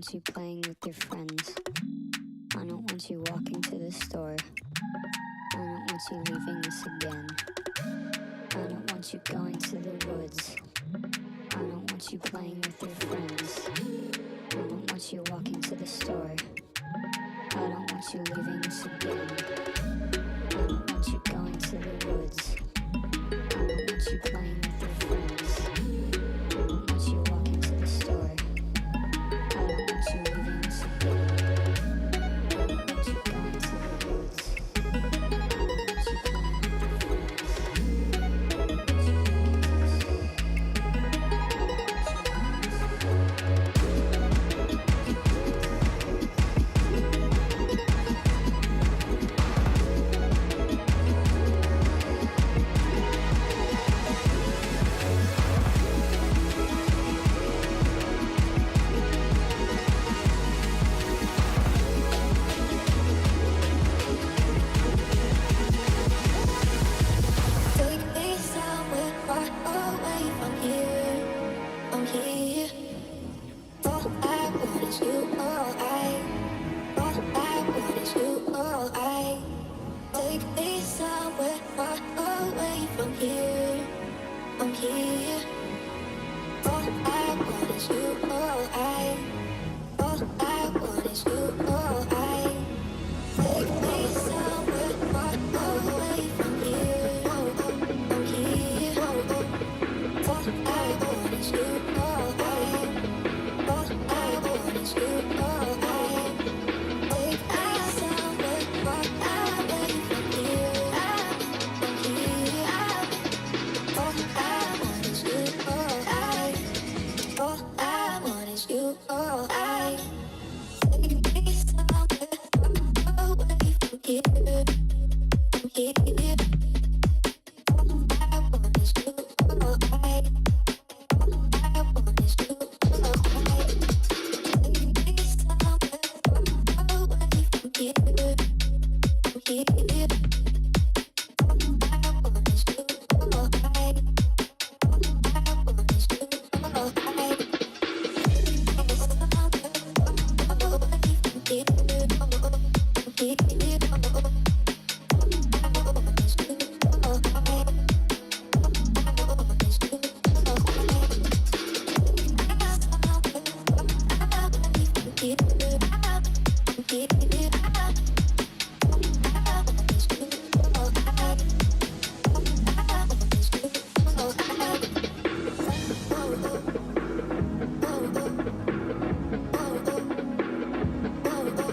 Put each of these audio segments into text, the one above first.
want you playing with your friends. I don't want you walking to the store. I don't want you leaving us again. I don't want you going to the woods. I don't want you playing with your friends. I don't want you walking to the store. I don't want you leaving us again. I don't want you going to the woods. I don't want you playing with your friends. I don't want you walking to the store. I don't want you leaving us again. I don't want you going to the woods. I don't want you playing with your friends. I don't want you going to the store. I don't want you going to the Take me somewhere far away from here. I'm here. All I want is you. All I want is you. All I take me somewhere far away from here. I'm here. All I want is you. All I want is you. All I take me somewhere far away from here. I'm here. All I want is you. All I want is you. All I take me somewhere far away from here. I'm here. All I want is you. All I want is you. All I take me somewhere far away from here. I'm here. All I want is you. All I want is you. All I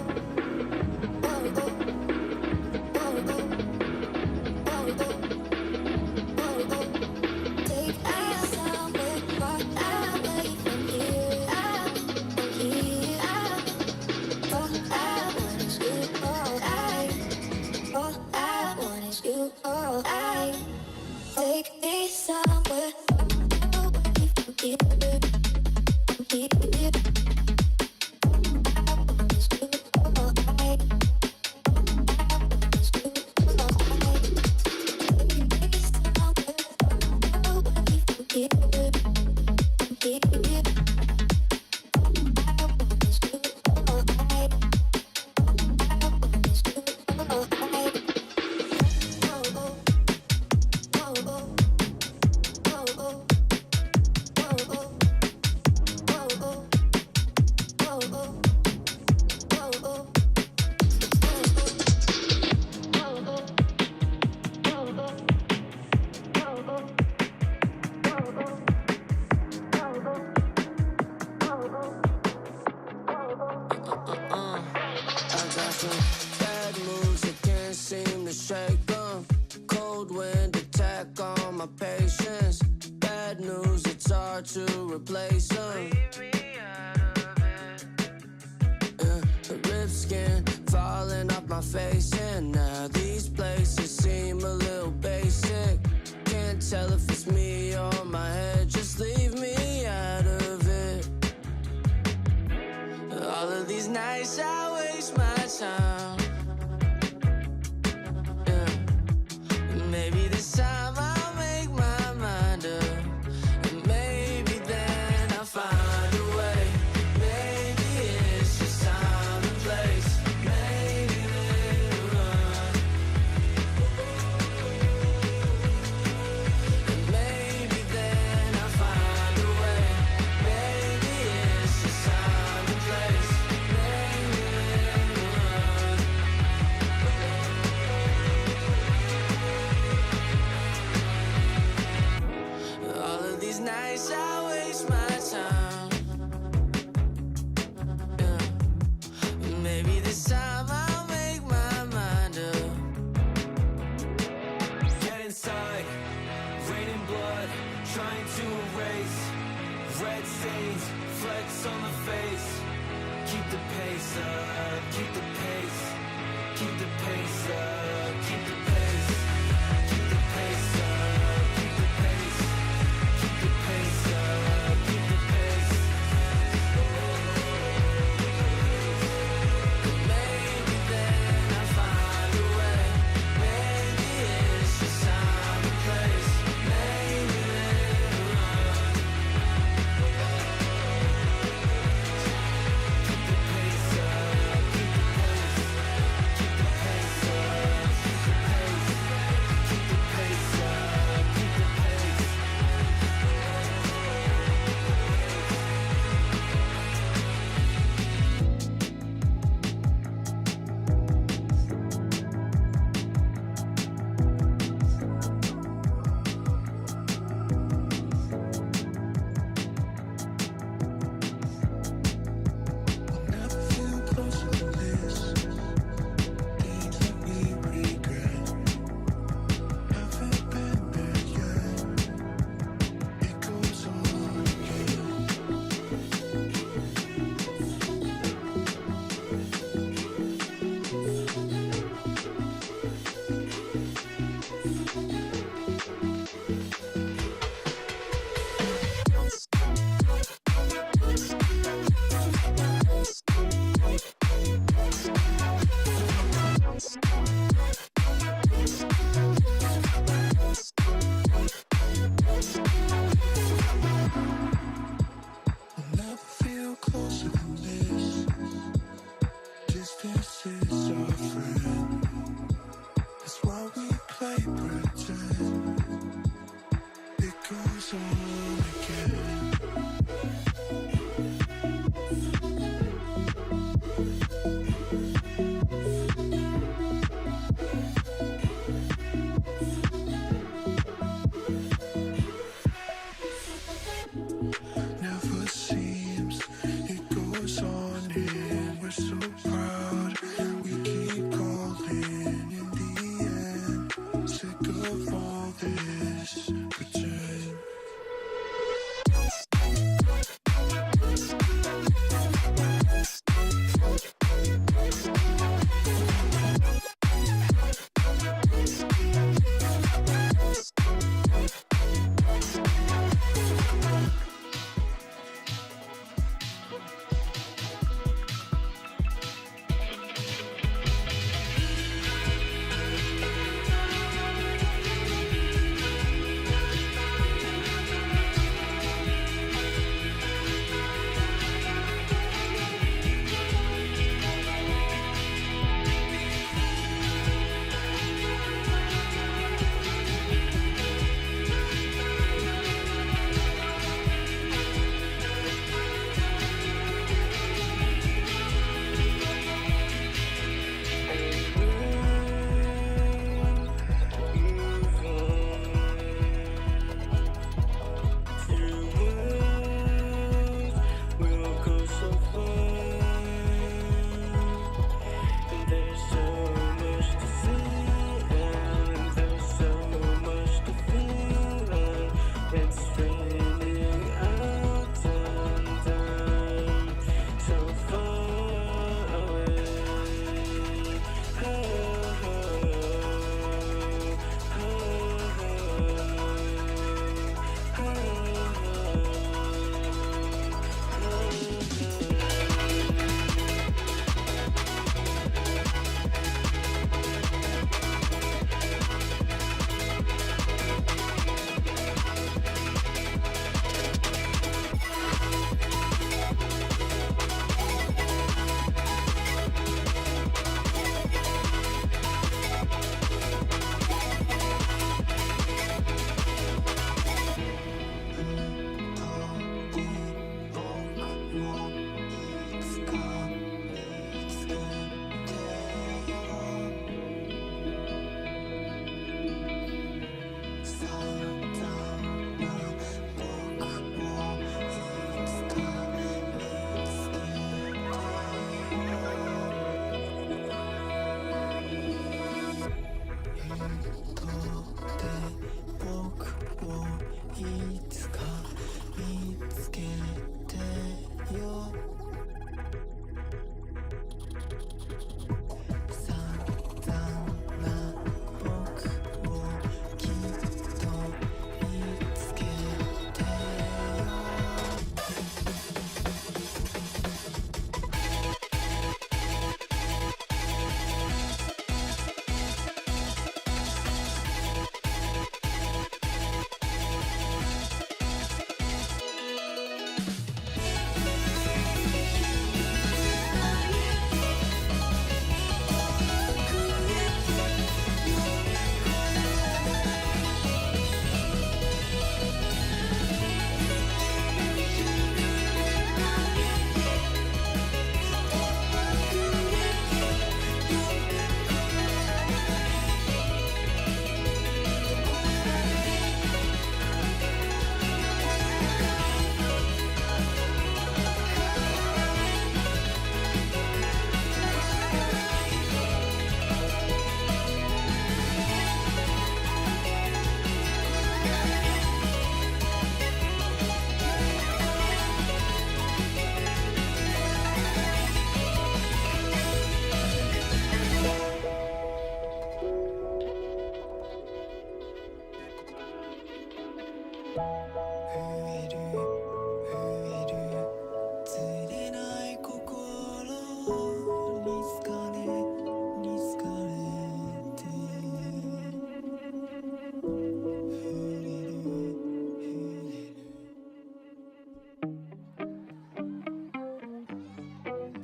take me somewhere far away from here. I'm here. All I want is you. All I want is you. All I take me somewhere far away from here. I'm here. Maybe then I'll find a way. Maybe pace up, keep the pace, keep the pace up, keep the pace, keep the pace up, keep the pace, keep the pace up, keep the pace. Maybe then I'll find a way. Maybe it's just time and place. Maybe then keep the pace up, keep the pace, keep the pace up, keep the pace, keep the pace up, keep the pace. Never feel closer than this. Things that we regret. Haven't been there yet. It goes on again. We'll never feel closer than this. Distance is our friend. That's why we play pretend. It goes on again. Never seems it goes on and we're so proud. We keep calling in the end. Sick of all this pretend.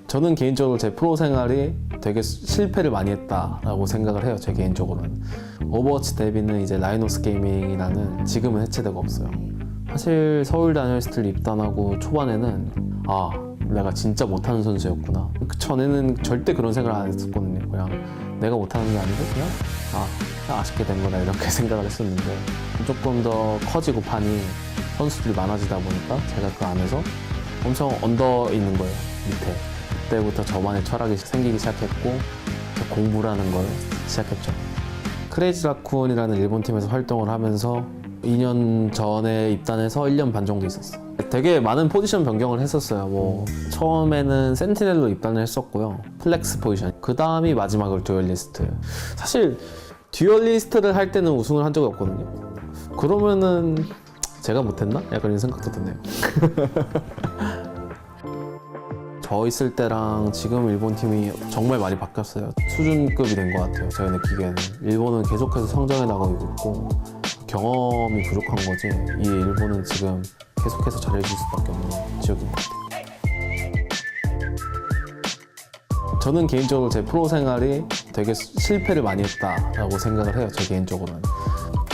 저는 개인적으로 제 프로 생활이 되게 실패를 많이 했다라고 생각을 해요. 제 개인적으로는. 오버워치 데뷔는 이제 라이노스 게이밍이라는 지금은 해체되고 없어요. 사실 서울 다이너스티를 입단하고 초반에는 아 내가 진짜 못하는 선수였구나. 그 전에는 절대 그런 생각을 안 했었거든요. 그냥 내가 못하는 게 아니고 그냥 아쉽게 된 거다 이렇게 생각을 했었는데 조금 더 커지고 판이 선수들이 많아지다 보니까 제가 그 안에서 엄청 언더 있는 거예요. 밑에. 그때부터 저만의 철학이 생기기 시작했고 공부라는 걸 시작했죠. 크레이지 라쿤이라는 일본 팀에서 활동을 하면서 2년 전에 입단해서 1년 반 정도 있었어요. 되게 많은 포지션 변경을 했었어요. 뭐 처음에는 센티넬로 입단을 했었고요. 플렉스 포지션. 그 다음이 마지막으로 듀얼리스트. 사실 듀얼리스트를 할 때는 우승을 한 적이 없거든요. 그러면은 제가 못했나? 약간 이런 생각도 드네요. 저 있을 때랑 지금 일본 팀이 정말 많이 바뀌었어요. 수준급이 된 것 같아요. 제가 느끼기에는. 일본은 계속해서 성장해 나가고 있고 경험이 부족한 거지 이 일본은 지금 계속해서 잘해줄 수밖에 없는 지역인 것 같아요. 저는 개인적으로 제 프로 생활이 되게 실패를 많이 했다라고 생각을 해요. 제 개인적으로는.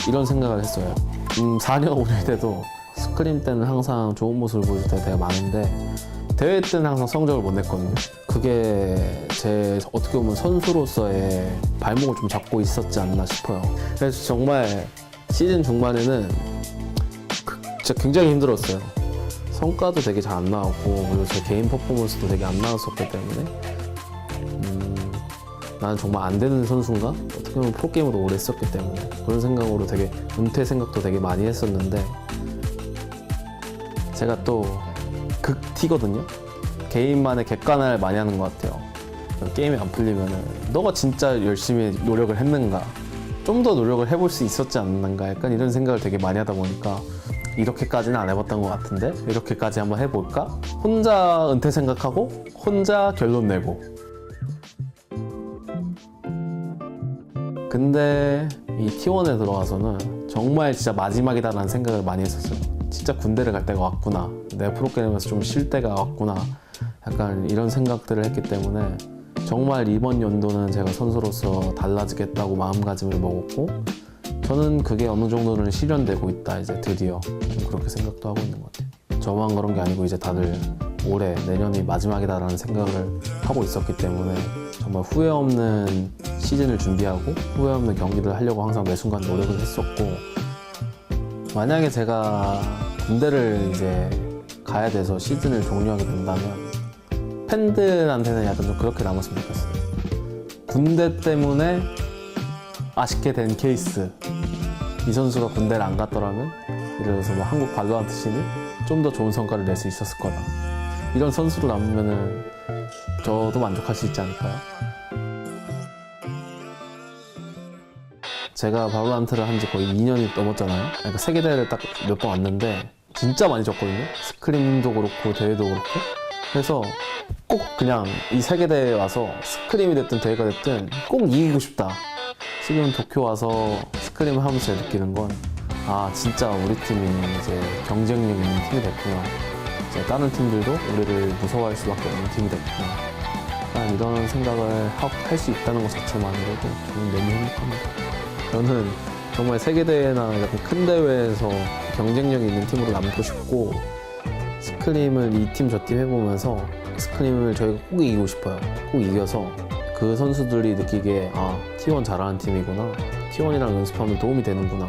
이런 생각을 했어요. 4년 5년 때도 스크림 때는 항상 좋은 모습을 보여줄 때가 되게 많은데 대회 때는 항상 성적을 못 냈거든요. 그게 제 어떻게 보면 선수로서의 발목을 좀 잡고 있었지 않나 싶어요. 그래서 정말 시즌 중반에는 진짜 굉장히 힘들었어요. 성과도 되게 잘 안 나왔고 그리고 제 개인 퍼포먼스도 되게 안 나왔었기 때문에 나는 정말 안 되는 선수인가? 어떻게 보면 프로게이머도 오래 했었기 때문에 그런 생각으로 되게 은퇴 생각도 되게 많이 했었는데 제가 또 극티거든요. 개인만의 객관화를 많이 하는 것 같아요. 게임이 안 풀리면은 너가 진짜 열심히 노력을 했는가? 좀 더 노력을 해볼 수 있었지 않는가? 약간 이런 생각을 되게 많이 하다 보니까 이렇게까지는 안 해봤던 것 같은데 이렇게까지 한번 해볼까? 혼자 은퇴 생각하고 혼자 결론 내고 근데 이 T1에 들어와서는 정말 진짜 마지막이다라는 생각을 많이 했었어요. 진짜 군대를 갈 때가 왔구나. 내 프로게임에서 좀 쉴 때가 왔구나. 약간 이런 생각들을 했기 때문에 정말 이번 연도는 제가 선수로서 달라지겠다고 마음가짐을 먹었고 저는 그게 어느 정도는 실현되고 있다. 이제 드디어 좀 그렇게 생각도 하고 있는 것 같아요. 저만 그런 게 아니고 이제 다들 올해 내년이 마지막이다라는 생각을 하고 있었기 때문에 정말 후회 없는 시즌을 준비하고 후회 없는 경기를 하려고 항상 매 순간 노력을 했었고 만약에 제가 군대를 이제 가야 돼서 시즌을 종료하게 된다면 팬들한테는 약간 좀 그렇게 남았으면 좋겠어요. 군대 때문에 아쉽게 된 케이스. 이 선수가 군대를 안 갔더라면 예를 들어서 뭐 한국 발로란트 씬이 좀 더 좋은 성과를 낼 수 있었을 거다. 이런 선수로 남으면은 저도 만족할 수 있지 않을까요? 제가 발로란트를 한 지 거의 2년이 넘었잖아요. 그러니까 세계대회를 딱 몇 번 왔는데 진짜 많이 졌거든요. 스크림도 그렇고 대회도 그렇고. 그래서 꼭 그냥 이 세계대회에 와서 스크림이 됐든 대회가 됐든 꼭 이기고 싶다. 지금 도쿄 와서 스크림을 하면서 제가 느끼는 건 아 진짜 우리 팀이 이제 경쟁력 있는 팀이 됐구나. 이제 다른 팀들도 우리를 무서워할 수밖에 없는 팀이 됐구나. 이런 생각을 할 수 있다는 것 자체만으로도 저는 너무 행복합니다. 저는 정말 세계대회나 이렇게 큰 대회에서 경쟁력이 있는 팀으로 남고 싶고 스크림을 이 팀 저 팀 해보면서 스크림을 저희가 꼭 이기고 싶어요. 꼭 이겨서 그 선수들이 느끼기에 아 T1 잘하는 팀이구나. T1이랑 연습하면 도움이 되는구나.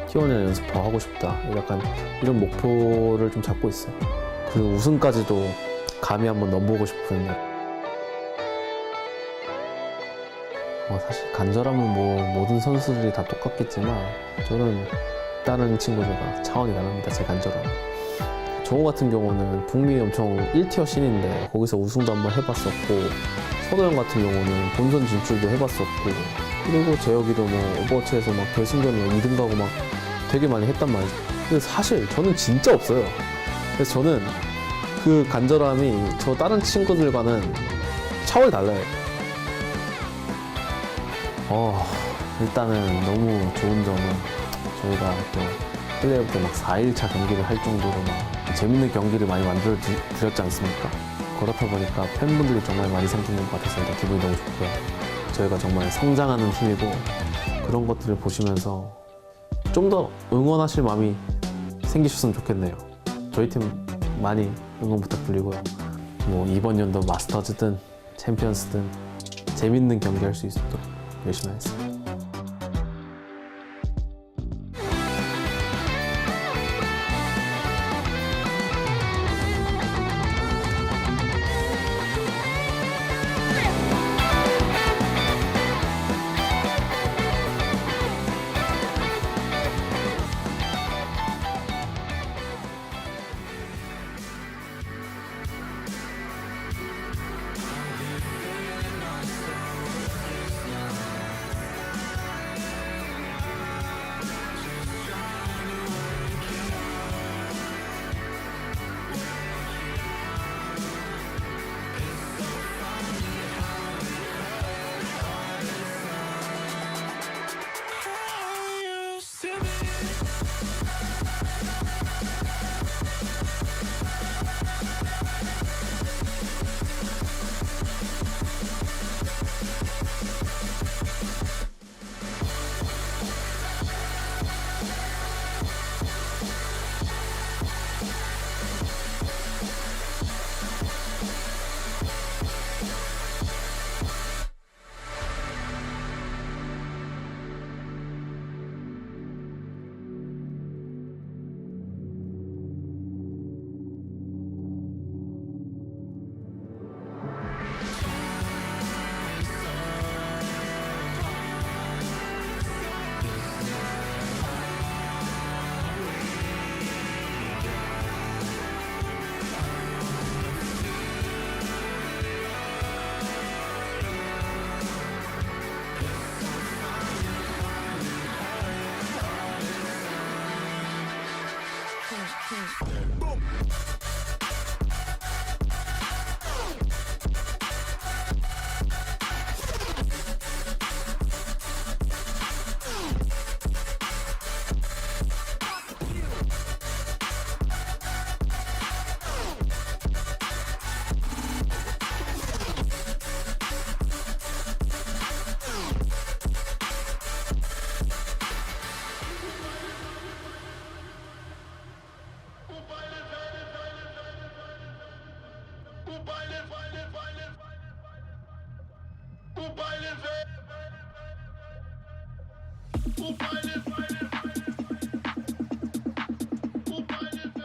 T1이랑 연습 더 하고 싶다. 약간 이런 목표를 좀 잡고 있어요. 그리고 우승까지도 감히 한번 넘보고 싶은 사실 간절함은 뭐 모든 선수들이 다 똑같겠지만 저는 다른 친구들과 차원이 다릅니다. 제 간절함. 정우 같은 경우는 북미 엄청 1티어 신인데 거기서 우승도 한번 해봤었고 서도영 같은 경우는 본선 진출도 해봤었고 그리고 재혁이도 뭐 오버워치에서 막 결승전 2등 가고 막 되게 많이 했단 말이죠. 근데 사실 저는 진짜 없어요. 그래서 저는 그 간절함이 저 다른 친구들과는 차원이 달라요. 일단은 너무 좋은 점은 저희가 또 플레이오프 때 막 4일차 경기를 할 정도로 막 재밌는 경기를 많이 만들어 드렸지 않습니까? 그렇다 보니까 팬분들이 정말 많이 생기는 것 같아서 일단 기분이 너무 좋고요. 저희가 정말 성장하는 팀이고 그런 것들을 보시면서 좀 더 응원하실 마음이 생기셨으면 좋겠네요. 저희 팀 많이 응원 부탁드리고요. 뭐 이번 연도 마스터즈든 챔피언스든 재밌는 경기 할 수 있도록 열심히 하겠습니다.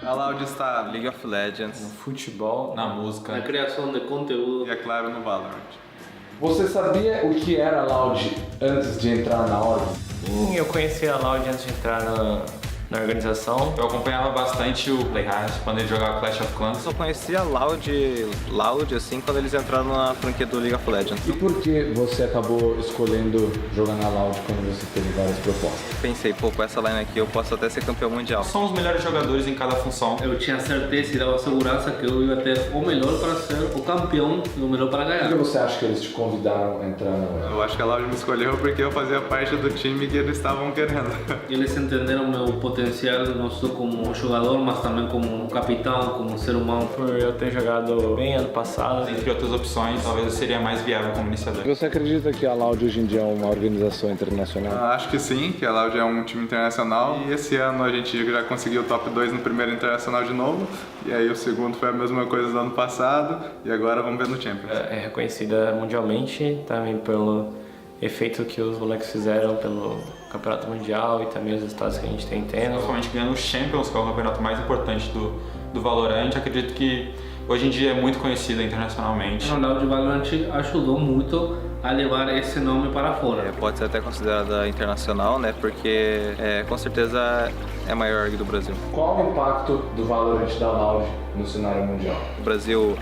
A Loud está League of Legends, no futebol, na música, na criação de conteúdo e é claro no Valorant. Você sabia o que era Loud antes de entrar na ordem? Sim, eu conheci a Loud antes de entrar na organização. Eu acompanhava bastante o Playhard quando ele jogava Clash of Clans. Eu só conhecia Loud assim quando eles entraram na franquia do League of Legends. E por que você acabou escolhendo jogar na Loud quando você teve várias propostas? Pensei, pô, com essa line aqui eu posso até ser campeão mundial. São os melhores jogadores em cada função. Eu tinha certeza e dava segurança que eu ia ter o melhor para ser o campeão e o melhor para Por que ganhar. você acha que eles te convidaram a entrar na Loud? Eu acho que a Loud me escolheu porque eu fazia parte do time que eles estavam querendo. Eles entenderam meu potencial, não só como jogador, mas também como capitão, como ser humano. Por eu ter jogado bem ano passado. Entre outras opções, talvez eu seria mais viável como iniciador. Você acredita que a Loud hoje em dia é uma organização internacional? Acho que sim, que a Loud é um time internacional e esse ano a gente já conseguiu o top 2 no primeiro internacional de novo e aí o segundo foi a mesma coisa do ano passado e agora vamos ver no Champions. É reconhecida mundialmente, também pelo efeito que os moleques fizeram pelo campeonato mundial e também os resultados que a gente tem tendo. Principalmente ganhando o Champions, que é o campeonato mais importante do Valorant. Acredito que hoje em dia é muito conhecida internacionalmente. O Loud Valorant ajudou muito a levar esse nome para fora. Pode ser até considerada internacional, né? Porque com certeza é a maior org do Brasil. Qual o impacto do Valorant da Loud no cenário mundial? O Brasil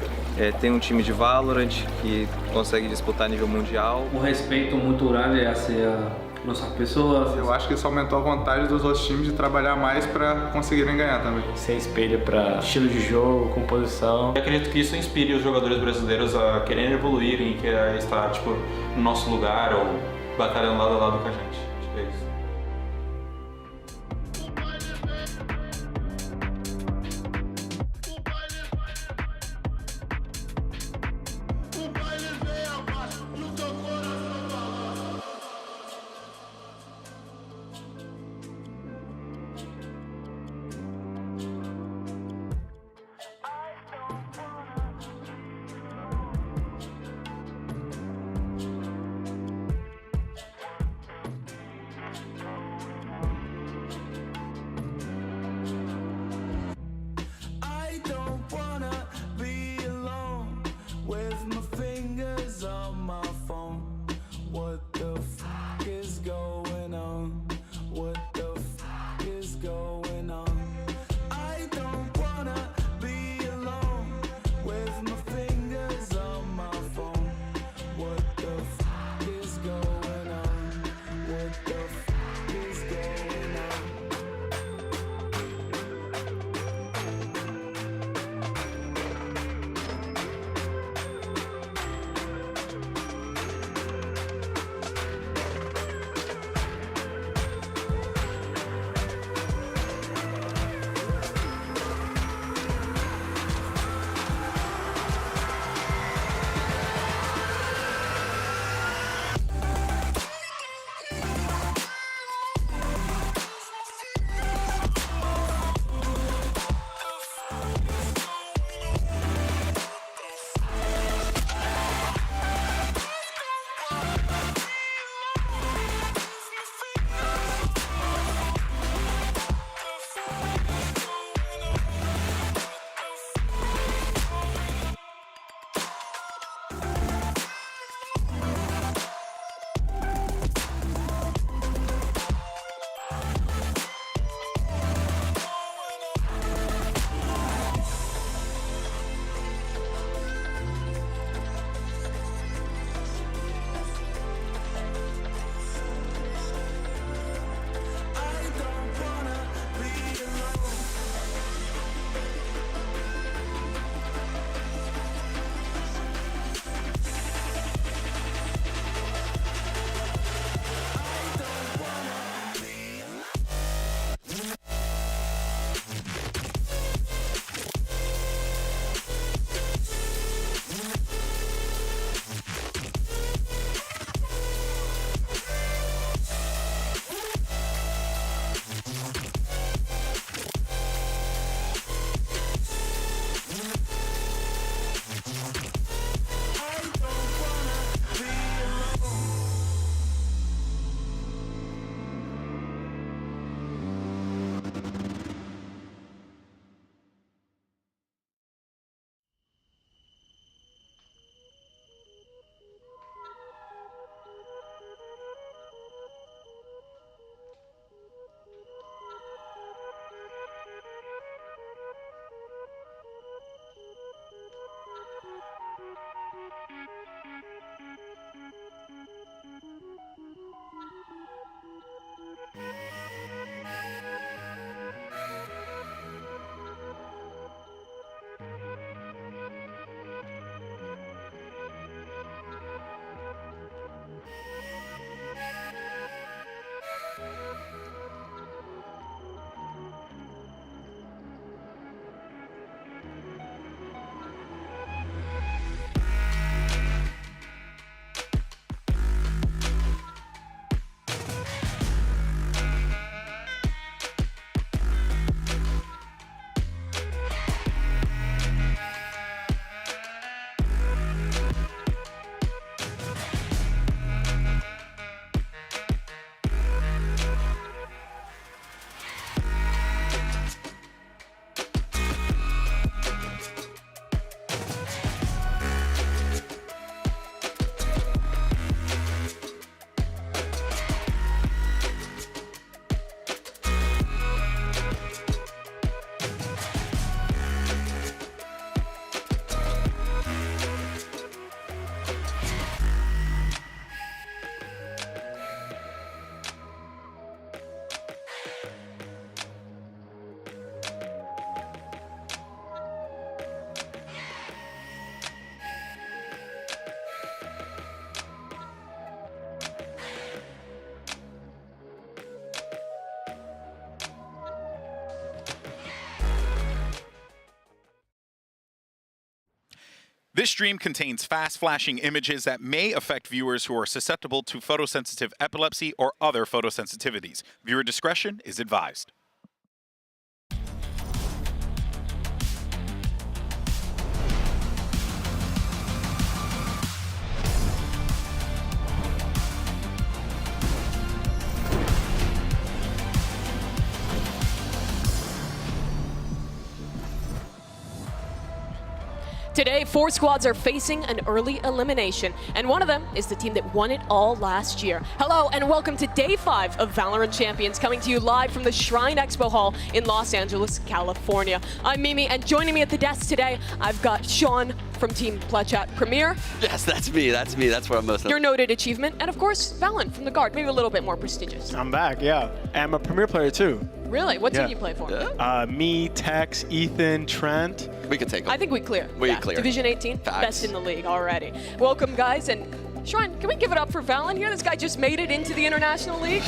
tem um time de Valorant que consegue disputar nível mundial. O respeito muito grande hacia nossas pessoas. Eu acho que isso aumentou a vontade dos outros times de trabalhar mais para conseguirem ganhar também. Se espelha para estilo de jogo, composição. Eu acredito que isso inspire os jogadores brasileiros a quererem evoluir e querer estar no nosso lugar ou batalhando lado a lado com a gente. Acho que é isso. This stream contains fast flashing images that may affect viewers who are susceptible to photosensitive epilepsy or other photosensitivities. Viewer discretion is advised. Today, 4 squads are facing an early elimination, and one of them is the team that won it all last year. Hello, and welcome to Day 5 of VALORANT Champions, coming to you live from the Shrine Expo Hall in Los Angeles, California. I'm Mimi, and joining me at the desk today, I've got Sean from Team Plechat Premier. Yes, that's me. That's what I'm most of. Your noted achievement, and of course, Valen from the Guard, maybe a little bit more prestigious. I'm back, yeah. And I'm a Premier player too. Really? What team do you play for? Me, Tex, Ethan, Trent. We could take them. I think we clear. We clear. Division 18, Facts. best in the league already. Welcome, guys, and Sean, can we give it up for Valen here? This guy just made it into the International League.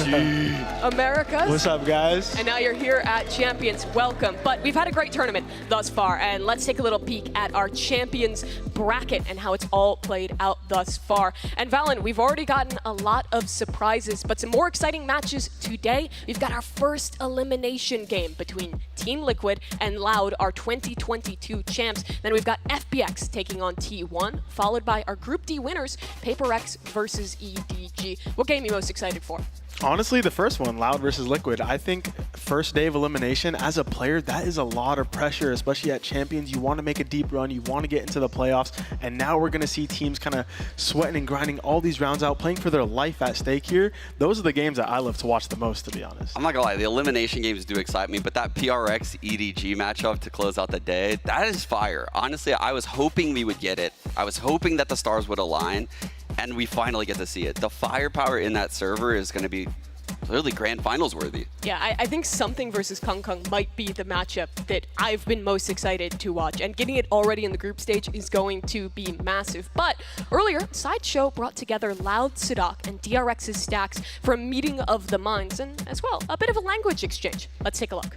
Americas. What's up, guys? And now you're here at Champions. Welcome. But we've had a great tournament thus far, and let's take a little peek at our Champions bracket and how it's all played out thus far. And Valen, we've already gotten a lot of surprises, but some more exciting matches today. We've got our first elimination game between Team Liquid and Loud, our 2022 champs. Then we've got FPX taking on T1, followed by our Group D winners, PRX versus EDG. What game are you most excited for? Honestly, the first one, Loud versus Liquid. I think first day of elimination, as a player, that is a lot of pressure, especially at Champions. You want to make a deep run, you want to get into the playoffs, and now we're going to see teams kind of sweating and grinding all these rounds out, playing for their life at stake here. Those are the games that I love to watch the most, to be honest. I'm not gonna lie, the elimination games do excite me, but that PRX EDG matchup to close out the day, that is fire. Honestly, I was hoping we would get it. I was hoping that the stars would align, and we finally get to see it. The firepower in that server is going to be clearly grand finals worthy. Yeah, I think Something versus Kung Kung might be the matchup that I've been most excited to watch, and getting it already in the group stage is going to be massive. But earlier, Sideshow brought together Loud Sadak and DRX's stacks for a meeting of the minds, and as well, a bit of a language exchange. Let's take a look.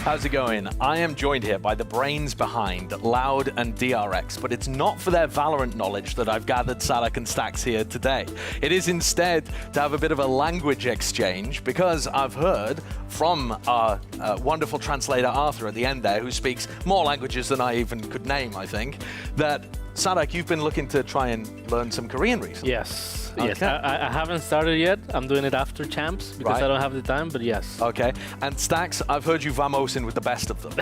How's it going? I am joined here by the brains behind Loud and DRX, but it's not for their Valorant knowledge that I've gathered Sadak and Stacks here today. It is instead to have a bit of a language exchange, because I've heard from our wonderful translator Arthur at the end there, who speaks more languages than I even could name, I think, that Sadak, you've been looking to try and learn some Korean recently. Yes. Okay. Yes, I haven't started yet. I'm doing it after champs because I don't have the time, but yes. Okay. And Stacks, I've heard you vamosing with the best of them.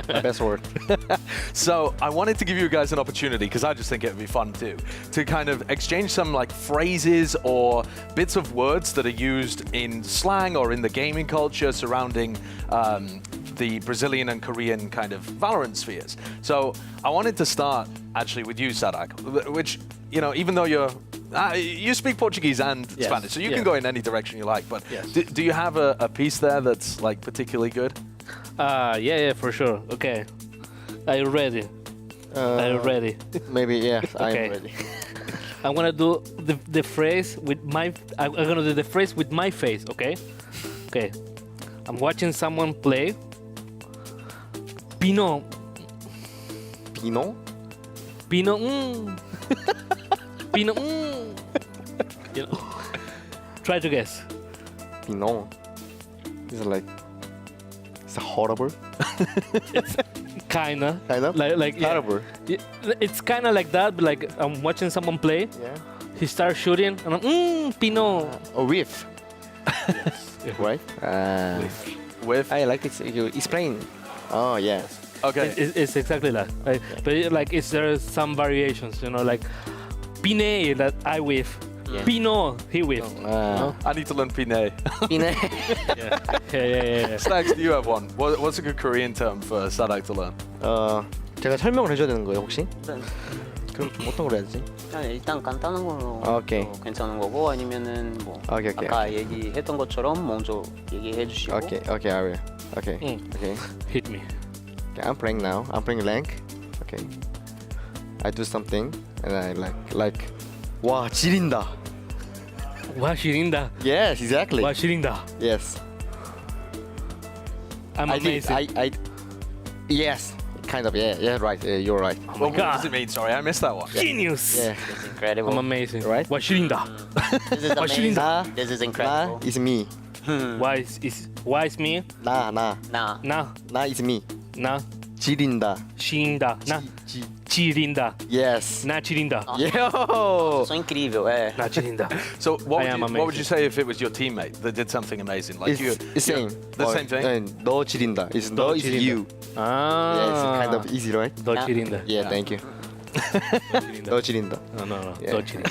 My best word. So I wanted to give you guys an opportunity, because I just think it would be fun too, to kind of exchange some like phrases or bits of words that are used in slang or in the gaming culture surrounding the Brazilian and Korean kind of Valorant spheres. So I wanted to start actually with you, Sadak, which, you know, even though you speak Portuguese and Spanish, so you can go in any direction you like, but do you have a piece there that's like particularly good? Yeah, for sure. Okay. Are you ready? Are you ready? Maybe, yes, Okay. I'm ready. I'm gonna do the phrase with my. I'm gonna do the phrase with my face. Okay. Okay. I'm watching someone play. Pino. Pino? Pino. Pino. You know. Try to guess. Pino. It's like, it's horrible. It's kinda. Kind of? Like Horrible. Yeah, it's kinda like that, but like I'm watching someone play. Yeah. He starts shooting, and I'm Pino. A whiff. Right? Whiff. I like it. You explain. Oh, yeah. Okay. It's exactly that. Right? But like, there some variations, you know, like Pine, that I whiff. Yeah. Pino, he whiff. I need to learn Pine. Pine. yeah. Stacks, do you have one? What's a good Korean term for Sadak to learn? 제가 설명을 해줘야 되는 거예요, 혹시? 그럼 좀 어떤 걸 해야지? 일단 간단한 걸로 오케이. 괜찮은 거고, 아니면은 뭐 오케이. 아까 얘기했던 것처럼 먼저 얘기해 주시고. Okay, I will. Okay. Okay. Hit me. Okay, I'm playing now. I'm playing rank. Okay. I do something and I like 와, 지린다. 와, 지린다. Yes, exactly. 와, 지린다. Yes. I'm amazing. Yes. kind of, yeah, right. You're right. Oh my God. What does it mean? Sorry, I missed that one. Genius. Yeah. It's incredible. I'm amazing. Right? Washirinda. This is amazing. This is incredible. Nah, it's me. Why is me? Nah. Nah. Nah, it's me. Na. Chirinda. Shirinda. Na. Chirinda. Yes. Na Chirinda. Yo. Sou incrível, é. Na Chirinda. So what I am would you say if it was your teammate that did something amazing? Like It's the same. The same thing? No chirinda. It's no is chirinda. you. Ah. Yeah, it's kind of easy, right? Do Chirinda. Yeah, thank you. No chirinda. No. Yeah. Do Chirinda.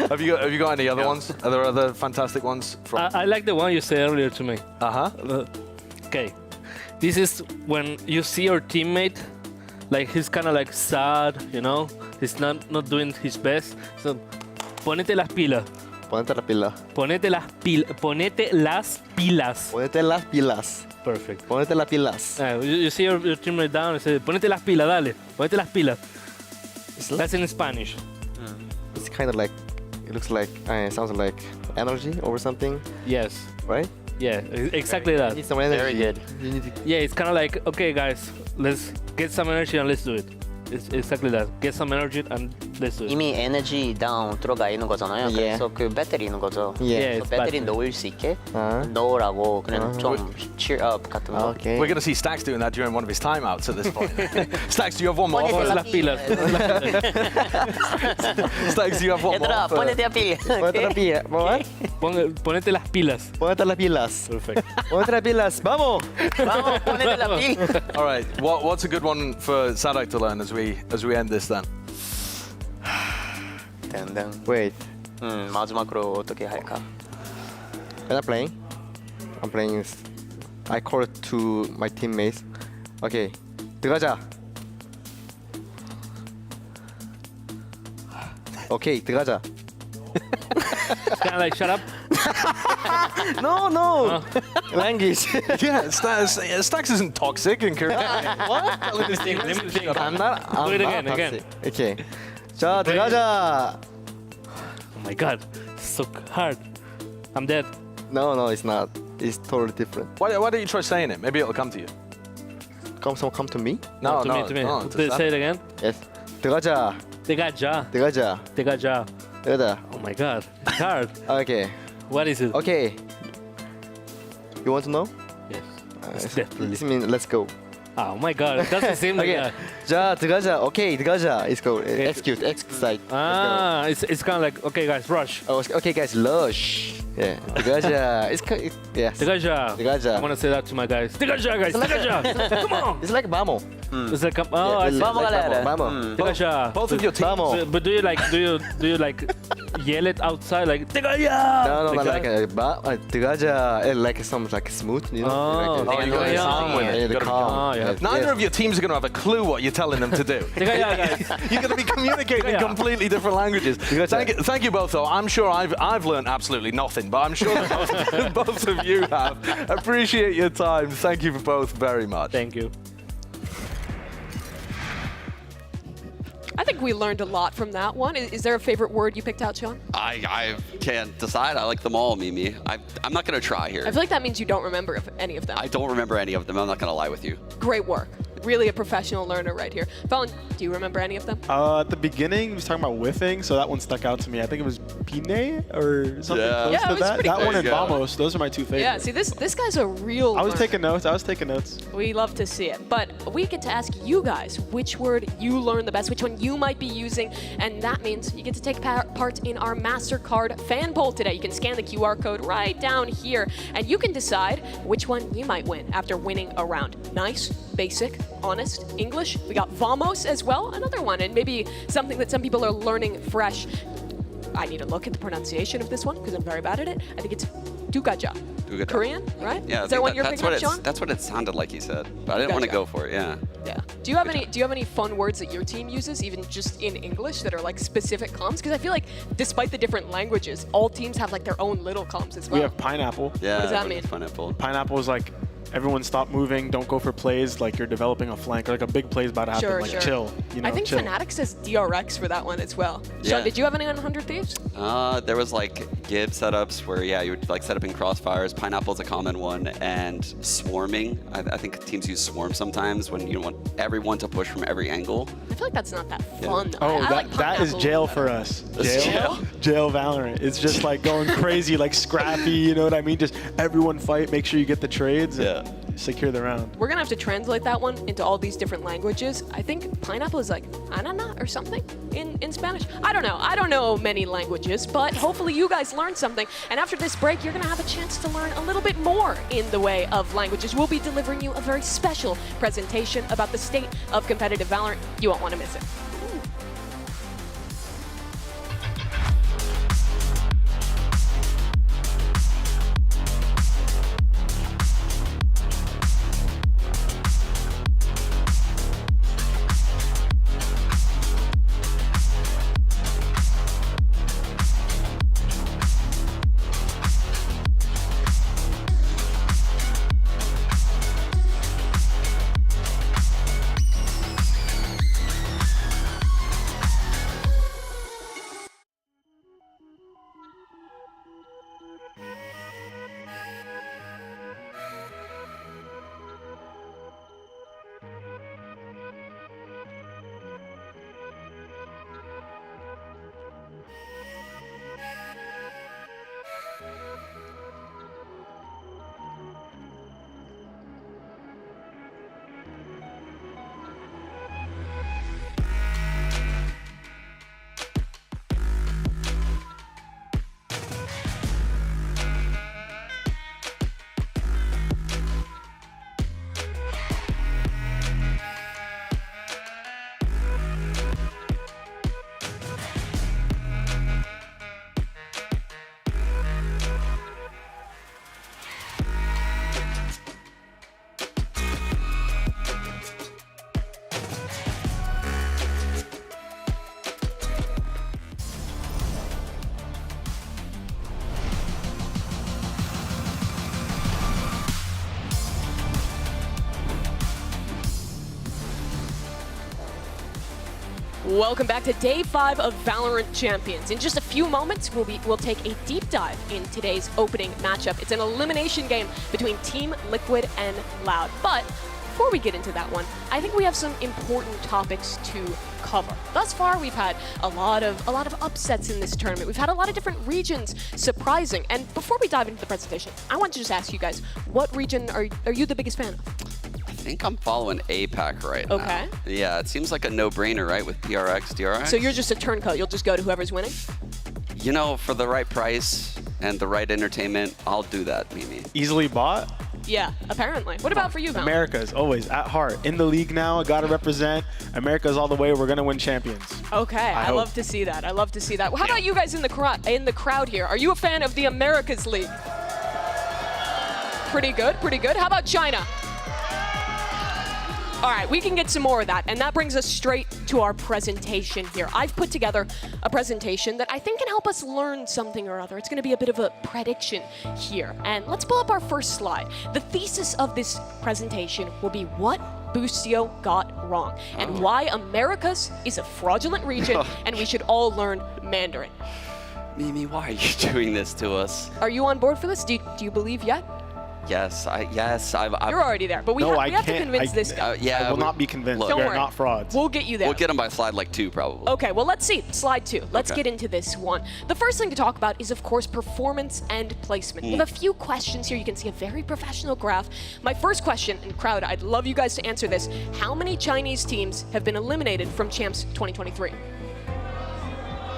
Have you got any other ones? Are there other fantastic ones? From I like the one you said earlier to me. Uh-huh. Okay. This is when you see your teammate, like he's kind of like sad, you know? He's not doing his best. So, ponete las pilas. Ponete la pila. Ponete las pilas. Ponete las pilas. Ponete las pilas. Perfect. Ponete las pilas. You see your teammate down and say, ponete las pilas, dale. Ponete las pilas. That's in Spanish. It's kind of like, it looks like, sounds like energy or something. Yes. Right? Yeah, exactly that. You need some energy. Very good. You need to... Yeah, it's kind of like, okay, guys, let's get some energy and let's do it. It's exactly that. Get some energy and let's do it. 이미 에너지 다운 들어가 있는 거잖아요. Yeah. 그래서 그 배터리 있는 거죠. Yeah, 그래서 it's 배터리 battery. 넣을 수 있게 넣으라고 그냥 좀 cheer up 같은 거. Okay. We're going to see Stax doing that during one of his timeouts at this point. Stax, do you have one more? Ponete las pilas. Stax, do you have one 얘들아, more? ponete la pila. Ponete la pila. What? Ponete las pilas. Ponete las pilas. Perfect. Ponete las pilas. Vamos. Vamos, ponete la pila. All right. What's a good one for Sadak to learn as we end this then? 땡땡. Wait. 마지막으로 어떻게 할까? When I'm playing. I call it to my teammates. Okay. 들어가자. Okay, 들어가자. Kind of like, shut up. No. Language. Yeah, Stax isn't toxic and What? Let me think. I'm not. Do it I'm not again. toxic. Okay. 자, 들어가자. Oh my god, it's so hard. I'm dead. No, it's not. It's totally different. Why don't you try saying it? Maybe it'll come to you. Come to me? No, to me. no, Please say it again. Yes. 들어가자. Degaja. 들어가자. Oh my god, it's hard. Okay. What is it? Okay. You want to know? Yes. Definitely. This means let's go. Oh my god, that's the same thing. Okay. 자, 들어가자. Okay, 들어가자. Let's go. Execute. Ah, it's kind of like, okay guys, rush. Oh, okay, guys. Lush. Yeah. 들어가자. Yes. Degaja. 들어가자. I want to say that to my guys. Degaja, guys. Degaja. Come on. It's like vamos. It's like, oh, I see. Vamos, galera. Vamos. Degaja. Both of your teams. Vamos. But do you like yell it outside like Degaja? No, Like that? like 들어가자. Like some like smooth, you know. Oh, like you gotta be calm with it. Yeah, You gotta be calm. calm. Yeah. Neither of your teams are going to have a clue what you're telling them to do. Degaja, guys. You're going to be communicating in Yeah. completely different languages. Thank you both, though. I'm sure I've learned absolutely nothing, but I'm sure that both of you have. Appreciate your time. Thank you for both very much. Thank you. I think we learned a lot from that one. Is there a favorite word you picked out, Sean? I can't decide. I like them all, Mimi. I'm not going to try here. I feel like that means you don't remember any of them. I don't remember any of them. I'm not going to lie with you. Great work. Really a professional learner right here. Fallon, do you remember any of them? At the beginning, he was talking about whiffing, so that one stuck out to me. I think it was Pine or something close Yeah, to it was that. pretty That close. one and There you go. Vamos, those are my two favorites. Yeah, see, this guy's a real I was learner. taking notes. We love to see it. But we get to ask you guys which word you learn the best, which one you might be using, and that means you get to take part in our MasterCard fan poll today. You can scan the QR code right down here, and you can decide which one you might win after winning a round. Nice, basic, honest, English. We got Vamos as well, another one, and maybe something that some people are learning fresh. I need to look at the pronunciation of this one because I'm very bad at it. I think it's Dugaja. Korean, right? Yeah, Is there one you're picking up, Sean? That's what it sounded like he said, but I didn't want to Gotcha. go for it. Yeah. Yeah. Do you have any fun words that your team uses, even just in English, that are like specific comms? Because I feel like despite the different languages, all teams have like their own little comms as well. We have pineapple. Yeah. What does that mean? Pineapple. Pineapple is like everyone stop moving, don't go for plays like you're developing a flank, or like a big play's about to happen, Sure, like sure. chill, you know, I think chill. Fnatic says DRX for that one as well. Yeah. Sean, did you have any on 100 Thieves? There was like Gib setups where, yeah, you would like set up in crossfires. Pineapple's a common one, and swarming. I think teams use swarm sometimes when you want everyone to push from every angle. I feel like that's not that fun. Oh, I like that is Pineapple. jail for us. That's jail? Jail Valorant. It's just like going crazy, like scrappy, you know what I mean? Just everyone fight, make sure you get the trades, and secure the round. We're gonna have to translate that one into all these different languages. I think pineapple is like anana or something in Spanish. I don't know. I don't know many languages, but hopefully you guys learned something. And after this break, you're gonna have a chance to learn a little bit more in the way of languages. We'll be delivering you a very special presentation about the state of competitive Valorant. You won't want to miss it. Welcome back to Day 5 of Valorant Champions. In just a few moments, we'll take a deep dive in today's opening matchup. It's an elimination game between Team Liquid and Loud. But before we get into that one, I think we have some important topics to cover. Thus far, we've had a lot of upsets in this tournament. We've had a lot of different regions surprising. And before we dive into the presentation, I want to just ask you guys, what region are you the biggest fan of? I think I'm following APAC right now. Okay. Yeah, it seems like a no-brainer, right, with PRX, DRX? So you're just a turncoat. You'll just go to whoever's winning? You know, for the right price and the right entertainment, I'll do that, Mimi. Easily bought? Yeah, apparently. What about for you, Val? America's always at heart. In the league now, gotta represent. America's all the way. We're gonna win champions. Okay, I love to see that. I love to see that. How about you guys in the crowd here? Are you a fan of the Americas League? Pretty good, pretty good. How about China? All right, we can get some more of that, and that brings us straight to our presentation here. I've put together a presentation that I think can help us learn something or other. It's gonna be a bit of a prediction here. And let's pull up our first slide. The thesis of this presentation will be what Boostio got wrong, and why Americas is a fraudulent region, and we should all learn Mandarin. Mimi, why are you doing this to us? Are you on board for this? Do you believe yet? Yes, I've You're already there, but we have to convince this guy. yeah, I will not be convinced. Don't We are worry. not frauds. We'll get you there. We'll get them by slide like 2, probably. Okay, well, let's see. Slide 2. Let's Okay. get into this one. The first thing to talk about is, of course, performance and placement. We have a few questions here. You can see a very professional graph. My first question, and crowd, I'd love you guys to answer this. How many Chinese teams have been eliminated from Champs 2023?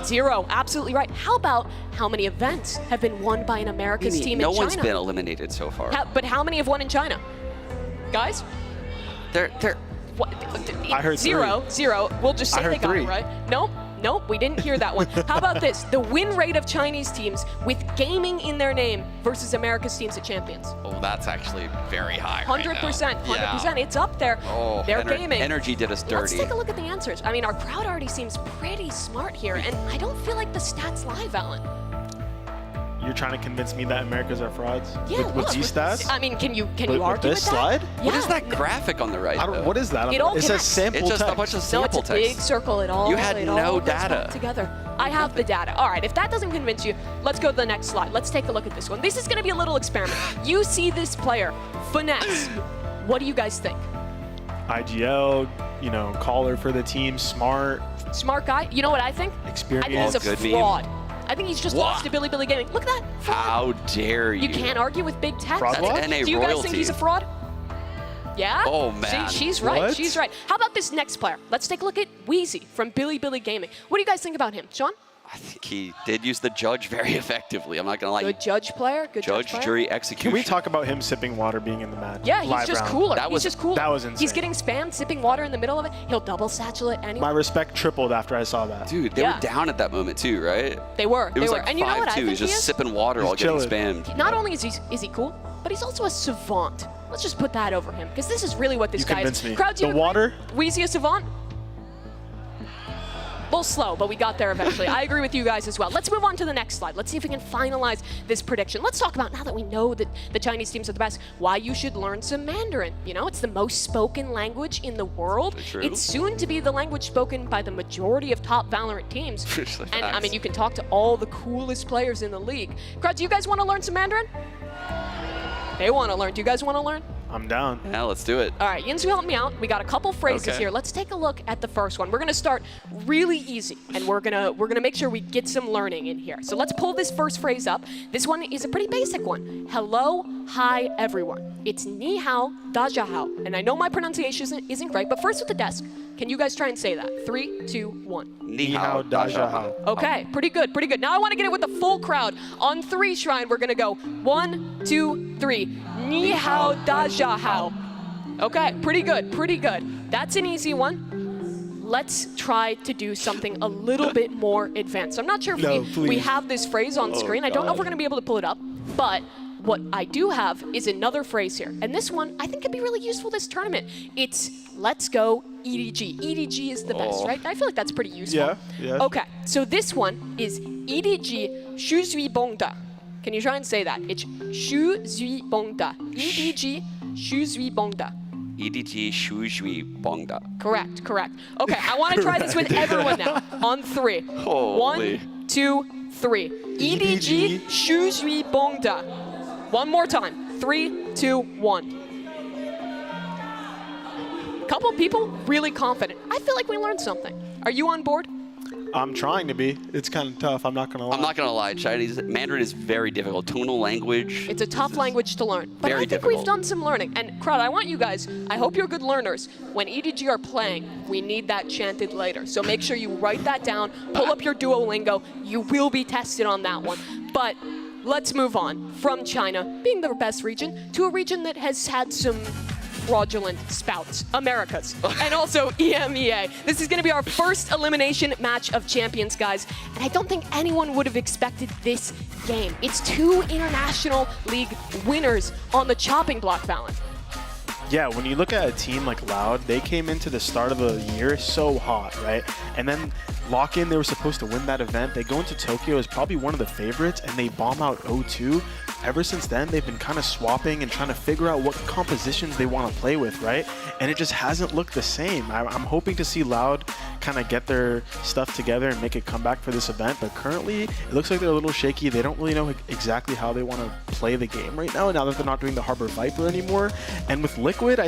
0. Absolutely right. How about how many events have been won by an Americas Mimi, team no in China? one's been eliminated so far. But how many have won in China? Guys? They're What? I heard 0. 0. We'll just say I heard they got 3. it right. Nope, we didn't hear that one. How about this? The win rate of Chinese teams with gaming in their name versus America's teams at Champions. Oh, that's actually very high. 100%. Right now. 100%. It's up there. Oh, They're gaming. Energy did us dirty. Let's take a look at the answers. I mean, our crowd already seems pretty smart here, and I don't feel like the stats lie, Valen. You're trying to convince me that Americas are frauds with look, these stats? I mean, can you with argue this with slide? that? What is that graphic on the right? What is that? It all says connects. sample It's just text. a bunch of No, sample it's a text. big circle. It all You had it no all goes back data. together. I have the data. All right, if that doesn't convince you, let's go to the next slide. Let's take a look at this one. This is going to be a little experiment. You see this player, Finesse. What do you guys think? IGL, caller for the team, smart. Smart guy. You know what I think? Experience. I think he's a Good meme. fraud. I think he's just What? lost to Billy Gaming. Look at that. Fraud. How dare you? You can't argue with big tech. Fraud what? That's NA Do you guys royalty. think he's a fraud? Yeah? Oh, man. See, she's right. What? She's right. How about this next player? Let's take a look at Wheezy from Billy Gaming. What do you guys think about him? Sean? I think he did use the judge very effectively. I'm not going to lie. Good judge player. Good judge Judge, player. jury, execution. Can we talk about him sipping water being in the match? Yeah, he's live just round? cooler. That He's was- just cooler. that was insane. He's getting spammed, sipping water in the middle of it. He'll double satchel it anyway. My respect tripled after I saw that. Dude, they Yeah. were down at that moment too, right? They were. It was like And you know what I 5-2. think He's he just is? sipping water while chilling. getting spammed. Not only is he cool, but he's also a savant. Let's just put that over him, because this is really what this You guy is. convinced me. Crowd, do you The water? Wheezy a savant? A little slow, but we got there eventually. I agree with you guys as well. Let's move on to the next slide. Let's see if we can finalize this prediction. Let's talk about, now that we know that the Chinese teams are the best, why you should learn some Mandarin. You know, it's the most spoken language in the world. True. It's soon to be the language spoken by the majority of top Valorant teams. And I mean, you can talk to all the coolest players in the league. Crowd, do you guys want to learn some Mandarin? They want to learn. Do you guys want to learn? I'm down. Yeah, let's do it. All right, Yinzu, help me out. We got a couple phrases Okay. here. Let's take a look at the first one. We're gonna start really easy, and we're gonna make sure we get some learning in here. So let's pull this first phrase up. This one is a pretty basic one. Hello, hi, everyone. It's ni hao, da jia hao. And I know my pronunciation isn't great, but first with the desk, can you guys try and say that? 3, 2, 1. Ni hao, da jia hao. Okay, pretty good, pretty good. Now I want to get it with the full crowd. On 3, Shrine, we're gonna go 1, 2, 3. Ni hao, da jia hao. Okay, pretty good, pretty good. That's an easy one. Let's try to do something a little bit more advanced. I'm not sure if we have this phrase on screen. I don't know if we're gonna be able to pull it up, but what I do have is another phrase here. And this one, I think could be really useful this tournament. It's let's go EDG. EDG is the best, right? I feel like that's pretty useful. Yeah. Okay, so this one is EDG, je suis bon da. Can you try and say that? It's je suis bon da. EDG, je suis bon da. EDG shu shui bongda. Correct, correct. Okay, I want to try this with everyone now. On 3. Holy. 1, 2, 3. EDG, je suis bon da. One more time. 3, 2, 1. Couple people really confident. I feel like we learned something. Are you on board? I'm trying to be. It's kind of tough. I'm not going to lie. I'm not going to lie, Chinese Mandarin is very difficult. Tonal language. It's a tough language to learn. But Very I think we've difficult. done some learning. And crowd, I want you guys, I hope you're good learners. When EDG are playing, we need that chanted later. So make sure you write that down, pull up your Duolingo. You will be tested on that one. But let's move on from China, being the best region, to a region that has had some fraudulent spouts, Americas, and also EMEA. This is going to be our first elimination match of champions, guys, and I don't think anyone would have expected this game. It's 2 international league winners on the chopping block, Valen. Yeah, when you look at a team like Loud, they came into the start of the year so hot, right? And then Lock-In, they were supposed to win that event. They go into Tokyo as probably one of the favorites, and they bomb out 0-2. Ever since then, they've been kind of swapping and trying to figure out what compositions they want to play with, right? And it just hasn't looked the same. I'm hoping to see Loud kind of get their stuff together and make a comeback for this event, but currently it looks like they're a little shaky. They don't really know exactly how they want to play the game right now that they're not doing the Harbor Viper anymore. And with Liquid,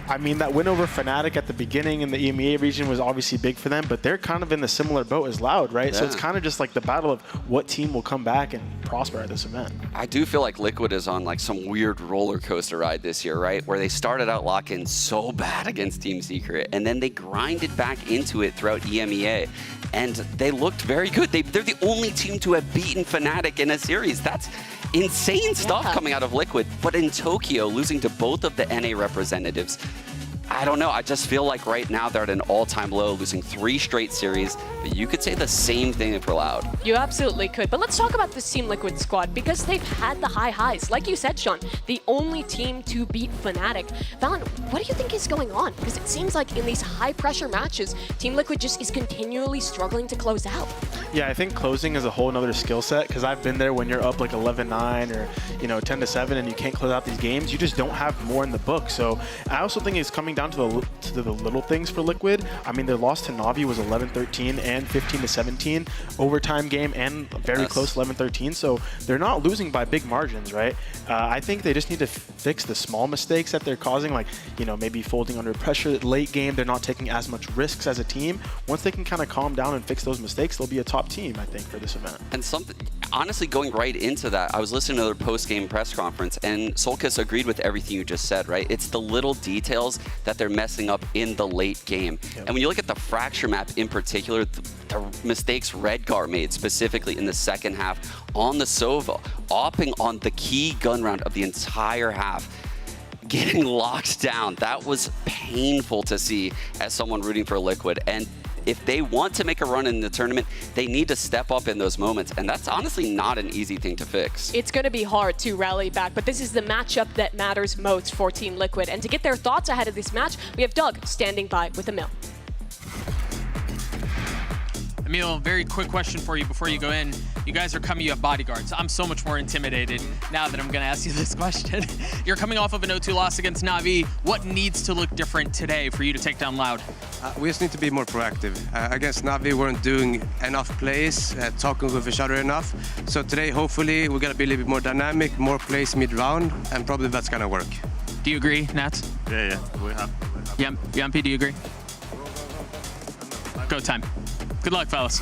I mean, that win over Fnatic at the beginning in the EMEA region was obviously big for them, but they're kind of in the similar boat as Loud, right? Yeah. So it's kind of just like the battle of what team will come back and prosper at this event. I do feel like Liquid is on like some weird roller coaster ride this year, right? Where they started out Lock-In so bad against Team Secret, and then they grinded back into it throughout EMEA, and they looked very good. They're the only team to have beaten Fnatic in a series. That's insane stuff coming out of Liquid. But in Tokyo, losing to both of the NA representatives, I don't know. I just feel like right now they're at an all-time low, losing 3 straight series. But you could say the same thing for Loud. You absolutely could. But let's talk about this Team Liquid squad, because they've had the high highs. Like you said, Sean, the only team to beat Fnatic. Valen, what do you think is going on? Because it seems like in these high-pressure matches, Team Liquid just is continually struggling to close out. Yeah, I think closing is a whole nother skill set, because I've been there when you're up like 11-9 or 10-7 and you can't close out these games. You just don't have more in the book. So I also think it's coming down to the little things for Liquid. I mean, their loss to Na'Vi was 11-13 and 15-17 overtime game, and very close 11-13. So they're not losing by big margins, right? I think they just need to fix the small mistakes that they're causing, like maybe folding under pressure late game. They're not taking as much risks as a team. Once they can kind of calm down and fix those mistakes, they'll be a top team, I think, for this event. And honestly, going right into that, I was listening to their post-game press conference, and Solkis agreed with everything you just said, right? It's the little details that they're messing up in the late game. Yep. And when you look at the Fracture map in particular, the mistakes Redgar made specifically in the second half on the Sova, opping on the key gun round of the entire half, getting locked down. That was painful to see as someone rooting for Liquid. And if they want to make a run in the tournament, they need to step up in those moments. And that's honestly not an easy thing to fix. It's going to be hard to rally back, but this is the matchup that matters most for Team Liquid. And to get their thoughts ahead of this match, we have Doug standing by with Emil. Emil, very quick question for you before you go in. You guys are coming, you have bodyguards. I'm so much more intimidated now that I'm going to ask you this question. You're coming off of an 0-2 loss against Na'Vi. What needs to look different today for you to take down Loud? We just need to be more proactive. Against Na'Vi, we weren't doing enough plays, talking with each other enough. So today, hopefully, we're going to be a little bit more dynamic, more plays mid-round, and probably that's going to work. Do you agree, Nats? Yeah, we have. Yampi, do you agree? Go time. Good luck, fellas.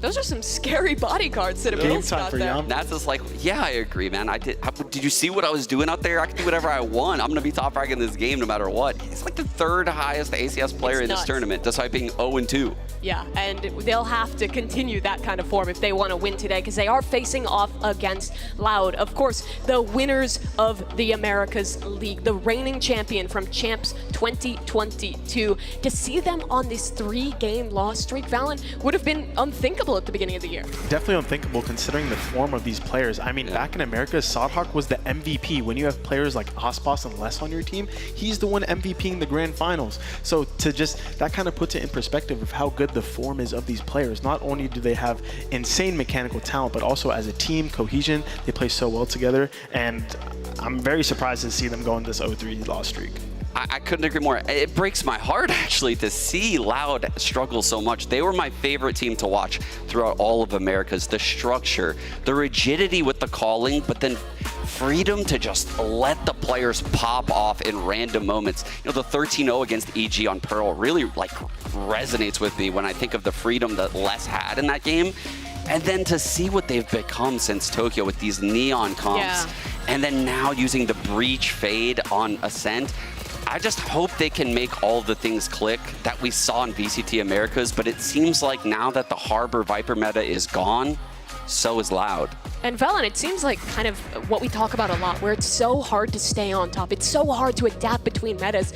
Those are some scary bodyguards that Emil got there. That's just like, yeah, I agree, man. Did you see what I was doing out there? I can do whatever I want. I'm going to be top frag in this game no matter what. He's like the 3rd highest ACS player in this tournament, despite being 0-2. Yeah, and they'll have to continue that kind of form if they want to win today, because they are facing off against Loud. Of course, the winners of the Americas League, the reigning champion from Champs 2022. To see them on this 3-game loss streak, Valen, would have been unthinkable at the beginning of the year. Definitely unthinkable considering the form of these players. I mean, back in America, Sadhawk was the MVP. When you have players like Aspas and Les on your team, he's the one MVPing the grand finals. So that kind of puts it in perspective of how good the form is of these players. Not only do they have insane mechanical talent, but also as a team, cohesion, they play so well together. And I'm very surprised to see them go on this 0-3 loss streak. I couldn't agree more. It breaks my heart, actually, to see Loud struggle so much. They were my favorite team to watch throughout all of Americas. The structure, the rigidity with the calling, but then freedom to just let the players pop off in random moments. The 13-0 against EG on Pearl really resonates with me when I think of the freedom that Les had in that game. And then to see what they've become since Tokyo with these neon comps, and then now using the breach fade on Ascent. I just hope they can make all the things click that we saw in VCT Americas, but it seems like now that the Harbor Viper meta is gone, so is Loud. And Valen, it seems like kind of what we talk about a lot, where it's so hard to stay on top. It's so hard to adapt between metas.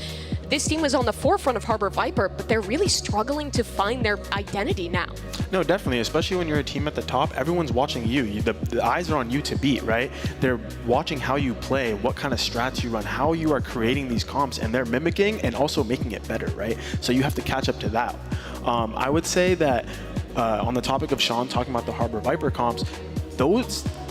This team was on the forefront of Harbor Viper, but they're really struggling to find their identity now. No, definitely, especially when you're a team at the top, everyone's watching you. The eyes are on you to beat, right? They're watching how you play, what kind of strats you run, how you are creating these comps, and they're mimicking and also making it better, right? So you have to catch up to that. I would say that on the topic of Sean talking about the Harbor Viper comps,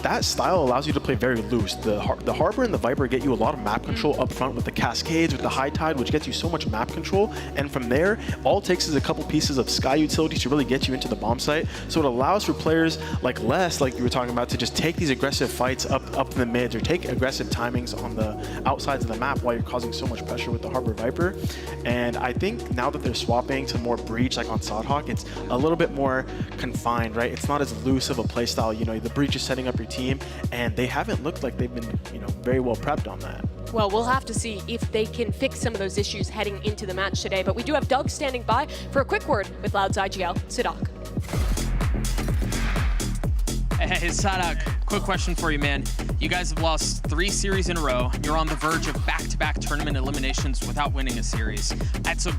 that style allows you to play very loose. The Harbor and the Viper get you a lot of map control up front with the Cascades, with the High Tide, which gets you so much map control. And from there, all it takes is a couple pieces of Sky utility to really get you into the bomb site. So it allows for players like Les, like you were talking about, to just take these aggressive fights up in the mids, or take aggressive timings on the outsides of the map while you're causing so much pressure with the Harbor Viper. And I think now that they're swapping to more breach, like on Sadhawk, it's a little bit more confined, right? It's not as loose of a playstyle. The breach is setting up your team, and they haven't looked like they've been, very well prepped on that. Well, we'll have to see if they can fix some of those issues heading into the match today. But we do have Doug standing by for a quick word with Loud's IGL, Sadhawk. Hey, Sadhawk. quick question for you, man. You guys have lost 3 series in a row. You're on the verge of back-to-back tournament eliminations without winning a series. That's a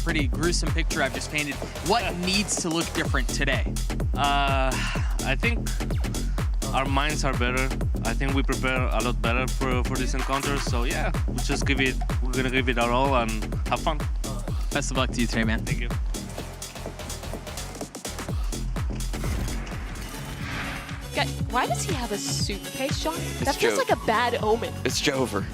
pretty gruesome picture I've just painted. What needs to look different today? I think our minds are better. I think we prepare a lot better for this encounter. So yeah, we're gonna give it our all and have fun. Best of luck to you today, man. Thank you. Why does he have a suitcase, Sean? That It's feels Joe. like a bad omen. It's Jover.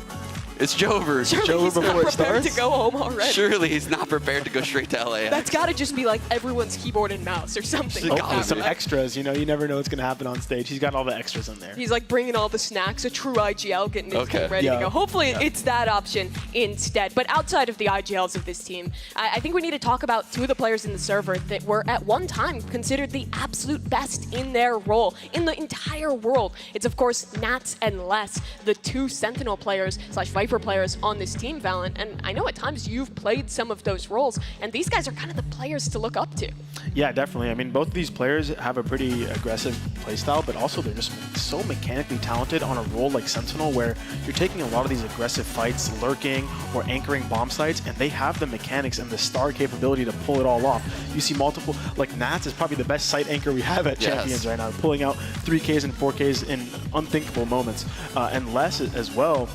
It's Jover. Surely he's not prepared to go home already. Surely he's not prepared to go straight to LAX. That's got to just be like everyone's keyboard and mouse or something. Hopefully some extras, you know, you never know what's going to happen on stage. He's got all the extras in there. He's like bringing all the snacks, a true IGL, getting his team ready Yeah. to go. Hopefully Yeah. it's that option instead. But outside of the IGLs of this team, I think we need to talk about 2 of the players in the server that were at one time considered the absolute best in their role in the entire world. It's of course Nats and Les, the 2 Sentinel players / Viper players on this team, Valorant. And I know at times you've played some of those roles, and these guys are kind of the players to look up to. Yeah, definitely. I mean, both of these players have a pretty aggressive playstyle, but also they're just so mechanically talented on a role like Sentinel, where you're taking a lot of these aggressive fights, lurking or anchoring bomb sites, and they have the mechanics and the star capability to pull it all off. You see multiple, like Nats is probably the best site anchor we have at Champions right now, pulling out 3Ks and 4Ks in unthinkable moments. And Les as well.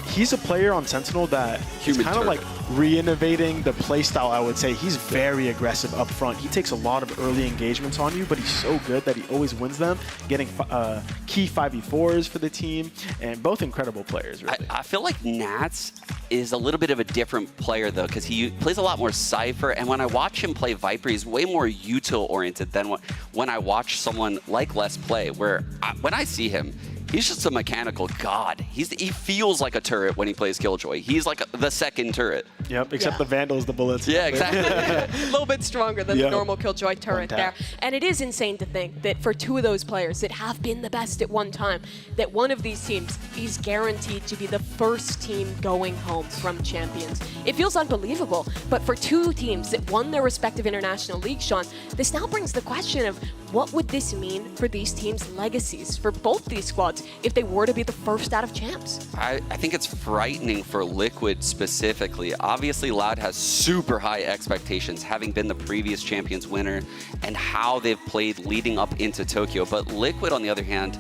He's a player on Sentinel that is kind of like re-innovating the playstyle, I would say. He's very aggressive up front. He takes a lot of early engagements on you, but he's so good that he always wins them, getting key 5v4s for the team, and both incredible players, really. I feel like Nats is a little bit of a different player, though, because he plays a lot more Cypher, and when I watch him play Viper, he's way more util-oriented than when I watch someone like Les play, where when I see him, he's just a mechanical god. He feels like a turret when he plays Killjoy. He's like the second turret. Yep, except the Vandals, the bullets. Yeah, exactly. A little bit stronger than the normal Killjoy turret there. And it is insane to think that for 2 of those players that have been the best at one time, that one of these teams is guaranteed to be the first team going home from Champions. It feels unbelievable, but for 2 teams that won their respective international leagues, Sean, this now brings the question of what would this mean for these teams' legacies, for both these squads, if they were to be the first out of champs? I think it's frightening for Liquid specifically. Obviously, Loud has super high expectations, having been the previous Champions winner and how they've played leading up into Tokyo. But Liquid, on the other hand,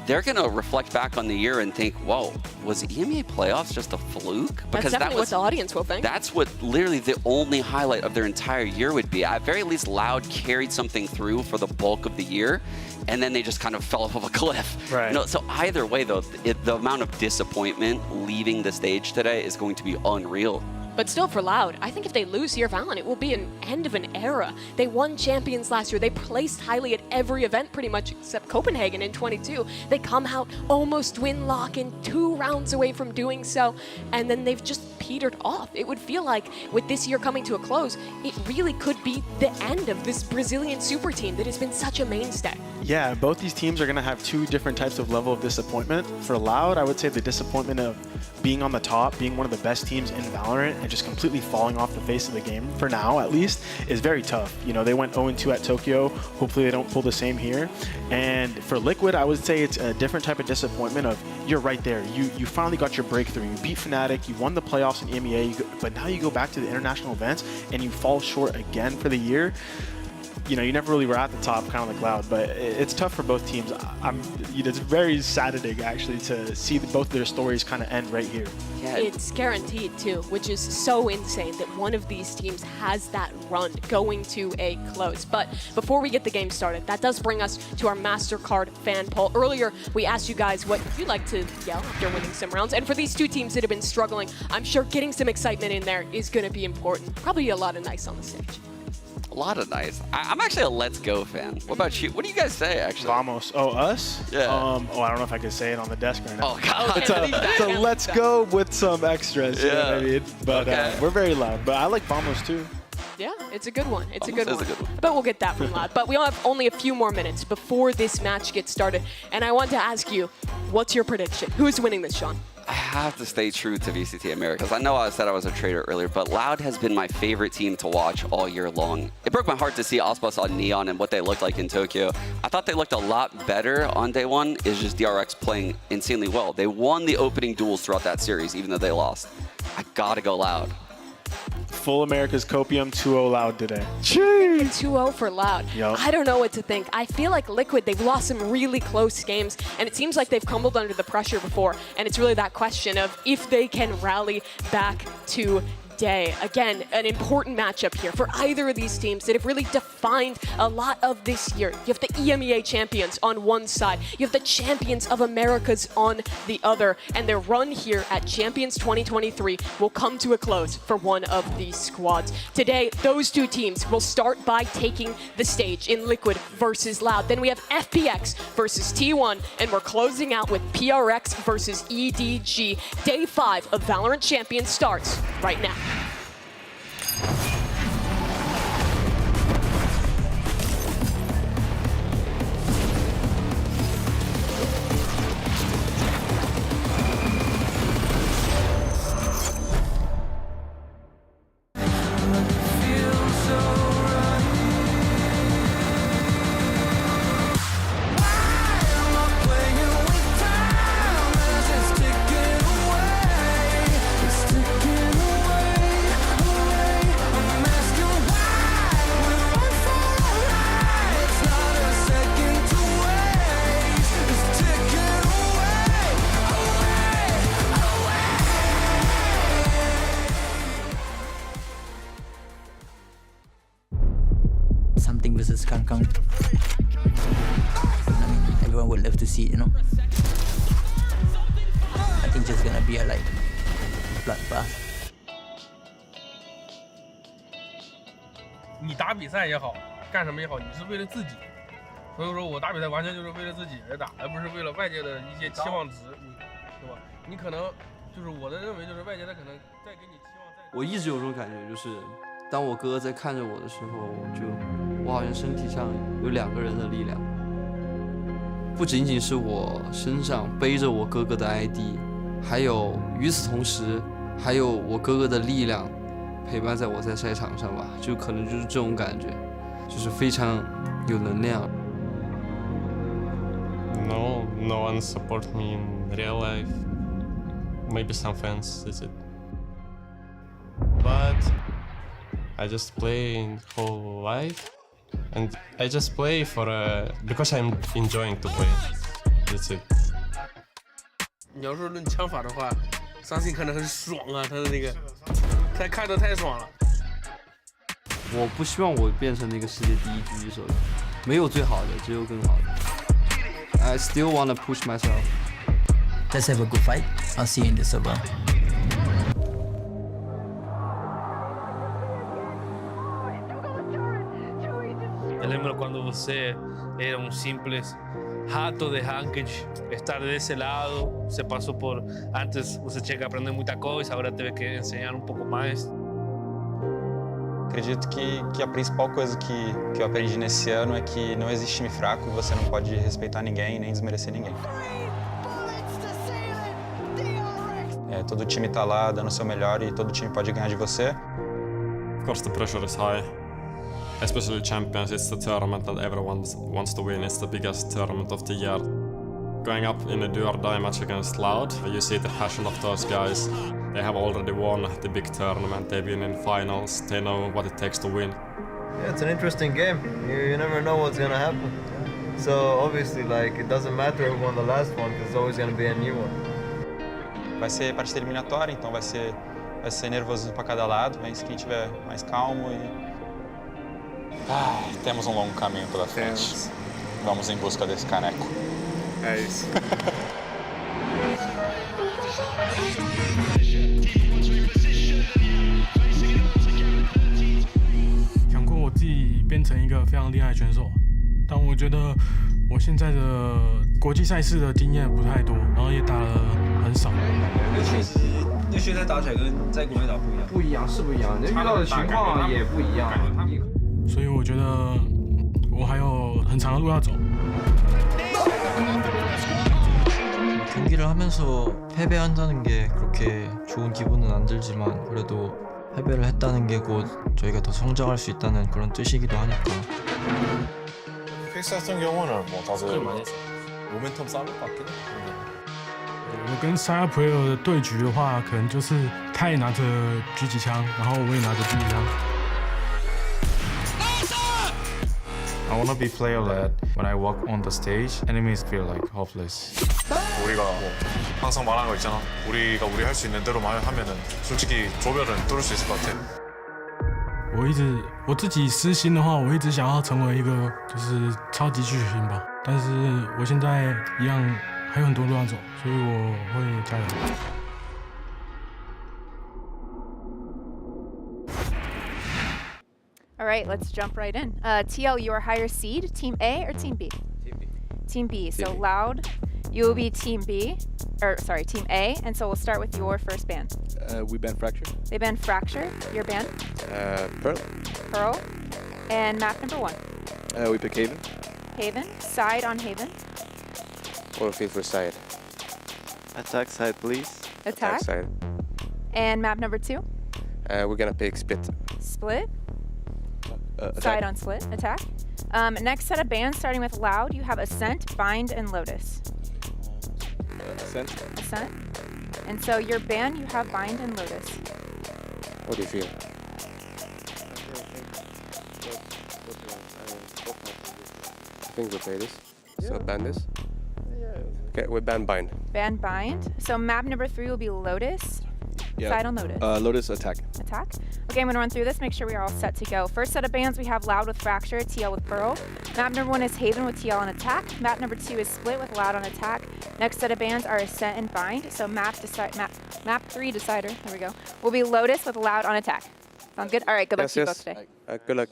they're going to reflect back on the year and think, whoa, was EMEA playoffs just a fluke? Because that's definitely what the audience will think. That's what literally the only highlight of their entire year would be. At very least, Loud carried something through for the bulk of the year, and then they just kind of fell off of a cliff. Right. You know, so either way, though, the amount of disappointment leaving the stage today is going to be unreal. But still, for Loud, I think if they lose here, Valorant, it will be an end of an era. They won Champions last year. They placed highly at every event pretty much except Copenhagen in 22. They come out, almost win lock-in, 2 rounds away from doing so, and then they've just petered off. It would feel like with this year coming to a close, it really could be the end of this Brazilian super team that has been such a mainstay. Yeah, both these teams are going to have 2 different types of level of disappointment. For Loud, I would say the disappointment of being on the top, being one of the best teams in Valorant, and just completely falling off the face of the game, for now at least, is very tough. You know, they went 0-2 at Tokyo. Hopefully they don't pull the same here. And for Liquid, I would say it's a different type of disappointment of you're right there. You finally got your breakthrough. You beat Fnatic, you won the playoffs in EMEA, but now you go back to the international events and you fall short again for the year. You know, you never really were at the top, kind of like Loud, but it's tough for both teams. You know, it's very saddening, actually, to see both their stories kind of end right here. Yeah. It's guaranteed, too, which is so insane that one of these teams has that run going to a close. But before we get the game started, that does bring us to our MasterCard fan poll. Earlier, we asked you guys what you'd like to yell after winning some rounds. And for these 2 teams that have been struggling, I'm sure getting some excitement in there is going to be important. Probably a lot of nice on the stage. A lot of nice. I'm actually a Let's Go fan. What about you? What do you guys say, actually? Vamos. Oh, us? Yeah. I don't know if I could say it on the desk right now. Oh, God. It's a let's go with some extras, you know what I mean? But we're very loud. But I like Vamos, too. Yeah, it's a good one. It's a good Almost one. is a good one. But we'll get that from Loud. But we have only a few more minutes before this match gets started. And I want to ask you, what's your prediction? Who's winning this, Sean? I have to stay true to VCT Americas. I know I said I was a traitor earlier, but Loud has been my favorite team to watch all year long. It broke my heart to see Aspas on Neon and what they looked like in Tokyo. I thought they looked a lot better on day one. It's just DRX playing insanely well. They won the opening duels throughout that series, even though they lost. I gotta go Loud. Full America's Copium 2-0 Loud today. 2-0 for Loud. Yep. I don't know what to think. I feel like Liquid, they've lost some really close games, and it seems like they've crumbled under the pressure before, and it's really that question of if they can rally back to day. Again, an important matchup here for either of these teams that have really defined a lot of this year. You have the EMEA champions on one side, you have the champions of Americas on the other, and their run here at Champions 2023 will come to a close for one of these squads. Today, those two teams will start by taking the stage in Liquid versus Loud. Then we have FPX versus T1, and we're closing out with PRX versus EDG. Day 5 of VALORANT Champions starts right now. Something versus Kangkang. I mean, everyone would love to see it, you know. I think just gonna be a like bloodbath. 你打比赛也好，干什么也好，你是为了自己。所以说我打比赛完全就是为了自己来打，而不是为了外界的一些期望值，对吧？你可能就是我的认为，就是外界他可能再给你期望再。我一直有种感觉，就是当我哥在看着我的时候，我好像身体上有2个人的力量，不仅仅是我身上背着我哥哥的 ID， 还有与此同时，还有我哥哥的力量陪伴在我在赛场上吧，就可能就是这种感觉，就是非常有能量。No one support me in real life. Maybe some fans, that's it. But I just play in whole life, and I just play for because I'm enjoying to play. That's it. 你要说论枪法的话，相信可能很爽啊，他的那个，他看着太爽了。我不希望我变成那个世界第1狙击手，没有最好的，只有更好的。I still wanna push myself. Let's have a good fight. I'll see you in the server. Eu lembro quando você era simples rato de ranked, estar desse lado, você passou por... Antes você tinha que aprender muita coisa, agora teve que ensinar pouco mais. Acredito que a principal coisa que eu aprendi nesse ano é que não existe time fraco e você não pode respeitar ninguém nem desmerecer ninguém. Todo time tá lá dando o seu melhor e todo time pode ganhar de você. Of course the pressure is high. Especially Champions, it's the tournament that everyone wants to win. It's the biggest tournament of the year. Going up in a do-or-die match against Loud, you see the passion of those guys. They have already won the big tournament, they've been in finals, they know what it takes to win. Yeah, it's an interesting game. You never know what's gonna happen. So obviously, like, it doesn't matter who won the last one, because there's always gonna be a new one. Vai ser partida eliminatória, então vai ser nervoso para cada lado, mas quem tiver mais calmo e... temos um longo caminho pela frente. Vamos em busca desse caneco. É isso. 想过我自己变成一个非常厉害的选手，但我觉得我现在的国际赛事的经验不太多，然后也打了很少。确实，那现在打起来跟在国内打不一样。不一样是不一样，遇到的情况也不一样。所以我觉得我还有很长的路要走。 경기를 하면서 패배한다는 게 그렇게 좋은 기분은 안 들지만 그래도 패배를 했다는 게 곧 저희가 더 성장할 수 있다는 그런 뜻이기도 하니까. PRX 같은 경우는 뭐 다들 모멘텀 싸울 것 같긴 해. 我跟沙普尔的对局的话，可能就是他也拿着狙击枪，然后我也拿着狙击枪。I wanna be player-led. When I walk on the stage, enemies feel like hopeless. 우리가 뭐 항상 말하는 거 있잖아. 우리가 우리 할 수 있는 대로만 하면은 솔직히 조별은 뚫을 수 있을 것 같아. 我自己私心的话，我一直想要成为一个就是超级巨星吧。但是我现在一样还有很多路要走，所以我会加油。All right, let's jump right in. TL, you are higher seed, Team A or Team B? Team B. Team B. So Loud, you will be Team B, or sorry, Team A. And so we'll start with your first ban. We ban Fracture. They ban Fracture. Your ban? Pearl. Pearl. And map number 1. We pick Haven. Haven. Side on Haven. Or feel for side. Attack side, please. Attack. Side. And map number 2. We're gonna pick Split. Split. Attack. Side on Split. Attack. Next set of bans, starting with Loud, you have Ascent, Bind, and Lotus. Ascent. Ascent. And so your ban, you have Bind and Lotus. What do you feel? I think we'll play this. So ban this. Okay, we ban Bind. Ban Bind. So map number 3 will be Lotus. Side on Lotus. Lotus attack. Attack. Okay, I'm going to run through this, make sure we are all set to go. First set of bans, we have Loud with Fracture, TL with Pearl. Map number 1 is Haven with TL on Attack. Map number 2 is Split with Loud on Attack. Next set of bans are Ascent and Bind. So map 3 decider, there we go, will be Lotus with Loud on Attack. Sounds good? All right, good luck to you both today. Good luck.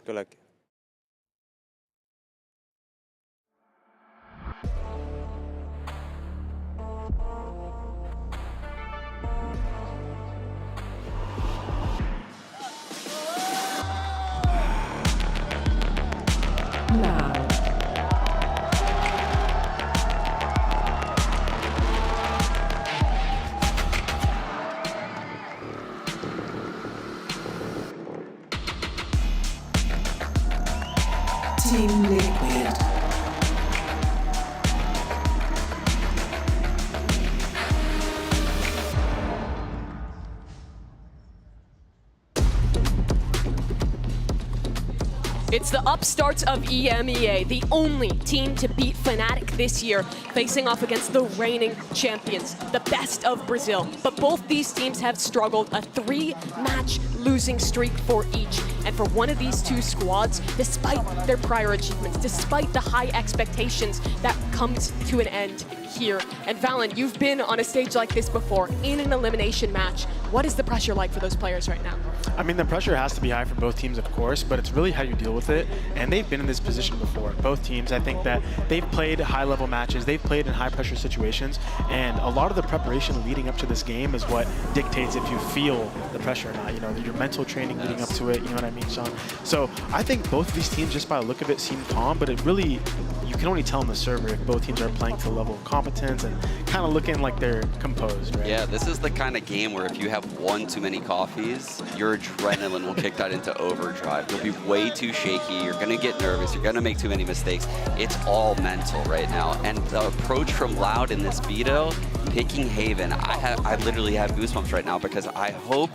Good luck. Team Liquid. It's the upstarts of EMEA, the only team to beat Fnatic this year, facing off against the reigning champions, the best of Brazil. But both these teams have struggled, a 3-match losing streak for each. And for one of these two squads, despite their prior achievements, despite the high expectations, that comes to an end here. And Valen, you've been on a stage like this before, in an elimination match. What is the pressure like for those players right now? I mean, the pressure has to be high for both teams, of course, but it's really how you deal with it. And they've been in this position before. Both teams, I think that they've played high-level matches, they've played in high-pressure situations, and a lot of the preparation leading up to this game is what dictates if you feel the pressure or not. You know, your mental training leading up to it, you know what I mean, Sean? So I think both of these teams, just by the look of it, seem calm, but it really, you can only tell on the server if both teams are playing to the level of competence and kind of looking like they're composed, right? Yeah, this is the kind of game where if you have one too many coffees, your adrenaline will kick that into overdrive. You'll be way too shaky, you're gonna get nervous, you're gonna make too many mistakes. It's all mental right now. And the approach from Loud in this veto, picking Haven, I literally have goosebumps right now because I hope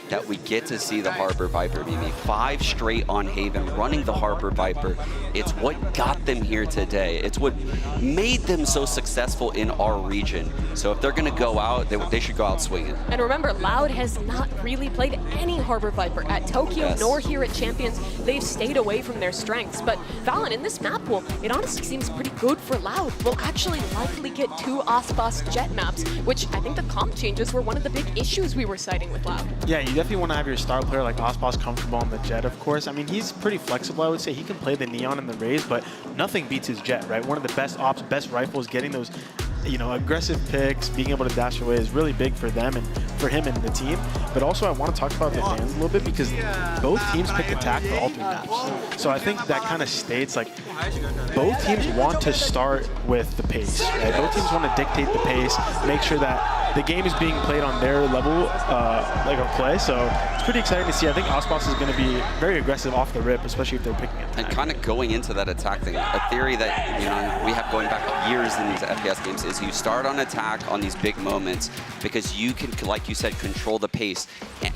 that we get to see the Harbor Viper, Mimi. 5 straight on Haven, running the Harbor Viper. It's what got them here today. It's what made them so successful in our region. So if they're gonna go out, they should go out swinging. And remember, Loud has not really played any Harbor Viper at Tokyo, nor here at Champions. They've stayed away from their strengths. But Valen, in this map pool, it honestly seems pretty good for Loud. We'll actually likely get 2 Aspas Jet maps, which I think the comp changes were one of the big issues we were citing with Loud. Yeah, you definitely want to have your star player like Aspas comfortable on the Jet, of course. I mean, he's pretty flexible, I would say. He can play the Neon and the Raze, but nothing beats his Jet, right? One of the best ops, best rifles, getting those you know, aggressive picks, being able to dash away is really big for them and for him and the team. But also I want to talk about the fans a little bit because both teams picked attack for all 3 maps. So I think that kind of states like both teams want to start with the pace. Right? Both teams want to dictate the pace, make sure that the game is being played on their level like of play. So it's pretty exciting to see. I think Ospas is going to be very aggressive off the rip, especially if they're picking attack. And kind of going into that attack thing, a theory that, you know, we have going back years in these FPS games is you start on attack on these big moments because you can, like you said, control the pace.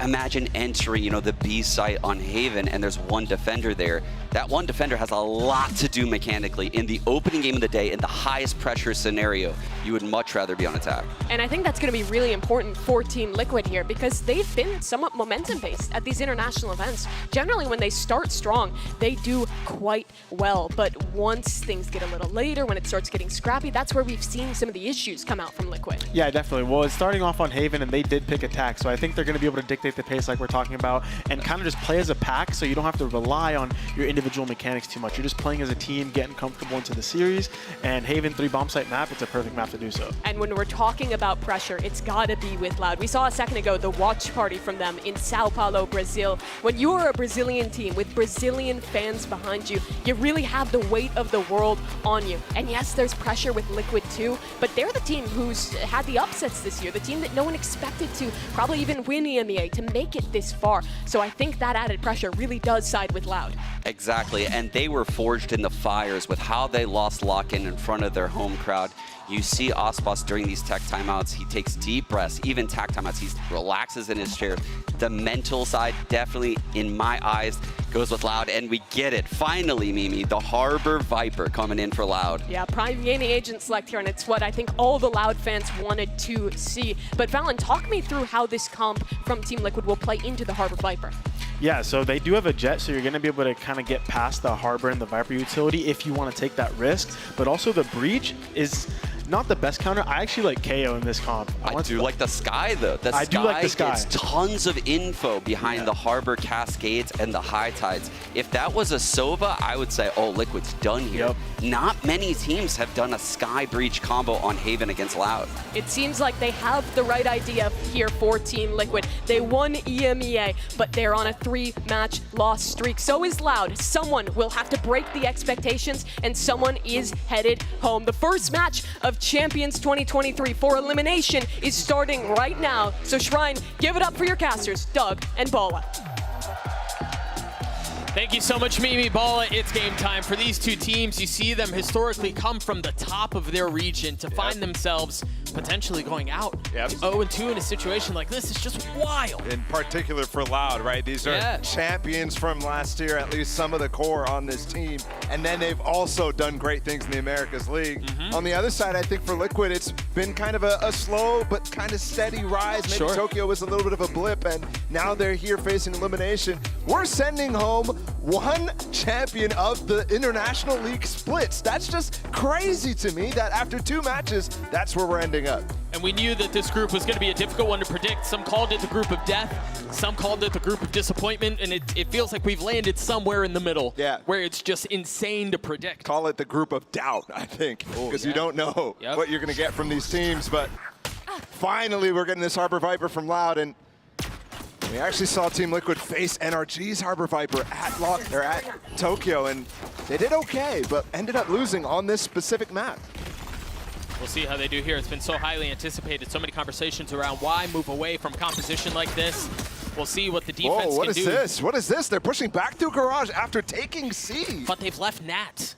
Imagine entering, you know, the B site on Haven and there's one defender there. That one defender has a lot to do mechanically. In the opening game of the day, in the highest pressure scenario, you would much rather be on attack. And I think that's going to be really important for Team Liquid here because they've been somewhat momentum-based at these international events. Generally, when they start strong, they do quite well. But once things get a little later, when it starts getting scrappy, that's where we've seen some of the issues come out from Liquid. Yeah, definitely. Well, it's starting off on Haven, and they did pick attack, so I think they're going to be able to dictate the pace like we're talking about and kind of just play as a pack so you don't have to rely on your individual mechanics too much. You're just playing as a team, getting comfortable into the series, and Haven 3 bomb site map, it's a perfect map to do so. And when we're talking about pressure, it's got to be with Loud. We saw a second ago the watch party from them in Sao Paulo, Brazil. When you are a Brazilian team with Brazilian fans behind you, you really have the weight of the world on you. And yes, there's pressure with Liquid too, but they're the team who's had the upsets this year, the team that no one expected to probably even win EMEA, to make it this far. So I think that added pressure really does side with Loud. Exactly, and they were forged in the fires with how they lost lock-in in front of their home crowd. You see Ospas during these tech timeouts, he takes deep breaths, even tech timeouts, he relaxes in his chair. The mental side definitely, in my eyes, goes with Loud, and we get it. Finally, Mimi, the Harbor Viper coming in for Loud. Yeah, prime gaming agent select here, and it's what I think all the Loud fans wanted to see. But Valen, talk me through how this comp from Team Liquid will play into the Harbor Viper. Yeah, so they do have a jet, so you're going to be able to kind of get past the Harbor and the Viper utility if you want to take that risk. But also the Breach is not the best counter. I actually like KO in this comp. I do like the Sky, though. I do like the Sky. Gets tons of info behind the Harbor Cascades and the High Tides. If that was a Sova, I would say, oh, Liquid's done here. Yep. Not many teams have done a Sky Breach combo on Haven against Loud. It seems like they have the right idea here for Team Liquid. They won EMEA, but they're on a 3-match loss streak. So is Loud. Someone will have to break the expectations, and someone is headed home. The first match of Champions 2023 for elimination is starting right now. So Shrine, give it up for your casters, Doug and Bala. Thank you so much, Mimi. Bala, it's game time. For these two teams, you see them historically come from the top of their region to find themselves potentially going out. 0-2 in a situation like this is just wild. In particular for Loud, right? These are champions from last year, at least some of the core on this team. And then they've also done great things in the Americas League. On the other side, I think for Liquid, it's been kind of a slow but kind of steady rise. Maybe Tokyo was a little bit of a blip, and now they're here facing elimination. We're sending home one champion of the International League splits. That's just crazy to me that after 2 matches, that's where we're ending up. And we knew that this group was going to be a difficult one to predict. Some called it the group of death. Some called it the group of disappointment. And it feels like we've landed somewhere in the middle where it's just insane to predict. Call it the group of doubt, I think, because you don't know what you're going to get from these teams. But finally, we're getting this Harbor Viper from Loud. And we actually saw Team Liquid face NRG's Harbor Viper at Tokyo, and they did okay, but ended up losing on this specific map. We'll see how they do here. It's been so highly anticipated. So many conversations around why move away from composition like this. We'll see what the defense can do. What is this? What is this? They're pushing back through Garage after taking C. But they've left Nat.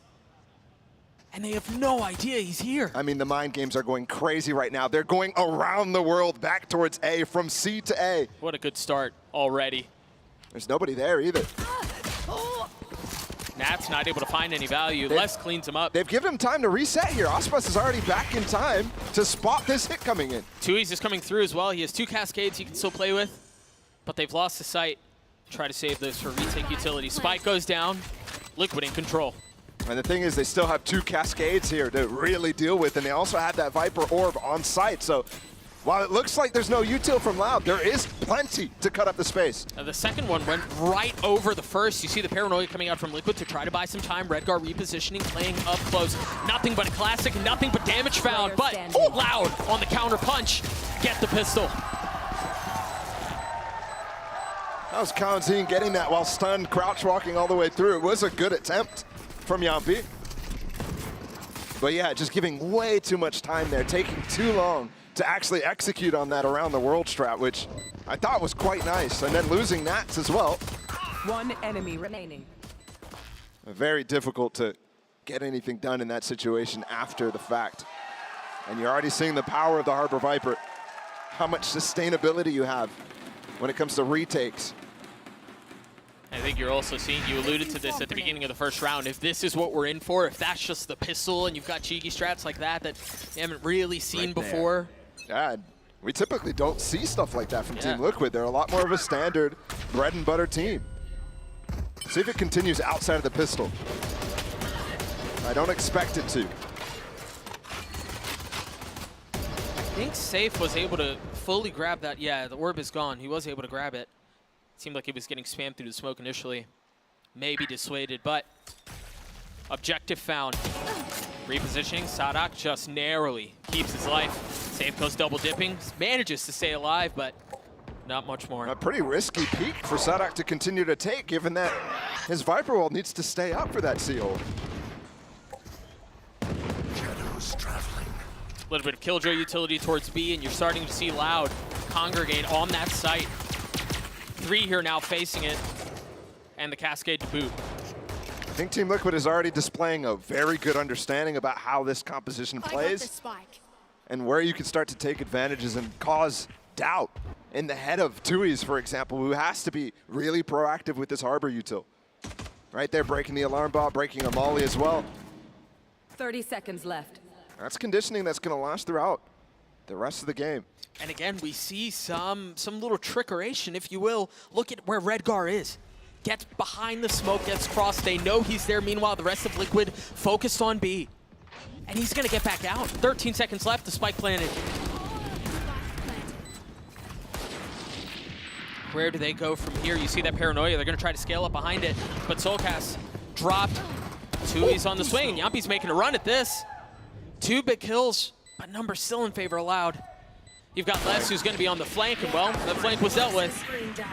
And they have no idea he's here. I mean, the mind games are going crazy right now. They're going around the world back towards A, from C to A. What a good start already. There's nobody there either. Nat's not able to find any value. Les cleans him up. They've given him time to reset here. Ospas is already back in time to spot this hit coming in. Tui's is coming through as well. He has 2 Cascades he can still play with, but they've lost the sight. Try to save those for retake utility. Spike goes down. Liquid in control. And the thing is, they still have 2 Cascades here to really deal with, and they also have that Viper Orb on site, so While it looks like there's no util from Loud, there is plenty to cut up the space. The second one went right over the first. You see the paranoia coming out from Liquid to try to buy some time. Redgar repositioning, playing up close. Nothing but a classic, nothing but damage found. But Loud on the counter punch. Get the pistol. That was Kaunzine getting that while stunned, crouch walking all the way through. It was a good attempt from Yampi. But yeah, just giving way too much time there, taking too long to actually execute on that around the world strat, which I thought was quite nice. And then losing Nats as well. One enemy remaining. Very difficult to get anything done in that situation after the fact. And you're already seeing the power of the Harbor Viper. How much sustainability you have when it comes to retakes. I think you're also seeing, you alluded to this at the beginning of the first round, if this is what we're in for, if that's just the pistol and you've got cheeky strats like that that you haven't really seen before. Yeah, we typically don't see stuff like that from Team Liquid. They're a lot more of a standard bread and butter team. See if it continues outside of the pistol. I don't expect it to. I think Safe was able to fully grab that. Yeah, the orb is gone. He was able to grab it. Seemed like he was getting spammed through the smoke initially. Maybe dissuaded, but objective found. Repositioning, Sadak just narrowly keeps his life. Safe goes double dipping, manages to stay alive, but not much more. A pretty risky peak for Sadak to continue to take, given that his Viper Wall needs to stay up for that CO. Shadows traveling. A little bit of Killjoy utility towards B, and you're starting to see Loud congregate on that site. 3 here now facing it, and the Cascade to boot. I think Team Liquid is already displaying a very good understanding about how this composition plays and where you can start to take advantages and cause doubt in the head of Tui's, for example, who has to be really proactive with this Harbor util. Right there, breaking the alarm bot, breaking a molly as well. 30 seconds left. That's conditioning that's going to last throughout the rest of the game. And again, we see some little trickeration, if you will. Look at where Redgar is. Gets behind the smoke, gets crossed. They know he's there. Meanwhile, the rest of Liquid focused on B. And he's going to get back out. 13 seconds left, the spike planted. Where do they go from here? You see that paranoia. They're going to try to scale up behind it. But Soulcast dropped. Tui's on the swing, and Yampi's making a run at this. 2 big kills, but numbers still in favor of Loud. You've got Les, who's going to be on the flank, and well, that flank was dealt with.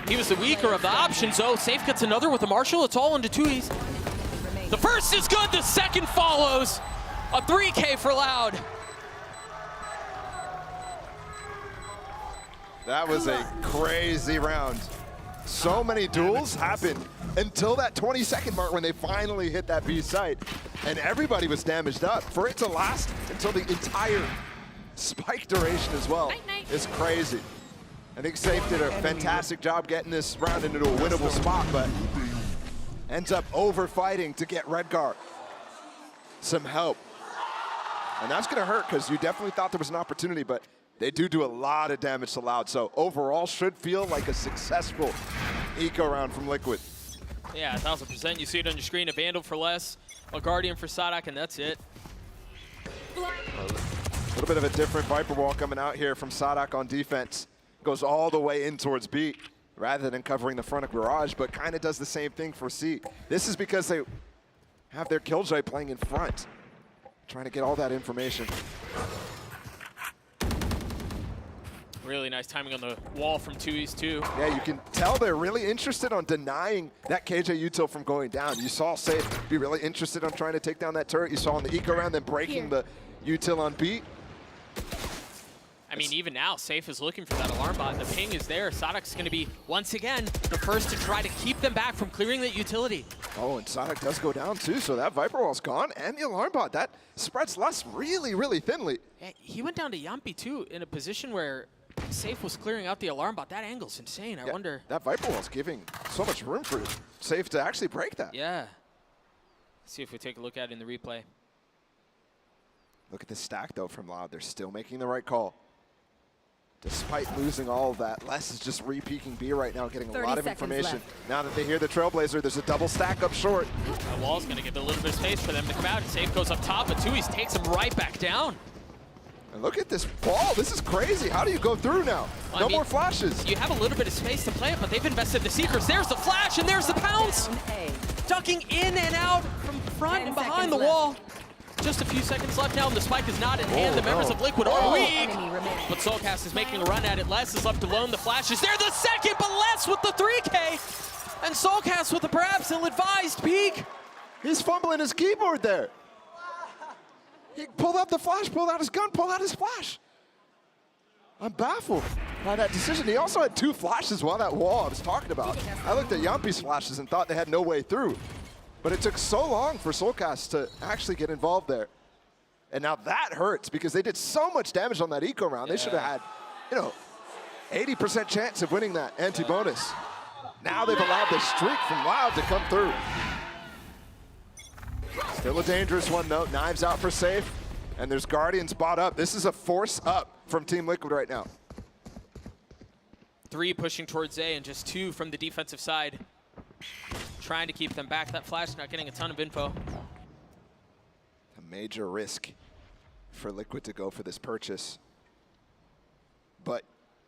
He was the weaker of the options, though. Safe gets another with the Marshall. It's all into Tui's. The first is good, the second follows. A 3K for Loud. That was a crazy round. So many duels happened until that 20-second mark when they finally hit that B site, and everybody was damaged up. For it to last until the entire spike duration as well is crazy. I think Safe did a fantastic job getting this round into a winnable spot, but ends up over fighting to get Redgar some help. And that's gonna hurt because you definitely thought there was an opportunity, but they do a lot of damage to Loud. So overall should feel like a successful eco round from Liquid. Yeah, 1000%. You see it on your screen, a Vandal for Les, a Guardian for Sadak, and that's it. A little bit of a different Viper Wall coming out here from Sadak on defense. Goes all the way in towards B rather than covering the front of Garage, but kind of does the same thing for C. This is because they have their Killjoy playing in front, trying to get all that information. Really nice timing on the wall from Tui's too. Yeah, you can tell they're really interested on denying that KJ util from going down. You saw Safe be really interested on trying to take down that turret. You saw on the eco round them breaking the util on B. I mean, even now, Safe is looking for that alarm bot. The ping is there. Sadak's going to be, once again, the first to try to keep them back from clearing that utility. Oh, and Sadak does go down too, so that Viper Wall's gone, and the alarm bot, that spreads less really, really thinly. Yeah, he went down to Yampi too, in a position where Safe was clearing out the alarm bot. That angle's insane. I wonder. That Viper Wall's giving so much room for Safe to actually break that. Yeah. Let's see if we take a look at it in the replay. Look at the stack, though, from Loud. They're still making the right call. Despite losing all of that, Les is just re-peeking B right now, getting a lot of information. Left. Now that they hear the Trailblazer, there's a double stack up short. That wall's going to give a little bit of space for them to come out. Safe goes up top, but Tui's takes him right back down. And look at this ball. This is crazy. How do you go through now? Well, no I mean, more flashes. You have a little bit of space to play it, but they've invested the secrets. There's the flash, and there's the pounce. Ducking in and out from front and behind the wall. Just a few seconds left now, and the spike is not in hand. The members of Liquid are weak. But Soulcast is making a run at it. Les is left alone. The flash is there. The second, but Les with the 3K. And Soulcast with a perhaps ill-advised peek. He's fumbling his keyboard there. He pulled out the flash, pulled out his gun, pulled out his flash. I'm baffled by that decision. He also had 2 flashes while that wall I was talking about. I looked at Yampi's flashes and thought they had no way through. But it took so long for Soulcast to actually get involved there. And now that hurts because they did so much damage on that eco round. They should have had, you know, 80% chance of winning that anti-bonus. Now they've allowed the streak from Loud to come through. Still a dangerous one though. Knives out for safe. And there's Guardians bought up. This is a force up from Team Liquid right now. 3 pushing towards A and just 2 from the defensive side. Trying to keep them back. That flash not getting a ton of info. A major risk for Liquid to go for this purchase. But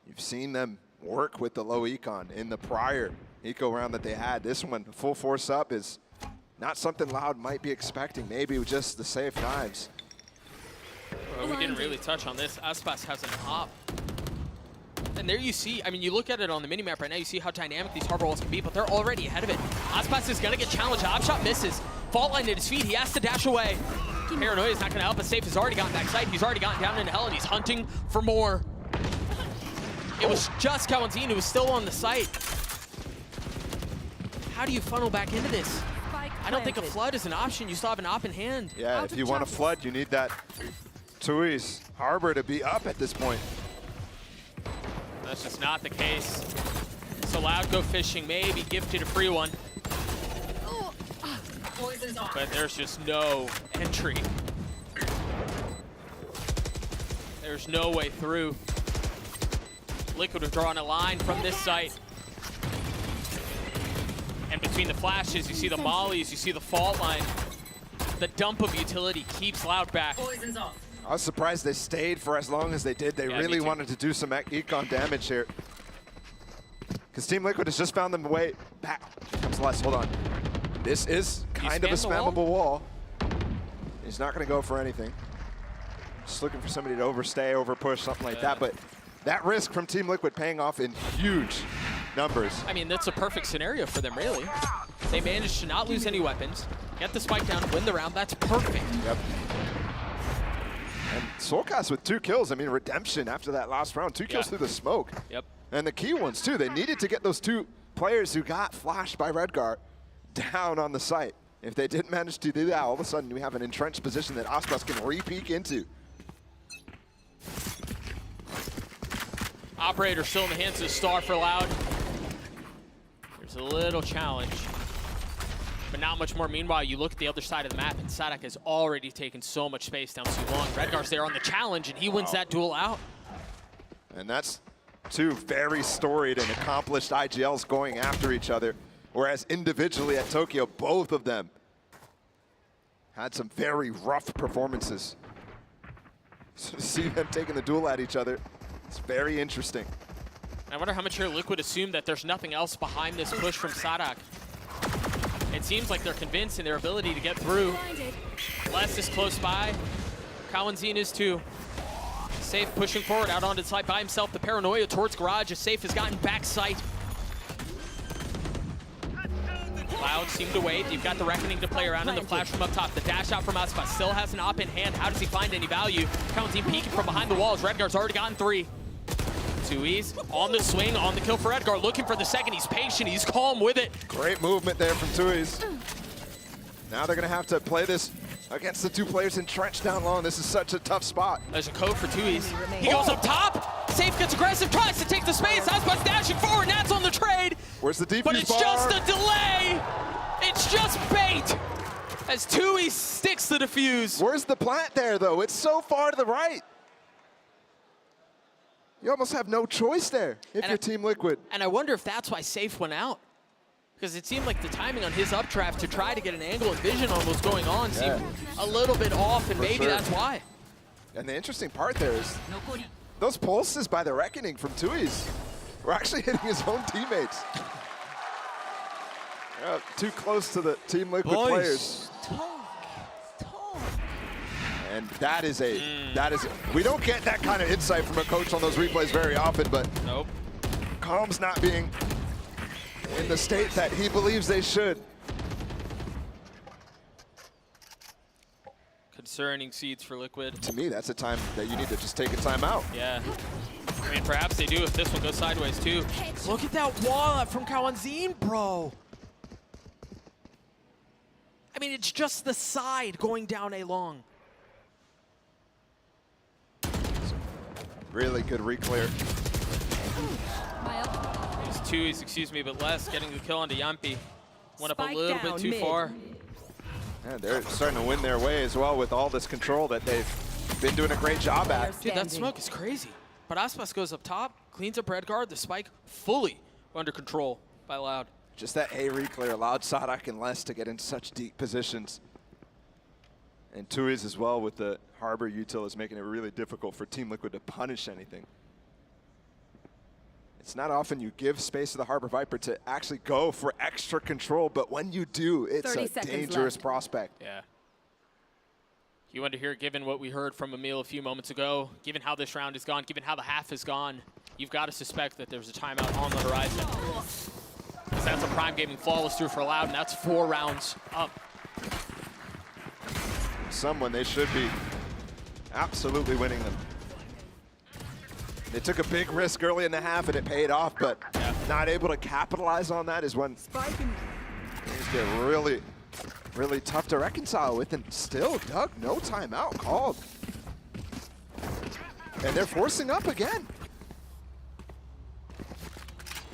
you've seen them work with the low econ in the prior eco round that they had. This one, full force up, is not something Loud might be expecting. Maybe with just the safe knives. Well, we didn't really touch on this. Aspas has an hop. And there you see, I mean, you look at it on the minimap right now, you see how dynamic these harbor walls can be, but they're already ahead of it. Aspas is going to get challenged. Opshot misses. Fault line at his feet. He has to dash away. Paranoia is not going to help, but Safe has already gotten backside. He's already gotten down into hell, and he's hunting for more. It was just Kawanzin who was still on the site. How do you funnel back into this? I don't think a flood is an option. You still have an op in hand. Yeah, if you want to flood, you need that Tui's Harbor to be up at this point. That's just not the case. So Loud go fishing, maybe gifted a free one. But there's just no entry. There's no way through. Liquid have drawn a line from this site. And between the flashes, you see the mollies, you see the fault line. The dump of utility keeps Loud back. I was surprised they stayed for as long as they did. They really wanted to do some econ damage here. Because Team Liquid has just found them way back. Here comes Les, hold on. This is kind of a spammable wall. He's not going to go for anything. Just looking for somebody to overstay, overpush, something like that. But that risk from Team Liquid paying off in huge numbers. I mean, that's a perfect scenario for them, really. They managed to not lose any weapons, get the spike down, win the round. That's perfect. Yep. And Soulcast with 2 kills. I mean, redemption after that last round. 2 kills through the smoke. Yep. And the key ones, too. They needed to get those 2 players who got flashed by Redgar down on the site. If they didn't manage to do that, all of a sudden we have an entrenched position that Aspas can re-peek into. Operator still in the hands of Star for Loud. There's a little challenge, but not much more. Meanwhile, you look at the other side of the map, and Sadak has already taken so much space down too long. Redgar's there on the challenge, and he wins that duel out. And that's 2 very storied and accomplished IGLs going after each other, whereas individually at Tokyo, both of them had some very rough performances. So to see them taking the duel at each other, it's very interesting. I wonder how much here Liquid assumed that there's nothing else behind this push from Sadak. It seems like they're convinced in their ability to get through. Les is close by. Kawanzin is too. Safe pushing forward out onto the side by himself. The Paranoia towards Garage as Safe has gotten back sight. Loud seemed to wait. You've got the Reckoning to play around in the flash from up top. The dash out from Aspas still has an op in hand. How does he find any value? Kawanzin peeking from behind the walls. Redgar's already gotten 3. Tui's on the swing, on the kill for Edgar, looking for the second. He's patient, he's calm with it. Great movement there from Tui's. Now they're going to have to play this against the 2 players entrenched down low. This is such a tough spot. There's a code for Tui's. He goes up top. Safe gets aggressive, tries to take the space. Aspas dashing forward, Nat's on the trade. Where's the defuse But it's bar? just a delay. It's just bait. As Tui sticks the defuse. Where's the plant there, though? It's so far to the right. You almost have no choice there if you're Team Liquid. And I wonder if that's why Safe went out. Because it seemed like the timing on his updraft to try to get an angle and vision on what's going on seemed a little bit off, and maybe that's why. And the interesting part there is those pulses by the Reckoning from Tui's were actually hitting his own teammates. Too close to the Team Liquid players. And that is we don't get that kind of insight from a coach on those replays very often, but nope. Calm's not being in the state that he believes they should. Concerning seeds for Liquid. To me, that's a time that you need to just take a timeout. Yeah. I mean, perhaps they do if this one goes sideways too. Look at that wall up from Kawanzin, bro. I mean, it's just the side going down A long. Really good reclear. It's Tui's, excuse me, but less getting the kill onto Yampi. Went up a Spike little bit down too mid. far. Yeah, they're starting to win their way as well with all this control that they've been doing a great job at. Dude, that smoke is crazy. But Aspas goes up top, cleans up red guard, the spike fully under control by Loud. Just that A reclear allowed Sadak and Les to get in such deep positions. And Tui's as well with the Harbor util is making it really difficult for Team Liquid to punish anything. It's not often you give space to the Harbor Viper to actually go for extra control, but when you do, it's a dangerous prospect. Yeah. You want to hear, given what we heard from Emil a few moments ago, given how this round has gone, given how the half has gone, you've got to suspect that there's a timeout on the horizon. Because that's a Prime Gaming flawless through for Loud, and that's 4 rounds up. Someone they should be absolutely winning them. They took a big risk early in the half and it paid off, but not able to capitalize on that is when things get really, really tough to reconcile with. And still, Doug, no timeout called. And they're forcing up again.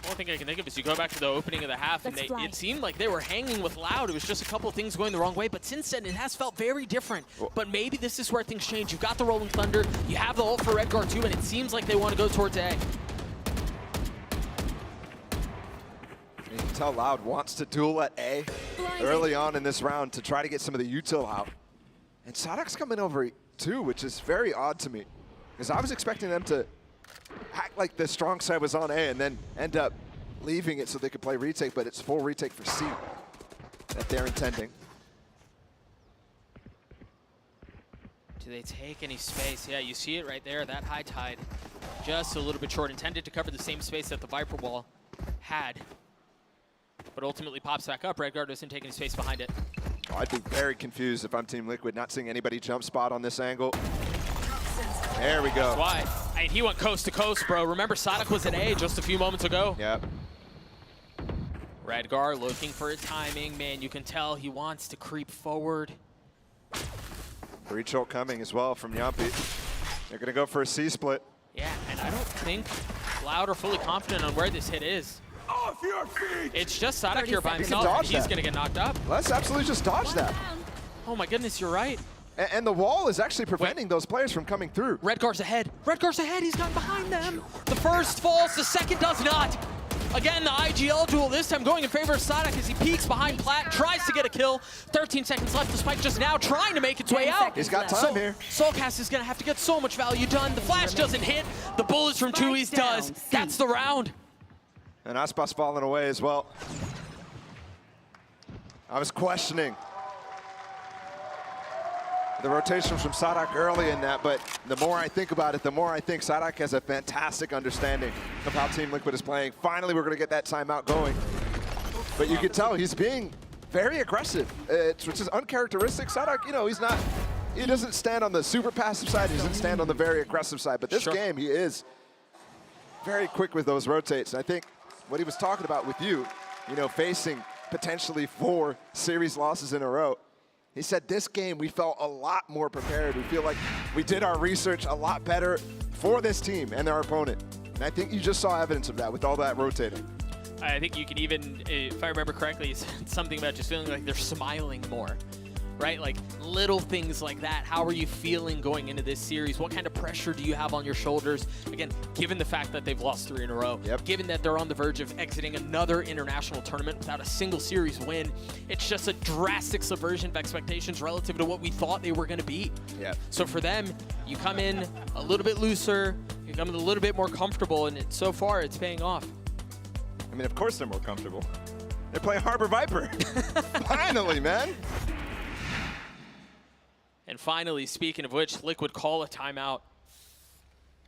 The only thing I can think of is you go back to the opening of the half, and it seemed like they were hanging with Loud. It was just a couple of things going the wrong way, but since then it has felt very different. But maybe this is where things change. You've got the Rolling Thunder, you have the ult for Red Guard too, and it seems like they want to go towards A. You can tell Loud wants to duel at A early on in this round to try to get some of the util out. And Sadak's coming over too, which is very odd to me, because I was expecting them to act like the strong side was on A and then end up leaving it so they could play retake, but it's full retake for C that they're intending. Do they take any space? Yeah, you see it right there, that high tide. Just a little bit short, intended to cover the same space that the Viper wall had. But ultimately pops back up. Red Guard doesn't take any space behind it. Oh, I'd be very confused if I'm Team Liquid, not seeing anybody jump spot on this angle. There we go. That's why. I mean, he went coast to coast, bro. Remember, Sadak was at A just a few moments ago. Yep. Redgar looking for his timing. Man, you can tell he wants to creep forward. Breach ult coming as well from Yampi. They're going to go for a C split. Yeah, and I don't think Loud are fully confident on where this hit is. Off your feet! It's just Sadak here by himself, and he's going to get knocked up. Let's absolutely just dodge that. Oh my goodness, you're right. And the wall is actually preventing those players from coming through. Redgar's ahead. Redgar's ahead. He's gotten behind them. The first falls. The second does not. Again, the IGL duel this time going in favor of Sadak as he peeks behind Plat, tries to get a kill. 13 seconds left. The spike just now trying to make its way out. He's got time here. Soulcast is going to have to get so much value done. The flash doesn't hit. The bullets from Tui's does. That's the round. And Aspas falling away as well. I was questioning the rotation from Sadak early in that, but the more I think about it, the more I think Sadak has a fantastic understanding of how Team Liquid is playing. Finally, we're going to get that timeout going. But you can tell he's being very aggressive, which is uncharacteristic. Sadak, you know, he doesn't stand on the super passive side, he doesn't stand on the very aggressive side, but this game he is very quick with those rotates. And I think what he was talking about with you know, facing potentially 4 series losses in a row, he said this game we felt a lot more prepared. We feel like we did our research a lot better for this team and their opponent. And I think you just saw evidence of that with all that rotating. I think you can even, if I remember correctly, he said something about just feeling like they're smiling more. right? Like little things like that. How are you feeling going into this series? What kind of pressure do you have on your shoulders? Again, given the fact that they've lost 3 in a row, given that they're on the verge of exiting another international tournament without a single series win, it's just a drastic subversion of expectations relative to what we thought they were going to be. So for them, you come in a little bit looser, you come in a little bit more comfortable, and so far it's paying off. I mean, of course they're more comfortable. They're playing Harbor Viper. Finally, man. And finally, speaking of which, Liquid call a timeout.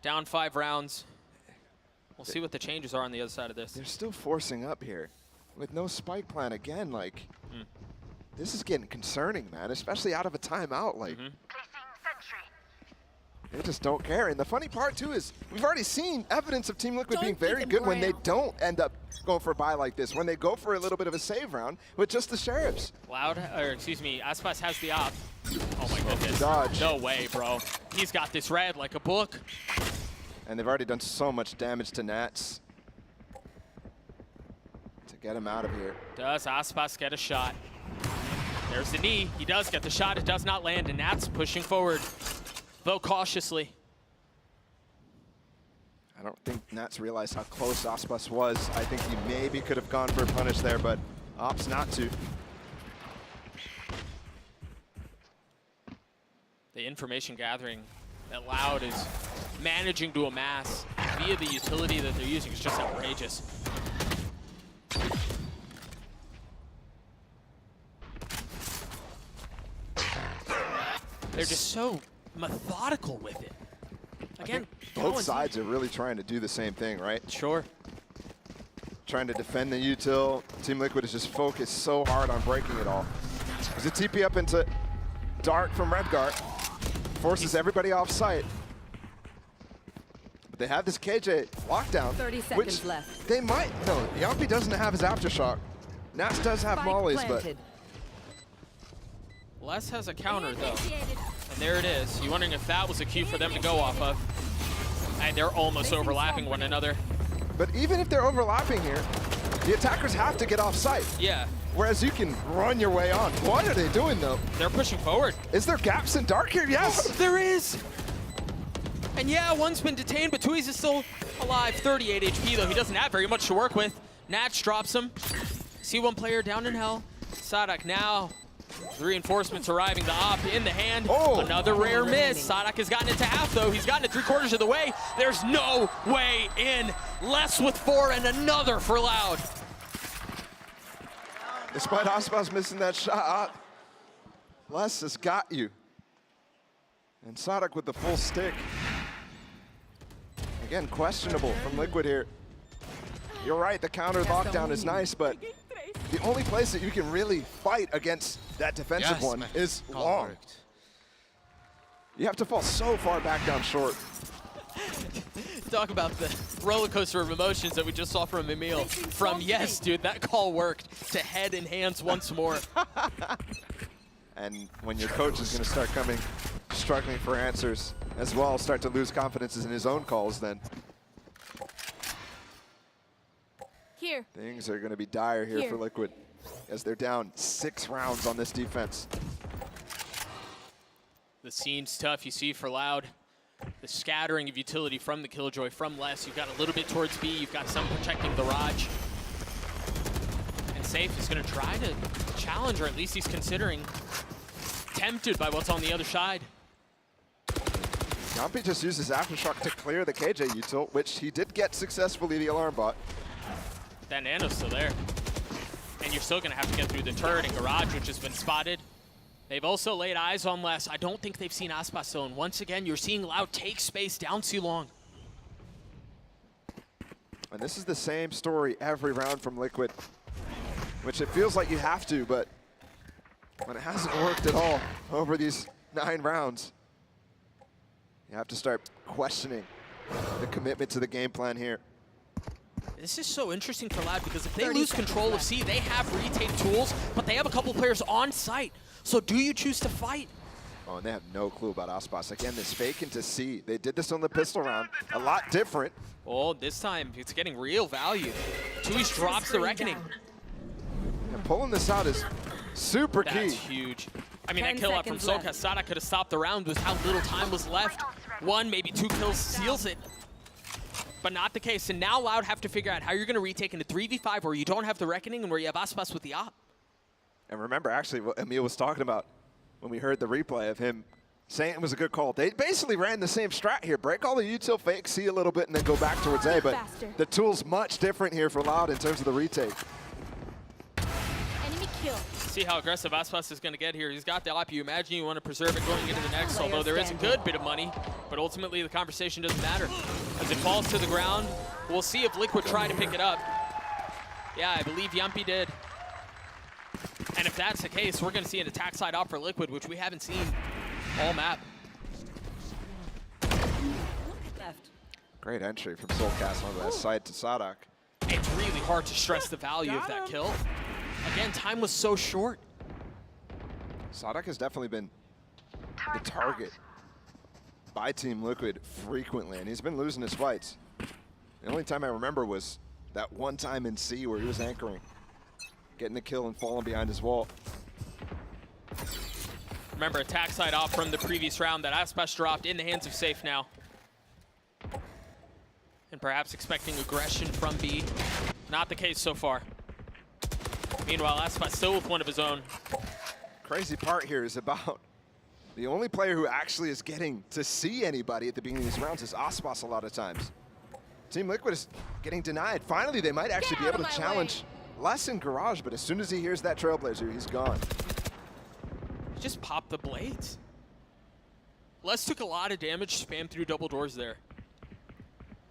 Down 5 rounds. We'll see what the changes are on the other side of this. They're still forcing up here with no spike plan again. Like, this is getting concerning, man, especially out of a timeout. Like, they just don't care. And the funny part, too, is we've already seen evidence of Team Liquid being very good when they don't end up going for a buy like this, when they go for a little bit of a save round with just the Sheriffs. Aspas has the op. Oh my goodness. Dodge. No way, bro. He's got this red like a book. And they've already done so much damage to Nats to get him out of here. Does Aspas get a shot? There's the knee. He does get the shot. It does not land, and Nats pushing forward, though cautiously. I don't think Nats realized how close Aspas was. I think he maybe could have gone for a punish there, but opts not to. The information gathering that Loud is managing to amass via the utility that they're using is just outrageous. They're just so methodical with it. Again, both sides are really trying to do the same thing, right? Sure. Trying to defend the util. Team Liquid is just focused so hard on breaking it all. There's a TP up into Dark from Redguard. Forces everybody off site. But they have this KJ lockdown. 30 seconds left. They might. No, Yampi doesn't have his Aftershock. Nats does have mollies, but. Les has a counter, though. And there it is. You're wondering if that was a cue for them to go off of. And they're almost overlapping one another. But even if they're overlapping here, the attackers have to get off site. Yeah. Whereas you can run your way on. What are they doing, though? They're pushing forward. Is there gaps in Dark here? Yes. Oh, there is. And yeah, one's been detained, but Tuiz is still alive. 38 HP, though. He doesn't have very much to work with. Nats drops him. See one player down in hell. Sadak now. Reinforcements arriving. The op in the hand. Another rare miss. Sadak has gotten it to half, though. He's gotten it 3/4 of the way. There's no way in. Less with 4 and another for Loud. Despite Aspas missing that shot, Les has got you. And Sadak with the full stick. Again, questionable from Liquid here. You're right, the counter lockdown is nice, but the only place that you can really fight against that defensive one is long. You have to fall so far back down short. Talk about the roller coaster of emotions that we just saw from Emil. From yes, dude, that call worked, to head and hands once more. And when your coach is going to start coming, struggling for answers as well, start to lose confidence in his own calls, then Here. things are going to be dire here for Liquid as they're down 6 rounds on this defense. The scene's tough, you see, for Loud. The scattering of utility from the Killjoy, from Les. You've got a little bit towards B. You've got some protecting the Raj. And Safe is going to try to challenge, or at least he's considering. Tempted by what's on the other side. Yampi just uses Aftershock to clear the KJ util, which he did get successfully, the alarm bot. That Nano's still there. And you're still going to have to get through the turret and Garage, which has been spotted. They've also laid eyes on Les. I don't think they've seen Aspas zone. Once again, you're seeing Loud take space down too long. And this is the same story every round from Liquid, which it feels like you have to, but when it hasn't worked at all over these 9 rounds, you have to start questioning the commitment to the game plan here. This is so interesting for Loud because if they lose control of C, they have retake tools, but they have a couple players on site. So do you choose to fight? Oh, and they have no clue about Aspas. Again, this fake into C. They did this on the pistol round. A lot different. Oh, this time it's getting real value. Tuiz drops the Reckoning. And pulling this out is super key. That's huge. I mean, that kill out from Solka, Sada could have stopped the round with how little time was left. 1, maybe 2 kills seals it. But not the case. And now Loud have to figure out how you're going to retake into 3v5 where you don't have the Reckoning and where you have Aspas with the op. And remember, actually, what Emil was talking about when we heard the replay of him saying it was a good call. They basically ran the same strat here. Break all the util, fake C a little bit, and then go back towards A. But the tool's much different here for Loud in terms of the retake. Enemy kill. See how aggressive Aspas is going to get here. He's got the op. You imagine you want to preserve it going into the next, although there is a good bit of money. But ultimately, the conversation doesn't matter. As it falls to the ground, we'll see if Liquid try to pick it up. Yeah, I believe Yumpy did. And if that's the case, we're going to see an attack side op for Liquid, which we haven't seen all map. Left. Great entry from Soulcast onto that side to Sadak. It's really hard to stress the value of that kill. Again, time was so short. Sadak has definitely been the target by Team Liquid frequently, and he's been losing his fights. The only time I remember was that one time in C where he was anchoring, getting the kill and falling behind his wall. Remember, attack side off from the previous round that Aspas dropped in the hands of Safe now. And perhaps expecting aggression from B. Not the case so far. Meanwhile, Aspas still with one of his own. Crazy part here is about the only player who actually is getting to see anybody at the beginning of these rounds is Aspas a lot of times. Team Liquid is getting denied. Finally, they might actually be able to challenge less in Garage, but as soon as he hears that Trailblazer, he's gone. Just pop the blades. Les took a lot of damage, spammed through double doors there.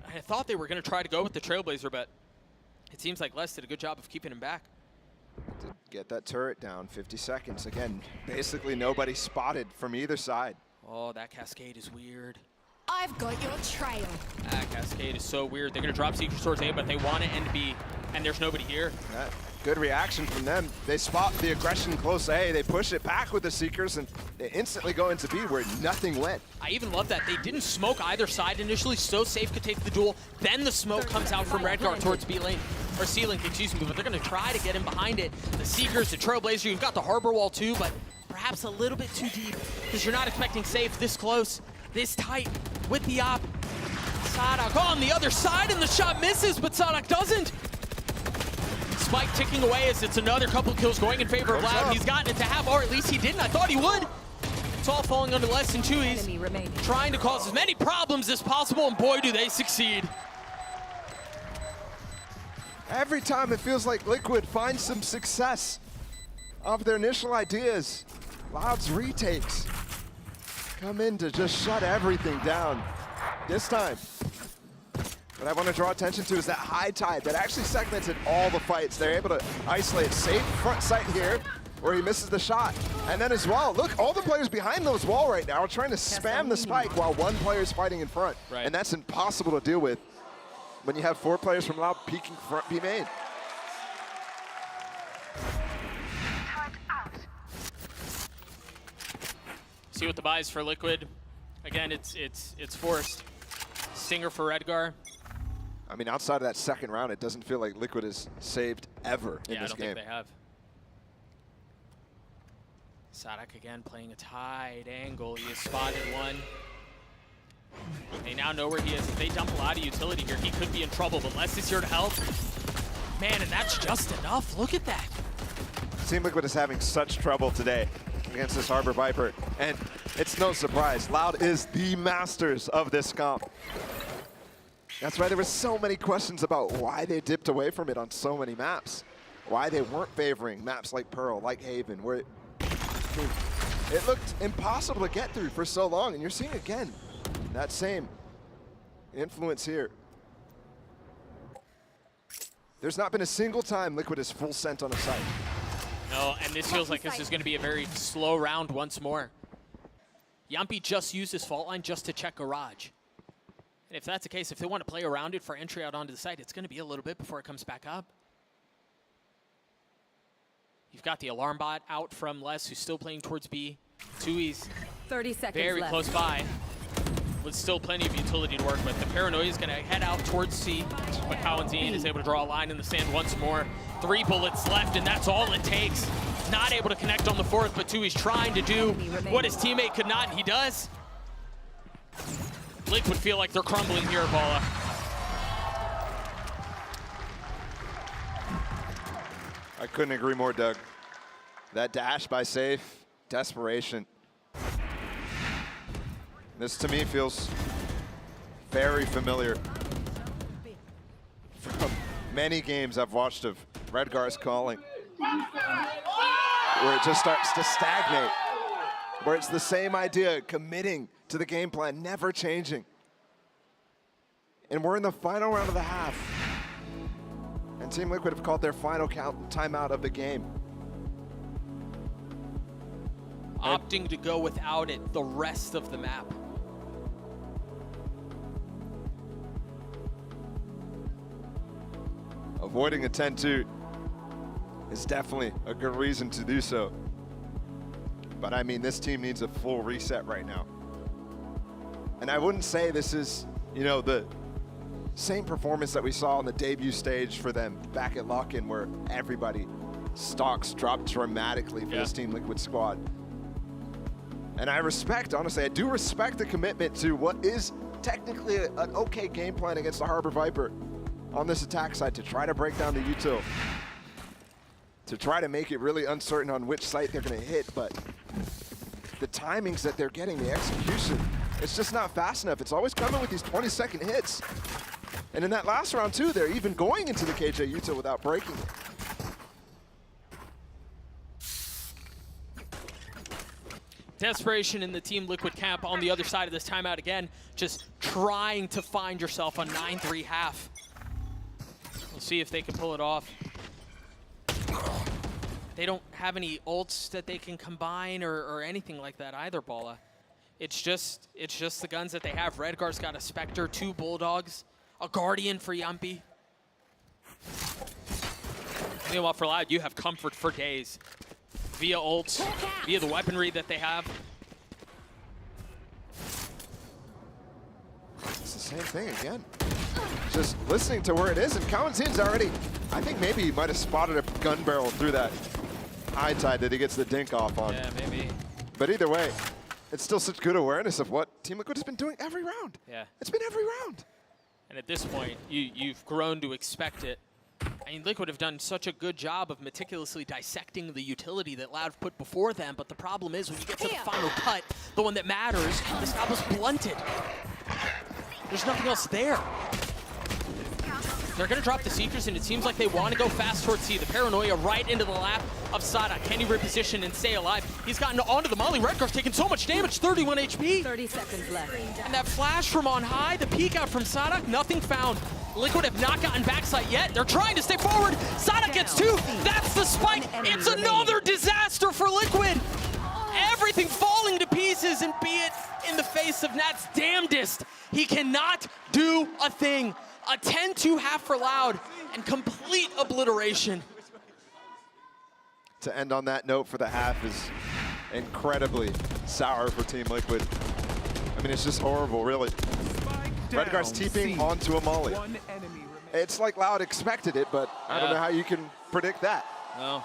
I thought they were going to try to go with the Trailblazer, but it seems like Les did a good job of keeping him back. To get that turret down, 50 seconds. Again, basically nobody spotted from either side. Oh, that cascade is weird. I've got your trail. That cascade is so weird. They're going to drop Seekers towards A, but they want to end B, and there's nobody here. Yeah, good reaction from them. They spot the aggression close A, they push it back with the Seekers, and they instantly go into B where nothing went. I even love that. They didn't smoke either side initially, so Safe could take the duel. Then the smoke comes out from Redguard towards B lane, or C lane, excuse me, but they're going to try to get him behind it. The Seekers, the Trailblazer, you've got the Harbor Wall too, but perhaps a little bit too deep, because you're not expecting Safe this close, this tight, with the op. Sadak on the other side, and the shot misses, but Sadak doesn't. Spike ticking away as it's another couple kills going in favor of Loud. He's gotten it to half, or at least he didn't. I thought he would. It's all falling under less than 2. He's trying to cause as many problems as possible, and boy, do they succeed. Every time it feels like Liquid finds some success of their initial ideas, Loud's retakes come in to just shut everything down. This time, what I want to draw attention to is that high tide that actually segmented all the fights. They're able to isolate Safe front sight here, where he misses the shot. And then as well, look, all the players behind those wall right now are trying to spam the spike while one player's fighting in front. Right. And that's impossible to deal with when you have 4 players from Loud peeking front B main. See what the buy is for Liquid. Again, it's forced. Stinger for Redgar. I mean, outside of that second round, it doesn't feel like Liquid is saved ever in this game. Think they have. Sadak again playing a tight angle. He has spotted one. They now know where he is. If they dump a lot of utility here, he could be in trouble, but Les is here to help. Man, and that's just enough. Look at that. Team Liquid is having such trouble today against this Harbor Viper, and it's no surprise. Loud is the masters of this comp. That's why there were so many questions about why they dipped away from it on so many maps. Why they weren't favoring maps like Pearl, like Haven, where it looked impossible to get through for so long. And you're seeing again that same influence here. There's not been a single time Liquid is full sent on a site. No, and this feels like this is going to be a very slow round once more. Yumpy just used his fault line just to check Garage. And if that's the case, if they want to play around it for entry out onto the site, it's going to be a little bit before it comes back up. You've got the alarm bot out from Les, who's still playing towards B. Tui's 30 seconds very left. close by. with still plenty of utility to work with. The Paranoia is going to head out towards C, but Cowanzine is able to draw a line in the sand once more. 3 bullets left, and that's all it takes. Not able to connect on the 4th, but Tui's trying to do what his teammate could not, and he does. Liquid feel like they're crumbling here, Bala. I couldn't agree more, Doug. That dash by Safe, desperation. This to me feels very familiar from many games I've watched of Redgar's calling, where it just starts to stagnate, where it's the same idea, committing to the game plan, never changing. And we're in the final round of the half, and Team Liquid have called their final timeout of the game. Opting to go without it the rest of the map. Avoiding a 10-2 is definitely a good reason to do so. But I mean, this team needs a full reset right now. And I wouldn't say this is, you know, the same performance that we saw on the debut stage for them back at Lock-In, where everybody stocks dropped dramatically for this Team Liquid squad. And I respect, honestly, I do respect the commitment to what is technically an okay game plan against the Harbor Viper on this attack side, to try to break down the util, to try to make it really uncertain on which site they're going to hit. But the timings that they're getting, the execution, it's just not fast enough. It's always coming with these 20-second hits. And in that last round too, they're even going into the KJ util without breaking it. Desperation in the Team Liquid camp on the other side of this timeout again, just trying to find yourself a 9-3 half. We'll see if they can pull it off. They don't have any ults that they can combine or anything like that either, Bala. It's just the guns that they have. Redgar's got a Spectre, 2 Bulldogs, a Guardian for Yumpy. Meanwhile, for Loud, you have comfort for days. Via ults, via the weaponry that they have. It's the same thing again. Just listening to where it is, and Cowanzine's already, I think maybe he might have spotted a gun barrel through that high tide that he gets the dink off on. Yeah, maybe. But either way, it's still such good awareness of what Team Liquid has been doing every round. Yeah. It's been every round. And at this point, you've grown to expect it. I mean, Liquid have done such a good job of meticulously dissecting the utility that Loud put before them, but the problem is when you get to the final cut, the one that matters, the stop was blunted. There's nothing else there. They're going to drop the Seekers, and it seems like they want to go fast towards C. The Paranoia right into the lap of Sada. Can he reposition and stay alive? He's gotten onto the Molly. Redgar's taking so much damage, 31 HP. 30 seconds left. And that flash from on high, the peek out from Sada, nothing found. Liquid have not gotten backside yet. They're trying to stay forward. Sada gets 2. That's the spike. It's another disaster for Liquid. Everything falling to pieces, and be it in the face of Nat's damnedest. He cannot do a thing. A 10-2 half for Loud, and complete obliteration. To end on that note for the half is incredibly sour for Team Liquid. I mean, it's just horrible, really. Redgar's TPing onto a Molly. It's like Loud expected it, but I don't know how you can predict that. No.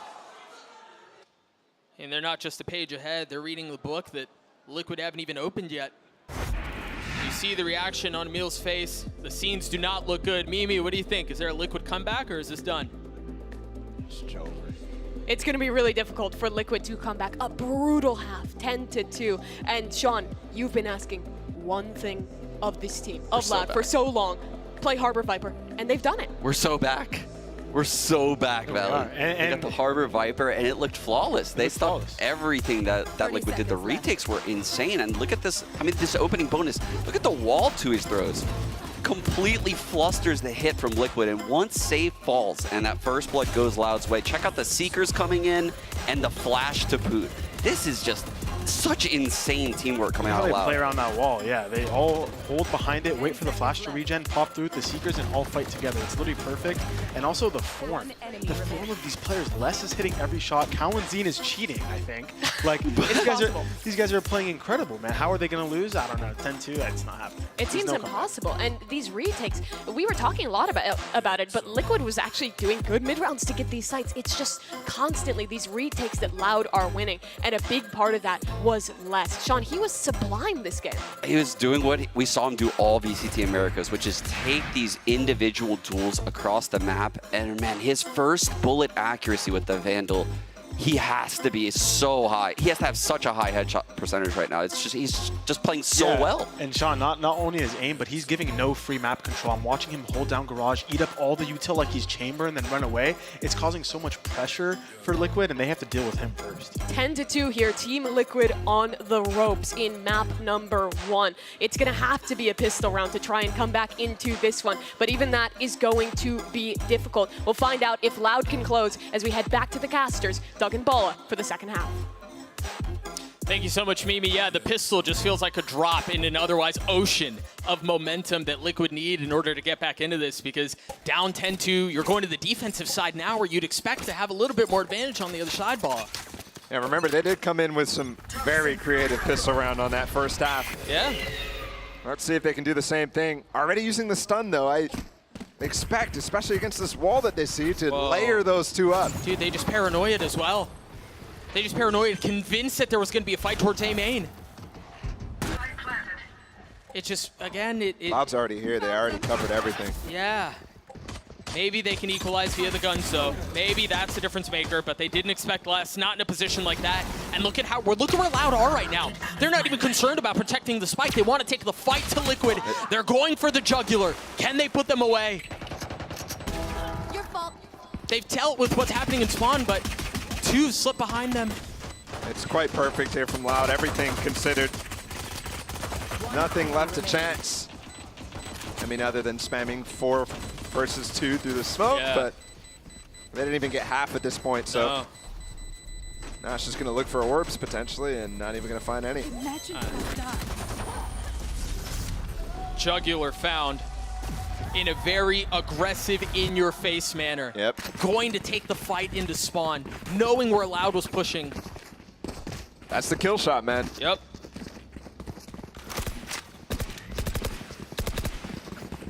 And they're not just a page ahead, they're reading the book that Liquid haven't even opened yet. You see the reaction on Emil's face. The scenes do not look good. Mimi, what do you think? Is there a Liquid comeback, or is this done? It's over. It's going to be really difficult for Liquid to come back. A brutal half, 10-2. And Sean, you've been asking one thing of this team, of Loud, for so long. Play Harbor Viper, and they've done it. We're so back. We're so back, Valley. They got the Harbor Viper, and it looked flawless. They stopped everything that Liquid did. The retakes were insane, and look at this. I mean, this opening bonus. Look at the wall Tui's throws. Completely flusters the hit from Liquid, and once save falls and that first blood goes Loud's way, check out the Seekers coming in and the flash to Poot. This is just such insane teamwork coming out How of they Loud. play around that wall, yeah. They all hold behind it, wait for the flash to regen, pop through with the Seekers, and all fight together. It's literally perfect. And also the form. The form of these players. Les is hitting every shot. Cowan Zine is cheating, I think. Like, these guys are playing incredible, man. How are they going to lose? I don't know. 10-2, it's not happening. It seems impossible. And these retakes, we were talking a lot about it, but Liquid was actually doing good mid-rounds to get these sites. It's just constantly these retakes that Loud are winning. And a big part of that was Les. Sean, he was sublime this game. He was doing what we saw him do all VCT Americas, which is take these individual duels across the map. And man, his first bullet accuracy with the Vandal, he has to be so high. He has to have such a high headshot percentage right now. It's just he's just playing so well. And Sean, not only his aim, but he's giving no free map control. I'm watching him hold down Garage, eat up all the util like he's Chamber, and then run away. It's causing so much pressure for Liquid, and they have to deal with him first. 10-2 here, Team Liquid on the ropes in map number 1. It's gonna have to be a pistol round to try and come back into this one, but even that is going to be difficult. We'll find out if Loud can close as we head back to the casters. Doug and Balla for the second half. Thank you so much, Mimi. Yeah, the pistol just feels like a drop in an otherwise ocean of momentum that Liquid need in order to get back into this, because down 10-2, you're going to the defensive side now where you'd expect to have a little bit more advantage on the other side, Balla. Yeah, remember, they did come in with some very creative pistol round on that first half. Yeah. Let's see if they can do the same thing. Already using the stun, though. I expect, especially against this wall that they see, to layer those two up. Dude, they just paranoid as well. They just paranoid, convinced that there was going to be a fight towards A main. It just, again, Loud's already here. They already covered everything. Yeah. Maybe they can equalize via the guns, though. Maybe that's the difference maker, but they didn't expect less, not in a position like that. And look at where Loud are right now. They're not even concerned about protecting the spike. They want to take the fight to Liquid. They're going for the jugular. Can they put them away? Your fault. They've dealt with what's happening in spawn, but two slip behind them. It's quite perfect here from Loud, everything considered. Nothing left to chance. I mean, other than spamming 4 versus 2 through the smoke, but they didn't even get half at this point, so now it's just going to look for orbs potentially and not even going to find any. Jugular found in a very aggressive, in-your-face manner. Yep. Going to take the fight into spawn, knowing where Loud was pushing. That's the kill shot, man. Yep.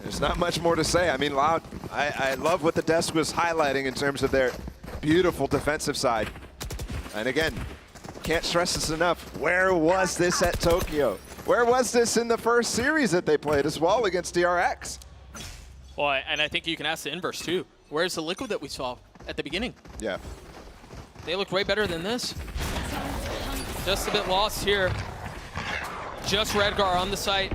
There's not much more to say. I mean, Loud, I love what the desk was highlighting in terms of their beautiful defensive side. And again, can't stress this enough. Where was this at Tokyo? Where was this in the first series that they played as well against PRX? Well, and I think you can ask the inverse too. Where's the Liquid that we saw at the beginning? Yeah. They look way better than this. Just a bit lost here. Just Redgar on the site.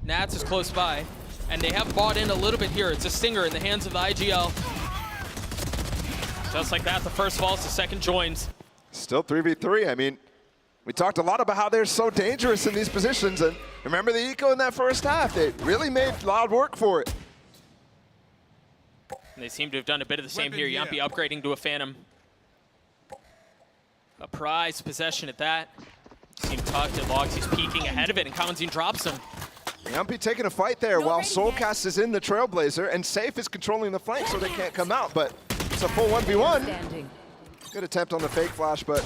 Nats is close by. And they have bought in a little bit here. It's a stinger in the hands of the IGL. Just like that, the first falls, the second joins. Still 3v3. I mean, we talked a lot about how they're so dangerous in these positions. And remember the eco in that first half? They really made Loud work for it. And they seem to have done a bit of the same here. Yampi upgrading to a Phantom. A prized possession at that. Seem tucked at Logs. He's peeking ahead of it, and Kamanzine drops him. Yampi taking a fight there while Soulcast is in the Trailblazer, and Safe is controlling the flank so they can't come out, but it's a full 1v1. Good attempt on the fake flash, but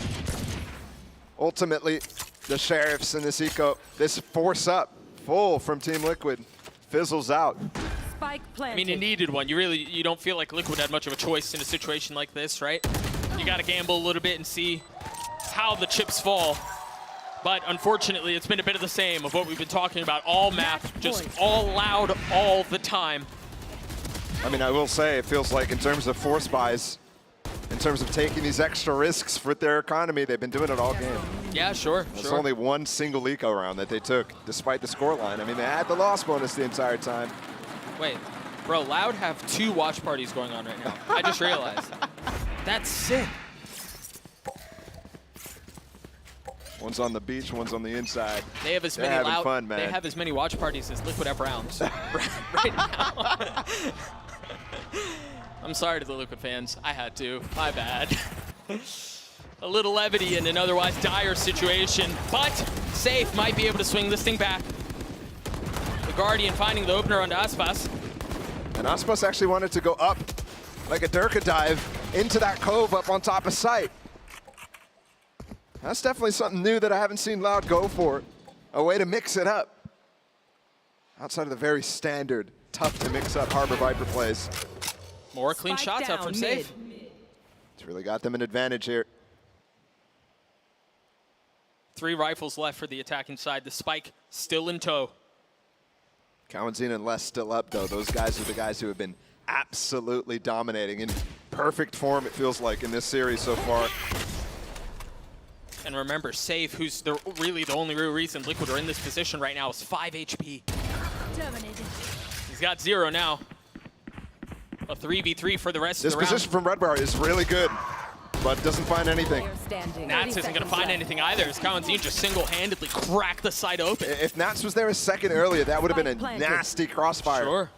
ultimately the Sheriffs in this eco, this force up full from Team Liquid fizzles out. Spike planted. I mean, it needed one. You don't feel like Liquid had much of a choice in a situation like this, right? You got to gamble a little bit and see how the chips fall. But unfortunately, it's been a bit of the same of what we've been talking about all map, just all Loud all the time. I mean, I will say, it feels like in terms of force buys, in terms of taking these extra risks with their economy, they've been doing it all game. Yeah, sure, There's only one single eco round that they took, despite the scoreline. I mean, they had the loss bonus the entire time. Wait, bro, Loud have 2 watch parties going on right now. I just realized. That's sick. One's on the beach, one's on the inside. They have as They're many having fun, man. They have as many watch parties as Liquid have rounds right now. I'm sorry to the Liquid fans. I had to. My bad. A little levity in an otherwise dire situation, but Safe might be able to swing this thing back. The Guardian finding the opener onto Aspas. And Aspas actually wanted to go up like a Durka dive into that cove up on top of site. That's definitely something new that I haven't seen Loud go for. A way to mix it up. Outside of the very standard, tough to mix up Harbor Viper plays. More clean shots up from Safe. It's really got them an advantage here. 3 rifles left for the attacking side. The Spike still in tow. Kawanzina and Les still up though. Those guys are the guys who have been absolutely dominating in perfect form, it feels like, in this series so far. And remember, Safe, who's really the only real reason Liquid are in this position right now, is 5 HP. Terminated. He's got 0 now. A 3v3 for the rest of the round. This position from Red Bar is really good, but doesn't find anything. Nats isn't going to find anything either, as Kawanzina just single-handedly cracked the side open. If Nats was there a second earlier, that would have been a nasty crossfire. Sure.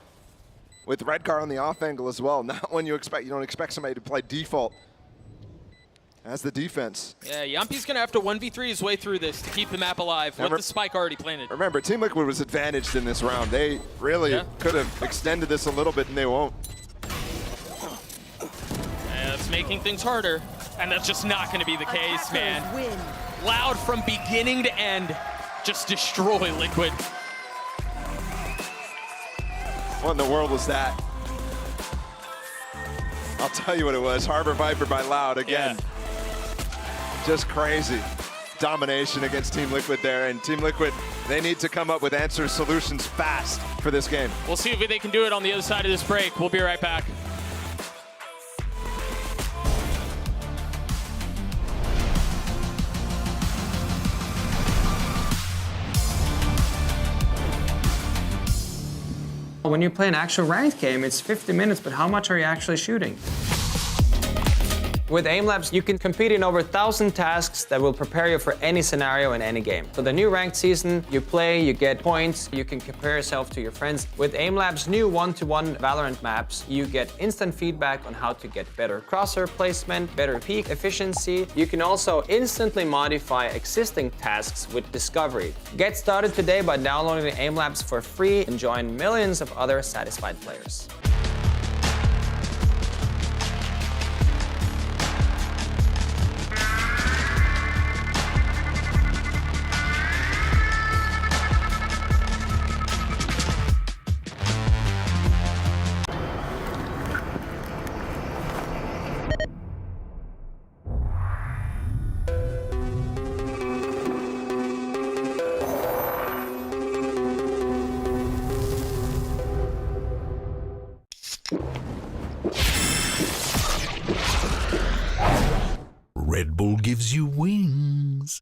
With Redcar on the off angle as well. Not when you don't expect somebody to play default as the defense. Yeah, Yampi's going to have to 1v3 his way through this to keep the map alive with the Spike already planted. Remember, Team Liquid was advantaged in this round. They really could have extended this a little bit, and they won't. And that's making things harder, and that's just not going to be the case, man. Loud from beginning to end, just destroy Liquid. What in the world was that? I'll tell you what it was. Harbor Viper by Loud again. Just crazy. Domination against Team Liquid there, and Team Liquid, they need to come up with answers, solutions fast for this game. We'll see if they can do it on the other side of this break. We'll be right back. When you play an actual ranked game, it's 50 minutes, but how much are you actually shooting? With Aim Labs, you can compete in over 1,000 tasks that will prepare you for any scenario in any game. For the new ranked season, you play, you get points, you can compare yourself to your friends. With Aim Labs' new one-to-one Valorant maps, you get instant feedback on how to get better crosshair placement, better peak efficiency. You can also instantly modify existing tasks with Discovery. Get started today by downloading Aim Labs for free and join millions of other satisfied players. Red Bull gives you wings.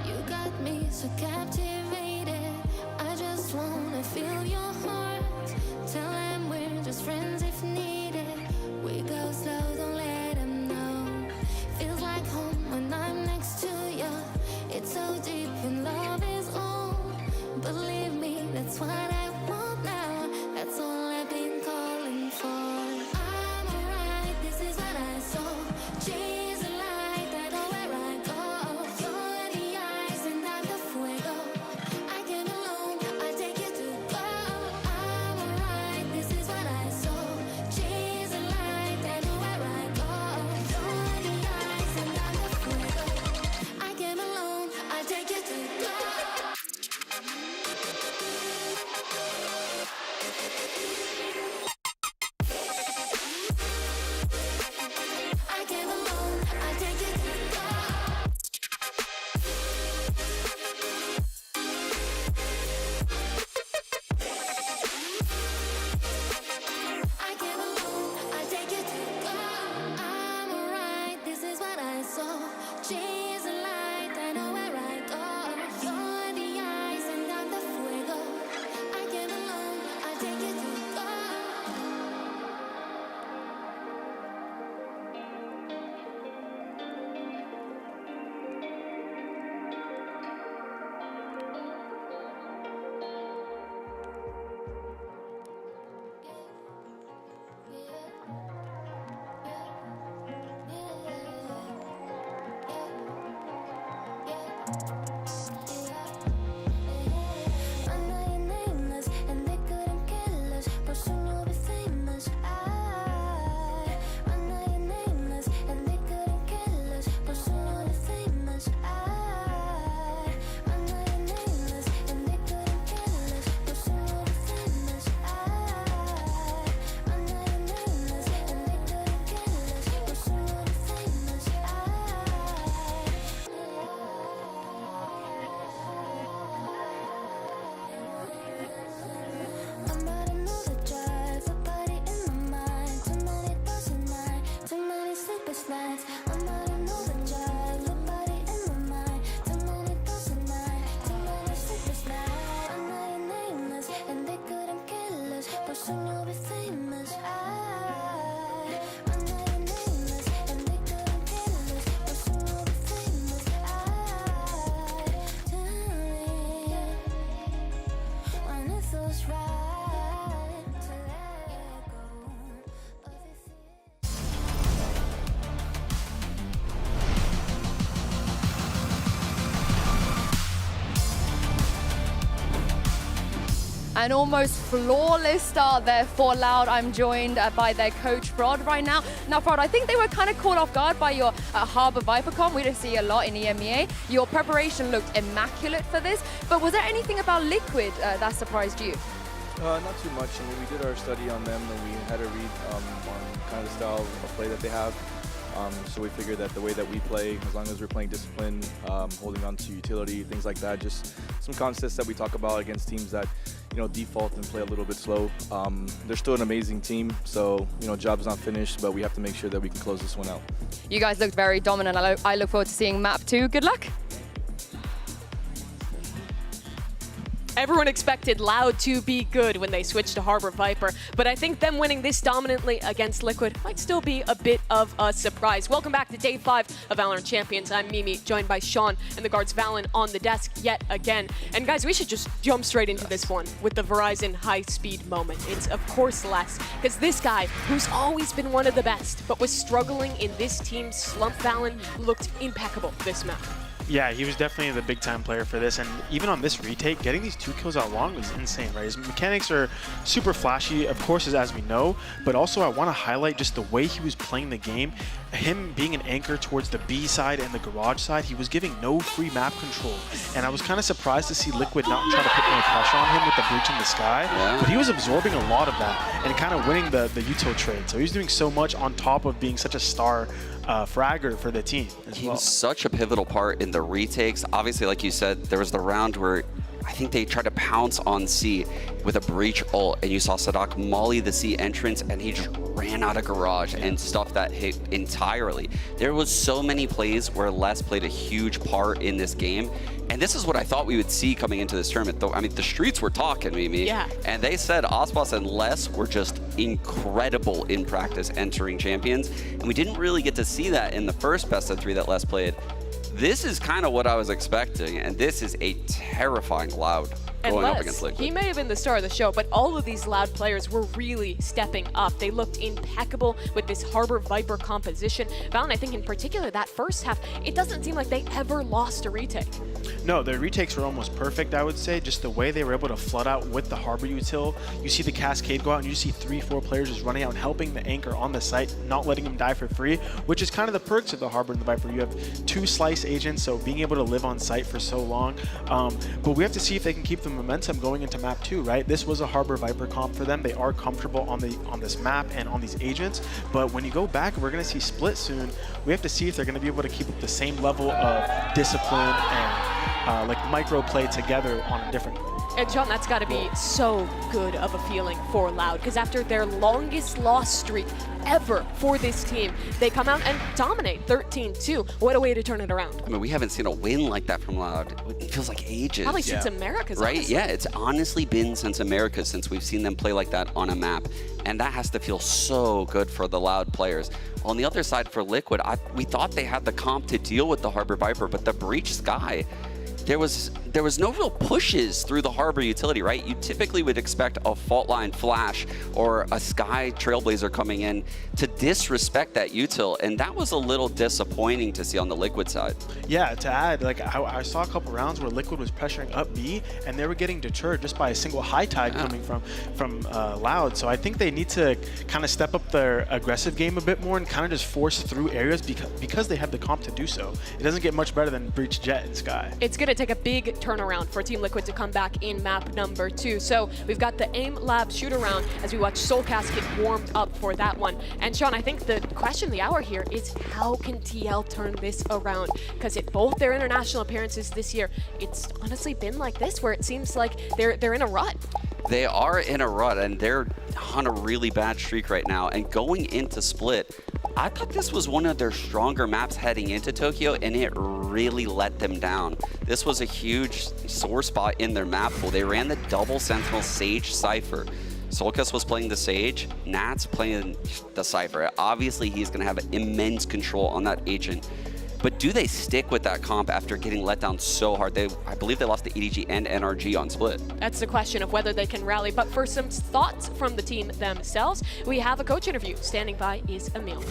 You got me so captivated. I just wanna feel your heart. Tell them we're just friends if needed. We go slow, don't let them know. Feels like home when I'm next to you. It's so deep and love is all. Believe me, that's what I want now. That's all I've been calling for. I'm alright, this is what I saw. She's a light, I know where I go. You're the ice and I'm the fuego. But soon you'll be famous. I'm not nameless, and they couldn't kill us. But soon you'll be famous. Tell me when it feels right to let go of your fear. An almost flawless start there for Loud. I'm joined by their coach, Frod, right now. Now, Frod, I think they were kind of caught off guard by your Harbor ViperCon. We don't see a lot in EMEA. Your preparation looked immaculate for this, but was there anything about Liquid that surprised you? Not too much. I mean, we did our study on them and we had a read on kind of the style of play that they have. So we figured that the way that we play, as long as we're playing discipline, holding on to utility, things like that, just some concepts that we talk about against teams that, default and play a little bit slow. They're still an amazing team, so, job's not finished, but we have to make sure that we can close this one out. You guys looked very dominant. I look forward to seeing map 2. Good luck. Everyone expected Loud to be good when they switched to Harbor Viper, but I think them winning this dominantly against Liquid might still be a bit of a surprise. Welcome back to Day 5 of VALORANT Champions. I'm Mimi, joined by Sean and the guards Valen on the desk yet again. And guys, we should just jump straight into this one with the Verizon high-speed moment. It's of course less, because this guy, who's always been one of the best, but was struggling in this team's slump, Valen, looked impeccable this map. Yeah, he was definitely the big-time player for this, and even on this retake, getting these 2 kills out long was insane, right? His mechanics are super flashy, of course, as we know, but also I want to highlight just the way he was playing the game. Him being an anchor towards the B side and the garage side, he was giving no free map control, and I was kind of surprised to see Liquid not try to put any pressure on him with the breach in the sky, but he was absorbing a lot of that and kind of winning the util trade. So he was doing so much on top of being such a star fragger for the team as He well. was such a pivotal part in the retakes. Obviously, like you said, there was the round where I think they tried to pounce on C with a breach ult, and you saw Sadak molly the C entrance, and he just ran out of garage and stuffed that hit entirely. There was so many plays where Les played a huge part in this game, and this is what I thought we would see coming into this tournament. Though, I mean, the streets were talking, Mimi. Yeah. And they said Ospas and Les were just incredible in practice entering Champions, and we didn't really get to see that in the first best of 3 that Les played. This is kind of what I was expecting, and this is a terrifying Loud going up against Liquid. He may have been the star of the show, but all of these Loud players were really stepping up. They looked impeccable with this Harbor Viper composition. Valen, I think in particular, that first half, it doesn't seem like they ever lost a retake. No, their retakes were almost perfect, I would say. Just the way they were able to flood out with the Harbor util. You see the Cascade go out, and you see 3-4 players just running out and helping the anchor on the site, not letting him die for free, which is kind of the perks of the Harbor and the Viper. You have 2 slice agents, so being able to live on site for so long. But we have to see if they can keep the momentum going into map 2, right? This was a Harbor Viper comp for them. They are comfortable on this map and on these agents, but when you go back, we're going to see Split soon. We have to see if they're going to be able to keep up the same level of discipline and like micro play together on a different. And John, that's got to be so good of a feeling for Loud, because after their longest loss streak ever for this team, they come out and dominate 13-2. What a way to turn it around. I mean, we haven't seen a win like that from Loud. It feels like ages. Probably since America's, right? honestly. Yeah, it's honestly been since America since we've seen them play like that on a map. And that has to feel so good for the Loud players. On the other side for Liquid, we thought they had the comp to deal with the Harbor Viper, but the breach Sky, there was no real pushes through the Harbor utility, right? You typically would expect a fault line flash or a Sky Trailblazer coming in to disrespect that util, and that was a little disappointing to see on the Liquid side. Yeah, to add, like I saw a couple rounds where Liquid was pressuring up B, and they were getting deterred just by a single high tide coming from Loud. So I think they need to kind of step up their aggressive game a bit more and kind of just force through areas because they have the comp to do so. It doesn't get much better than Breach, Jet, and Sky. It's going to take a big turnaround for Team Liquid to come back in map number 2. So we've got the AIM Lab shoot around as we watch Soul Casket warmed up for that one. And Sean, I think the question of the hour here is how can TL turn this around? Because at both their international appearances this year, it's honestly been like this, where it seems like they're in a rut. They are in a rut, and they're on a really bad streak right now. And going into Split, I thought this was one of their stronger maps heading into Tokyo, and it really let them down. This was a huge sore spot in their map pool. They ran the double Sentinel Sage Cypher. Solkas was playing the Sage, Nat's playing the Cypher. Obviously, he's going to have immense control on that agent. But do they stick with that comp after getting let down so hard? I believe they lost the EDG and NRG on split. That's the question of whether they can rally. But for some thoughts from the team themselves, we have a coach interview. Standing by is Emil.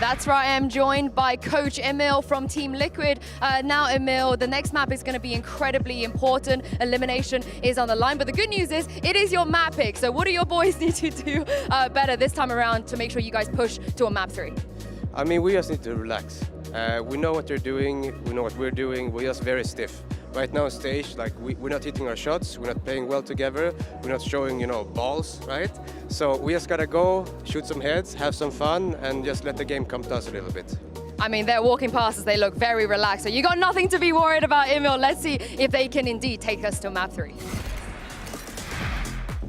That's right, I'm joined by Coach Emil from Team Liquid. Now, Emil, the next map is going to be incredibly important. Elimination is on the line, but the good news is it is your map pick. So what do your boys need to do better this time around to make sure you guys push to a map 3? I mean, we just need to relax. We know what they're doing, we know what we're doing, we're just very stiff. Right now on stage, like we're not hitting our shots, we're not playing well together, we're not showing, balls, right? So we just gotta go, shoot some heads, have some fun, and just let the game come to us a little bit. I mean, they're walking past us, they look very relaxed. So you got nothing to be worried about, Emil. Let's see if they can indeed take us to map 3.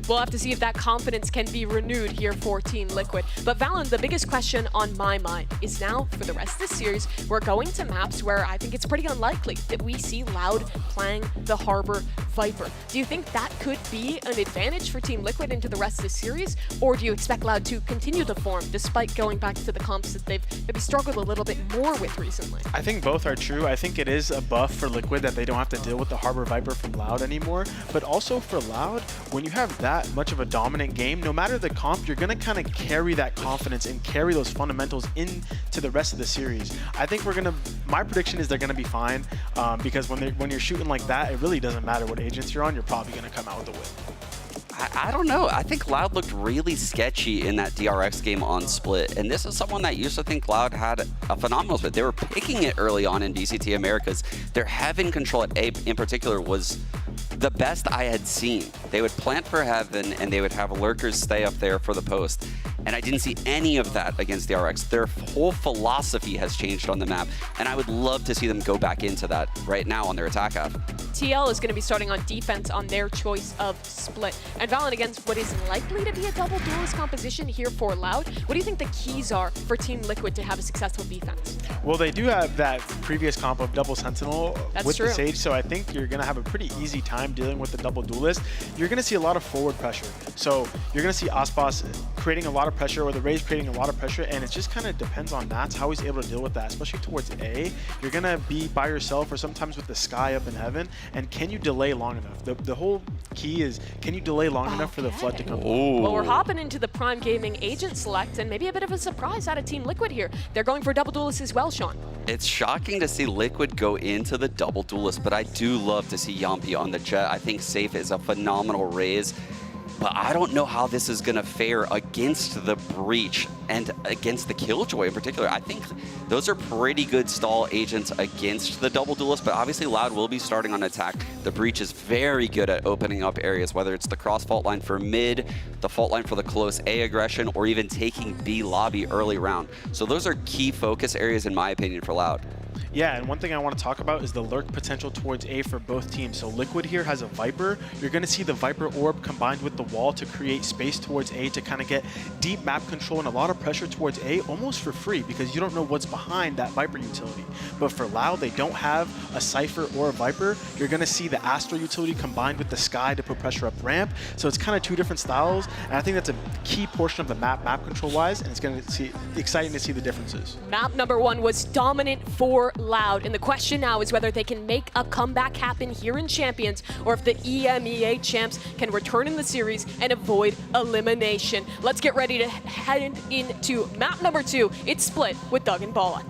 We'll have to see if that confidence can be renewed here for Team Liquid. But Valen, the biggest question on my mind is now, for the rest of the series, we're going to maps where I think it's pretty unlikely that we see Loud playing the Harbor Viper. Do you think that could be an advantage for Team Liquid into the rest of the series? Or do you expect Loud to continue to form despite going back to the comps that they've maybe struggled a little bit more with recently? I think both are true. I think it is a buff for Liquid that they don't have to deal with the Harbor Viper from Loud anymore. But also for Loud, when you have that much of a dominant game, no matter the comp, you're going to kind of carry that confidence and carry those fundamentals into the rest of the series. I think my prediction is they're going to be fine because when you're shooting like that, it really doesn't matter what agents you're on, you're probably going to come out with a win. I don't know. I think Loud looked really sketchy in that DRX game on split. And this is someone that used to think Loud had a phenomenal split. They were picking it early on in DCT Americas. Their Heaven control at A in particular was the best I had seen. They would plant for Heaven and they would have lurkers stay up there for the post. And I didn't see any of that against DRX. Their whole philosophy has changed on the map. And I would love to see them go back into that right now on their attack half. TL is going to be starting on defense on their choice of split. And Valen against what is likely to be a double duelist composition here for Loud. What do you think the keys are for Team Liquid to have a successful defense? Well, they do have that previous comp of double sentinel with the Sage, so I think you're going to have a pretty easy time dealing with the double duelist. You're going to see a lot of forward pressure. So you're going to see Aspas creating a lot of pressure, or the Raze creating a lot of pressure, and it just kind of depends on Nats how he's able to deal with that, especially towards A. You're going to be by yourself or sometimes with the Sky up in Heaven, and can you delay long enough? The whole key is, can you delay long enough for the flood to come? Well, we're hopping into the Prime Gaming agent select, and maybe a bit of a surprise out of Team Liquid here. They're going for double duelist as well, Sean. It's shocking to see Liquid go into the double duelist, but I do love to see Yampi on the Jet. I think Safe is a phenomenal raise, but I don't know how this is going to fare against the Breach and against the Killjoy in particular. I think those are pretty good stall agents against the double duelist, but obviously Loud will be starting on attack. The Breach is very good at opening up areas, whether it's the cross fault line for mid, the fault line for the close A aggression, or even taking B lobby early round. So those are key focus areas in my opinion for Loud. Yeah, and one thing I want to talk about is the lurk potential towards A for both teams. So Liquid here has a Viper. You're going to see the Viper orb combined with the wall to create space towards A to kind of get deep map control and a lot of pressure towards A almost for free because you don't know what's behind that Viper utility. But for Loud, they don't have a Cypher or a Viper. You're going to see the Astro utility combined with the Sky to put pressure up ramp. So it's kind of two different styles, and I think that's a key portion of the map control-wise, and it's going to be exciting to see the differences. Map number 1 was dominant for Loud, and the question now is whether they can make a comeback happen here in Champions, or if the EMEA champs can return in the series and avoid elimination. Let's get ready to head into map number 2. It's split with Doug and Bala.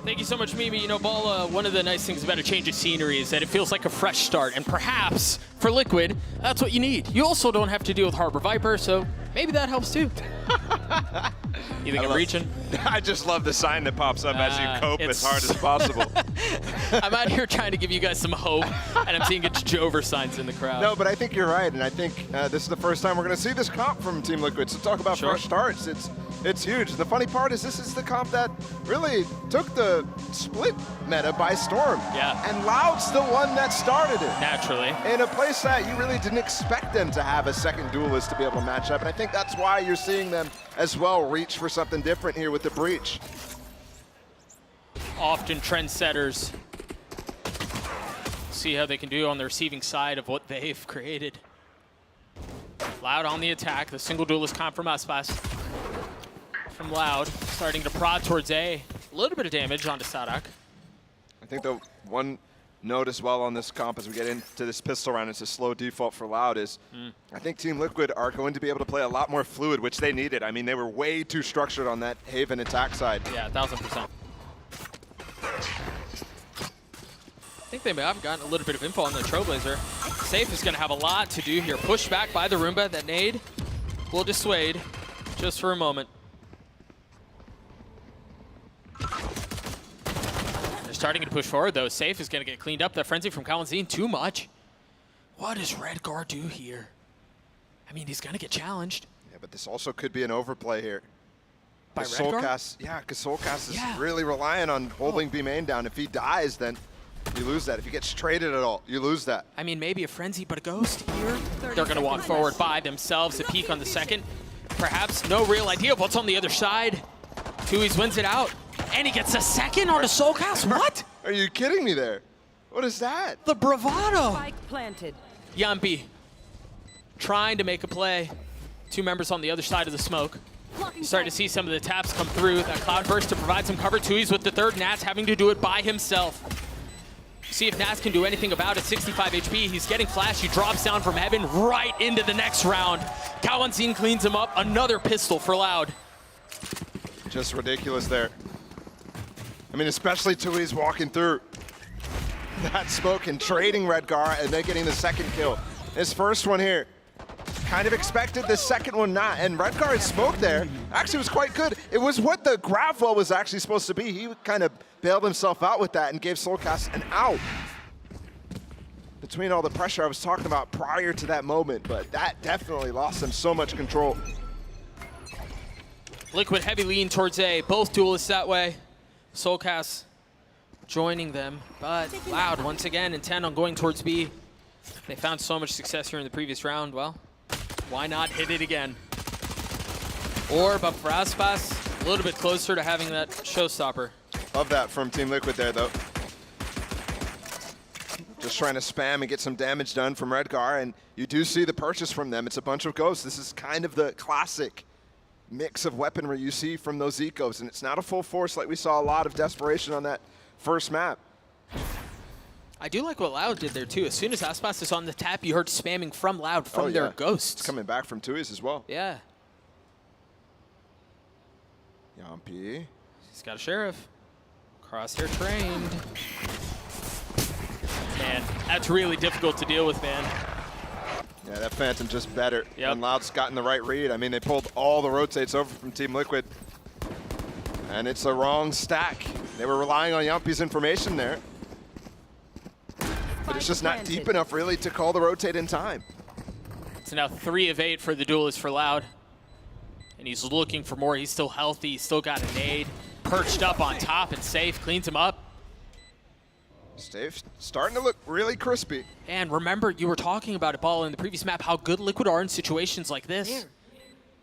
Thank you so much, Mimi. You know, Bala, one of the nice things about a change of scenery is that it feels like a fresh start, and perhaps for Liquid, that's what you need. You also don't have to deal with Harbor Viper, so maybe that helps too. You think I'm reaching? I just love the sign that pops up as you cope as hard as possible. I'm out here trying to give you guys some hope, and I'm seeing it's Jover signs in the crowd. No, but I think you're right, and I think this is the first time we're going to see this comp from Team Liquid. So talk about fresh starts. It's huge. The funny part is this is the comp that really took the split meta by storm. Yeah. And Loud's the one that started it. Naturally. In a place that you really didn't expect them to have a second duelist to be able to match up. And I think that's why you're seeing them as well reach for something different here with the Breach. Often trendsetters. See how they can do on the receiving side of what they've created. Loud on the attack. The single duelist comp from Aspas. From Loud, starting to prod towards A. A little bit of damage onto Sadak. I think the one note as well on this comp as we get into this pistol round, it's a slow default for Loud, is I think Team Liquid are going to be able to play a lot more fluid, which they needed. I mean, they were way too structured on that Haven attack side. Yeah, 1000%. I think they may have gotten a little bit of info on the Trailblazer. Safe is going to have a lot to do here. Pushed back by the Roomba. That nade will dissuade just for a moment. They're starting to push forward, though. Safe is going to get cleaned up. That frenzy from Kalanzine, too much. What does Redgar do here? I mean, he's going to get challenged. Yeah, but this also could be an overplay here. By Redgar? Redgar? Yeah, because Soulcast is really relying on holding B main down. If he dies, then you lose that. If he gets traded at all, you lose that. I mean, maybe a frenzy, but a ghost here. They're going to walk forward by themselves. A peek on the second. Perhaps no real idea of what's on the other side. Tui's wins it out. And he gets a second on a Soulcast. What? Are you kidding me there? What is that? The bravado. Spike planted. Yampi trying to make a play. Two members on the other side of the smoke. Starting to see some of the taps come through. That cloud burst to provide some cover. Tui's with the third. Nats having to do it by himself. See if Nats can do anything about it. 65 HP. He's getting flashy. Drops down from heaven right into the next round. Kawanzin cleans him up. Another pistol for Loud. Just ridiculous there. I mean, especially Tui's walking through that smoke and trading Redgar and then getting the second kill. His first one here. Kind of expected, the second one not. And Redgar's smoke there actually was quite good. It was what the grab well was actually supposed to be. He kind of bailed himself out with that and gave Soulcast an out. Between all the pressure I was talking about prior to that moment, but that definitely lost him so much control. Liquid heavy lean towards A. Both duelists that way. Soulcast joining them, but Loud once again intent on going towards B. They found so much success here in the previous round. Well, why not hit it again? Or, but for Aspas, a little bit closer to having that showstopper. Love that from Team Liquid there, though. Just trying to spam and get some damage done from Redgar, and you do see the purchase from them. It's a bunch of ghosts. This is kind of the classic mix of weaponry you see from those ecos, and it's not a full force like we saw a lot of desperation on that first map. I do like what Loud did there, too. As soon as Aspas is on the tap, you heard spamming from Loud from their ghosts. It's coming back from Tui's as well. Yeah. Yampi. He's got a Sheriff. Crosshair trained. Man, that's really difficult to deal with, man. Yeah, that Phantom just better. Yep. And Loud's gotten the right read. I mean, they pulled all the rotates over from Team Liquid. And it's the wrong stack. They were relying on Yampi's information there. But it's just not deep enough, really, to call the rotate in time. It's now 3 of 8 for the duelist for Loud. And he's looking for more. He's still healthy. He's still got a nade. Perched up on top and safe. Cleans him up. Stave starting to look really crispy. And remember, you were talking about it, Ball, in the previous map, how good Liquid are in situations like this.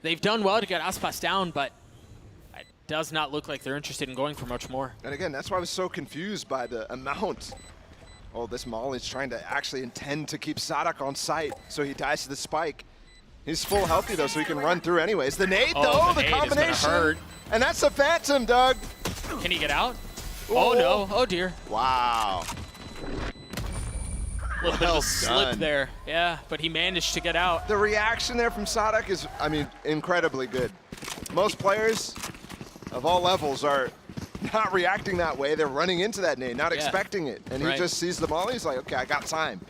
They've done well to get Aspas down, but it does not look like they're interested in going for much more. And again, that's why I was so confused by the amount. Oh, this Molly's trying to actually intend to keep Sadak on site, so he dies to the spike. He's full healthy, though, so he can run through anyways. The nade, though, the combination. Hurt. And that's the Phantom, Doug. Can he get out? Oh, no. Oh, dear. Wow. A little bit of a slip there. Yeah, but he managed to get out. The reaction there from Sadak is, I mean, incredibly good. Most players of all levels are not reacting that way. They're running into that nade, not expecting it. And he just sees the molly. He's like, okay, I got time.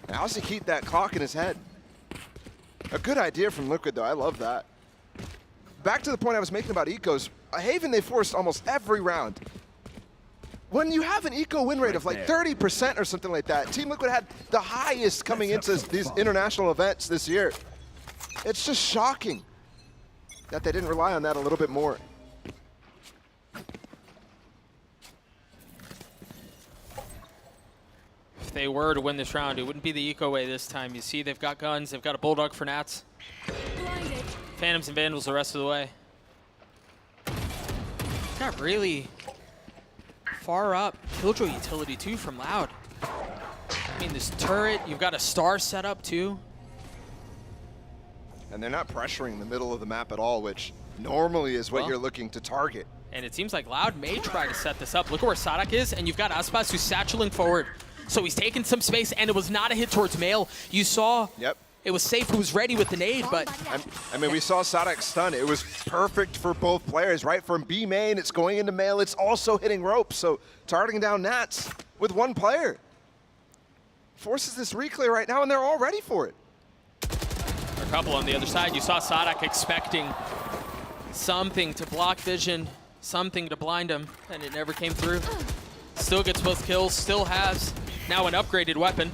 And how does he keep that clock in his head? A good idea from Liquid, though. I love that. Back to the point I was making about ecos. Haven, they forced almost every round. When you have an eco win rate of like 30% or something like that, Team Liquid had the highest coming into these international events this year. It's just shocking that they didn't rely on that a little bit more. If they were to win this round, it wouldn't be the eco way this time. You see, they've got guns. They've got a Bulldog for Nats. Phantoms and Vandals the rest of the way. Got really far up. Killjoy utility, too, from Loud. I mean, this turret, you've got a star set up, too. And they're not pressuring the middle of the map at all, which normally is what you're looking to target. And it seems like Loud may try to set this up. Look at where Sadak is, and you've got Aspas who's satcheling forward. So he's taking some space, and it was not a hit towards Mail. You saw it was Safe who was ready with the nade, but... I mean, we saw Sadak stun. It was perfect for both players, right? From B main, it's going into Mail. It's also hitting ropes, so targeting down Nats with one player. Forces this reclear right now, and they're all ready for it. A couple on the other side. You saw Sadak expecting something to block vision, something to blind him, and it never came through. Still gets both kills, still has now an upgraded weapon.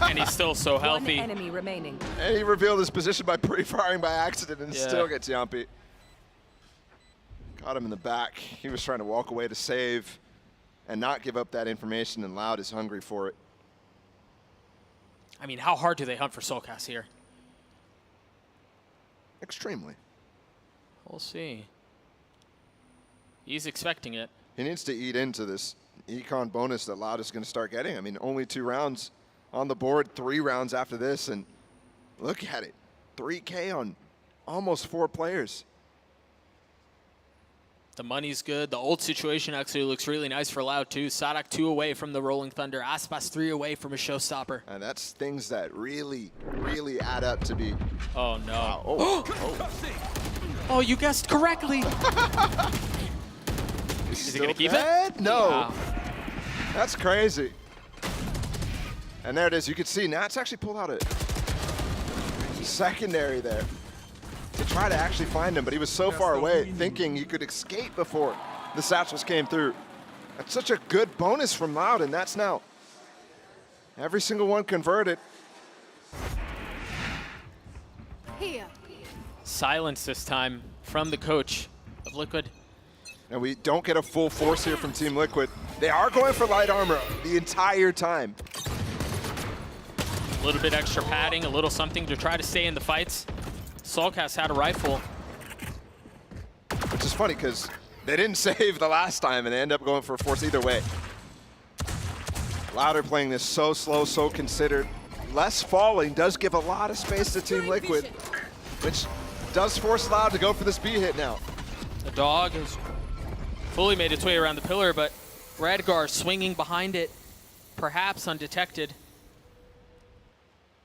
And he's still so healthy. One enemy remaining. And he revealed his position by pre-firing by accident and still gets Yampi. Caught him in the back. He was trying to walk away to save and not give up that information, and Loud is hungry for it. I mean, how hard do they hunt for Soulcast here? Extremely. We'll see. He's expecting it. He needs to eat into this econ bonus that Loud is going to start getting. I mean, only 2 rounds on the board, 3 rounds after this, and look at it. 3K on almost 4 players. The money's good. The ult situation actually looks really nice for Loud, too. Sadak 2 away from the Rolling Thunder. Aspas 3 away from a showstopper. And that's things that really, really add up to be... Oh, no. Wow. Oh, you guessed correctly. Is he going to keep it? No. Wow. That's crazy. And there it is. You can see Nats actually pulled out a secondary there to try to actually find him, but he was so far away thinking he could escape before the satchels came through. That's such a good bonus from Loud, and that's now every single one converted. Here. Silence this time from the coach of Liquid. And we don't get a full force here from Team Liquid. They are going for light armor the entire time. A little bit extra padding, a little something to try to stay in the fights. Soulcast had a rifle. Which is funny because they didn't save the last time and they end up going for a force either way. Louder playing this so slow, so considered. Less falling does give a lot of space to Team Liquid, which does force Loud to go for this B hit now. The dog has fully made its way around the pillar, but Redgar swinging behind it, perhaps undetected.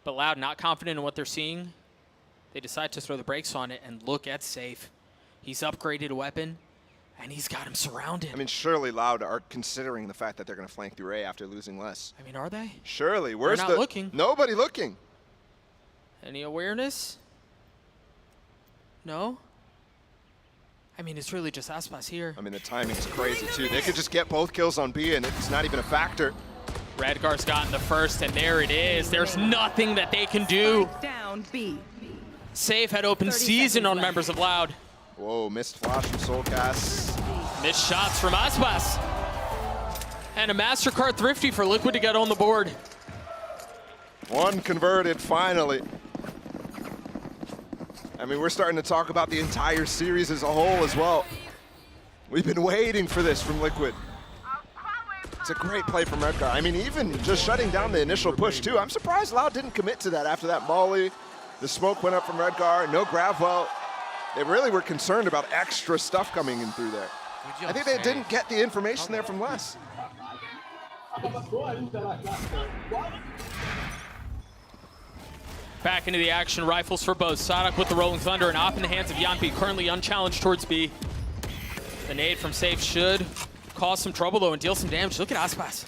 But Loud not confident in what they're seeing. They decide to throw the brakes on it, and look at Safe. He's upgraded a weapon, and he's got him surrounded. I mean, surely Loud are considering the fact that they're going to flank through A after losing less. I mean, are they? Surely. Where's They're not looking. Nobody looking. Any awareness? No? I mean, it's really just Aspas here. I mean, the timing is crazy, too. They could just get both kills on B, and it's not even a factor. Redgar's gotten the first, and there it is. There's nothing that they can do. Down B. Safe had open season on members of Loud. Whoa, missed flash from Soulcast. Missed shots from Aspas. And a MasterCard Thrifty for Liquid to get on the board. One converted, finally. I mean, we're starting to talk about the entire series as a whole as well. We've been waiting for this from Liquid. It's a great play from Redgar. I mean, even just shutting down the initial push, too. I'm surprised Loud didn't commit to that after that molly. The smoke went up from Redgar, no grab well. They really were concerned about extra stuff coming in through there. I think they didn't get the information there from Les. Back into the action, rifles for both. Sadak with the Rolling Thunder and off in the hands of Yampi, currently unchallenged towards B. The nade from Safe should cause some trouble though and deal some damage. Look at Aspas.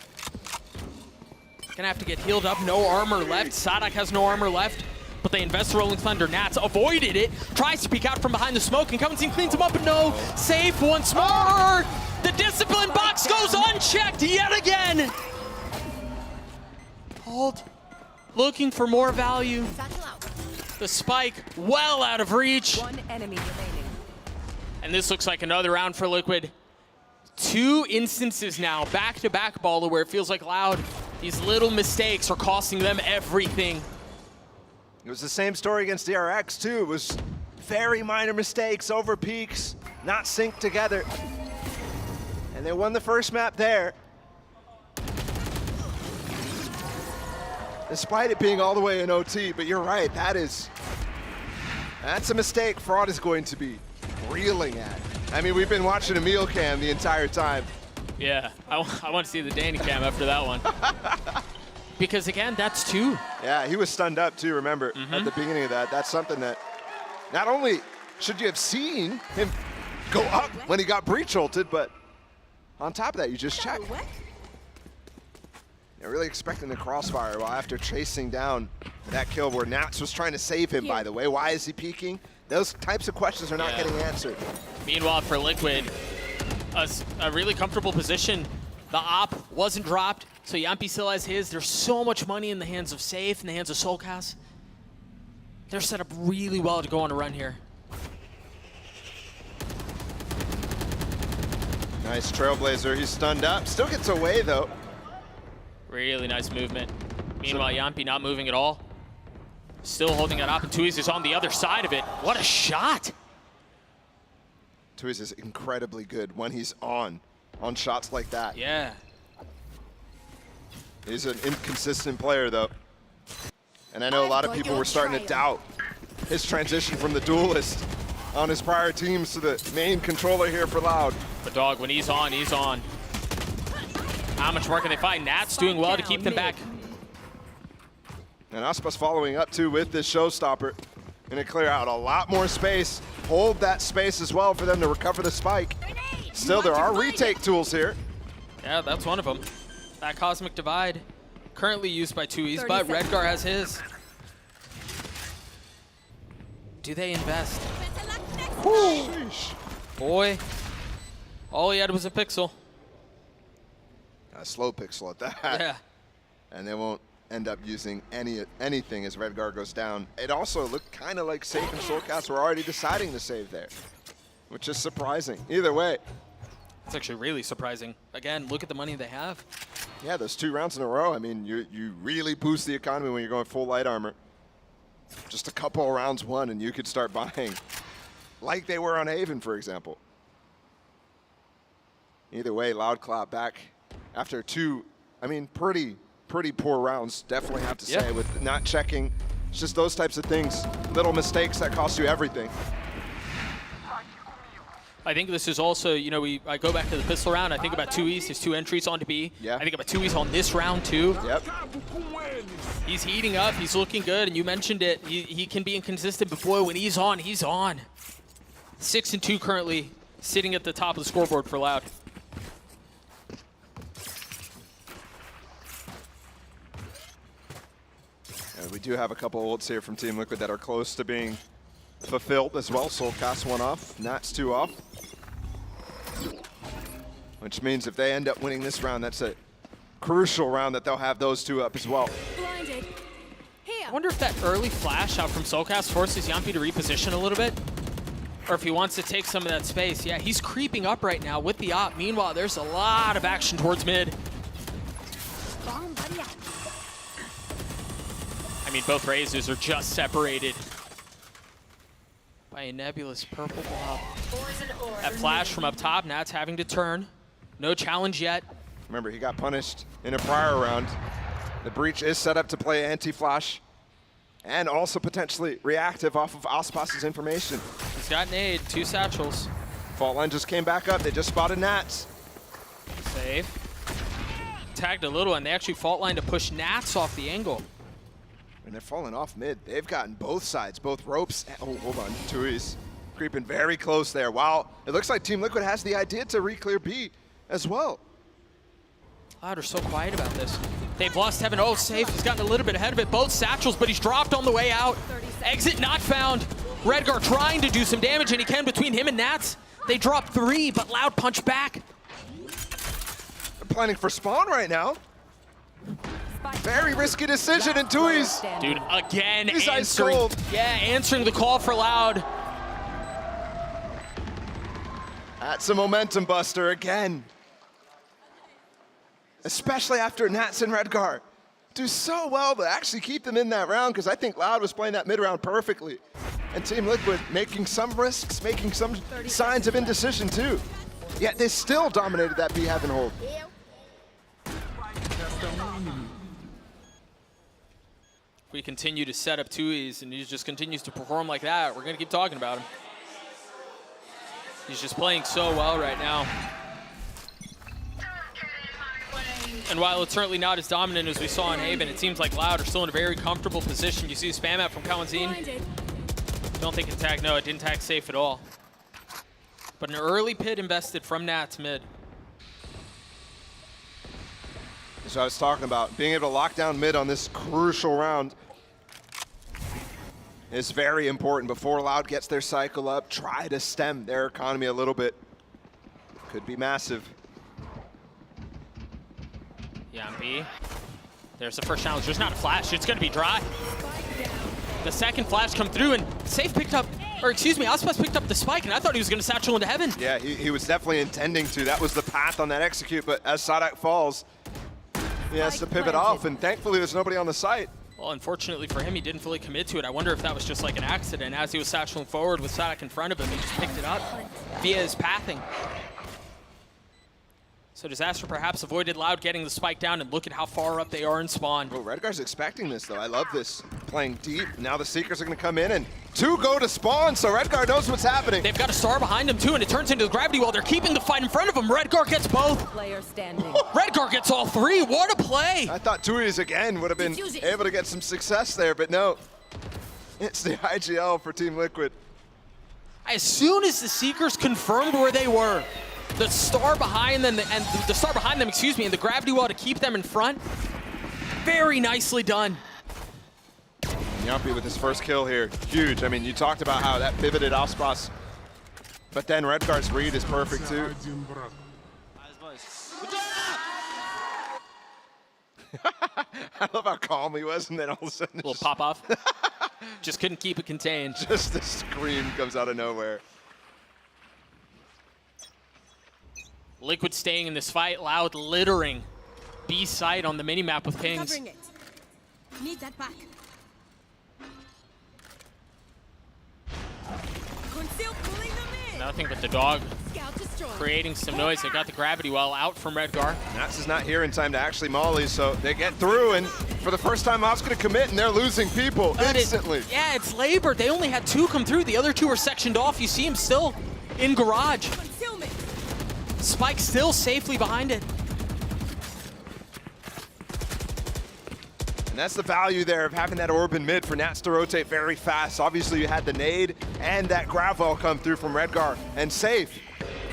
Gonna have to get healed up, no armor left. Sadak has no armor left, but they invest the Rolling Thunder. Nats avoided it, tries to peek out from behind the smoke, and Cummins cleans him up, but no. Safe once more. The discipline box goes unchecked yet again. Hold. Looking for more value. The spike well out of reach. One enemy remaining. And this looks like another round for Liquid. 2 instances now, back-to-back baller, where it feels like Loud, these little mistakes are costing them everything. It was the same story against PRX too. It was very minor mistakes, over peaks, not synced together. And they won the first map there. Despite it being all the way in OT, but you're right, that is That's a mistake Fraud is going to be reeling at. I mean, we've been watching a meal cam the entire time. Yeah, I want to see the Danny cam after that one. Because again, that's 2. Yeah, he was stunned up too, remember, at the beginning of that. That's something that not only should you have seen him go up when he got breach ulted, but on top of that, you just check. They're really expecting the crossfire while after chasing down that kill where Nats was trying to save him, by the way. Why is he peeking? Those types of questions are not getting answered. Meanwhile, for Liquid, a really comfortable position. The op wasn't dropped, so Yampi still has his. There's so much money in the hands of Safe, in the hands of Soulcast. They're set up really well to go on a run here. Nice Trailblazer, he's stunned up. Still gets away though. Really nice movement. Meanwhile, Yampi not moving at all. Still holding it up, and Tuiz is on the other side of it. What a shot! Tuiz is incredibly good when he's on shots like that. Yeah. He's an inconsistent player though. And I know a lot of people were starting to doubt his transition from the duelist on his prior teams to the main controller here for Loud. But dog, when he's on, he's on. How much more can they find? Nats doing well to keep them back. And Aspas following up too with this showstopper. Gonna clear out a lot more space. Hold that space as well for them to recover the spike. Still, there are retake tools here. Yeah, that's one of them. That Cosmic Divide, currently used by 2Es, but Redgar has his. Do they invest? Boy, all he had was a pixel. A slow pixel at that. Yeah. And they won't end up using anything as Redgar goes down. It also looked kind of like Safe and Soulcast were already deciding to save there, which is surprising. Either way. It's actually really surprising. Again, look at the money they have. Yeah, those 2 rounds in a row, I mean, you really boost the economy when you're going full light armor. Just a couple of rounds won and you could start buying like they were on Haven, for example. Either way, Loud Clap back after 2, I mean, pretty poor rounds, definitely have to say, with not checking. It's just those types of things, little mistakes that cost you everything. I think this is also, you know, I go back to the pistol round, I think about 2Es, his 2 entries onto B. Yeah. I think about 2Es on this round too. Yep. He's heating up, he's looking good, and you mentioned it, he can be inconsistent, but boy, when he's on, he's on. 6 and 2 currently, sitting at the top of the scoreboard for Loud. And we do have a couple ults here from Team Liquid that are close to being fulfilled as well. Soulcast 1 off, Nats 2 off. Which means if they end up winning this round, that's a crucial round that they'll have those 2 up as well. Blinded. Here. I wonder if that early flash out from Soulcast forces Yampi to reposition a little bit, or if he wants to take some of that space. Yeah, he's creeping up right now with the op. Meanwhile, there's a lot of action towards mid. I mean, both Razors are just separated by a nebulous purple blob. That flash from up top, Nats having to turn. No challenge yet. Remember, he got punished in a prior round. The breach is set up to play anti-flash and also potentially reactive off of Aspas's information. He's got nade, 2 satchels. Fault line just came back up. They just spotted Nats. Save. Tagged a little, and they actually fault line to push Nats off the angle. And they're falling off mid. They've gotten both sides, both ropes. Oh, hold on. 2Es creeping very close there. Wow. It looks like Team Liquid has the idea to re-clear B as well. Loud are so quiet about this. They've lost Heaven. Oh, Safe. He's gotten a little bit ahead of it. Both satchels, but he's dropped on the way out. Exit not found. Redgar trying to do some damage, and he can between him and Nats. They drop 3, but Loud punch back. They're planning for spawn right now. Very risky decision, and 2Es. Dude, again, He's ice answering. cold. Yeah, answering the call for Loud. That's a momentum buster again. Especially after Nats and Redgar do so well to actually keep them in that round, because I think Loud was playing that mid round perfectly. And Team Liquid making some risks, making some signs of indecision too. Yet they still dominated that B Heaven hold. If we continue to set up 2Es and he just continues to perform like that, we're going to keep talking about him. He's just playing so well right now. And while it's certainly not as dominant as we saw in Haven, it seems like Loud are still in a very comfortable position. You see the spam out from Kawanzin. Don't think it tagged. No, it didn't tag safe at all. But an early pit invested from Nats mid. So I was talking about being able to lock down mid on this crucial round is very important. Before Loud gets their cycle up, try to stem their economy a little bit. Could be massive. Yeah, B. There's the first challenge. There's not a flash. It's going to be dry. The second flash come through, and Safe picked up, or excuse me, Aspas picked up the spike, and I thought he was going to satchel into heaven. Yeah, he was definitely intending to. That was the path on that execute, but as Sadak falls, he has to pivot off, and thankfully there's nobody on the site. Well, unfortunately for him, he didn't fully commit to it. I wonder if that was just like an accident. As he was satcheling forward with Sadak in front of him, he just picked it up via his pathing. So Disaster perhaps avoided Loud getting the spike down, and look at how far up they are in spawn. Well, Redgar's expecting this, though. I love this. Playing deep. Now the Seekers are going to come in, and 2 go to spawn, so Redgar knows what's happening. They've got a star behind him, too, and it turns into the gravity wall. They're keeping the fight in front of him. Redgar gets both. Player standing. Redgar gets all 3. What a play. I thought 2Es again would have been able to get some success there, but no. It's the IGL for Team Liquid. As soon as the Seekers confirmed where they were, the star behind them, and the star behind them, excuse me, and the gravity wall to keep them in front, very nicely done. Yumpy with his first kill here, huge. I mean, you talked about how that pivoted Aspas, but then Redgar's read is perfect too. I love how calm he was, and then all of a sudden, little pop off. Just couldn't keep it contained. Just a scream comes out of nowhere. Liquid staying in this fight, Loud littering B site on the minimap with pings. Covering it. Need that back. Conceal pulling them in. Nothing but the dog Scout destroyed. creating some noise. They got the gravity well out from Redgar. Nats is not here in time to actually molly, so they get through, and for the first time, Op's going to commit, and they're losing people instantly. Yeah, it's labored. They only had 2 come through. The other 2 were sectioned off. You see him still in garage. Concealment. Spike still safely behind it. And that's the value there of having that orb in mid for Nats to rotate very fast. Obviously, you had the nade and that gravel come through from Redgar and Safe.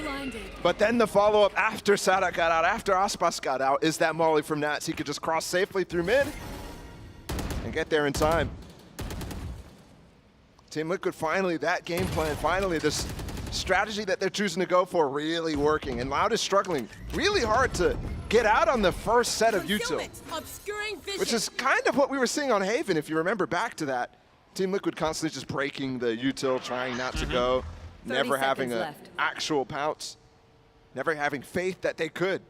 Blinded. But then the follow-up after Sadak got out, after Aspas got out, is that molly from Nats. He could just cross safely through mid and get there in time. Team Liquid finally, that game plan, finally this strategy that they're choosing to go for really working. And Loud is struggling really hard to get out on the first set of util, Obscuring vision. which is kind of what we were seeing on Haven, if you remember back to that. Team Liquid constantly just breaking the util, trying not to go, never having an actual pounce, never having faith that they could.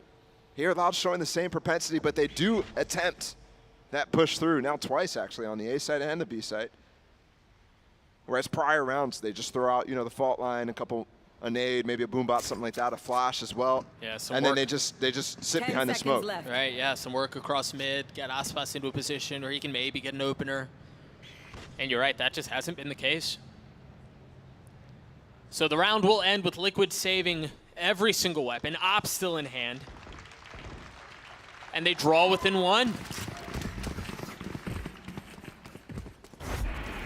Here, Loud's showing the same propensity, but they do attempt that push through, now twice actually, on the A side and the B side. Whereas prior rounds, they just throw out, you know, the fault line, a nade, maybe a boombot, something like that, a flash as well. Yeah, some and work. then they just sit behind the smoke. Right, yeah, some work across mid, get Aspas into a position where he can maybe get an opener. And you're right, that just hasn't been the case. So the round will end with Liquid saving every single weapon, Op still in hand. And they draw within 1.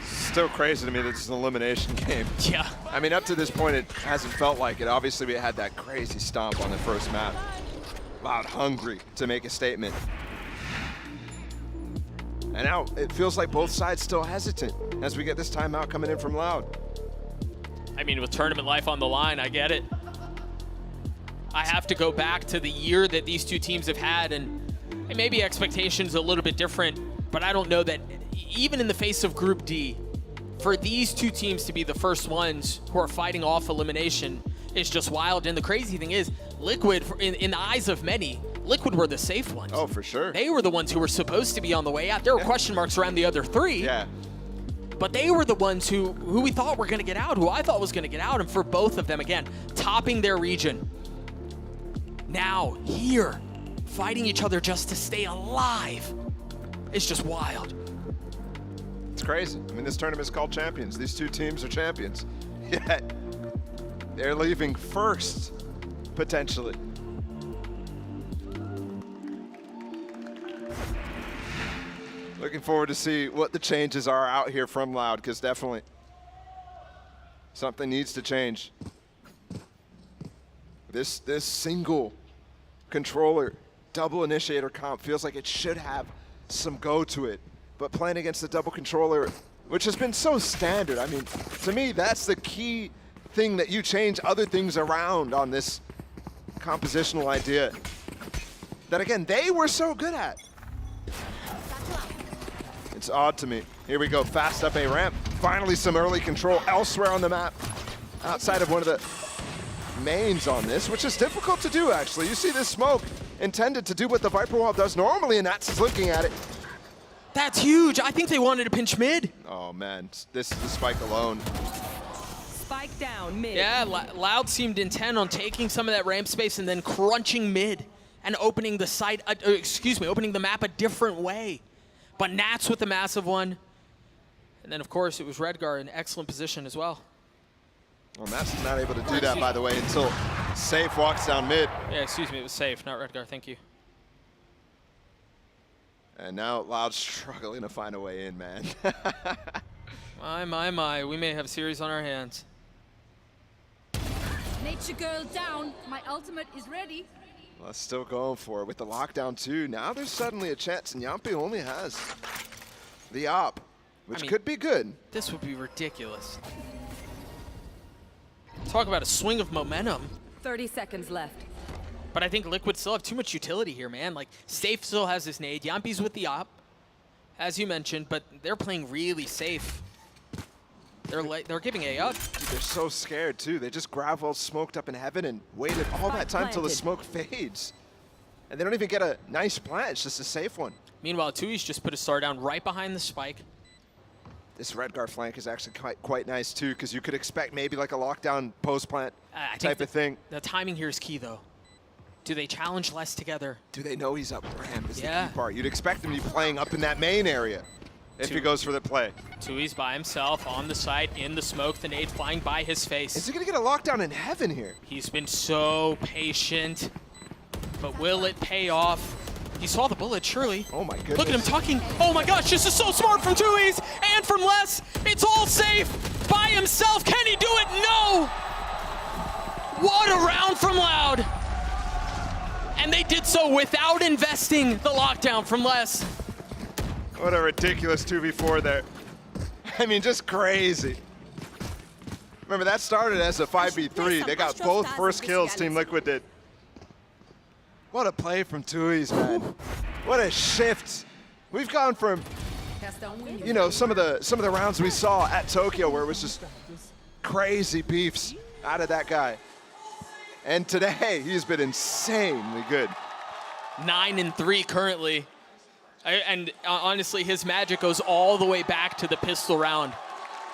Still crazy to me that it's an elimination game. Yeah. I mean, up to this point, it hasn't felt like it. Obviously, we had that crazy stomp on the first map. Loud hungry to make a statement. And now it feels like both sides still hesitant as we get this timeout coming in from Loud. I mean, with tournament life on the line, I get it. I have to go back to the year that these two teams have had, and maybe expectations a little bit different, but I don't know that even in the face of Group D, for these two teams to be the first ones who are fighting off elimination is just wild. And the crazy thing is, Liquid, in the eyes of many, Liquid were the safe ones. Oh, for sure. They were the ones who were supposed to be on the way out. There were question marks around the other 3. Yeah. But they were the ones who we thought were going to get out, who I thought was going to get out. And for both of them, again, topping their region. Now, here, fighting each other just to stay alive. It's just wild. It's crazy. I mean, this tournament is called Champions. These two teams are champions. Yet, they're leaving first, potentially. Looking forward to see what the changes are out here from Loud, because definitely something needs to change. This single controller double initiator comp feels like it should have some go to it, but playing against the double controller, which has been so standard, I mean, to me, that's the key thing that you change other things around on this compositional idea that, again, they were so good at. It's odd to me. Here we go, fast up a ramp. Finally some early control elsewhere on the map, outside of one of the mains on this, which is difficult to do, actually. You see this smoke intended to do what the Viper Wall does normally, and Nats is looking at it. That's huge. I think they wanted to pinch mid. Oh, man. This is the spike alone. Spike down mid. Yeah, Loud seemed intent on taking some of that ramp space and then crunching mid and opening the site, opening the map a different way. But Nats with the massive one. And then, of course, it was Redgar in excellent position as well. Well, Nats is not able to do that, by the way, until Safe walks down mid. Yeah, excuse me, it was Safe, not Redgar. Thank you. And now Loud struggling to find a way in, man. My. We may have a series on our hands. Nature girl down. My ultimate is ready. Well, still going for it with the lockdown, too. Now there's suddenly a chance, and Yampi only has the op, which could be good. This would be ridiculous. Talk about a swing of momentum. 30 seconds left. But I think Liquid still have too much utility here, man. Like, Safe still has his nade. Yampi's with the op, as you mentioned, but they're playing really safe. They're giving A up. Dude, they're so scared, too. They just gravel smoked up in heaven and waited all that time till the smoke fades. And they don't even get a nice plant. It's just a safe one. Meanwhile, Tui's just put a star down right behind the spike. This Redgar flank is actually quite nice, too, because you could expect maybe like a lockdown post-plant type of thing. The timing here is key, though. Do they challenge less together? Do they know he's up ramp is the key part. You'd expect him to be playing up in that main area if he goes for the play. Tui's by himself on the site, in the smoke, the nade flying by his face. Is he going to get a lockdown in heaven here? He's been so patient, but will it pay off? He saw the bullet, surely. Oh my goodness. Look at him tucking. Oh my gosh, this is so smart from Tui's and from Les. It's all safe by himself. Can he do it? No! What a round from Loud. And they did so without investing the lockdown from Les. What a ridiculous 2v4 there. I mean, just crazy. Remember, that started as a 5v3. They got both first kills, Team Liquid did. What a play from Tui's, man. What a shift. We've gone from, you know, some of the rounds we saw at Tokyo where it was just crazy beefs out of that guy. And today, he's been insanely good. 9-3 currently. And honestly, his magic goes all the way back to the pistol round.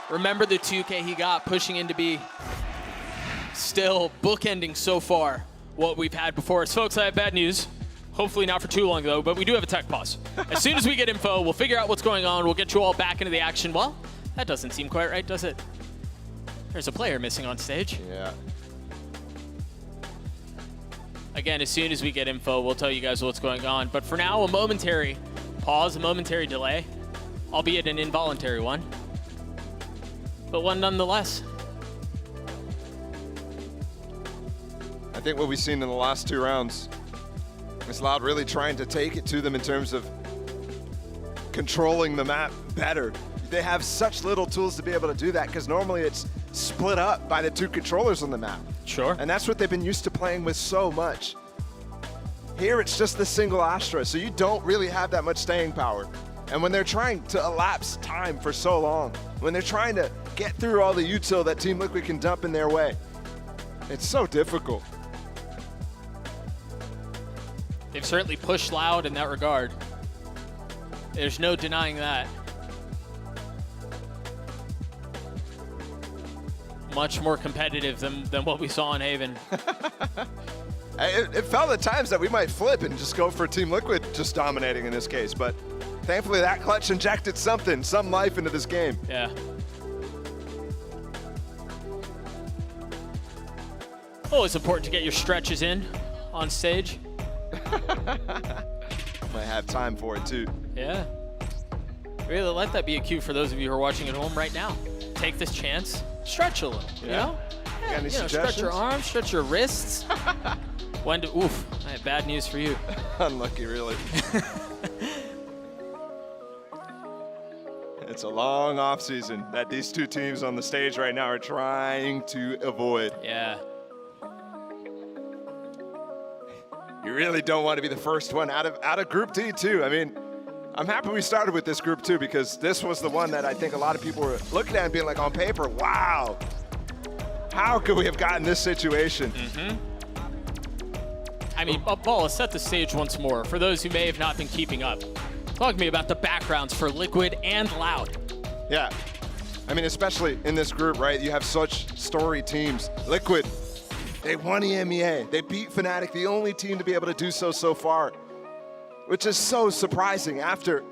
Remember the 2K he got pushing into B. Still bookending so far what we've had before us. Folks, I have bad news. Hopefully not for too long, though, but we do have a tech pause. As soon as we get info, we'll figure out what's going on. We'll get you all back into the action. Well, that doesn't seem quite right, does it? There's a player missing on stage. Yeah. Again, as soon as we get info, we'll tell you guys what's going on. But for now, a momentary pause, a momentary delay, albeit an involuntary one, but one nonetheless. I think what we've seen in the last two rounds is Loud really trying to take it to them in terms of controlling the map better. They have such little tools to be able to do that because normally it's split up by the two controllers on the map. Sure. And that's what they've been used to playing with so much. Here it's just the single Astra, so you don't really have that much staying power. And when they're trying to elapse time for so long, when they're trying to get through all the util that Team Liquid can dump in their way, it's so difficult. They've certainly pushed Loud in that regard. There's no denying that. Much more competitive than what we saw in Haven. It felt at times that we might flip and just go for Team Liquid just dominating in this case, but thankfully that clutch injected some life into this game. Yeah. Always important to get your stretches in on stage. Might have time for it too. Yeah. Really let that be a cue for those of you who are watching at home right now. Take this chance, stretch a little, you know? Got any Stretch suggestions? your arms, stretch your wrists. When to, oof, I have bad news for you. Unlucky, really. It's a long off season that these two teams on the stage right now are trying to avoid. Yeah. You really don't want to be the first one out of Group D too. I mean, I'm happy we started with this group too, because this was the one that I think a lot of people were looking at and being like, on paper, wow, how could we have gotten this situation? I mean, Ball, let's set the stage once more. For those who may have not been keeping up, talk to me about the backgrounds for Liquid and Loud. Yeah, I mean, especially in this group, right? You have such storied teams. Liquid, they won EMEA. They beat Fnatic, the only team to be able to do so far, which is so surprising after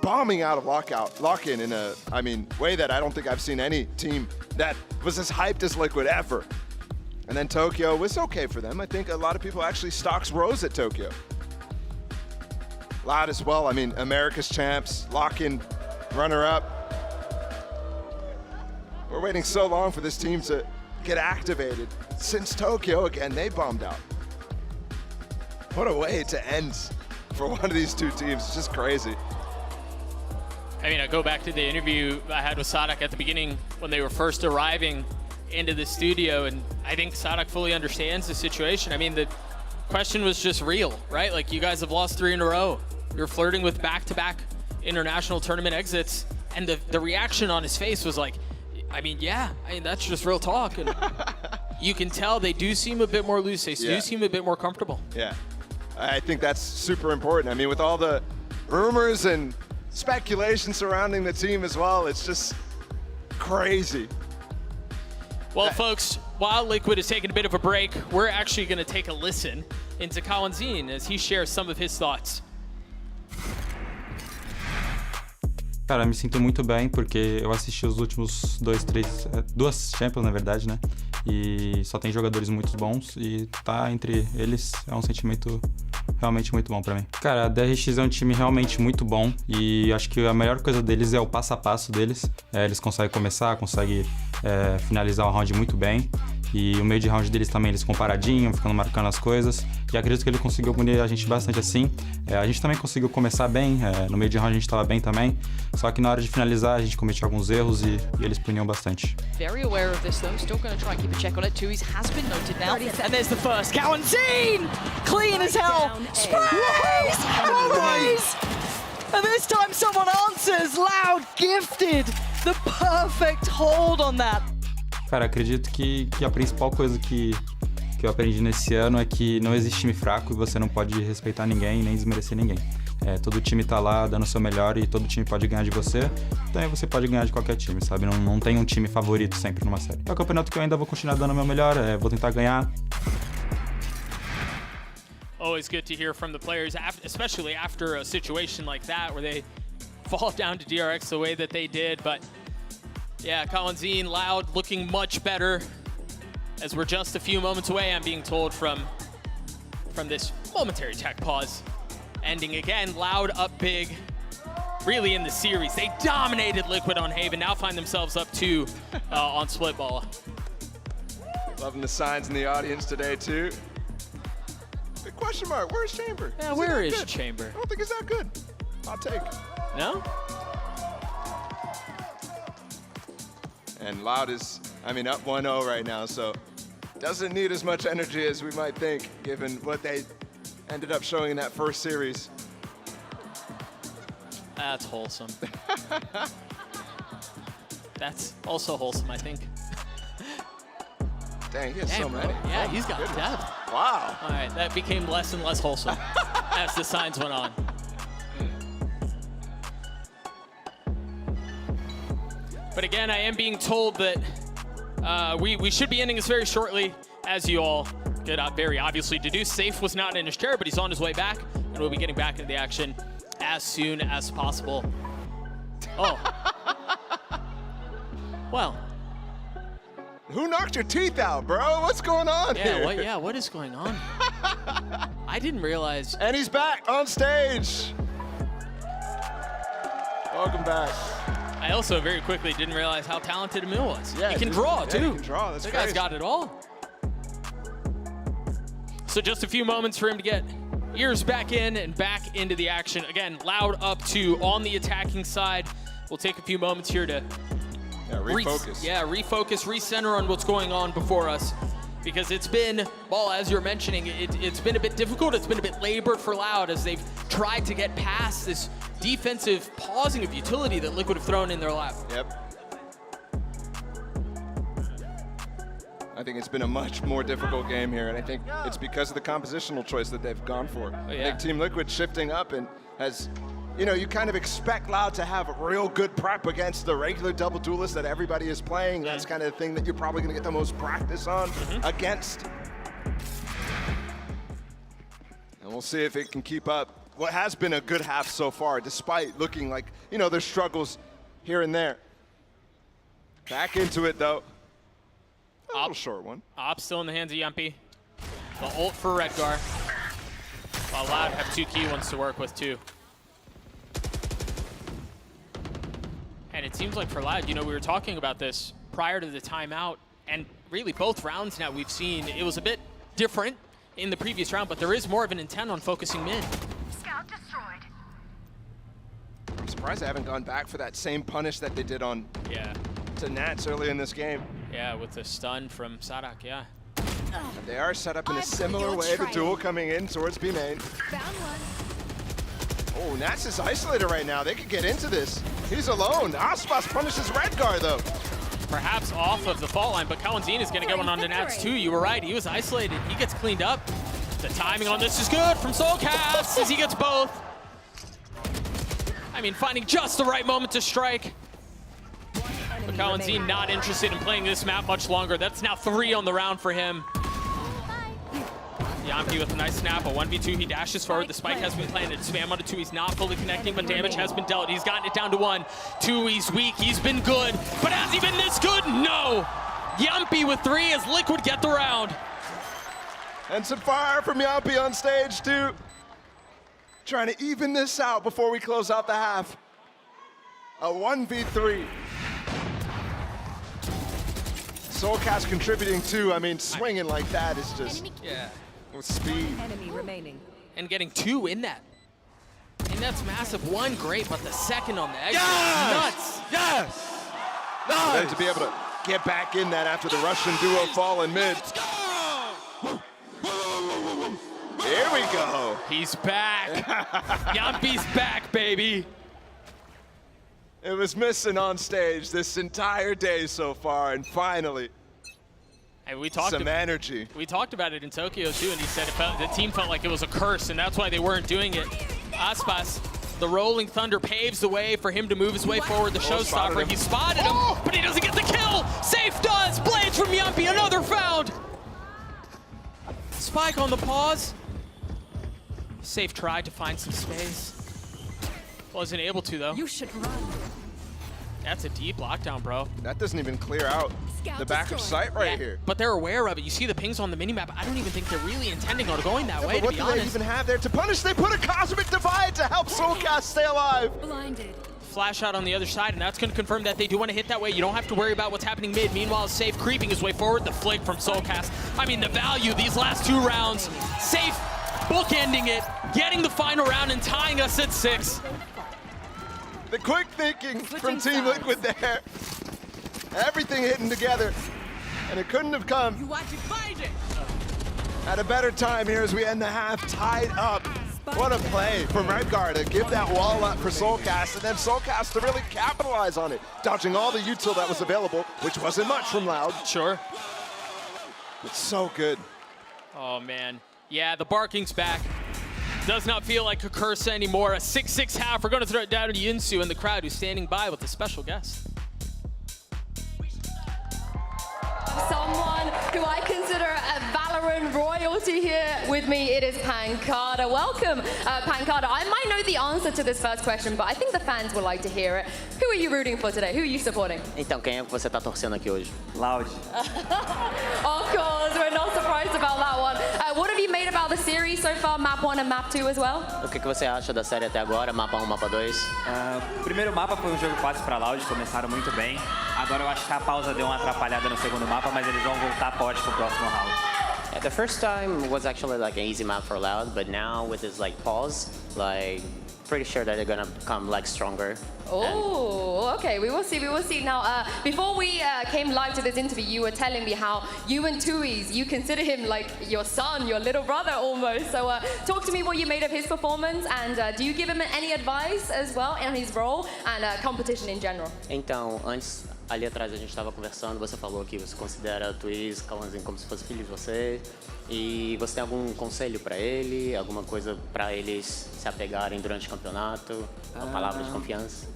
bombing out of lock-in in a, I mean, way that I don't think I've seen any team that was as hyped as Liquid ever. And then Tokyo was okay for them. I think a lot of people actually stocks rose at Tokyo. Loud as well. I mean, America's champs, lock-in runner-up. We're waiting so long for this team to get activated. Since Tokyo, again, they bombed out. What a way to end for one of these two teams. It's just crazy. I mean, I go back to the interview I had with Sadak at the beginning when they were first arriving into the studio, and I think Sadak fully understands the situation. I mean, the question was just real, right? Like, you guys have lost 3 in a row. You're flirting with back-to-back international tournament exits, and the reaction on his face was like, I mean, yeah, I mean, that's just real talk. And you can tell they do seem a bit more loose. They do seem a bit more comfortable. Yeah, I think that's super important. I mean, with all the rumors and speculation surrounding the team as well, it's just crazy. Well, folks, while Liquid is taking a bit of a break, we're actually going to take a listen into Kawanzin as he shares some of his thoughts. Cara, me sinto muito bem porque eu assisti os últimos duas Champions, na verdade, né? E só tem jogadores muito bons e tá entre eles é um sentimento realmente muito bom pra mim. Cara, a DRX é um time realmente muito bom e acho que a melhor coisa deles é o passo a passo deles. Eles conseguem começar, conseguem finalizar o round muito bem. E o meio de round deles também, eles ficam paradinhos, ficando marcando as coisas. E acredito que ele conseguiu punir a gente bastante assim. A gente também conseguiu começar bem, no meio de round a gente estava bem também. Só que na hora de finalizar a gente cometeu alguns erros e eles puniam bastante. Very aware of this though, still going to try and keep a check on it. Tui's has been noted now. And there's the first. Kawanzin! Clean as hell! Sprays! Sprays! And this time someone answers. Loud gifted the perfect hold on that. Cara, acredito que a principal coisa que eu aprendi nesse ano é que não existe time fraco e você não pode respeitar ninguém nem desmerecer ninguém. Todo time tá lá dando o seu melhor e todo time pode ganhar de você, então você pode ganhar de qualquer time, sabe? Não tem um time favorito sempre numa série. É um campeonato que eu ainda vou continuar dando o meu melhor, vou tentar ganhar. Always good to hear from the players, especially after a situation like that where they fall down to DRX the way that they did, but yeah, Kawanzin, Loud looking much better as we're just a few moments away, I'm being told, from this momentary tech pause. Ending again, Loud up big, really in the series. They dominated Liquid on Haven, now find themselves up 2 on Split Ball. Loving the signs in the audience today too. Big question mark, where's Chamber? Yeah, where is Chamber? I don't think he's that good. Hot take. No? And Loud is, I mean, up 1-0 right now, so doesn't need as much energy as we might think, given what they ended up showing in that first series. That's wholesome. That's also wholesome, I think. Dang, he has so many. Yeah, Oh, he's got goodness. depth. Wow. All right, that became less and less wholesome as the signs went on. But again, I am being told that we should be ending this very shortly, as you all could very obviously deduce. Safe was not in his chair, but he's on his way back, and we'll be getting back into the action as soon as possible. Oh. Well. Who knocked your teeth out, bro? What's going on here? What is going on? I didn't realize. And he's back on stage. Welcome back. I also very quickly didn't realize how talented Emil was. Yeah, he can dude. draw, Yeah, too. he can draw. That's That crazy. guy's got it all. So just a few moments for him to get ears back in and back into the action. Again, Loud up 2 on the attacking side. We'll take a few moments here to refocus. Refocus, recenter on what's going on before us. Because it's been, well, as you're mentioning, it's been a bit difficult. It's been a bit labored for Loud as they've tried to get past this defensive pausing of utility that Liquid have thrown in their lap. Yep. I think it's been a much more difficult game here, and I think it's because of the compositional choice that they've gone for. I think Team Liquid shifting up and has, you know, you kind of expect Loud to have real good prep against the regular double duelist that everybody is playing. That's kind of the thing that you're probably going to get the most practice on against. And we'll see if it can keep up what has been a good half so far, despite looking like, you know, there's struggles here and there. Back into it, though. A little short one. Op still in the hands of Yumpy. The ult for Redgar. While Loud have 2 key ones to work with, too. And it seems like for Loud, you know, we were talking about this prior to the timeout, and really both rounds now we've seen, it was a bit different in the previous round, but there is more of an intent on focusing mid. Scout destroyed. I'm surprised they haven't gone back for that same punish that they did on to Nats early in this game. Yeah, with the stun from Sadak, yeah. They are set up in a similar way, the duel coming in towards B main. Oh, Nats is isolated right now. They could get into this. He's alone. Aspas punishes Redgar, though. Perhaps off of the fault line, but Kawanzine is going to get one on the Nats too. You were right, he was isolated. He gets cleaned up. The timing on this is good from Soulcast as he gets both. I mean, finding just the right moment to strike. But Kawanzine not interested in playing this map much longer. That's now 3 on the round for him. Yampi with a nice snap, a 1v2, he dashes forward, the spike has been planted, spam onto 2, he's not fully connecting, but damage has been dealt, he's gotten it down to 1, 2, he's weak, he's been good, but has he been this good? No! Yampi with 3 as Liquid get the round. And some fire from Yampi on stage too. Trying to even this out before we close out the half. A 1v3. Soulcast contributing too, I mean, swinging like that is just... with speed. Enemy remaining. And getting 2 in that. And that's massive. 1 great, but the second on the exit Yes! nuts. Yes! Nice! Then to be able to get back in that after the Russian duo fall in mid. Here we go. He's back. Yampi's back, baby. It was missing on stage this entire day so far, and finally, And we talked some energy. We talked about it in Tokyo too, and he said the team felt like it was a curse, and that's why they weren't doing it. Aspas, the Rolling Thunder paves the way for him to move his way forward. The showstopper, he spotted him, but he doesn't get the kill. Safe does. Blades from Yampi, another found. Spike on the pause. Safe tried to find some space. Wasn't able to though. You should run. That's a deep lockdown, bro. That doesn't even clear out the back of sight right here. But they're aware of it. You see the pings on the minimap. I don't even think they're really intending on going that way, But to be what do they honest. even have there to punish? They put a Cosmic Divide to help Soulcast stay alive. Blinded. Flash out on the other side, and that's going to confirm that they do want to hit that way. You don't have to worry about what's happening mid. Meanwhile, Safe creeping his way forward. The flick from Soulcast. I mean, the value these last 2 rounds. Safe bookending it, getting the final round and tying us at 6. The quick thinking from Team Liquid there. Everything hitting together, and it couldn't have come at a better time here as we end the half tied up. What a play from Redgar to give that wall up for Soulcast, and then Soulcast to really capitalize on it, dodging all the util that was available, which wasn't much from Loud. Sure. It's so good. Oh, man. Yeah, the barking's back. Does not feel like a curse anymore. A 6-6 half. We're going to throw it down to Yunsu and the crowd who's standing by with a special guest. Someone who I consider a VALORANT Valorant royalty here with me. It is Pancada. Welcome, Pancada. I might know the answer to this first question, but I think the fans would like to hear it. Who are you rooting for today? Who are you supporting? Então, quem é que você tá torcendo aqui hoje? Loud. Of course, we're not surprised about that one. What have you made about the series so far, Map 1 and Map 2 as well? O que você acha da série até agora, mapa 1, mapa 2? O primeiro mapa foi um jogo fácil para Loud, começaram muito bem. Agora eu acho que a pausa deu uma atrapalhada no segundo mapa, mas eles vão voltar forte pro próximo round. Yeah, the first time was actually like an easy map for Loud, but now with this like pause, like pretty sure that they're gonna come like stronger. Oh, okay, we will see, we will see. Now, before we came live to this interview, you were telling me how you and Tui's, you consider him like your son, your little brother almost. So talk to me what you made of his performance, and do you give him any advice as well in his role and competition in general? Então, antes, ali atrás a gente estava conversando, você falou que você considera o Tui's, Cauãzinho, como se fosse filho de você. E você tem algum conselho para ele, alguma coisa para eles se apegarem durante o campeonato, uma palavra de confiança?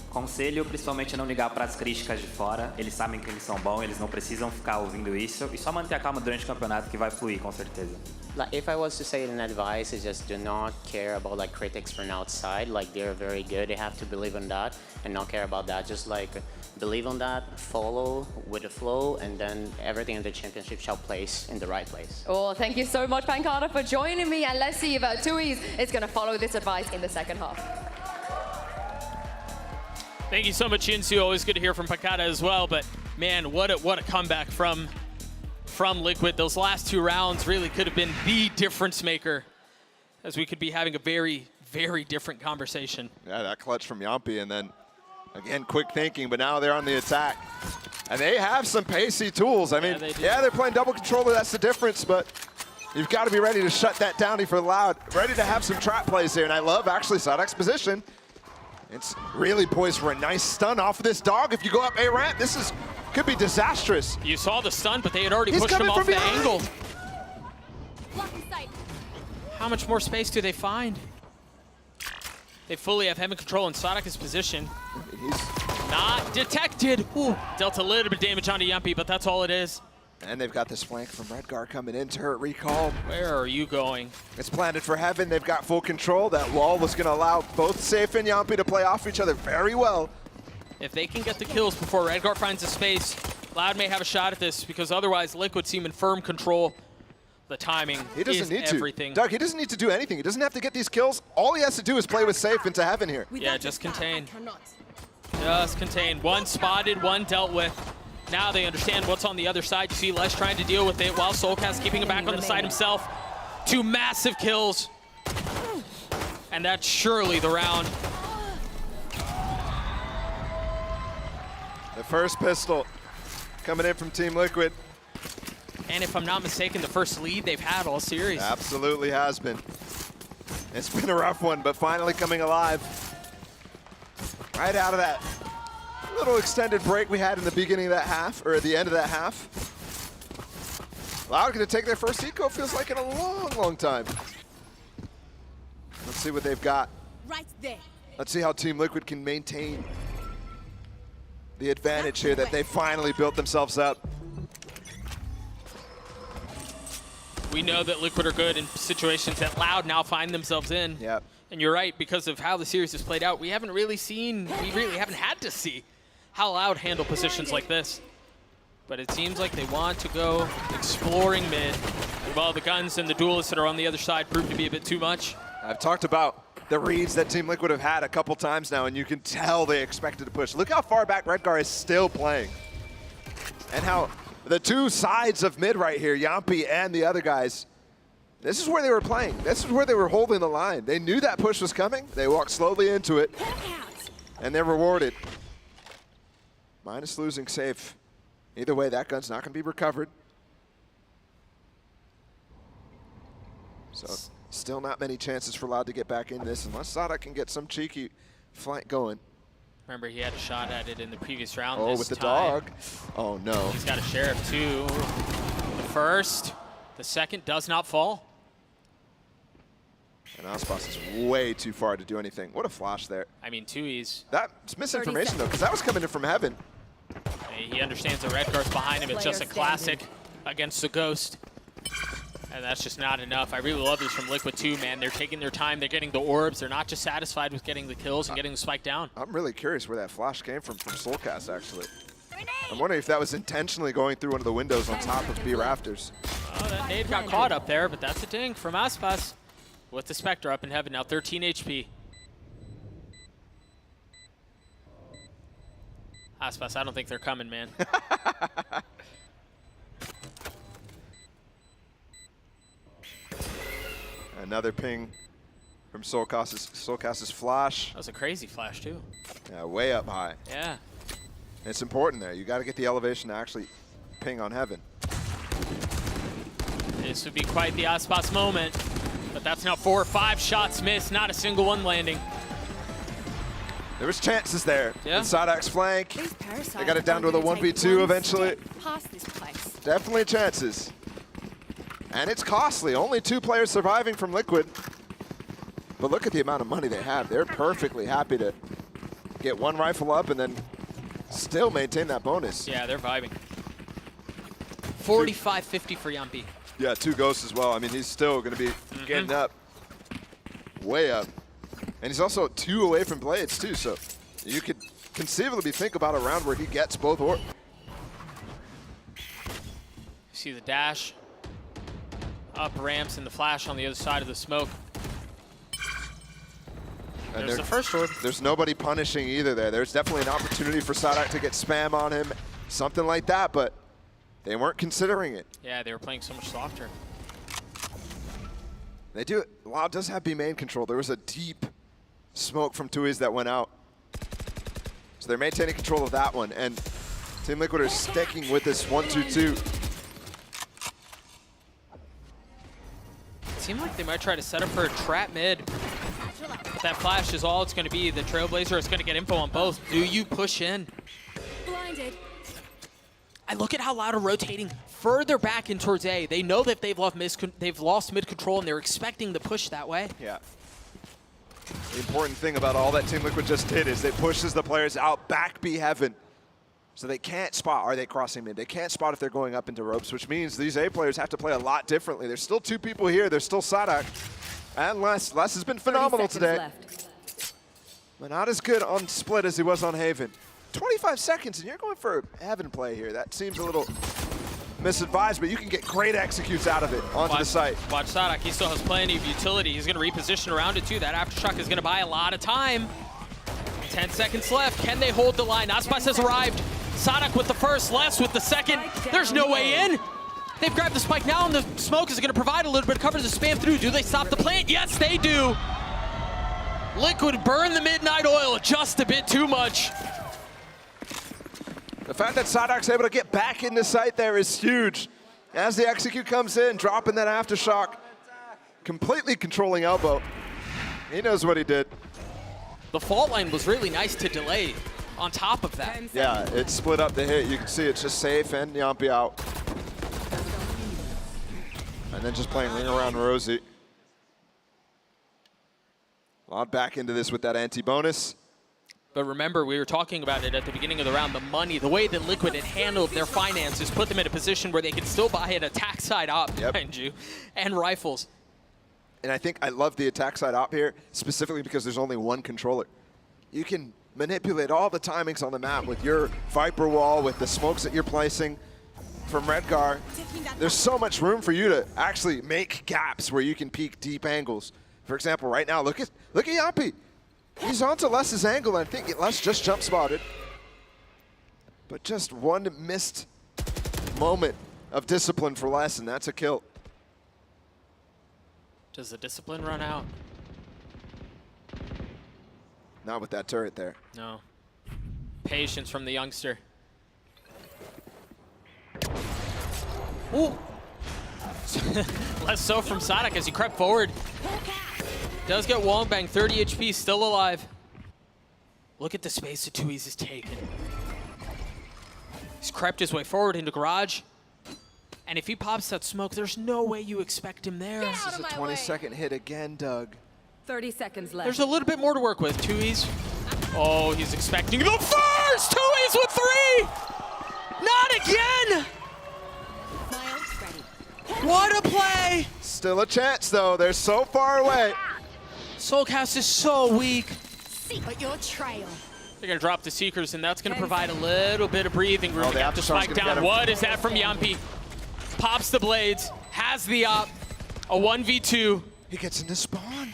Conselho, principalmente, é não ligar para as críticas de fora. Eles sabem que eles são bons, eles não precisam ficar ouvindo isso. E só manter a calma durante o campeonato que vai fluir, com certeza. Like, if I was to say an advice, is just do not care about like critics from outside. Like, they're very good. They have to believe in that and not care about that. Just like believe on that, follow with the flow, and then everything in the championship shall place in the right place. Oh, thank you so much, Pancada, for joining me. And let's see if Tui's is going to follow this advice in the second half. Thank you so much, Yinsu. Always good to hear from Pancada as well. But man, what a comeback from Liquid. Those last two rounds really could have been the difference maker, as we could be having a very, very different conversation. Yeah, that clutch from Yampi, and then again, quick thinking, but now they're on the attack. And they have some pacey tools. I mean, yeah, they're playing double controller, that's the difference, but you've got to be ready to shut that down for Loud. Ready to have some trap plays here, and I love actually Sadek's position. It's really poised for a nice stun off of this dog. If you go up A ramp, this could be disastrous. You saw the stun, but they had already pushed him off the angle. How much more space do they find? They fully have him in control, and Sadek is positioned. He's not detected. Ooh, dealt a little bit of damage onto Yumpy, but that's all it is. And they've got this flank from Redgar coming in, turret recall. Where are you going? It's planted for Heaven. They've got full control. That wall was going to allow both Safe and Yampi to play off each other very well. If they can get the kills before Redgar finds a space, Loud may have a shot at this, because otherwise Liquid seem in firm control. The timing he doesn't need everything. Doug, he doesn't need to do anything. He doesn't have to get these kills. All he has to do is play with Safe into Heaven here. Yeah, just contain. Just contain. One spotted, one dealt with. Now they understand what's on the other side. You see Les trying to deal with it while Soulcast keeping him back on the side himself. Two massive kills. And that's surely the round. The first pistol coming in from Team Liquid. And if I'm not mistaken, the first lead they've had all series. Absolutely has been. It's been a rough one, but finally coming alive. Right out of that little extended break we had in the beginning of that half, or at the end of that half. Loud going to take their first eco, feels like in a long, long time. Let's see what they've got. Right there. Let's see how Team Liquid can maintain the advantage here that they finally built themselves up. We know that Liquid are good in situations that Loud now find themselves in. Yep. And you're right, because of how the series has played out, we haven't really haven't had to see how Loud handle positions like this. But it seems like they want to go exploring mid. And while the guns and the duelists that are on the other side prove to be a bit too much. I've talked about the reads that Team Liquid have had a couple times now, and you can tell they expected to push. Look how far back Redgar is still playing. And how the two sides of mid right here, Yampi and the other guys, this is where they were playing. This is where they were holding the line. They knew that push was coming. They walked slowly into it, and they're rewarded. Minus losing Safe. Either way, that gun's not going to be recovered. So still not many chances for Loud to get back in this, unless Sada can get some cheeky flank going. Remember, he had a shot at it in the previous round. Oh, this with the time. dog. Oh, no. He's got a sheriff, too. The first, the second does not fall. And Aspas is way too far to do anything. What a flash there. I mean, Tui's. That's misinformation, though, because that was coming in from Heaven. He understands the Redgar's behind him. It's just a classic against the Ghost. And that's just not enough. I really love this from Liquid too, man. They're taking their time. They're getting the orbs. They're not just satisfied with getting the kills and getting the spike down. I'm really curious where that flash came from Soulcast, actually. I'm wondering if that was intentionally going through one of the windows on top of B Rafters. Oh, that nade got caught up there, but that's a ding from Aspas with the Spectre up in heaven, now 13 HP. Aspas, I don't think they're coming, man. Another ping from Soulcast's flash. That was a crazy flash, too. Yeah, way up high. Yeah. It's important there. You got to get the elevation to actually ping on heaven. This would be quite the Aspas moment, but that's now 4 or 5 shots missed, not a single one landing. There was chances there. Yeah. Sadak's flank. They got it down to the 1v2 eventually. Past this place. Definitely chances. And it's costly. Only 2 players surviving from Liquid. But look at the amount of money they have. They're perfectly happy to get 1 rifle up and then still maintain that bonus. Yeah, they're vibing. 45-50 for Yampi. Yeah, 2 ghosts as well. I mean, he's still going to be getting up. Way up. And he's also 2 away from Blades, too, so you could conceivably think about a round where he gets both or. See the dash. Up ramps and the flash on the other side of the smoke. And there's the first orb. There's nobody punishing either there. There's definitely an opportunity for Sadak to get spam on him, something like that, but they weren't considering it. Yeah, they were playing so much softer. They do it. Loud does have B main control. There was a deep smoke from Tui's that went out. So they're maintaining control of that one, and Team Liquid are sticking with this 1-2-2. It seemed like they might try to set up for a trap mid. But that flash is all it's going to be. The Trailblazer is going to get info on both. Do you push in? Blinded. I look at how Loud are rotating further back in towards A. They know that they've lost mid control, and they're expecting the push that way. Yeah. The important thing about all that Team Liquid just did is it pushes the players out back B heaven. So they can't spot, are they crossing mid? They can't spot if they're going up into ropes, which means these A players have to play a lot differently. There's still 2 people here. There's still Sadak and Les. Les has been phenomenal today. Left. But not as good on split as he was on Haven. 25 seconds, and you're going for a Heaven play here. That seems a little misadvised, but you can get great executes out of it onto the site. Watch Sadak, he still has plenty of utility. He's going to reposition around it too. That aftershock is going to buy a lot of time. 10 seconds left. Can they hold the line? Aspas has arrived. Sadak with the first, Les with the second. There's no way in. They've grabbed the spike now, and the smoke is going to provide a little bit of cover to spam through. Do they stop the plant? Yes, they do. Liquid burn the midnight oil just a bit too much. The fact that Sadak's able to get back into sight there is huge. As the execute comes in, dropping that aftershock, completely controlling elbow. He knows what he did. The fault line was really nice to delay on top of that. Yeah, it split up the hit. You can see it's just safe and Yampi out. And then just playing ring around Rosie. Loud back into this with that anti-bonus. But remember, we were talking about it at the beginning of the round, the money, the way that Liquid had handled their finances, put them in a position where they could still buy an attack side op behind you and rifles. And I think I love the attack side op here, specifically because there's only 1 controller. You can manipulate all the timings on the map with your Viper wall, with the smokes that you're placing from Redgar. There's so much room for you to actually make gaps where you can peek deep angles. For example, right now, look at Yampi. He's onto Les's angle, and I think Les just jump spotted. But just 1 missed moment of discipline for Les, and that's a kill. Does the discipline run out? Not with that turret there. No. Patience from the youngster. Ooh. Less so from Sadak as he crept forward. Does get Wongbang, 30 HP, still alive. Look at the space that Tui's has taken. He's crept his way forward into garage. And if he pops that smoke, there's no way you expect him there. This is a 20-second hit again, Doug. 30 seconds left. There's a little bit more to work with. Tui's. Oh, he's expecting the first! Tui's with 3! Not again! What a Still a chance, though. They're so far away. Soulcast is so weak. But your trail. They're going to drop the Seekers, and that's going to provide a little bit of breathing room Oh, to the get the Aftershock's spike gonna get down. him. What is that from Yampi? Pops the blades, has the op, a 1v2. He gets into spawn,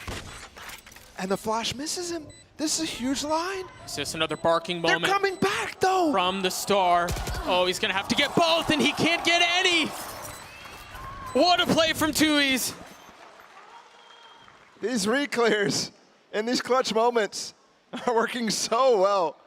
and the flash misses him. This is a huge line. It's just another barking moment. They're coming back, though. From the Star. Oh, he's going to have to get both, and he can't get any. What a play from Tui's. These reclears in these clutch moments are working so well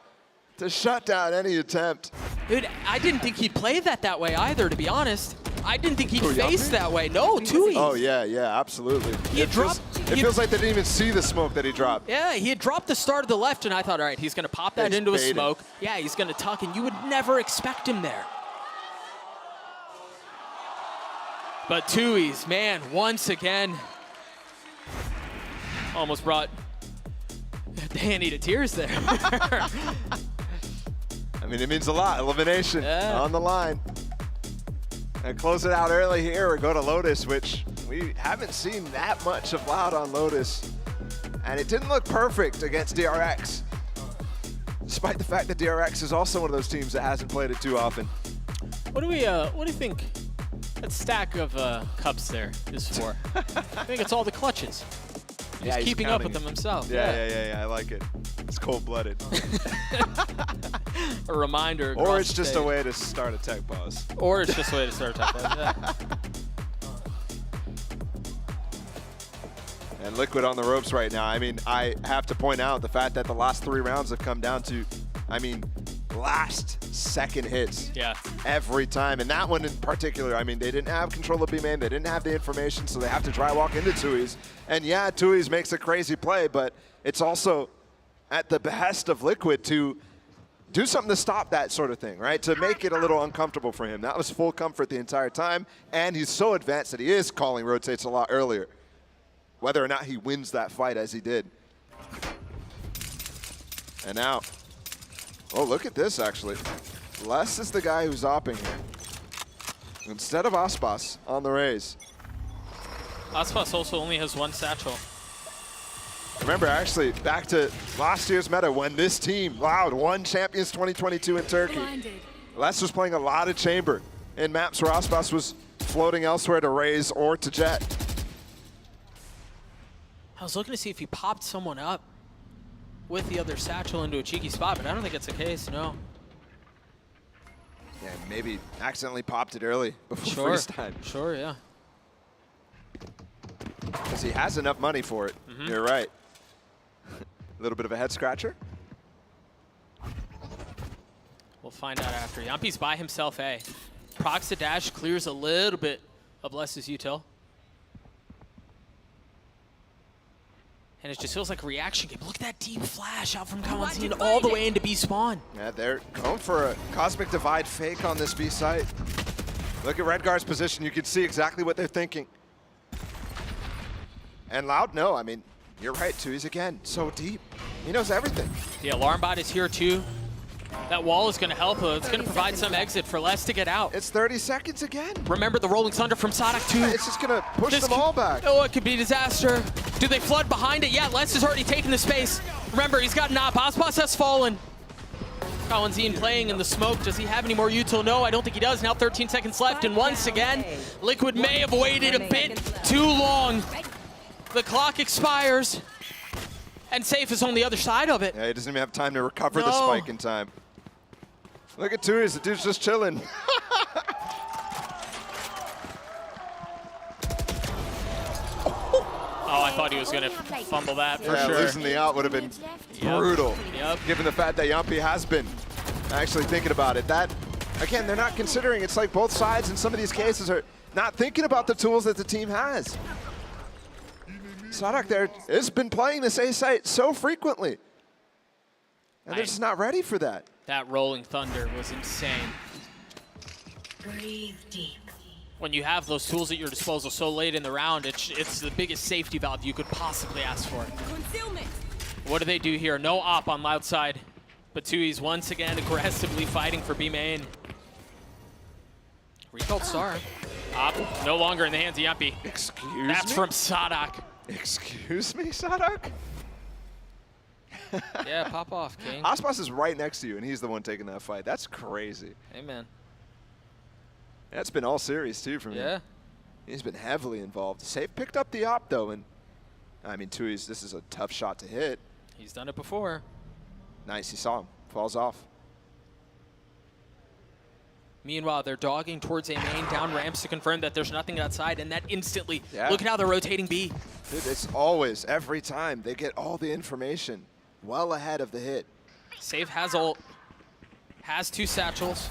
to shut down any attempt. Dude, I didn't think he'd play that way either, to be honest. I didn't think he'd face Yampi? that way. No, Tui. Oh, yeah, absolutely. He had dropped. It feels like they didn't even see the smoke that he dropped. Yeah, he had dropped the Star to the left, and I thought, all right, he's going to pop that He's into a baited. smoke. Yeah, he's going to tuck, and you would never expect him there. But Tui's, man, once again, almost brought Danny to tears there. I mean, it means a lot. Elimination on the line. And close it out early here or go to Lotus, which we haven't seen that much of Loud on Lotus. And it didn't look perfect against DRX, despite the fact that DRX is also one of those teams that hasn't played it too often. What do you think that stack of cups there is for? I think it's all the clutches. He's keeping up with them himself. Yeah, I like it. It's cold-blooded. A reminder. Or it's just a way to start a tech pause. Or it's just a way to start a tech pause, yeah. And Liquid on the ropes right now. I mean, I have to point out the fact that the last 3 rounds have come down to, I mean, last second hits. Yeah. Every time. And that one in particular, I mean, they didn't have control of B-main, they didn't have the information, so they have to dry walk into Tui's. And yeah, Tui's makes a crazy play, but it's also at the behest of Liquid to do something to stop that sort of thing, right? To make it a little uncomfortable for him. That was full comfort the entire time, and he's so advanced that he is calling rotates a lot earlier. Whether or not he wins that fight as he did. And now, oh, look at this, actually. Les is the guy who's opping here. Instead of Aspas on the Rays. Aspas also only has 1 satchel. Remember, actually, back to last year's meta when this team, Loud, won Champions 2022 in Turkey. Les was playing a lot of Chamber in maps where Aspas was floating elsewhere to Rays or to Jet. I was looking to see if he popped someone up with the other satchel into a cheeky spot, but I don't think it's the case, no. Yeah, maybe accidentally popped it early before freeze time. Sure, yeah. Because he has enough money for it. You're right. A little bit of a head scratcher. We'll find out after. Yampi's by himself, A. Procs the dash, clears a little bit of Les's util. And it just feels like a reaction game. Look at that deep flash out from Kawanzin all the way into B spawn. Yeah, they're going for a Cosmic Divide fake on this B site. Look at Redguard's position. You can see exactly what they're thinking. And Loud, no. I mean, you're right, too. He's, again, so deep. He knows everything. The alarm bot is here, too. That wall is going to help. It's going to provide some exit for Les to get out. It's 30 seconds again. Remember the Rolling Thunder from Sadak, too. It's just going to push them all back. Oh, it could be disaster. Do they flood behind it? Yeah, Les has already taken the space. Remember, he's got Nop. Aspas has fallen. Kawanzin playing in the smoke. Does he have any more util? No, I don't think he does. Now 13 seconds left, and once again, Liquid may have waited a bit too long. The clock expires, and Safe is on the other side of it. Yeah, he doesn't even have time to recover the spike in time. Look at Tui's, the dude's just chilling. Oh, I thought he was going to fumble that for sure. Losing the out would have been brutal, given the fact that Yampi has been actually thinking about it. That, again, they're not considering. It's like both sides in some of these cases are not thinking about the tools that the team has. Sadak there has been playing this A site so frequently, and they're just not ready for that. That Rolling Thunder was insane. Breathe deep. When you have those tools at your disposal so late in the round, it's the biggest safety valve you could possibly ask for. Concealment. What do they do here? No op on Loud side, but Tui's once again aggressively fighting for B main. Recalled Star. Op, no longer in the hands of Yumpy. Excuse That's me? from Sadak. Excuse me, Sadak? Yeah, pop off, King. Aspas is right next to you, and he's the one taking that fight. That's crazy. Amen. That's been all series, too, from him. Yeah. He's been heavily involved. Safe picked up the op, though, and I mean, Tui's, this is a tough shot to hit. He's done it before. Nice, he saw him. Falls off. Meanwhile, they're dogging towards a main down ramps to confirm that there's nothing outside, and that instantly, Yeah. look at how they're rotating B. Dude, it's always, every time, they get all the information well ahead of the hit. Save has ult, has 2 satchels.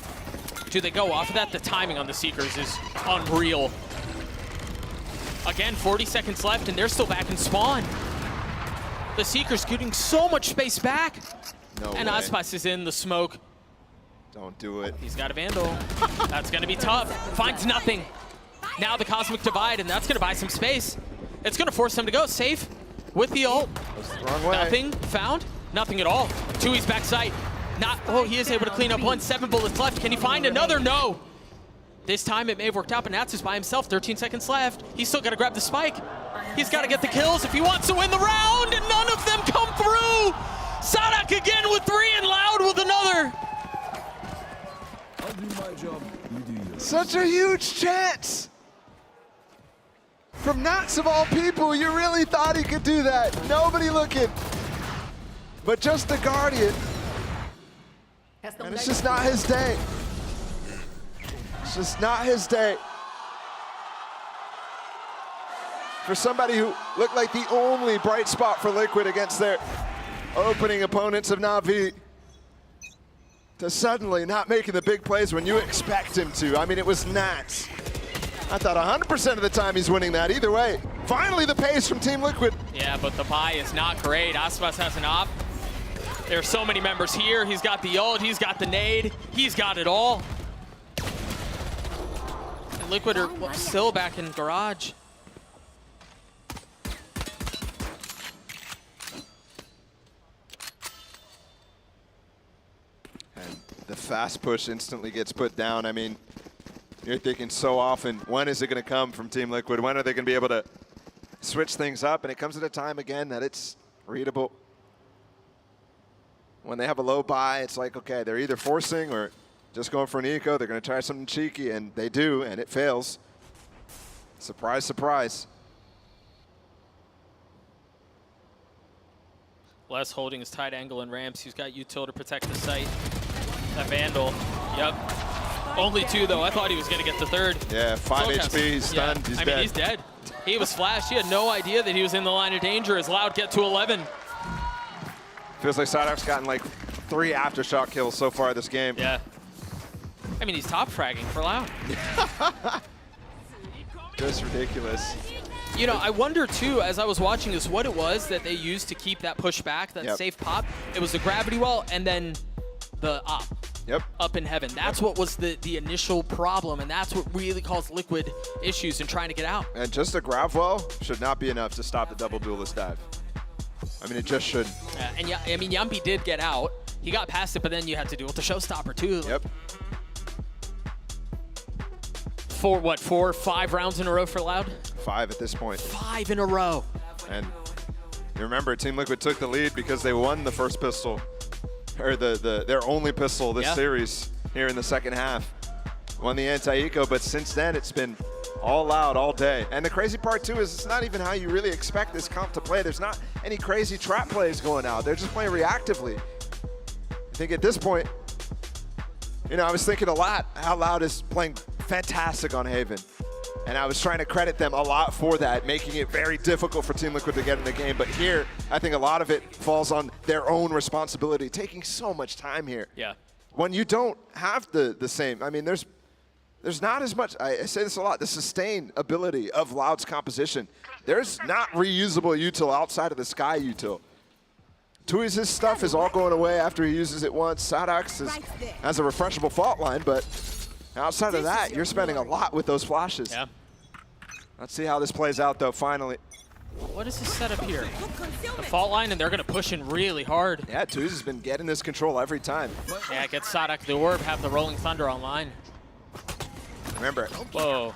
Do they go off of that? The timing on the Seekers is unreal. Again, 40 seconds left, and they're still back in spawn. The Seekers getting so much space back. No and way. Aspas is in the smoke. Don't do it. He's got a Vandal. That's going to be tough. Finds nothing. Now the Cosmic Divide, and that's going to buy some space. It's going to force him to go safe with the ult. That's the wrong way. Nothing found. Nothing at all. Tui's backside. Not. Oh, he is able to clean up 1. 7 bullets left. Can he find another? No. This time it may have worked out, but Nats is by himself. 13 seconds left. He's still got to grab the spike. He's got to get the kills if he wants to win the round, and none of them come through. Sadak again with 3 and Loud with another. Such a huge chance! From Nats of all people, you really thought he could do that. Nobody looking. But just the Guardian. And it's just not his day. It's just not his day. For somebody who looked like the only bright spot for Liquid against their opening opponents of Na'Vi, to suddenly not making the big plays when you expect him to. I mean, it was Nats. I thought 100% of the time he's winning that. Either way, finally the pace from Team Liquid. Yeah, but the buy is not great. Aspas has an op. There's so many members here. He's got the ult, he's got the nade, he's got it all. And Liquid are still back in garage. And the fast push instantly gets put down. I mean, you're thinking so often, when is it going to come from Team Liquid? When are they going to be able to switch things up? And it comes at a time, again, that it's readable. When they have a low buy, it's like, okay, they're either forcing or just going for an eco. They're going to try something cheeky, and they do, and it fails. Surprise, surprise. Les holding his tight angle in ramps. He's got util to protect the site. That Vandal, yep. Only 2 though. I thought he was going to get the 3rd. Yeah, 5 HP, he's stunned, he's dead. I mean, he's dead. He was flashed. He had no idea that he was in the line of danger as Loud get to 11. Feels like Sadak's gotten like 3 aftershock kills so far this game. Yeah. I mean, he's top fragging for Loud. Just ridiculous. You know, I wonder too, as I was watching this, what it was that they used to keep that push back, that safe pop. It was the gravity wall and then the op. Yep. Up in heaven. That's what was the initial problem, and that's what really caused Liquid issues in trying to get out. And just a grav well should not be enough to stop the double duelist dive. I mean, it just shouldn't. And yeah, I mean, Yumpy did get out. He got past it, but then you had to do it with the showstopper too. Yep. For what, 4 or 5 rounds in a row for Loud? 5 at this point. 5 in a row. And you remember, Team Liquid took the lead because they won the first pistol, or their only pistol this series here in the second half. Won the anti-eco, but since then it's been all Loud all day. And the crazy part too is it's not even how you really expect this comp to play. There's not any crazy trap plays going out. They're just playing reactively. I think at this point, you know, I was thinking a lot how Loud is playing fantastic on Haven. And I was trying to credit them a lot for that, making it very difficult for Team Liquid to get in the game. But here, I think a lot of it falls on their own responsibility, taking so much time here. Yeah. When you don't have the same, I mean, there's not as much, I say this a lot, the sustain ability of Loud's composition. There's not reusable util outside of the Sky util. Tui's stuff is all going away after he uses it once. Sadak's has a refreshable fault line, but outside of that, you're spending a lot with those flashes. Yeah. Let's see how this plays out, though, finally. What is this setup here? The fault line, and they're going to push in really hard. Yeah, Tui's has been getting this control every time. Yeah, get Sadak the orb, have the Rolling Thunder online. Remember, whoa.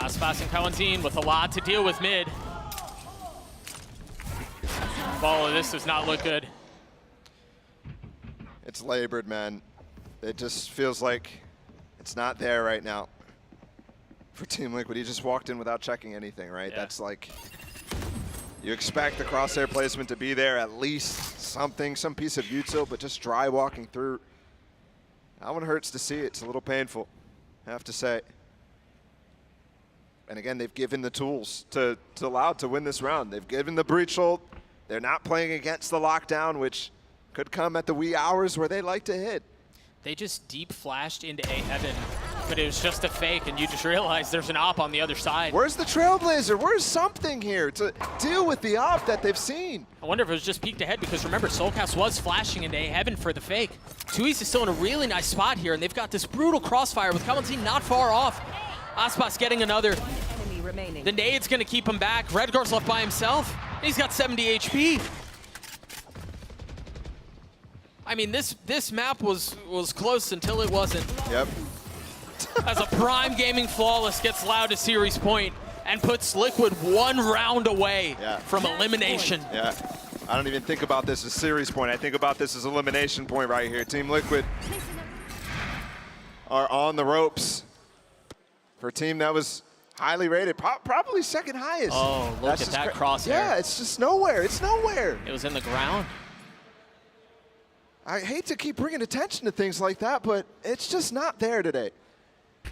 Aspas and Kawanzin with a lot to deal with mid. Follow, this does not look good. It's labored, man. It just feels like it's not there right now for Team Liquid. He just walked in without checking anything, right? Yeah. That's like, you expect the crosshair placement to be there, at least something, some piece of util, but just dry walking through. That one hurts to see. It's a little painful, I have to say. And again, they've given the tools to Loud to win this round. They've given the breach hold. They're not playing against the lockdown, which could come at the wee hours where they like to hit. They just deep flashed into A heaven, but it was just a fake, and you just realize there's an op on the other side. Where's the Trailblazer? Where's something here to deal with the op that they've seen? I wonder if it was just peeked ahead, because remember, Soulcast was flashing into A heaven for the fake. Tui's is still in a really nice spot here, and they've got this brutal crossfire with Kawanzin not far off. Aspas getting another. Enemy remaining. The nade's gonna keep him back. Redgar's left by himself. He's got 70 HP. I mean, this map was close until it wasn't. Yep. As a Prime Gaming Flawless gets Loud to series point and puts Liquid one round away from elimination. Yeah. I don't even think about this as series point. I think about this as elimination point right here. Team Liquid are on the ropes for a team that was highly rated, probably second highest. Oh, look at that crosshair. Yeah, it's just nowhere. It's nowhere. It was in the ground. I hate to keep bringing attention to things like that, but it's just not there today.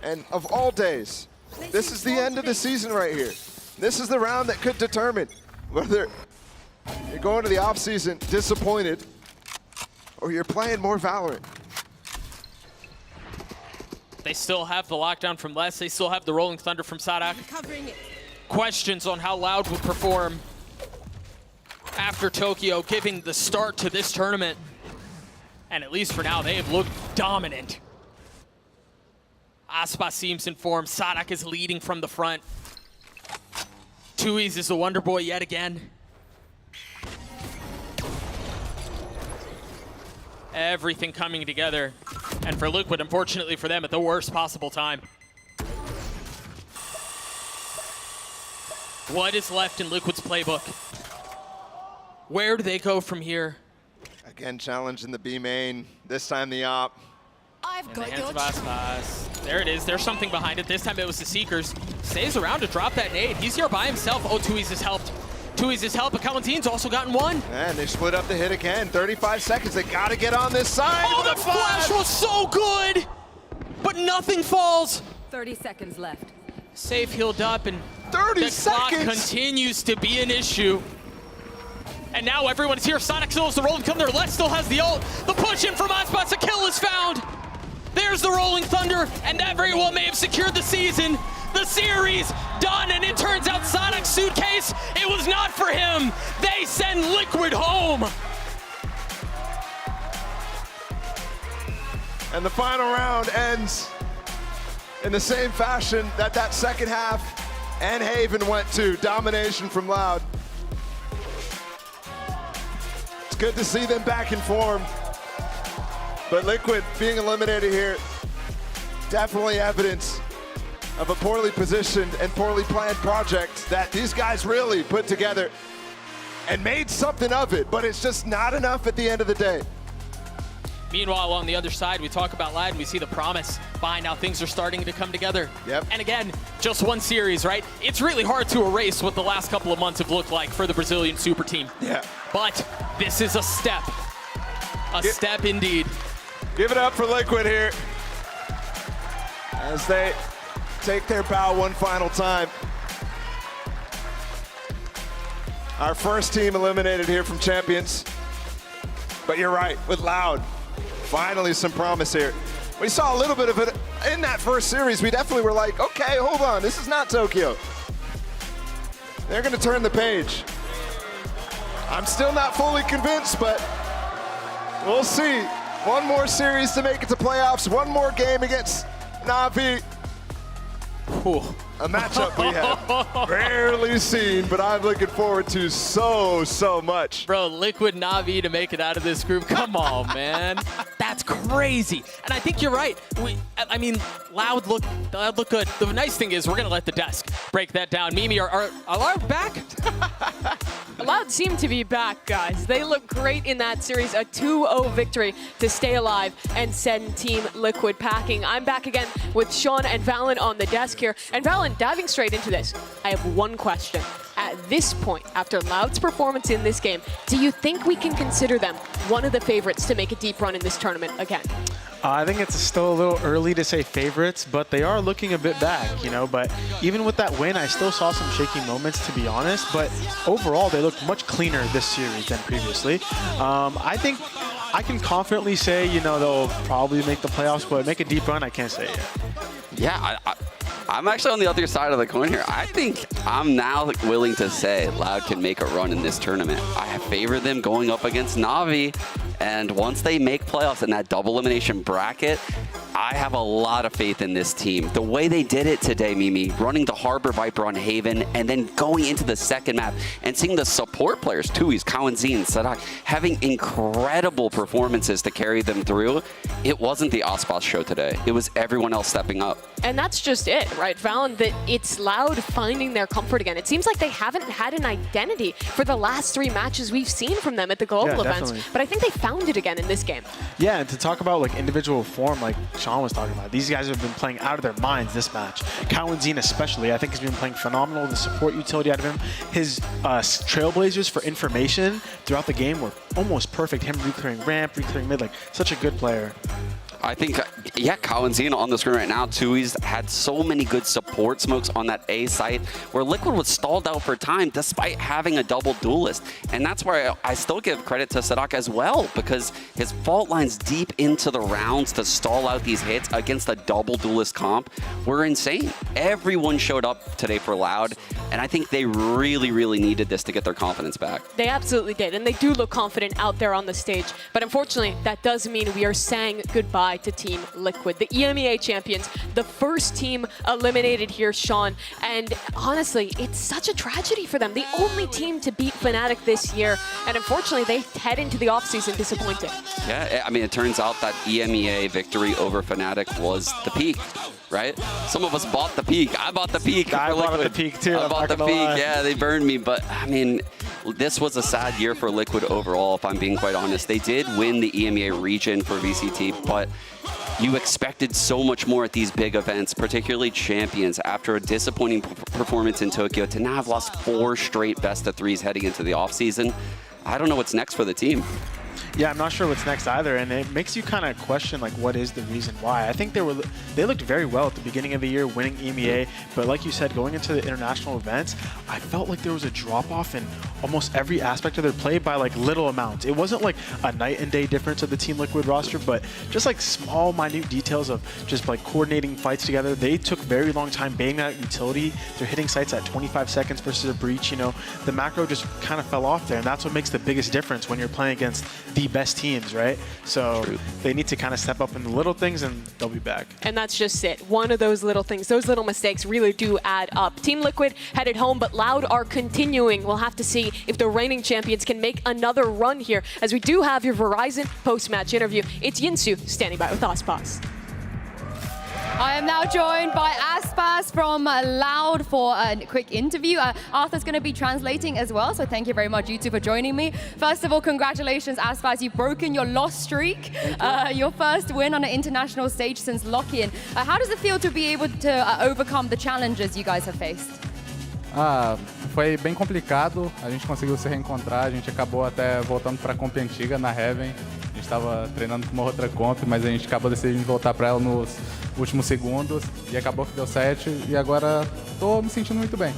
And of all days, this is the end of the season right here. This is the round that could determine whether you're going to the offseason disappointed or you're playing more Valorant. They still have the lockdown from Les. They still have the Rolling Thunder from Sadak. Questions on how Loud would perform after Tokyo, giving the start to this tournament. And at least for now, they have looked dominant. Aspas seems in form. Sadak is leading from the front. Tui's is the Wonder Boy yet again. Everything coming together. And for Liquid, unfortunately for them, at the worst possible time. What is left in Liquid's playbook? Where do they go from here? Again, challenge in the B main. This time the op. I've got Hands your of Aspas. There it is. There's something behind it. This time it was the Seekers. Stays around to drop that nade. He's here by himself. Oh, Tui's has helped. Tui's has helped, but Kawanzin's also gotten one. And they split up the hit again. 35 seconds. They got to get on this side. Oh, the flash was so good, but nothing falls. 30 seconds left. Safe healed up, and 30 the clock continues to be an issue. And now everyone's here. Sonic still has the Rolling Thunder. Les still has the ult. The push in from Aspas. A kill is found. There's the Rolling Thunder, and that very well may have secured the season. The series done, and it turns out Sonic's suitcase, it was not for him. They send Liquid home. And the final round ends in the same fashion that second half and Haven went to. Domination from Loud. It's good to see them back in form. But Liquid being eliminated here, definitely evidence of a poorly positioned and poorly planned project that these guys really put together and made something of it, but it's just not enough at the end of the day. Meanwhile, on the other side, we talk about Lad and we see the promise behind how things are starting to come together. Yep. And again, just one series, right? It's really hard to erase what the last couple of months have looked like for the Brazilian super team. Yeah. But this is a step. A step indeed. Give it up for Liquid here as they take their bow one final time. Our first team eliminated here from Champions. But you're right, with Loud, finally some promise here. We saw a little bit of it in that first series. We definitely were like, okay, hold on, this is not Tokyo. They're gonna turn the page. I'm still not fully convinced, but we'll see. One more series to make it to playoffs, one more game against Na'Vi. A matchup we have rarely seen, but I'm looking forward to so much. Bro, Liquid Na'Vi to make it out of this group. Come on, man. That's crazy. And I think you're right. I mean, Loud look good. The nice thing is we're going to let the desk break that down. Mimi, are Loud back? Loud seem to be back, guys. They look great in that series. A 2-0 victory to stay alive and send Team Liquid packing. I'm back again with Sean and Valen on the desk here. And Valen, diving straight into this, I have one question. At this point, after Loud's performance in this game, do you think we can consider them one of the favorites to make a deep run in this tournament again? I think it's still a little early to say favorites, but they are looking a bit back, you know. But even with that win, I still saw some shaky moments, to be honest. But overall, they look much cleaner this series than previously. I think I can confidently say, you know, they'll probably make the playoffs, but make a deep run, I can't say yet. Yeah, I'm actually on the other side of the coin here. I think I'm now willing to say Loud can make a run in this tournament. I favor them going up against Na'Vi, and once they make playoffs in that double elimination bracket, I have a lot of faith in this team. The way they did it today, Mimi, running the Harbor Viper on Haven and then going into the second map and seeing the support players, Tui's, Kawanzin, Sadak, having incredible performances to carry them through. It wasn't the Aspas show today. It was everyone else stepping up. And that's just it, right, Valen? That it's Loud finding their comfort again. It seems like they haven't had an identity for the last 3 matches we've seen from them at the global events. But I think they found it again in this game. Yeah, and to talk about like individual form, like Sean was talking about, these guys have been playing out of their minds this match. Kawanzin especially, I think has been playing phenomenal. The support utility out of him. His trailblazers for information throughout the game were almost perfect. Him re-clearing ramp, re-clearing mid, like such a good player. I think, yeah, Kawanzin on the screen right now, Tui's had so many good support smokes on that A site where Liquid was stalled out for time despite having a double duelist. And that's where I still give credit to Sadak as well, because his fault lines deep into the rounds to stall out these hits against a double duelist comp were insane. Everyone showed up today for Loud, and I think they really needed this to get their confidence back. They absolutely did, and they do look confident out there on the stage. But unfortunately, that does mean we are saying goodbye to Team Liquid, the EMEA champions, the first team eliminated here, Sean. And honestly, it's such a tragedy for them. The only team to beat Fnatic this year, and unfortunately, they head into the offseason disappointed. Yeah, I mean, it turns out that EMEA victory over Fnatic was the peak, right? Some of us bought the peak. I bought the peak. I bought the peak too. I bought the peak. Yeah, they burned me. But I mean, this was a sad year for Liquid overall, if I'm being quite honest. They did win the EMEA region for VCT, but you expected so much more at these big events, particularly Champions, after a disappointing performance in Tokyo, to now have lost 4 straight best-of-3s heading into the offseason. I don't know what's next for the team. Yeah, I'm not sure what's next either, and it makes you kind of question like what is the reason why. I think they looked very well at the beginning of the year, winning EMEA, but like you said, going into the international events, I felt like there was a drop-off in almost every aspect of their play by like little amounts. It wasn't like a night and day difference of the Team Liquid roster, but just like small, minute details of just like coordinating fights together. They took very long time baiting that utility. They're hitting sites at 25 seconds versus a breach. You know, the macro just kind of fell off there, and that's what makes the biggest difference when you're playing against the best teams, right? So they need to kind of step up in the little things, and they'll be back. And that's just it. One of those little things, those little mistakes really do add up. Team Liquid headed home, but Loud are continuing. We'll have to see if the reigning champions can make another run here, as we do have your Verizon post-match interview. It's Yinsu standing by with Aspas. I am now joined by Aspas from Loud for a quick interview. Arthur's going to be translating as well, so thank you very much, you two, for joining me. First of all, congratulations, Aspas. You've broken your loss streak. Your first win on an international stage since lock-in. How does it feel to be able to overcome the challenges you guys have faced? Foi bem complicado. A gente conseguiu se reencontrar. A gente acabou até voltando para a comp antiga, na Heaven. A gente estava treinando com uma outra comp, mas a gente acabou decidindo voltar para ela nos últimos segundos e acabou que deu certo e agora estou me sentindo muito bem.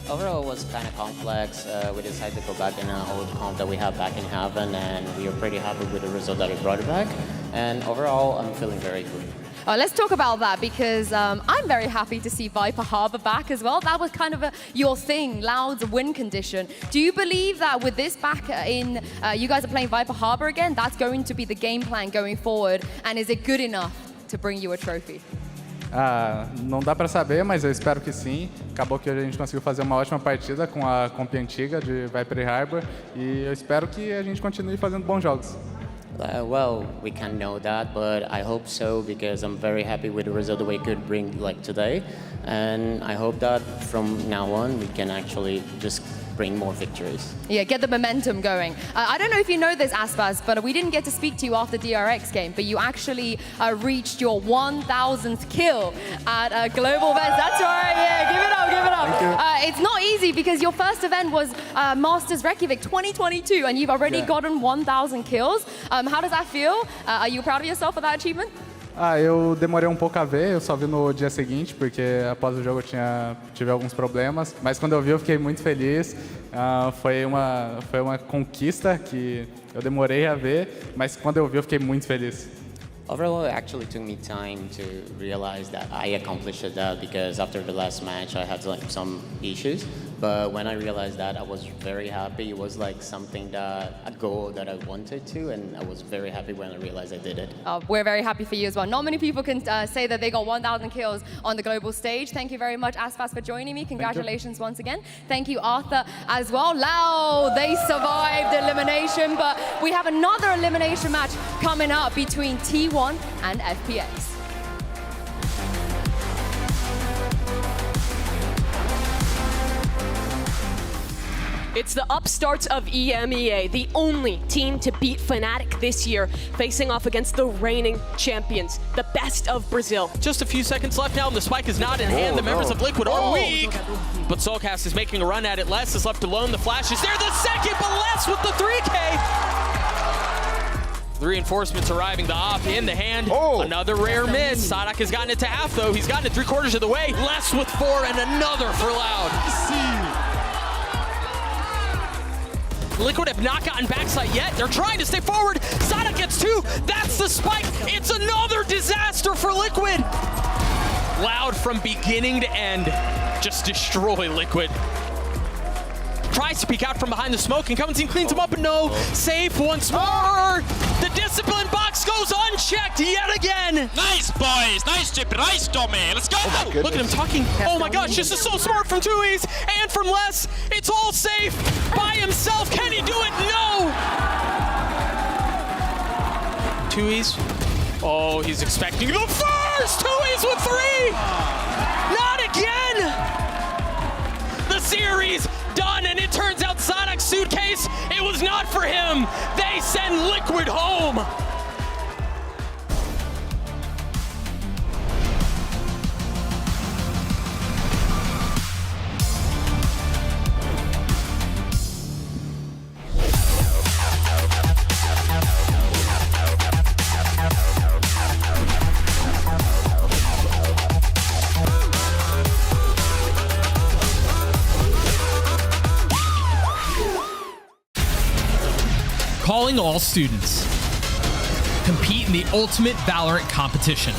Overall, it was kind of complex. We decided to go back in an old comp that we have back in Heaven, and we are pretty happy with the result that we brought it back. And overall, I'm feeling very good. Let's talk about that, because I'm very happy to see Viper Harbor back as well. That was kind of your thing, Loud's win condition. Do you believe that with this back in, you guys are playing Viper Harbor again, that's going to be the game plan going forward? And is it good enough to bring you a trophy? Não dá pra saber, mas eu espero que sim. Acabou que a gente conseguiu fazer uma ótima partida com a comp antiga de Viper Harbor e eu espero que a gente continue fazendo bons jogos. Well, we can't know that, but I hope so because I'm very happy with the result that we could bring like today, and I hope that from now on we can actually just bring more victories. Yeah, get the momentum going. I don't know if you know this, Aspas, but we didn't get to speak to you after the DRX game, but you actually reached your 1,000th kill at Global Events. That's right, yeah, give it up, give it up. It's not easy because your first event was Masters Reykjavik 2022, and you've already gotten 1,000 kills. How does that feel? Are you proud of yourself for that achievement? Eu demorei um pouco a ver, eu só vi no dia seguinte, porque após o jogo eu tive alguns problemas, mas quando eu vi eu fiquei muito feliz. Foi uma conquista que eu demorei a ver, mas quando eu vi eu fiquei muito feliz. Overall, it actually took me time to realize that I accomplished that because after the last match I had like some issues. But when I realized that, I was very happy. It was like something a goal that I wanted to, and I was very happy when I realized I did it. We're very happy for you as well. Not many people can say that they got 1,000 kills on the global stage. Thank you very much, Aspas, for joining me. Congratulations once again. Thank you, Arthur, as well. Lau, they survived elimination, but we have another elimination match coming up between T1 and FPX. It's the upstarts of EMEA, the only team to beat Fnatic this year, facing off against the reigning champions, the best of Brazil. Just a few seconds left now, and the spike is not in hand. The members of Liquid are weak, but Soulcast is making a run at it. Les is left alone. The flash is there. The second, but Les with the 3K. The reinforcements arriving, the op in the hand. Another rare miss. Sadak has gotten it to half, though. He's gotten it 3/4 of the way. Les with 4 and another for Loud. Liquid have not gotten backside yet. They're trying to stay forward. Sadak gets 2. That's the spike. It's another disaster for Liquid. Loud from beginning to end. Just destroy Liquid. Tries to peek out from behind the smoke, and Team cleans him up, and no. Safe once more. The discipline box goes unchecked yet again. Nice, boys. Nice chip. Nice, Tommy. Let's go. Look at him talking. Oh my gosh, this is so smart from Tui's and from Les. It's all safe by himself. Can he do it? No. Tui's. Oh, he's expecting the first. Tui's with 3. Not again. The series done, and it turns out Sadak's suitcase, it was not for him. They send Liquid home. Calling all students. Compete in the ultimate Valorant competition.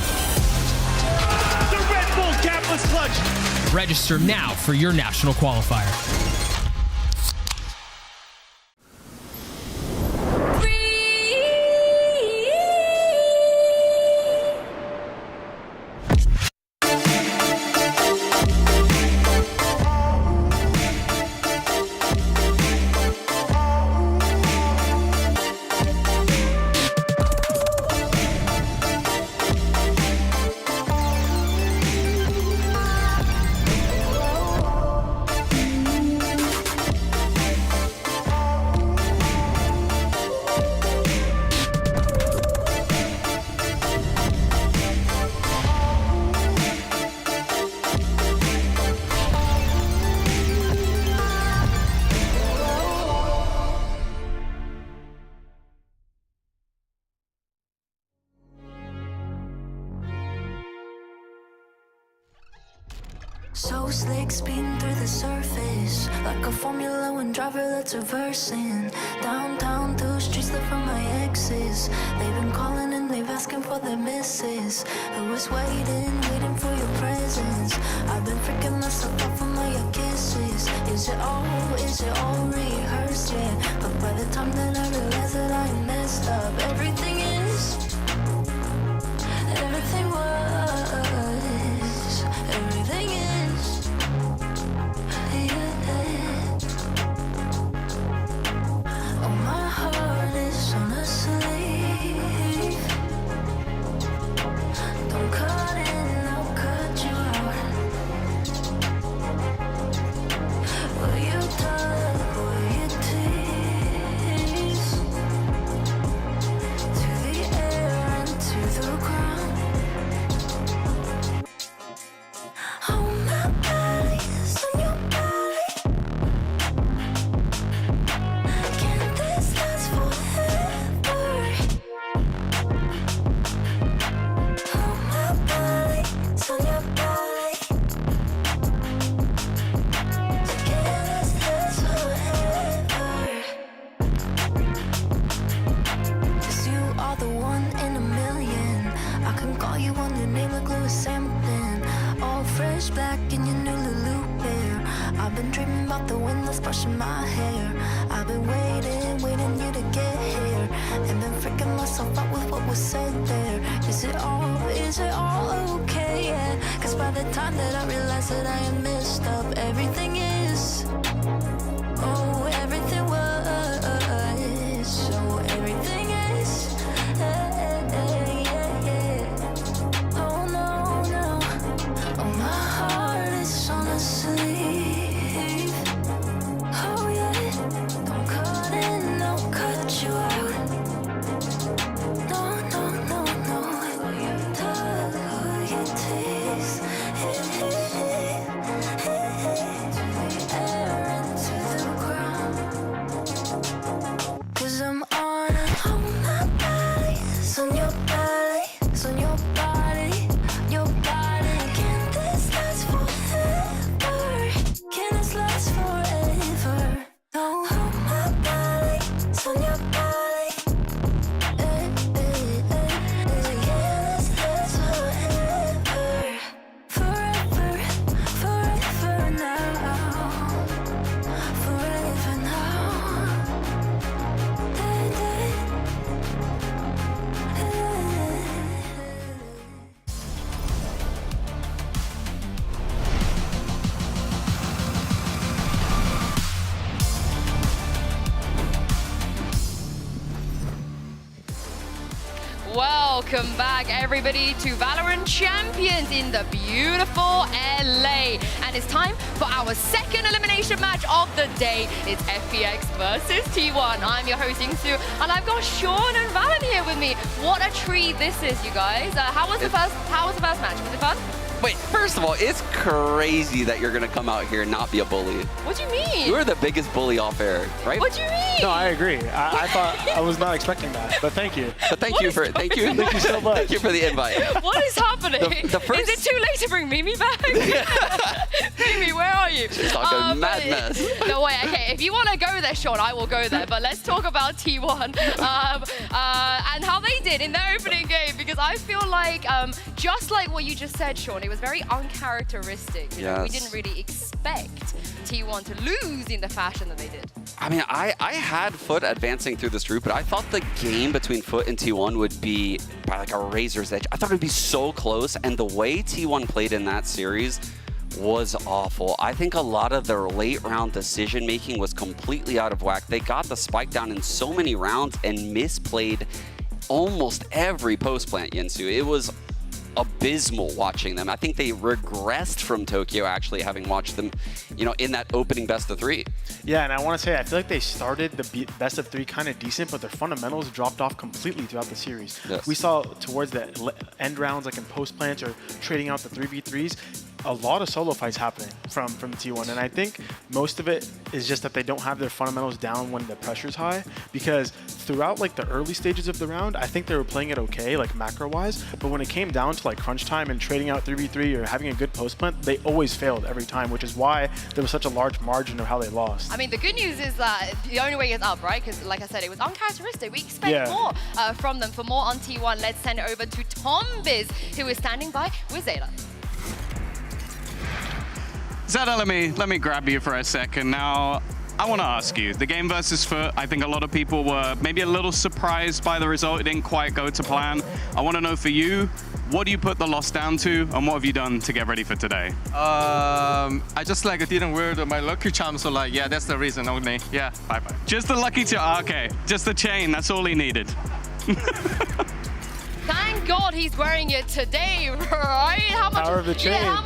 The Red Bull capless clutch. Register now for your national qualifier. So slick, speeding through the surface, like a Formula One driver that's reversing. Downtown, through streets left from my exes. They've been calling and they've asking for their misses. I was waiting for your presence. I've been freaking myself out from all your kisses. Is it all rehearsed yet? But by the time that I realize that I messed up, everything was Call you on your name like Lewis Hamilton. All fresh black in your new Lulu pair. I've been dreaming about the wind that's brushing my hair. I've been waiting you to get here. And been freaking myself out with what was said there. Is it all okay? Yeah. Cause by the time that I realize that I am messed up, everything is. Oh, everything was. So everything is. Oh no, no. Oh, my heart is on a sleeve. Oh yeah. Don't cut in, don't cut you out. No, no, no, no. Tug your teeth. Air into the ground. 'Cause I'm on my body, it's on your body, it's on your body, your body. Can this last forever? Can this last forever? No, my body, it's on your body. Can this last forever? Forever, forever now. Forever now. Welcome back, everybody, to VALORANT Champions in the beautiful LA. And it's time for our second elimination match of the day. It's FPX versus T1. I'm your host, Yingsu, and I've got Sean and Valen here with me. What a treat this is, you guys. How was the first match? Was it fun? Wait, first of all, it's crazy that you're gonna come out here and not be a bully. What do you mean? You were the biggest bully off air, right? What do you mean? No, I agree. I thought I was not expecting that, but thank you. But thank you so much. Thank you for the invite. What is happening? The first... Is it too late to bring Mimi back? Mimi, where are you? She's talking mad mess. No, wait, okay. If you want to go there, Sean, I will go there. But let's talk about T1 and how they did in their opening game, because I feel like, just like what you just said, Sean, it was very uncharacteristic. You know, we didn't really expect T1 to lose in the fashion that they did. I mean, I had Foot advancing through this group, but I thought the game between Foot and T1 would be by like a razor's edge. I thought it would be so close, and the way T1 played in that series was awful. I think a lot of their late round decision making was completely out of whack. They got the spike down in so many rounds and misplayed almost every post plant, Yinsu. It was abysmal watching them. I think they regressed from Tokyo, actually, having watched them, you know, in that opening best of 3. Yeah, and I want to say, I feel like they started the best of 3 kind of decent, but their fundamentals dropped off completely throughout the series. Yes. We saw towards the end rounds, like in post plants or trading out the 3v3s, a lot of solo fights happening from T1, and I think most of it is just that they don't have their fundamentals down when the pressure's high, because throughout like the early stages of the round, I think they were playing it okay, like macro-wise, but when it came down to like crunch time and trading out 3v3 or having a good post plant, they always failed every time, which is why there was such a large margin of how they lost. I mean, the good news is that the only way is up, right? Because like I said, it was uncharacteristic. We expect more from them. For more on T1, let's send it over to Tom Biz, who is standing by with Zayla. Zeta, let me grab you for a second. Now, I want to ask you, the game versus Foot, I think a lot of people were maybe a little surprised by the result. It didn't quite go to plan. I want to know for you, what do you put the loss down to, and what have you done to get ready for today? I just didn't wear my lucky charm, so yeah, that's the reason only. Yeah, bye-bye. Just the lucky charm, okay. Just the chain, that's all he needed. Thank God he's wearing it today, right? How much, Power of the chain. Yeah, how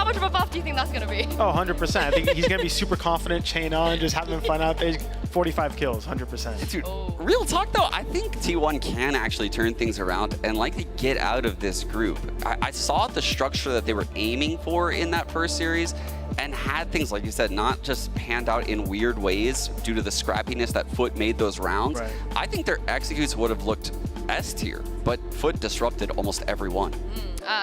much of a buff do you think that's going to be? Oh, 100%. I think he's going to be super confident, chain on, just having fun out there. 45 kills, 100%. Dude, real talk though, I think T1 can actually turn things around and likely get out of this group. I saw the structure that they were aiming for in that first series and had things, like you said, not just panned out in weird ways due to the scrappiness that Foot made those rounds. Right. I think their executes would have looked S tier, but Foot disrupted almost every one.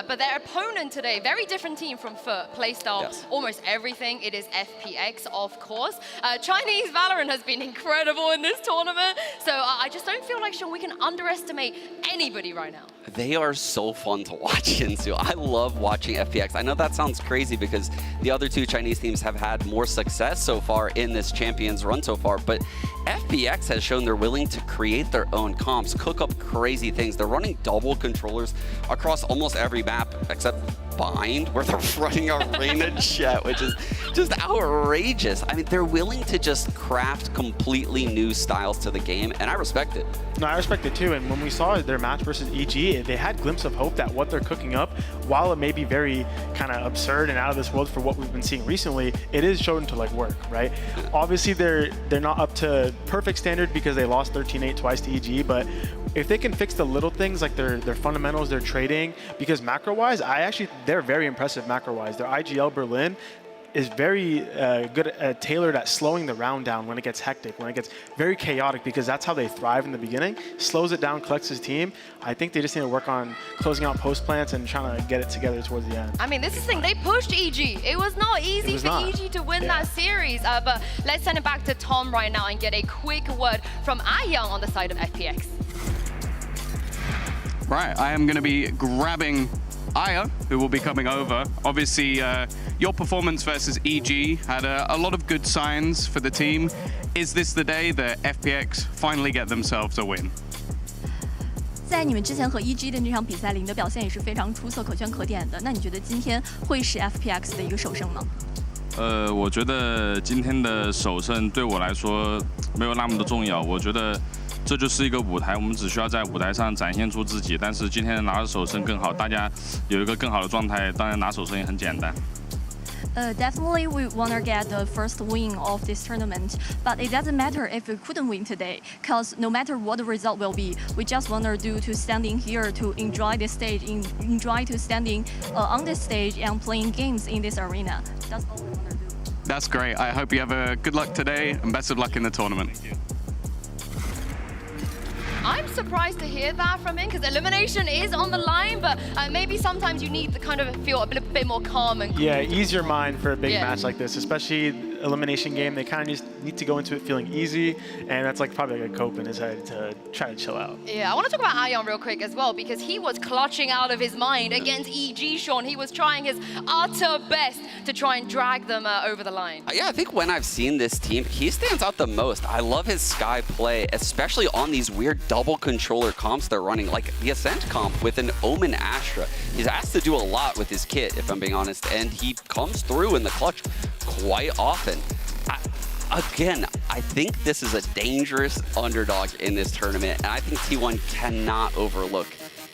But their opponent today, very different team from Foot. Playstyle, almost everything. It is FPX, of course. Chinese VALORANT has been incredible in this tournament. So I just don't feel like, Sean, we can underestimate anybody right now. they are so fun to watch into. I love watching FPX. I know that sounds crazy because the other two Chinese teams have had more success so far in this Champions run so far, but FPX has shown they're willing to create their own comps, cook up crazy things. They're running double controllers across almost every map except Bind, where they're running Arena Jet, which is just outrageous. I mean, they're willing to just craft completely new styles to the game, and I respect it. No, I respect it too. And when we saw their match versus EG, they had a glimpse of hope that what they're cooking up, while it may be very kind of absurd and out of this world for what we've been seeing recently, it is shown to like work, right? Obviously, they're not up to perfect standard because they lost 13-8 twice to EG, but if they can fix the little things like their fundamentals, their trading, because macro-wise, they're very impressive macro-wise. Their IGL Berlin is very good tailored at slowing the round down when it gets hectic, when it gets very chaotic, because that's how they thrive in the beginning. Slows it down, collects his team. I think they just need to work on closing out post plants and trying to get it together towards the end. I mean, this is the thing, they pushed EG. It was not easy for EG to win that series, but let's send it back to Tom right now and get a quick word from Young on the side of FPX. Right, I am going to be grabbing Aya, who will be coming over. Obviously, your performance versus EG had a lot of good signs for the team. Is this the day that FPX finally get themselves a win? 在你们之前和 EG 的那场比赛里，你的表现也是非常出色、可圈可点的。那你觉得今天会是 FPX 的一个首胜吗？我觉得今天的首胜对我来说没有那么的重要。我觉得这就是一个舞台，我们只需要在舞台上展现出自己。但是今天拿首胜更好，大家有一个更好的状态，当然拿首胜也很简单。Definitely we want to get the first win of this tournament, but it doesn't matter if we couldn't win today, because no matter what the result will be, we just want to do to standing here to enjoy this stage, enjoy to standing on this stage and playing games in this arena. That's all we want to do. That's great. I hope you have a good luck today and best of luck in the tournament. I'm surprised to hear that from him because elimination is on the line, but maybe sometimes you need to kind of feel a bit more calm and cool. Yeah, ease your mind for a big match like this, especially elimination game. They kind of just need to go into it feeling easy, and that's like probably like a cope in his head to try to chill out. Yeah, I want to talk about Ayan real quick as well because he was clutching out of his mind against EG, Sean. He was trying his utter best to try and drag them over the line. Yeah, I think when I've seen this team, he stands out the most. I love his Sky play, especially on these weird double controller comps they're running, like the Ascent comp with an Omen Astra. He's asked to do a lot with his kit, if I'm being honest, and he comes through in the clutch quite often. Again, I think this is a dangerous underdog in this tournament, and I think T1 cannot overlook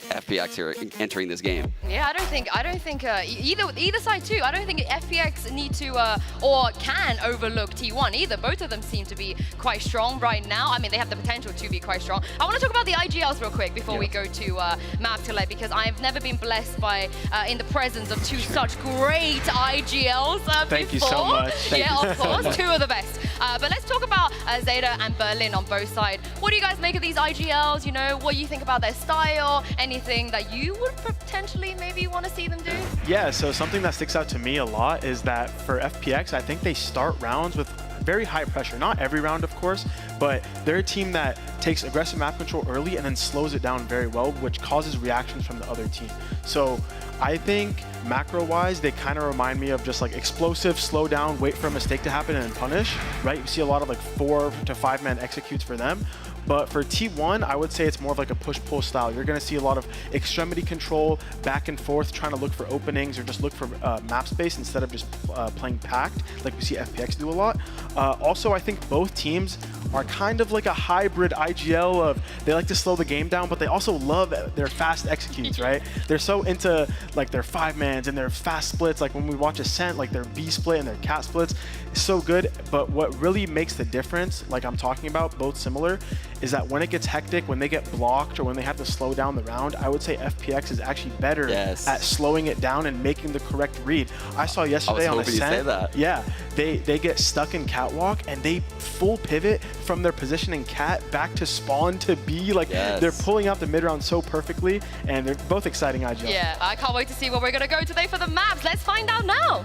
FPX here entering this game. Yeah, I don't think either side too. I don't think FPX need to or can overlook T1 either. Both of them seem to be quite strong right now. I mean, they have the potential to be quite strong. I want to talk about the IGLs real quick before we go to map to because I've never been blessed by in the presence of two such great IGLs Thank before. you so much. Yeah, of course, two of the best. But let's talk about Zeta and Berlin on both sides. What do you guys make of these IGLs? You know, what do you think about their style? Anything that you would potentially maybe want to see them do? Yeah, so something that sticks out to me a lot is that for FPX, I think they start rounds with very high pressure. Not every round, of course, but they're a team that takes aggressive map control early and then slows it down very well, which causes reactions from the other team. So I think macro-wise, they kind of remind me of just like explosive, slow down, wait for a mistake to happen and then punish, right? You see a lot of like 4 to 5 man executes for them. But for T1, I would say it's more of like a push-pull style. You're going to see a lot of extremity control, back and forth, trying to look for openings or just look for map space instead of just playing packed, like we see FPX do a lot. Also, I think both teams are kind of like a hybrid IGL of they like to slow the game down, but they also love their fast executes, right? They're so into like their 5-mans and their fast splits. Like when we watch Ascent, like their B split and their cat splits, is so good. But what really makes the difference, like I'm talking about, both similar, is that when it gets hectic, when they get blocked or when they have to slow down the round, I would say FPX is actually better at slowing it down and making the correct read. I saw yesterday on Ascent, yeah, they get stuck in catwalk and they full pivot from their position in cat back to spawn to B. Like they're pulling out the mid round so perfectly, and they're both exciting IGL. Yeah, I can't wait to see where we're gonna go today for the maps. Let's find out now.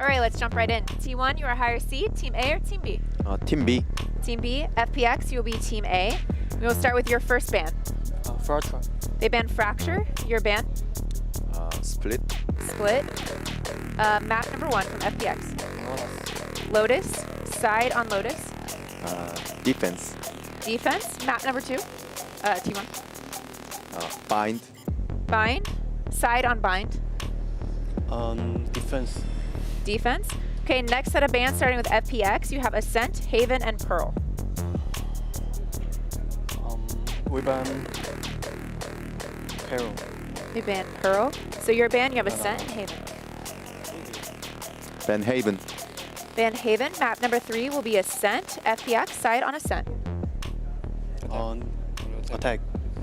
All right, let's jump right in. T1, you are higher seed, Team A or Team B? Team B. Team B, FPX, you will be Team A. We will start with your first ban. Fracture. They banned Fracture. Your ban? Split. Split. Map number 1 from FPX. Lotus. Side on Lotus. Defense. Defense. Map number 2. T1. Bind. Bind. Side on Bind. Defense. Defense. Okay, next set of bans starting with FPX. You have Ascent, Haven, and Pearl. We ban Pearl. You ban Pearl. So your ban, you have Ascent and Haven. Van Haven. Van Haven. Map number 3 will be Ascent, FPX, side on Ascent. On attack.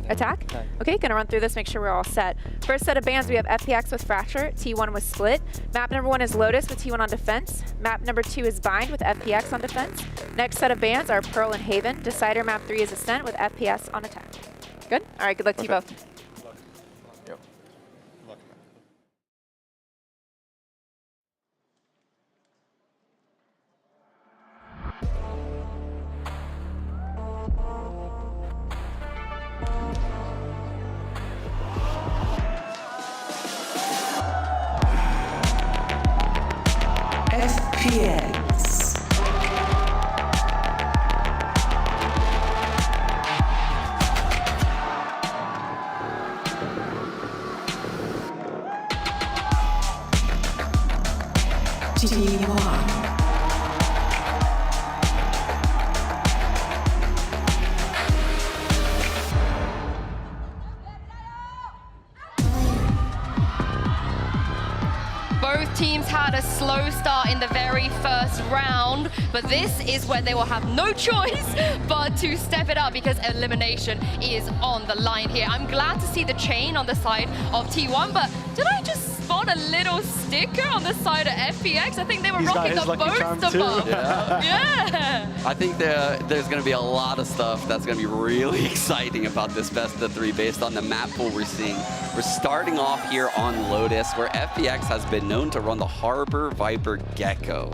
Attack? Okay, gonna run through this, make sure we're all set. First set of bans, we have FPX with Fracture, T1 with Split. Map number 1 is Lotus with T1 on defense. Map number 2 is Bind with FPX on defense. Next set of bans are Pearl and Haven. Decider map 3 is Ascent with FPS on attack. Good? All right, good luck to you both. PRX. T1. Both teams had a slow start in the very first round, but this is where they will have no choice but to step it up because elimination is on the line here. I'm glad to see the chain on the side of T1, but did I just spot a little sticker on the side of FPX? I think they were rocking the most above. Yeah. I think there's going to be a lot of stuff that's going to be really exciting about this best of 3 based on the map pool we're seeing. We're starting off here on Lotus, where FPX has been known to run the Harbor Viper Gecko.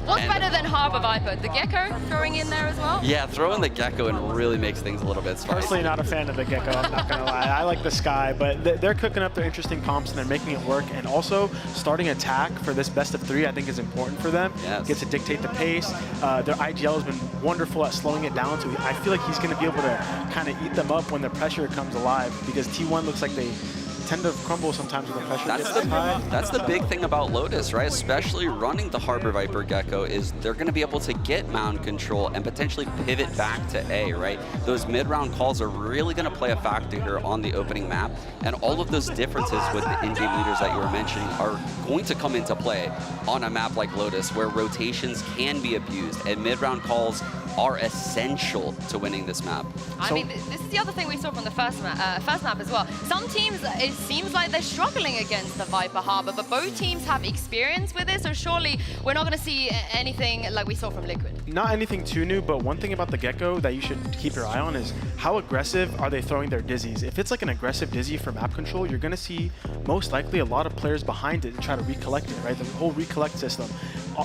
What's better than Harbor Viper? The Gecko throwing in there as well? Yeah, throwing the Gecko in really makes things a little bit spicy. Personally, not a fan of the Gecko, I'm not going to lie. I like the Sky, but they're cooking up their interesting comps and they're making it work. And also, starting attack for this best of 3, I think is important for them. Yes. Gets to dictate the pace. Their IGL has been wonderful at slowing it down, so I feel like he's going to be able to kind of eat them up when the pressure comes alive, because T1 looks like they tend to crumble sometimes when the pressure gets high. That's the big thing about Lotus, right? Especially running the Harbor Viper Gecko is they're going to be able to get mound control and potentially pivot back to A, right? Those mid-round calls are really going to play a factor here on the opening map, and all of those differences with the in-game leaders that you were mentioning are going to come into play on a map like Lotus, where rotations can be abused and mid-round calls are essential to winning this map. I mean, this is the other thing we saw from the first map as well. Some teams, it seems like they're struggling against the Viper Harbor, but both teams have experience with it, so surely we're not going to see anything like we saw from Liquid. Not anything too new, but one thing about the Gecko that you should keep your eye on is how aggressive are they throwing their dizzies. If it's like an aggressive dizzy for map control, you're going to see most likely a lot of players behind it to try to recollect it, right? The whole recollect system.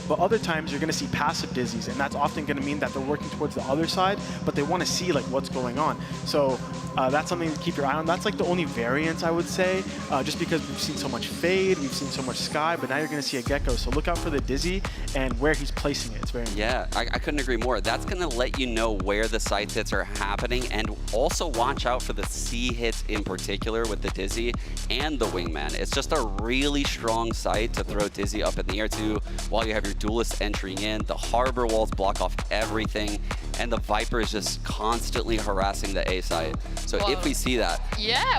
But other times you're going to see passive dizzies, and that's often going to mean that they're working towards the other side, but they want to see like what's going on. So that's something to keep your eye on. That's like the only variance, I would say, just because we've seen so much fade, we've seen so much Sky, but now you're going to see a Gecko. So look out for the dizzy and where he's placing it. It's very important. Yeah, I couldn't agree more. That's going to let you know where the side hits are happening, and also watch out for the C hits in particular with the dizzy and the wingman. It's just a really strong site to throw dizzy up in the air to while you have your duelist entering in. The Harbor walls block off everything, and the Viper is just constantly harassing the A side. So if we see that,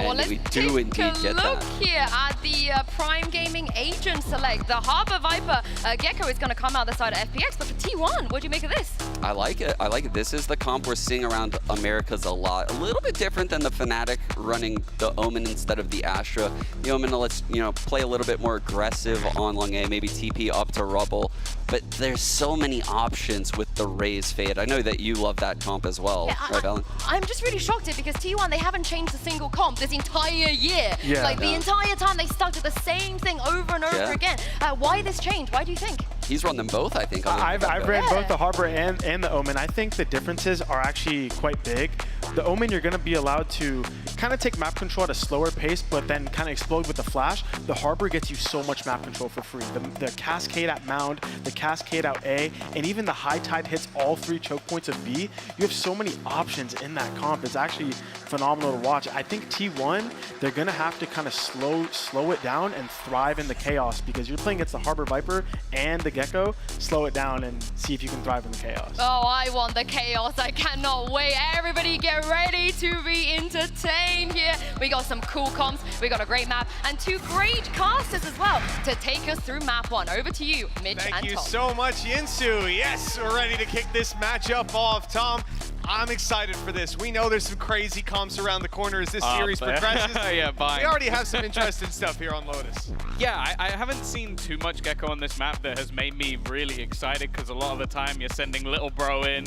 well, let's we do indeed get look that. here at the Prime Gaming agent select. The Harbor Viper Gecko is going to come out the side of FPX, but for T1, what do you make of this? I like it. I like it. This is the comp we're seeing around Americas a lot. A little bit different than the Fnatic running the Omen instead of the Astra. The Omen lets play a little bit more aggressive on long A, maybe TP up to Rubble. But there's so many options with the Raze Fade. I know that you love that comp as well, right, Ellen? I'm just really shocked here because T1, they haven't changed a single comp this entire year. Yeah, the entire time they stuck to the same thing over and over again. Why this change? Why do you think? He's run them both, I think. I've ran both the Harbor and the Omen. I think the differences are actually quite big. The Omen, you're going to be allowed to kind of take map control at a slower pace, but then kind of explode with the flash. The Harbor gets you so much map control for free. The Cascade at Mound, the Cascade out A, and even the High Tide hits all 3 choke points of B. You have so many options in that comp. It's actually phenomenal to watch. I think T1, they're going to have to kind of slow it down and thrive in the chaos, because you're playing against the Harbor Viper and the Gecko. Slow it down and see if you can thrive in the chaos. Oh, I want the chaos. I cannot wait. Everybody get ready to be entertained here. We got some cool comps, we got a great map, and 2 great casters as well to take us through map 1. Over to you, Mitch and Tom. Thank you so much, Yinsu. Yes, we're ready to kick this matchup off. Tom, I'm excited for this. We know there's some crazy comps around the corner as this series progresses. Yeah, bye. We already have some interesting stuff here on Lotus. Yeah, I haven't seen too much Gecko on this map that has made me really excited, because a lot of the time you're sending little bro in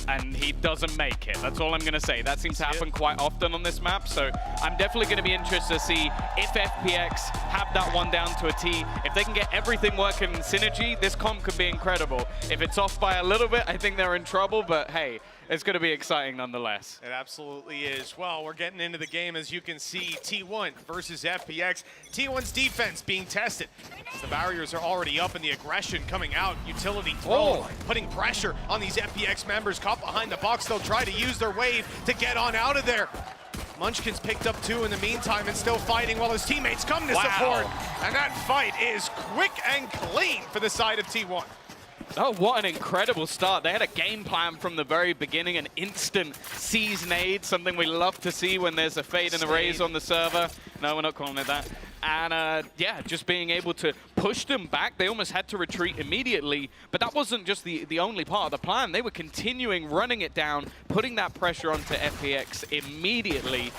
and he doesn't make it. That's all I'm going to say. That seems to happen quite often on this map, so I'm definitely going to be interested to see if FPX have that one down to a T. If they can get everything working in synergy, this comp could be incredible. If it's off by a little bit, I think they're in trouble, but hey, it's going to be exciting nonetheless. It absolutely is. Well, we're getting into the game, as you can see. T1 versus FPX. T1's defense being tested. The barriers are already up and the aggression coming out. Utility thrown, putting pressure on these FPX members. Caught behind the box, they'll try to use their wave to get on out of there. Munchkin's picked up 2 in the meantime and still fighting while his teammates come to support. And that fight is quick and clean for the side of T1. Oh, what an incredible start. They had a game plan from the very beginning, an instant seize nade, something we love to see when there's a fade and a raise on the server. No, we're not calling it that. And yeah, just being able to push them back. They almost had to retreat immediately, but that wasn't just the only part of the plan. They were continuing running it down, putting that pressure onto FPX immediately.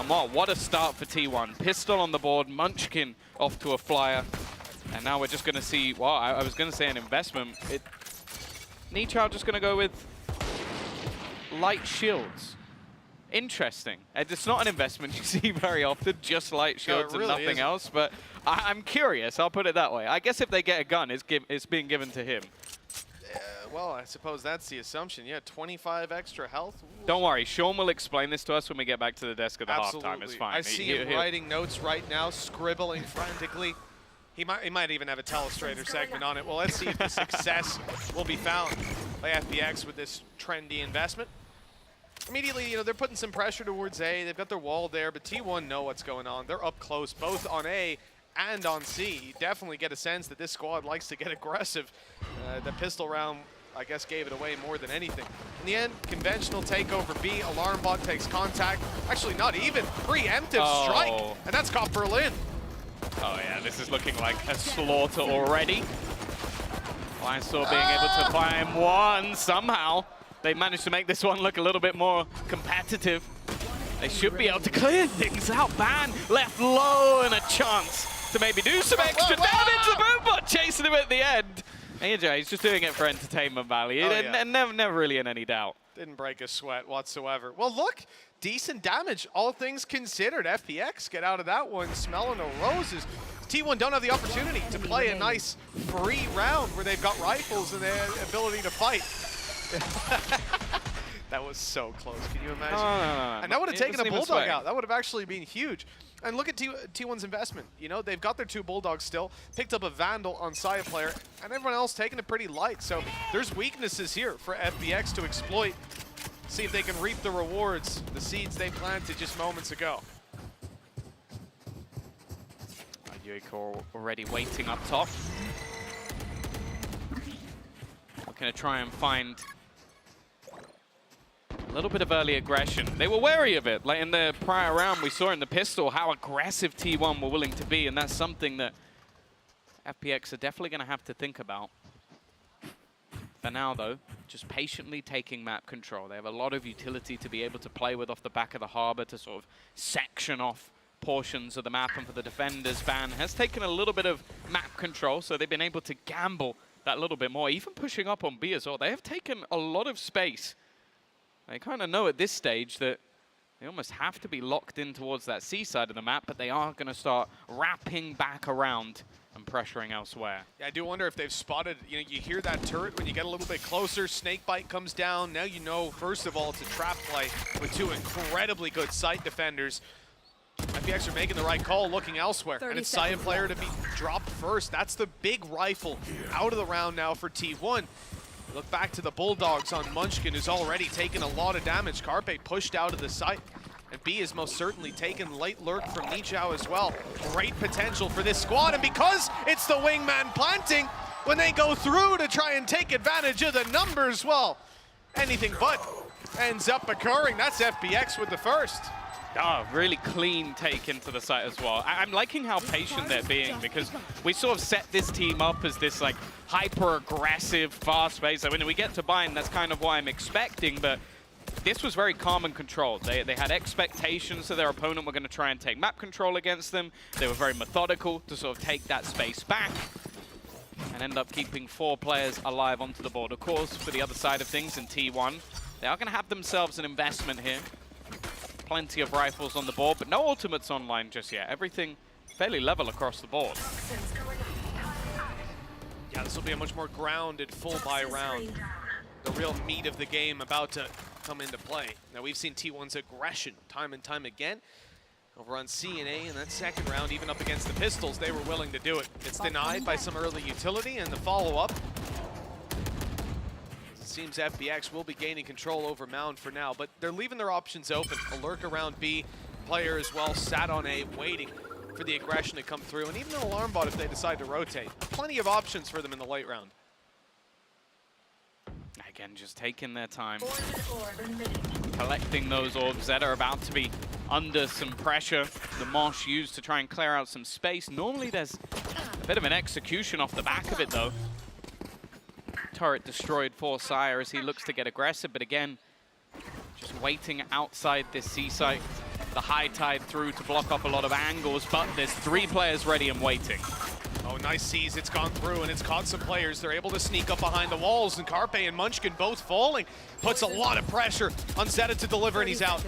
And wow, what a start for T1. Pistol on the board, Munchkin off to a flyer. And now we're just going to see, well, I was going to say an investment. Nichao just going to go with light shields. Interesting. It's not an investment you see very often, just light shields and nothing else. But I'm curious, I'll put it that way. I guess if they get a gun, it's being given to him. Well, I suppose that's the assumption. Yeah, 25 extra health. Ooh. Don't worry, Sean will explain this to us when we get back to the desk at the halftime. It's fine. I see him writing notes right now, scribbling frantically. He might even have a Telestrator segment on it. Well, let's see if the success will be found by FPX with this trendy investment. Immediately, you know, they're putting some pressure towards A. They've got their wall there, but T1 know what's going on. They're up close, both on A and on C. You definitely get a sense that this squad likes to get aggressive. The pistol round, I guess, gave it away more than anything. In the end, conventional takeover B. Alarm bot takes contact. Actually, not even. Preemptive strike. And that's caught Berlin. Oh yeah, this is looking like a slaughter already. Lionsor being able to climb 1 somehow. They managed to make this one look a little bit more competitive. They should be able to clear things out. Ban left low and a chance to maybe do some extra damage. The Boombot chasing him at the end. AJ, he's just doing it for entertainment value. Never really in any doubt. Didn't break a sweat whatsoever. Well, look, decent damage, all things considered. FPX get out of that one, smelling the roses. T1 don't have the opportunity to play a nice free round where they've got rifles and their ability to fight. That was so close, can you imagine? No. And that would have taken a Bulldog out. That would have actually been huge. And look at T1's investment. You know, they've got their 2 Bulldogs still, picked up a Vandal on side player, and everyone else taking it pretty light. So there's weaknesses here for FPX to exploit. See if they can reap the rewards, the seeds they planted just moments ago. Yuiko already waiting up top. We're going to try and find a little bit of early aggression. They were wary of it. Like in the prior round, we saw in the pistol how aggressive T1 were willing to be, and that's something that FPX are definitely going to have to think about. For now, though, just patiently taking map control. They have a lot of utility to be able to play with off the back of the harbor to sort of section off portions of the map, and for the defenders, Van has taken a little bit of map control, so they've been able to gamble that little bit more, even pushing up on B as well. They have taken a lot of space. They kind of know at this stage that they almost have to be locked in towards that C side of the map, but they are going to start wrapping back around and pressuring elsewhere. Yeah, I do wonder if they've spotted, you hear that turret when you get a little bit closer, Snakebite comes down. Now you know, first of all, it's a trap play with two incredibly good sight defenders. FPX are making the right call, looking elsewhere. And it's sighted player to be dropped first. That's the big rifle out of the round now for T1. Look back to the Bulldogs on Munchkin, who's already taken a lot of damage. Carpe pushed out of the site. And B is most certainly taken late lurk from Nichao as well. Great potential for this squad, and because it's the wingman planting, when they go through to try and take advantage of the numbers, well, anything but ends up occurring. That's FPX with the first. Oh, really clean take into the site as well. I'm liking how patient they're being, because we sort of set this team up as this like hyper-aggressive, fast-paced. So when we get to bind, that's kind of what I'm expecting, but this was very calm and controlled. They had expectations that their opponent were going to try and take map control against them. They were very methodical to sort of take that space back and end up keeping 4 players alive onto the board. Of course, for the other side of things in T1, they are going to have themselves an investment here. Plenty of rifles on the board, but no ultimates online just yet. Everything fairly level across the board. Yeah, this will be a much more grounded full buy round. The real meat of the game about to come into play. Now, we've seen T1's aggression time and time again. Over on C and A in that second round, even up against the Pistols, they were willing to do it. It's denied by some early utility, and the follow-up. It seems FPX will be gaining control over Mound for now, but they're leaving their options open. A lurk around B, player as well sat on A, waiting for the aggression to come through, and even an alarm bot if they decide to rotate. Plenty of options for them in the late round. Again, just taking their time, collecting those orbs that are about to be under some pressure. The Mosh used to try and clear out some space. Normally there's a bit of an execution off the back of it, though. Turret destroyed for Sire as he looks to get aggressive, but again, just waiting outside this C site. The high tide through to block off a lot of angles, but there's 3 players ready and waiting. Oh, nice seize. It's gone through, and it's caught some players. They're able to sneak up behind the walls, and Carpe and Munchkin both falling. Puts a lot of pressure on Zeta to deliver, and he's out.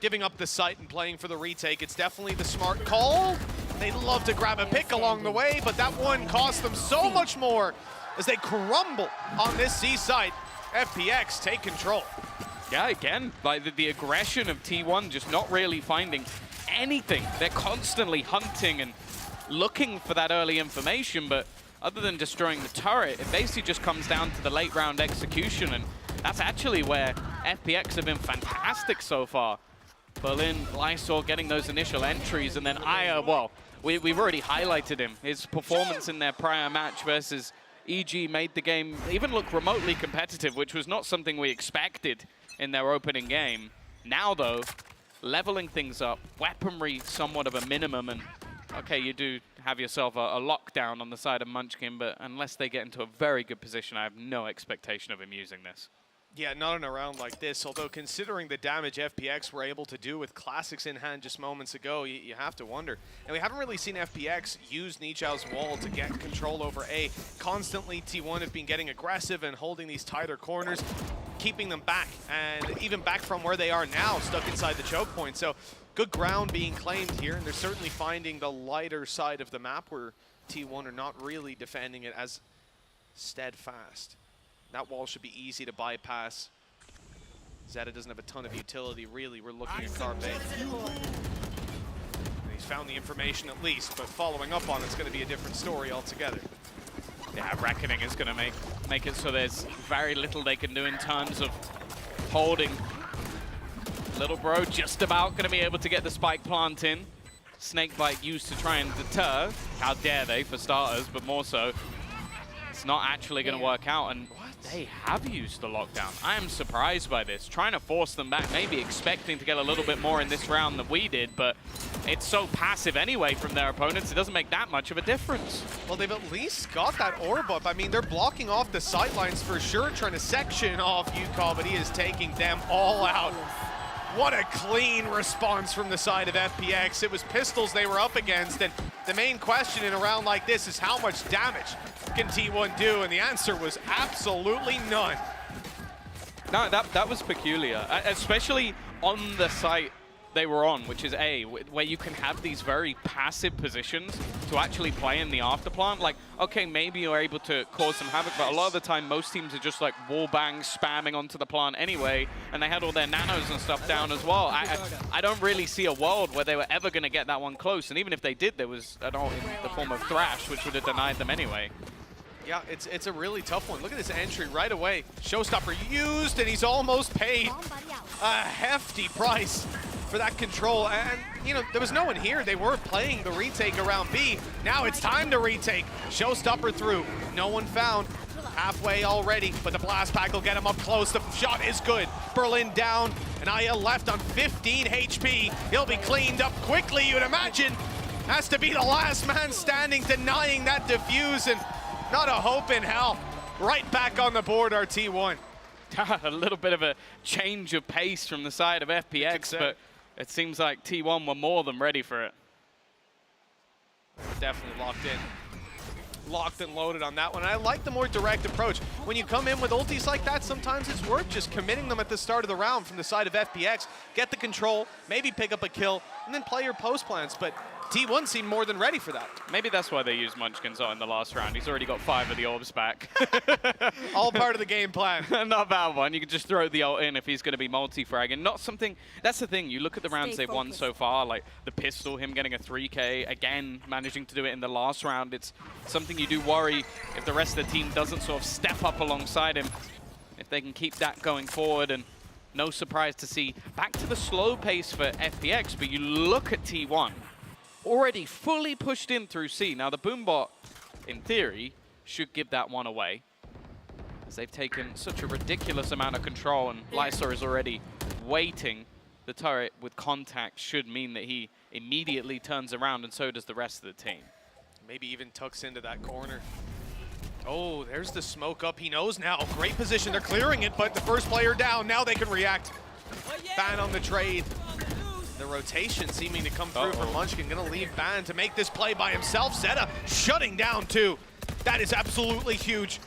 Giving up the site and playing for the retake. It's definitely the smart call. They'd love to grab a pick along the way, but that one cost them so much more as they crumble on this C site. FPX take control. Yeah, again, like the aggression of T1 just not really finding anything. They're constantly hunting and looking for that early information, but other than destroying the turret, it basically just comes down to the late round execution, and that's actually where FPX have been fantastic so far. Berlin, Lysor getting those initial entries, and then Aya, well, we've already highlighted him. His performance in their prior match versus EG made the game even look remotely competitive, which was not something we expected in their opening game. Now, though, leveling things up, weaponry somewhat of a minimum, and okay, you do have yourself a lockdown on the side of Munchkin, but unless they get into a very good position, I have no expectation of him using this. Yeah, not in a round like this, although considering the damage FPX were able to do with Classics in hand just moments ago, you have to wonder. And we haven't really seen FPX use Nichao's wall to get control over A. Constantly, T1 have been getting aggressive and holding these tighter corners, keeping them back, and even back from where they are now, stuck inside the choke point. So good ground being claimed here, and they're certainly finding the lighter side of the map where T1 are not really defending it as steadfast. That wall should be easy to bypass. Zeta doesn't have a ton of utility, really. We're looking at Carpe. He's found the information at least, but following up on it's going to be a different story altogether. Yeah, Reckoning is going to make it so there's very little they can do in terms of holding. Little Bro just about going to be able to get the spike plant in. Snakebite used to try and deter. How dare they, for starters, but more so, it's not actually going to work out, and they have used the lockdown. I am surprised by this. Trying to force them back, maybe expecting to get a little bit more in this round than we did, but it's so passive anyway from their opponents, it doesn't make that much of a difference. Well, they've at least got that orb up. I mean, they're blocking off the sidelines for sure, trying to section off UCall, but he is taking them all out. What a clean response from the side of FPX. It was pistols they were up against, and the main question in a round like this is how much damage can T1 do, and the answer was absolutely none. No, that was peculiar, especially on the site they were on, which is A, where you can have these very passive positions to actually play in the afterplant. Like, okay, maybe you're able to cause some havoc, but a lot of the time, most teams are just like wallbang spamming onto the plant anyway, and they had all their nanos and stuff down as well. I don't really see a world where they were ever going to get that one close, and even if they did, there was an ult in the form of Thrash, which would have denied them anyway. Yeah, it's a really tough one. Look at this entry right away. Showstopper used, and he's almost paid a hefty price for that control. And, you know, there was no one here. They were playing the retake around B. Now it's time to retake. Showstopper through. No one found. Halfway already, but the blast pack will get him up close. The shot is good. Berlin down, and Aya left on 15 HP. He'll be cleaned up quickly, you'd imagine. Has to be the last man standing, denying that defuse, and not a hope in hell. Right back on the board, our T1. A little bit of a change of pace from the side of FPX, but it seems like T1 were more than ready for it. Definitely locked in. Locked and loaded on that one. And I like the more direct approach. When you come in with ultis like that, sometimes it's worth just committing them at the start of the round from the side of FPX. Get the control, maybe pick up a kill, and then play your post plans. But T1 seemed more than ready for that. Maybe that's why they used Munchkin's ult in the last round. He's already got 5 of the orbs back. All part of the game plan. Not a bad one. You can just throw the ult in if he's going to be multi-frag. And not something... That's the thing. You look at the rounds they've won so far, like the pistol, him getting a 3K, again, managing to do it in the last round. It's something you do worry if the rest of the team doesn't sort of step up alongside him. If they can keep that going forward, and no surprise to see back to the slow pace for FPX, but you look at T1, already fully pushed in through C. Now the Boombot, in theory, should give that one away, as they've taken such a ridiculous amount of control, and Lysor is already waiting. The turret with contact should mean that he immediately turns around, and so does the rest of the team. Maybe even tucks into that corner. Oh, there's the smoke up. He knows now. Great position. They're clearing it, but the first player down. Now they can react. Ban on the trade. The rotation seeming to come through from Munchkin. Gonna leave Ban to make this play by himself. Zeta shutting down too. That is absolutely huge.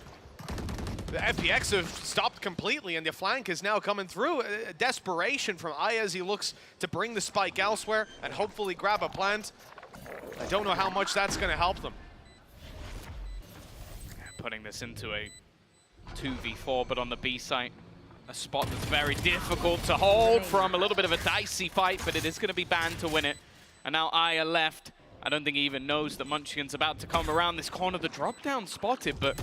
The FPX have stopped completely, and the flank is now coming through. Desperation from Aya as he looks to bring the spike elsewhere and hopefully grab a plant. I don't know how much that's gonna help them. Putting this into a 2v4, but on the B site, a spot that's very difficult to hold from. A little bit of a dicey fight, but it is going to be banned to win it. And now Aya left. I don't think he even knows that Munchkin's about to come around this corner. The drop down spotted, but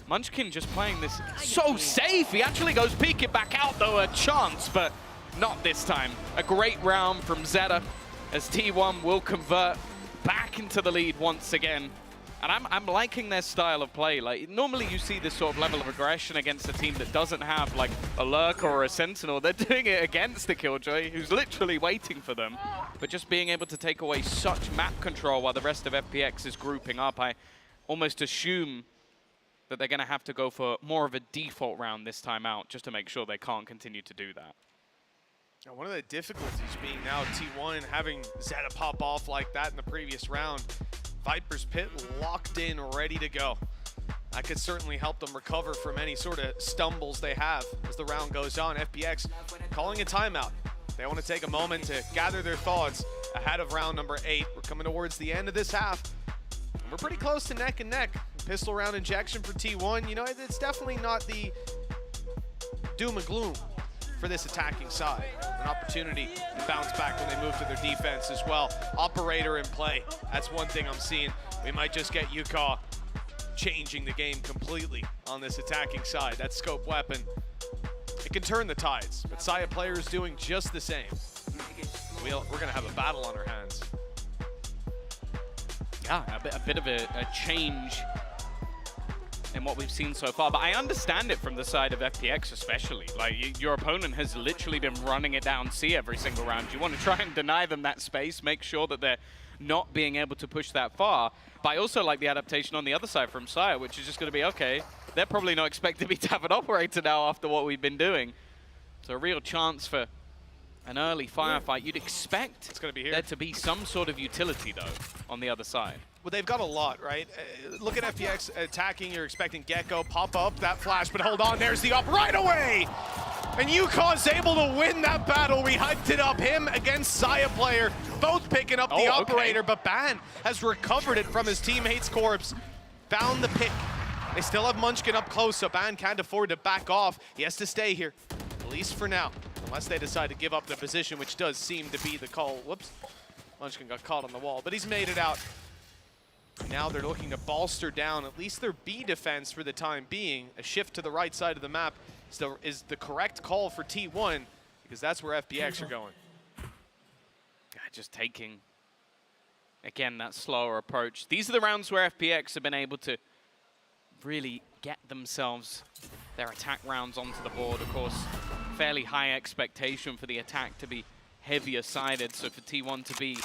Munchkin just playing this so safe. He actually goes peeking back out, though, a chance, but not this time. A great round from Zeta, as T1 will convert back into the lead once again. And I'm liking their style of play. Like, normally you see this sort of level of aggression against a team that doesn't have like a lurker or a sentinel. They're doing it against the Killjoy, who's literally waiting for them. But just being able to take away such map control while the rest of FPX is grouping up, I almost assume that they're going to have to go for more of a default round this time out, just to make sure they can't continue to do that. Now, one of the difficulties being now T1 having Zeta pop off like that in the previous round. Viper's Pit locked in, ready to go. That could certainly help them recover from any sort of stumbles they have as the round goes on. FPX calling a timeout. They want to take a moment to gather their thoughts ahead of round number 8. We're coming towards the end of this half. And we're pretty close to neck and neck. Pistol round injection for T1. You know, it's definitely not the doom and gloom for this attacking side. An opportunity to bounce back when they move to their defense as well. Operator in play. That's one thing I'm seeing. We might just get Yuka changing the game completely on this attacking side. That scope weapon, it can turn the tides, but Saya players doing just the same. We're gonna have a battle on our hands. Yeah, a bit of a change in what we've seen so far, but I understand it from the side of FPX especially. Like, your opponent has literally been running it down C every single round. You want to try and deny them that space, make sure that they're not being able to push that far. But I also like the adaptation on the other side from Saya, which is just going to be, okay, they're probably not expecting me to have an operator now after what we've been doing. So a real chance for an early firefight. You'd expect it's gonna be here. There to be some sort of utility, though, on the other side. Well, they've got a lot, right? Look at FPX attacking. You're expecting Gecko, pop up that flash, but hold on, there's the up right away! And Yukaw's able to win that battle. We hyped it up. Him against Saya player, both picking up the operator, but Ban has recovered it from his teammate's corpse. Found the pick. They still have Munchkin up close, so Ban can't afford to back off. He has to stay here, at least for now, unless they decide to give up the position, which does seem to be the call. Whoops. Munchkin got caught on the wall, but he's made it out. Now they're looking to bolster down at least their B defense for the time being. A shift to the right side of the map still is the correct call for T1, because that's where FPX are going. Yeah, just taking, again, that slower approach. These are the rounds where FPX have been able to really get themselves their attack rounds onto the board. Of course, fairly high expectation for the attack to be heavier sided, so for T1 to be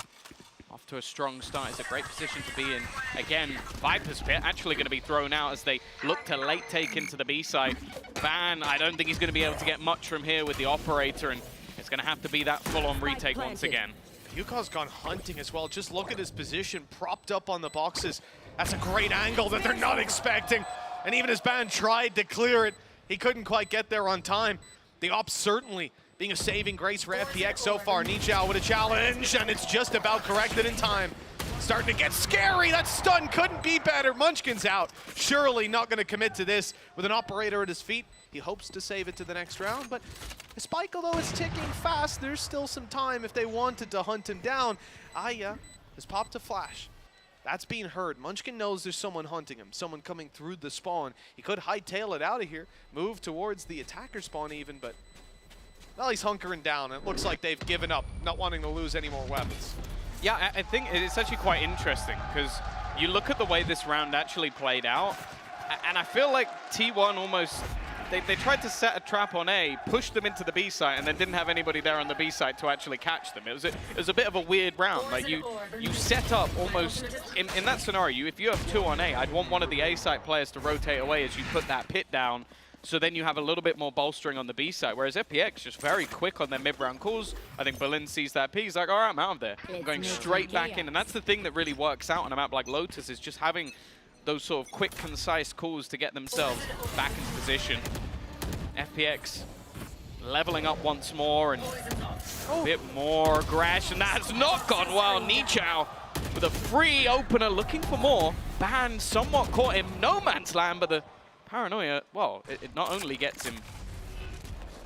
off to a strong start is a great position to be in. Again, Viper's Pit actually going to be thrown out as they look to late take into the B side. Ban, I don't think he's going to be able to get much from here with the operator, and it's going to have to be that full-on retake once again. Yukaw's gone hunting as well. Just look at his position, propped up on the boxes. That's a great angle that they're not expecting. And even as Ban tried to clear it, he couldn't quite get there on time. The op certainly being a saving grace for FPX so far. Nichao with a challenge, and it's just about corrected in time. Starting to get scary. That stun couldn't be better. Munchkin's out. Surely not going to commit to this with an operator at his feet. He hopes to save it to the next round, but the spike, although it's ticking fast, there's still some time if they wanted to hunt him down. Aya has popped a flash. That's being heard. Munchkin knows there's someone hunting him, someone coming through the spawn. He could hightail it out of here, move towards the attacker spawn even, but well, he's hunkering down. It looks like they've given up, not wanting to lose any more weapons. Yeah, I think it's actually quite interesting because you look at the way this round actually played out, and I feel like T1 almost, they tried to set a trap on A, pushed them into the B site, and then didn't have anybody there on the B site to actually catch them. It was a bit of a weird round. Like you set up almost, in that scenario, if you have 2 on A, I'd want one of the A site players to rotate away as you put that pit down, so then you have a little bit more bolstering on the B side, whereas FPX just very quick on their mid-round calls. I think Berlin sees that P, he's like, all right, I'm out of there. I'm going straight back in, and that's the thing that really works out on a map like Lotus, is just having those sort of quick, concise calls to get themselves back into position. FPX leveling up once more, and a bit more aggression. That has not gone well. Nichao with a free opener, looking for more. Ban somewhat caught him no man's land, but the paranoia, well, it not only gets him,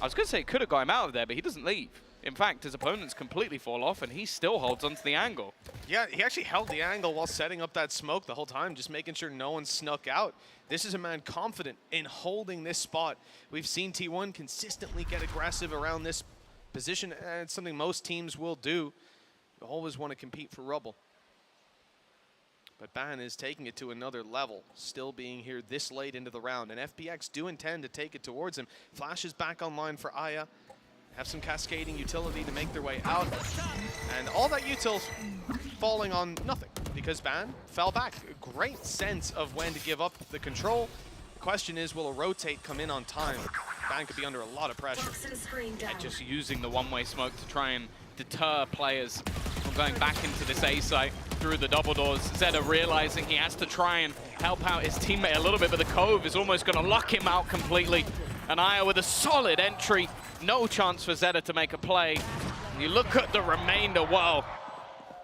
I was going to say it could have got him out of there, but he doesn't leave. In fact, his opponents completely fall off, and he still holds onto the angle. Yeah, he actually held the angle while setting up that smoke the whole time, just making sure no one snuck out. This is a man confident in holding this spot. We've seen T1 consistently get aggressive around this position, and it's something most teams will do. You always want to compete for rubble. But Ban is taking it to another level, still being here this late into the round, and FPX do intend to take it towards him. Flash is back online for Aya. Have some cascading utility to make their way out, and all that util's falling on nothing because Ban fell back. A great sense of when to give up the control. The question is, will a rotate come in on time? Ban could be under a lot of pressure. And just using the one-way smoke to try and deter players from going back into this A site through the double doors. Zeta realizing he has to try and help out his teammate a little bit, but the Cove is almost going to lock him out completely. And Aya with a solid entry. No chance for Zeta to make a play. You look at the remainder, well,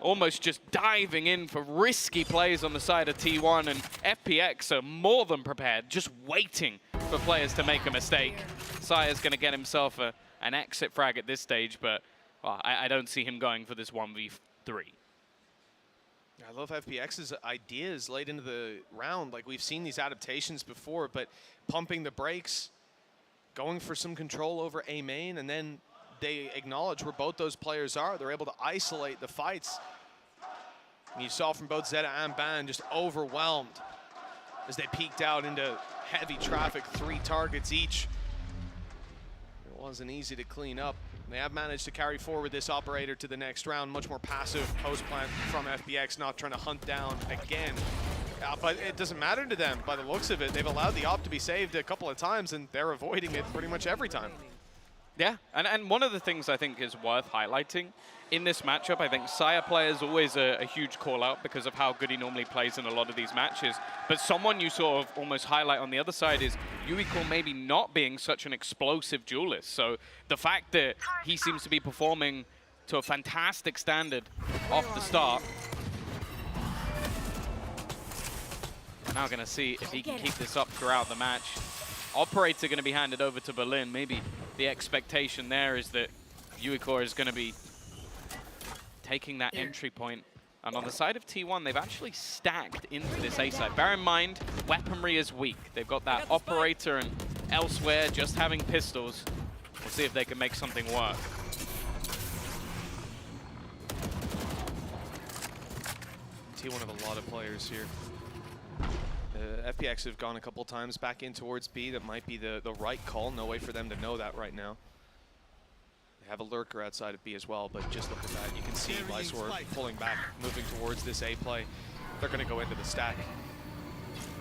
almost just diving in for risky plays on the side of T1, and FPX are more than prepared, just waiting for players to make a mistake. Saya's going to get himself an exit frag at this stage, but well, I don't see him going for this 1v3. I love FPX's ideas late into the round. Like, we've seen these adaptations before, but pumping the brakes, going for some control over A main, and then they acknowledge where both those players are. They're able to isolate the fights. And you saw from both Zeta and Ban just overwhelmed as they peeked out into heavy traffic, 3 targets each. It wasn't easy to clean up. They have managed to carry forward this operator to the next round. Much more passive post plant from FPX, not trying to hunt down again. But it doesn't matter to them by the looks of it. They've allowed the op to be saved a couple of times, and they're avoiding it pretty much every time. Yeah, and one of the things I think is worth highlighting in this matchup, I think Saya player is always a huge call-out because of how good he normally plays in a lot of these matches. But someone you sort of almost highlight on the other side is Yuiko maybe not being such an explosive duelist. So the fact that he seems to be performing to a fantastic standard off the start. We're now going to see if he can keep this up throughout the match. Operator going to be handed over to Berlin. Maybe the expectation there is that Yuiko is going to be taking that entry point. And on the side of T1, they've actually stacked into this A side. Bear in mind, weaponry is weak. They've got that operator and elsewhere just having pistols. We'll see if they can make something work. T1 have a lot of players here. FPX have gone a couple times back in towards B. That might be the right call. No way for them to know that right now. They have a lurker outside of B as well, but just look at that. You can see Lysor pulling back, moving towards this A play. They're going to go into the stack.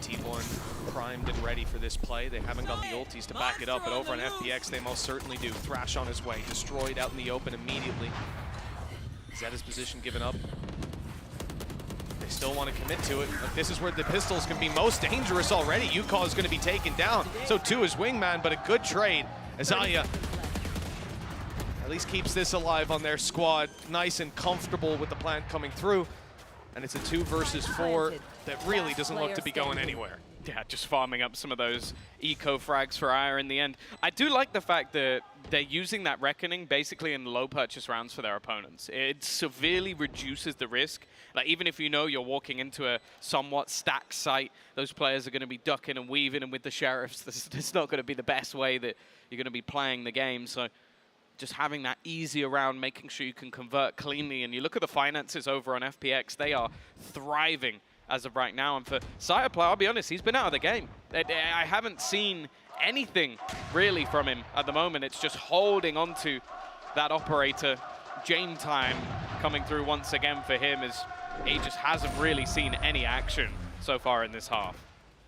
T1 primed and ready for this play. They haven't got the ultis to back it up, but over on FPX, they most certainly do. Thrash on his way, destroyed out in the open immediately. Zeta's position given up. They still want to commit to it. Like, this is where the pistols can be most dangerous already. Yukon is going to be taken down. So too is Wingman, but a good trade as Aya at least keeps this alive on their squad. Nice and comfortable with the plant coming through. And it's a 2 versus 4 that really doesn't look to be going anywhere. Yeah, just farming up some of those eco frags for Aya in the end. I do like the fact that they're using that Reckoning basically in low purchase rounds for their opponents. It severely reduces the risk. Like, even if you know you're walking into a somewhat stacked site, those players are going to be ducking and weaving, and with the sheriffs, it's not going to be the best way that you're going to be playing the game. So just having that easy around, making sure you can convert cleanly. And you look at the finances over on FPX, they are thriving as of right now. And for Sayapla, I'll be honest, he's been out of the game. I haven't seen anything really from him at the moment. It's just holding on to that operator. Jane time coming through once again for him, as he just hasn't really seen any action so far in this half.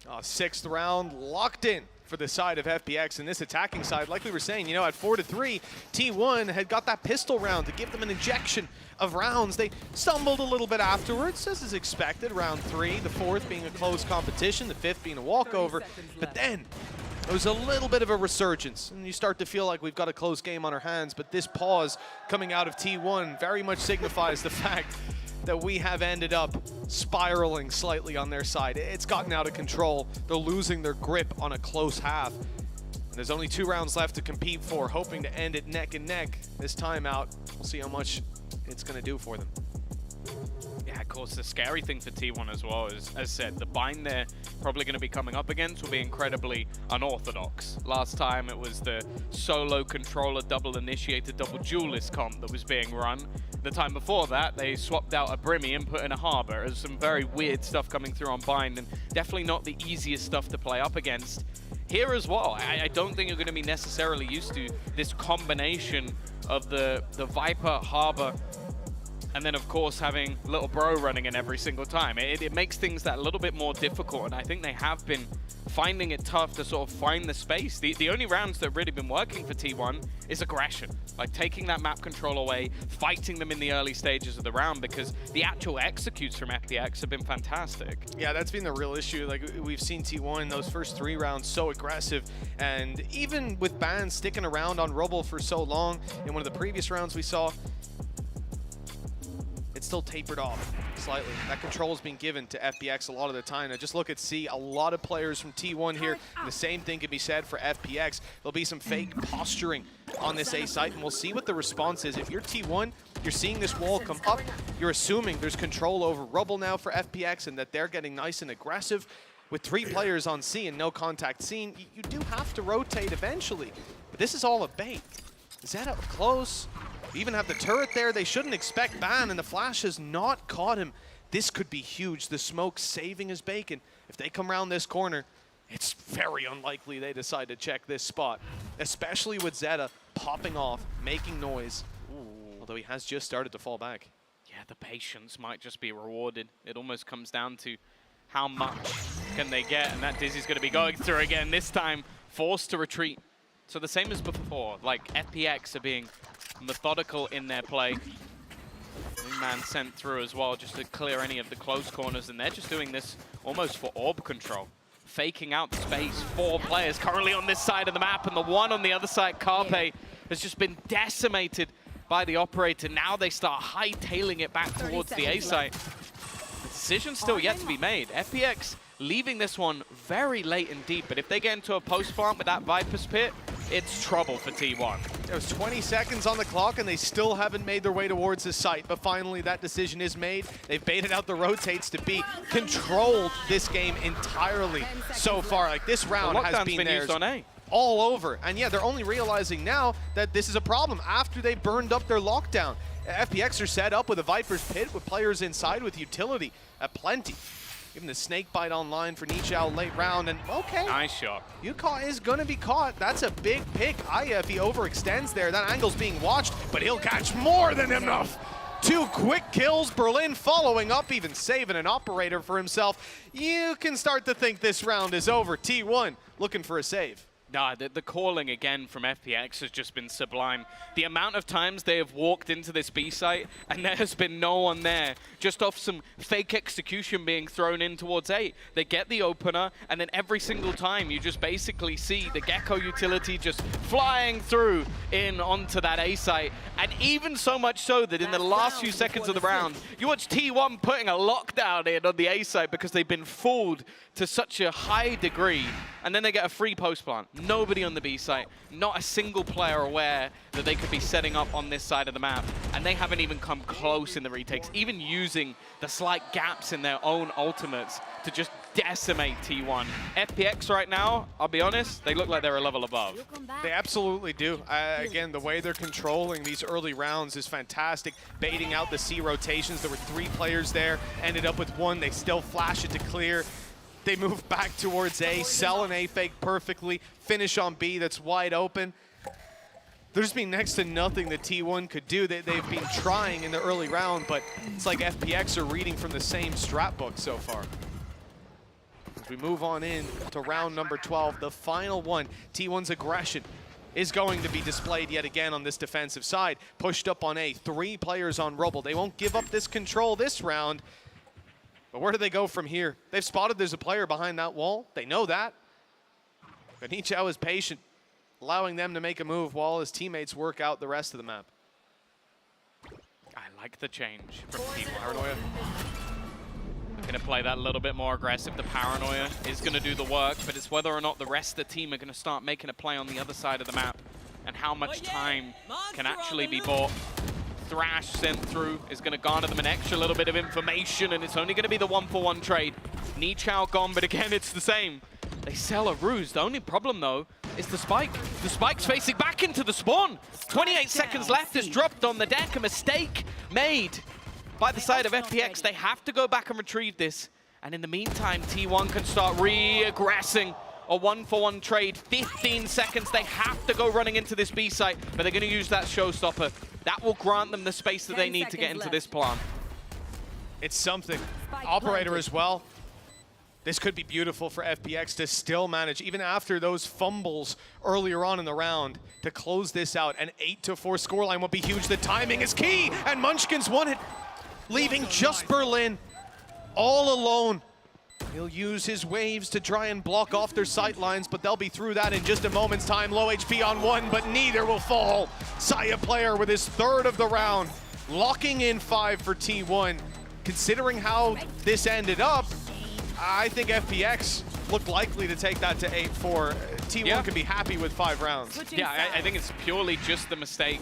6th round locked in for the side of FPX, and this attacking side, like we were saying, you know, at 4-3, T1 had got that pistol round to give them an injection of rounds. They stumbled a little bit afterwards, as is expected. Round 3, the 4th being a close competition, the 5th being a walkover. But then there was a little bit of a resurgence, and you start to feel like we've got a close game on our hands. But this pause coming out of T1 very much signifies the fact that we have ended up spiraling slightly on their side. It's gotten out of control. They're losing their grip on a close half. And there's only 2 rounds left to compete for, hoping to end it neck and neck. This time out, we'll see how much it's going to do for them. Yeah, of course, the scary thing for T1 as well is, as said, the bind they're probably going to be coming up against will be incredibly unorthodox. Last time it was the solo controller, double initiator, double duelist comp that was being run. The time before that, they swapped out a Brimmy and put in a Harbor. There's some very weird stuff coming through on bind, and definitely not the easiest stuff to play up against. Here as well, I don't think you're going to be necessarily used to this combination of the Viper, Harbor, and then, of course, having Little Bro running in every single time. It makes things that little bit more difficult, and I think they have been finding it tough to sort of find the space. The only rounds that have really been working for T1 is aggression, like taking that map control away, fighting them in the early stages of the round, because the actual executes from FPX have been fantastic. Yeah, that's been the real issue. Like, we've seen T1 those first 3 rounds so aggressive, and even with bans sticking around on Rubble for so long, in one of the previous rounds we saw, it's still tapered off slightly. That control is being given to FPX a lot of the time. Now just look at C, a lot of players from T1 here, and the same thing can be said for FPX. There'll be some fake posturing on this A site, and we'll see what the response is. If you're T1, you're seeing this wall come up, you're assuming there's control over Rubble now for FPX, and that they're getting nice and aggressive. With 3 players on C and no contact seen, you do have to rotate eventually. But this is all a bait. Zeta up close. We even have the turret there. They shouldn't expect ban, and the flash has not caught him. This could be huge. The smoke saving his bacon. If they come around this corner, it's very unlikely they decide to check this spot, especially with Zeta popping off, making noise. Although he has just started to fall back. Yeah, the patience might just be rewarded. It almost comes down to how much can they get, and that Dizzy's going to be going through again, this time forced to retreat. So the same as before, like FPX are being methodical in their play. man sent through as well, just to clear any of the close corners, and they're just doing this almost for orb control. Faking out the space. 4 players currently on this side of the map, and the one on the other side, Carpe, has just been decimated by the operator. Now they start hightailing it back towards the A site. The decision's still yet to be made. FPX leaving this one very late and deep, but if they get into a post plant with that Viper's Pit, it's trouble for T1. There's 20 seconds on the clock and they still haven't made their way towards the site, but finally that decision is made. They've baited out the rotates to be controlled this game entirely so far. Like, this round has been theirs used on A. all over. And yeah, they're only realizing now that this is a problem after they burned up their lockdown. FPX are set up with a Viper's Pit with players inside with utility at plenty. Even the snake bite online for Nichao late round, and okay. Nice shot. Yuka is gonna be caught. That's a big pick. Aya, if he overextends there, that angle's being watched, but he'll catch more than enough. 2 quick kills, Berlin following up, even saving an operator for himself. You can start to think this round is over. T1 looking for a save. Nah, the calling again from FPX has just been sublime. The amount of times they have walked into this B site and there has been no one there, just off some fake execution being thrown in towards A. They get the opener, and then every single time you just basically see the Gecko utility just flying through in onto that A site. And even so much so that in the last few seconds of the round, you watch T1 putting a lockdown in on the A site because they've been fooled to such a high degree, and then they get a free post plant. Nobody on the B site, not a single player aware that they could be setting up on this side of the map, and they haven't even come close in the retakes, even using the slight gaps in their own ultimates to just decimate T1. FPX right now, I'll be honest, they look like they're a level above. They absolutely do. Again, the way they're controlling these early rounds is fantastic. Baiting out the C rotations. There were 3 players there, ended up with 1. They still flash it to clear. They move back towards A, sell an A fake perfectly, finish on B that's wide open. There's been next to nothing that T1 could do. They've been trying in the early round, but it's like FPX are reading from the same strat book so far. As we move on in to round number 12, the final one, T1's aggression is going to be displayed yet again on this defensive side. Pushed up on A, 3 players on Roble. They won't give up this control this round. But where do they go from here? They've spotted there's a player behind that wall. They know that. But Nichao is patient, allowing them to make a move while his teammates work out the rest of the map. I like the change from Team Paranoia. Going to play that a little bit more aggressive. The Paranoia is going to do the work, but it's whether or not the rest of the team are going to start making a play on the other side of the map and how much time can actually be bought. Thrash sent through is going to garner them an extra little bit of information, and it's only going to be the 1-for-1 trade. Nichao gone, but again, it's the same. They sell a ruse. The only problem, though, is the spike. The spike's facing back into the spawn. 28 seconds left is dropped on the deck. A mistake made by the side of FPX. They have to go back and retrieve this. And in the meantime, T1 can start re-aggressing. A 1-for-1 trade, 15 seconds. They have to go running into this B site, but they're going to use that showstopper. That will grant them the space that they need to get into this plant. It's something. Operator as well. This could be beautiful for FPX to still manage, even after those fumbles earlier on in the round, to close this out. An 8-4 scoreline would be huge. The timing is key, and Munchkin's won it, leaving just Berlin all alone. He'll use his waves to try and block off their sight lines, but they'll be through that in just a moment's time. Low HP on 1, but neither will fall. Saya player with his 3rd of the round, locking in 5 for T1. Considering how this ended up, I think FPX looked likely to take that to 8-4. T1 can be happy with 5 rounds. Yeah, I think it's purely just the mistake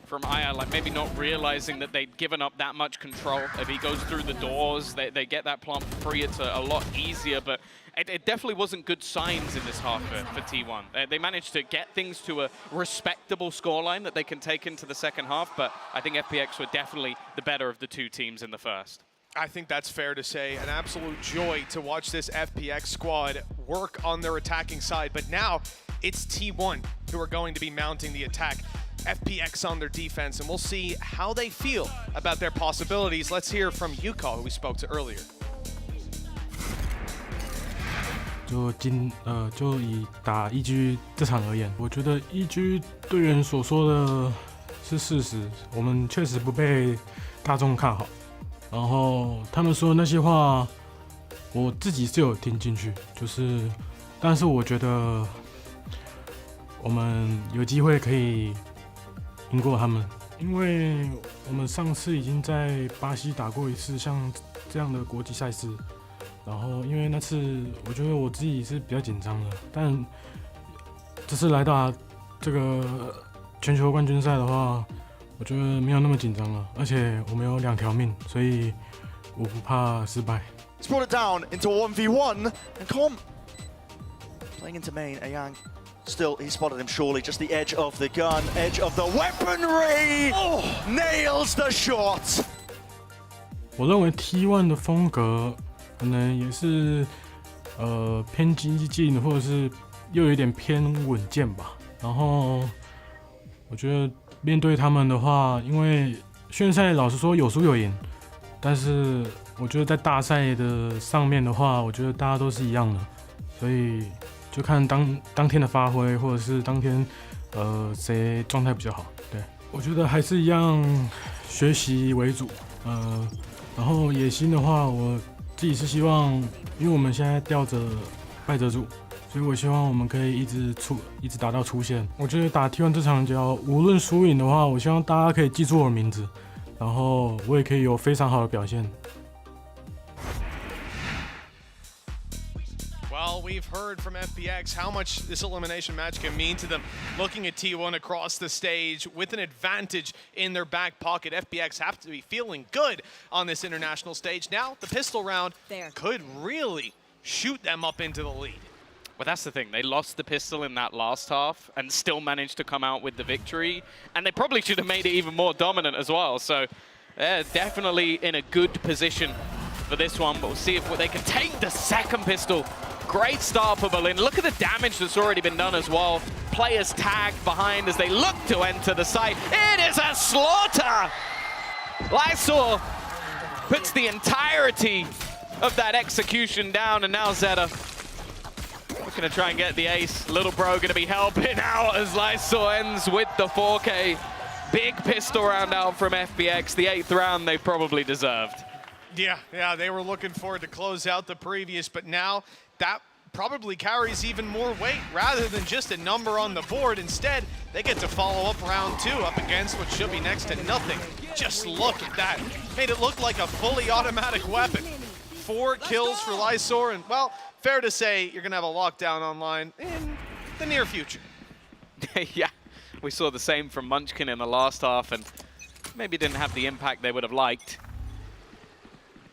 from Aya, like maybe not realizing that they'd given up that much control. If he goes through the doors, they get that plant free, it's a lot easier, but it definitely wasn't good signs in this half for T1. They managed to get things to a respectable scoreline that they can take into the second half, but I think FPX were definitely the better of the 2 teams in the first. I think that's fair to say. An absolute joy to watch this FPX squad work on their attacking side, but now it's T1 who are going to be mounting the attack. FPX on their defense, and we'll see how they feel about their possibilities. Let's hear from Yuka, who we spoke to earlier. 就以打EG 这场而言，我觉得EG队员所说的是事实，我们确实不被大众看好。然后他们说那些话，我自己是有听进去，但是我觉得我们有机会可以赢过他们，因为我们上次已经在巴西打过一次像这样的国际赛事，然后因为那次我觉得我自己是比较紧张的，但这次来到这个全球冠军赛的话，我觉得没有那么紧张了，而且我们有2条命，所以我不怕失败。He's brought it down into a 1v1, and Com playing into main. Ayang still, he spotted him surely, just the edge of the gun, edge of the weaponry. Oh, nails the shot. 我认为 T1 的风格可能也是偏激进，或者是又有一点偏稳健吧。然后我觉得面对他们的话，因为训练赛老实说有输有赢，但是我觉得在大赛的上面的话，我觉得大家都是一样的，所以就看当天的发挥，或者是当天谁状态比较好。对，我觉得还是一样学习为主。然后野心的话，我自己是希望，因为我们现在吊着败者组，所以我希望我们可以一直打到出线。我觉得打 T1 这场角，无论输赢的话，我希望大家可以记住我的名字，然后我也可以有非常好的表现。Well, we've heard from FPX how much this elimination match can mean to them. Looking at T1 across the stage with an advantage in their back pocket, FPX have to be feeling good on this international stage. Now, the pistol round could really shoot them up into the lead. Well, that's the thing. They lost the pistol in that last half and still managed to come out with the victory. And they probably should have made it even more dominant as well. So they're definitely in a good position for this one. But we'll see if they can take the second pistol. Great start for Berlin. Look at the damage that's already been done as well. Players tagged behind as they look to enter the site. It is a slaughter! Lysor puts the entirety of that execution down, and now Zeta looking to try and get the ace. Little bro gonna be helping out as Lysor ends with the 4K. Big pistol round out from FPX. The 8th round they probably deserved. Yeah, they were looking forward to close out the previous, but now that probably carries even more weight rather than just a number on the board. Instead, they get to follow up round 2 up against what should be next to nothing. Just look at that. Made it look like a fully automatic weapon. 4 kills for Lysor, and well, fair to say you're gonna have a lockdown online in the near future. Yeah, we saw the same from Munchkin in the last half, and maybe didn't have the impact they would have liked.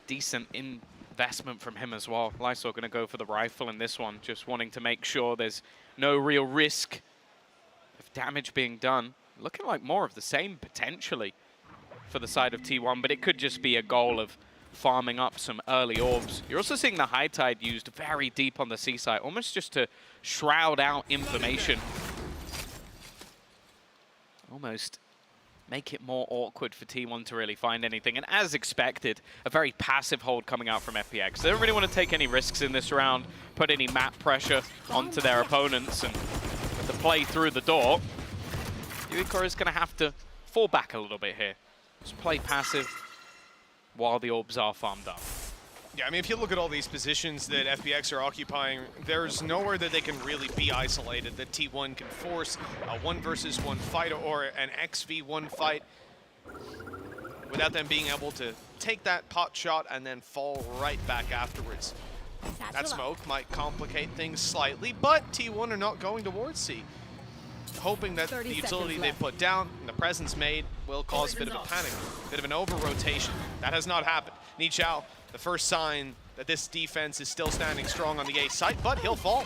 Decent investment from him as well. Lysor going to go for the rifle in this one, just wanting to make sure there's no real risk of damage being done. Looking like more of the same potentially for the side of T1, but it could just be a goal of farming up some early orbs. You're also seeing the high tide used very deep on the seaside, almost just to shroud out information. Almost make it more awkward for T1 to really find anything. And as expected, a very passive hold coming out from FPX. They don't really want to take any risks in this round, put any map pressure onto their opponents, and with the play through the door, Yuikor is going to have to fall back a little bit here. Just play passive while the orbs are farmed up. Yeah, I mean, if you look at all these positions that FPX are occupying, there's nowhere that they can really be isolated, that T1 can force a 1-versus-1 fight or an XV1 fight without them being able to take that pot shot and then fall right back afterwards. That smoke might complicate things slightly, but T1 are not going towards C, hoping that the utility they put down and the presence made will cause a bit of a panic, a bit of an over-rotation. That has not happened. Nichao, the first sign that this defense is still standing strong on the A site, but he'll fall.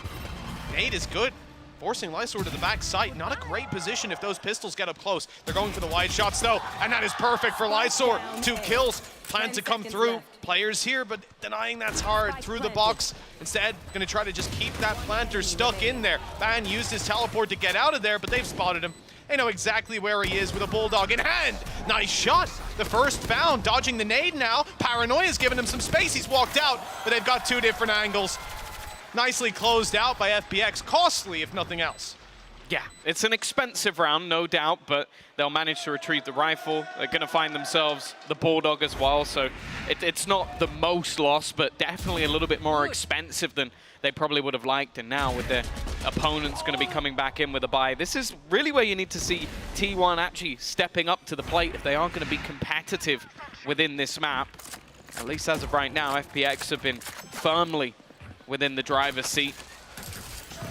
Nade is good, forcing Lysor to the back site. Not a great position if those pistols get up close. They're going for the wide shots though, and that is perfect for Lysor. 2 kills, plan to come through. Players here, but denying that's hard through the box. Instead, gonna try to just keep that planter stuck in there. Ban used his teleport to get out of there, but they've spotted him. They know exactly where he is with a bulldog in hand. Nice shot. The first found, dodging the nade now. Paranoia's given him some space. He's walked out, but they've got 2 different angles. Nicely closed out by FPX. Costly, if nothing else. Yeah, it's an expensive round, no doubt, but they'll manage to retrieve the rifle. They're going to find themselves the Bulldog as well, so it's not the most loss, but definitely a little bit more expensive than they probably would have liked. And now with their opponents going to be coming back in with a buy, this is really where you need to see T1 actually stepping up to the plate if they are going to be competitive within this map. At least as of right now, FPX have been firmly within the driver's seat.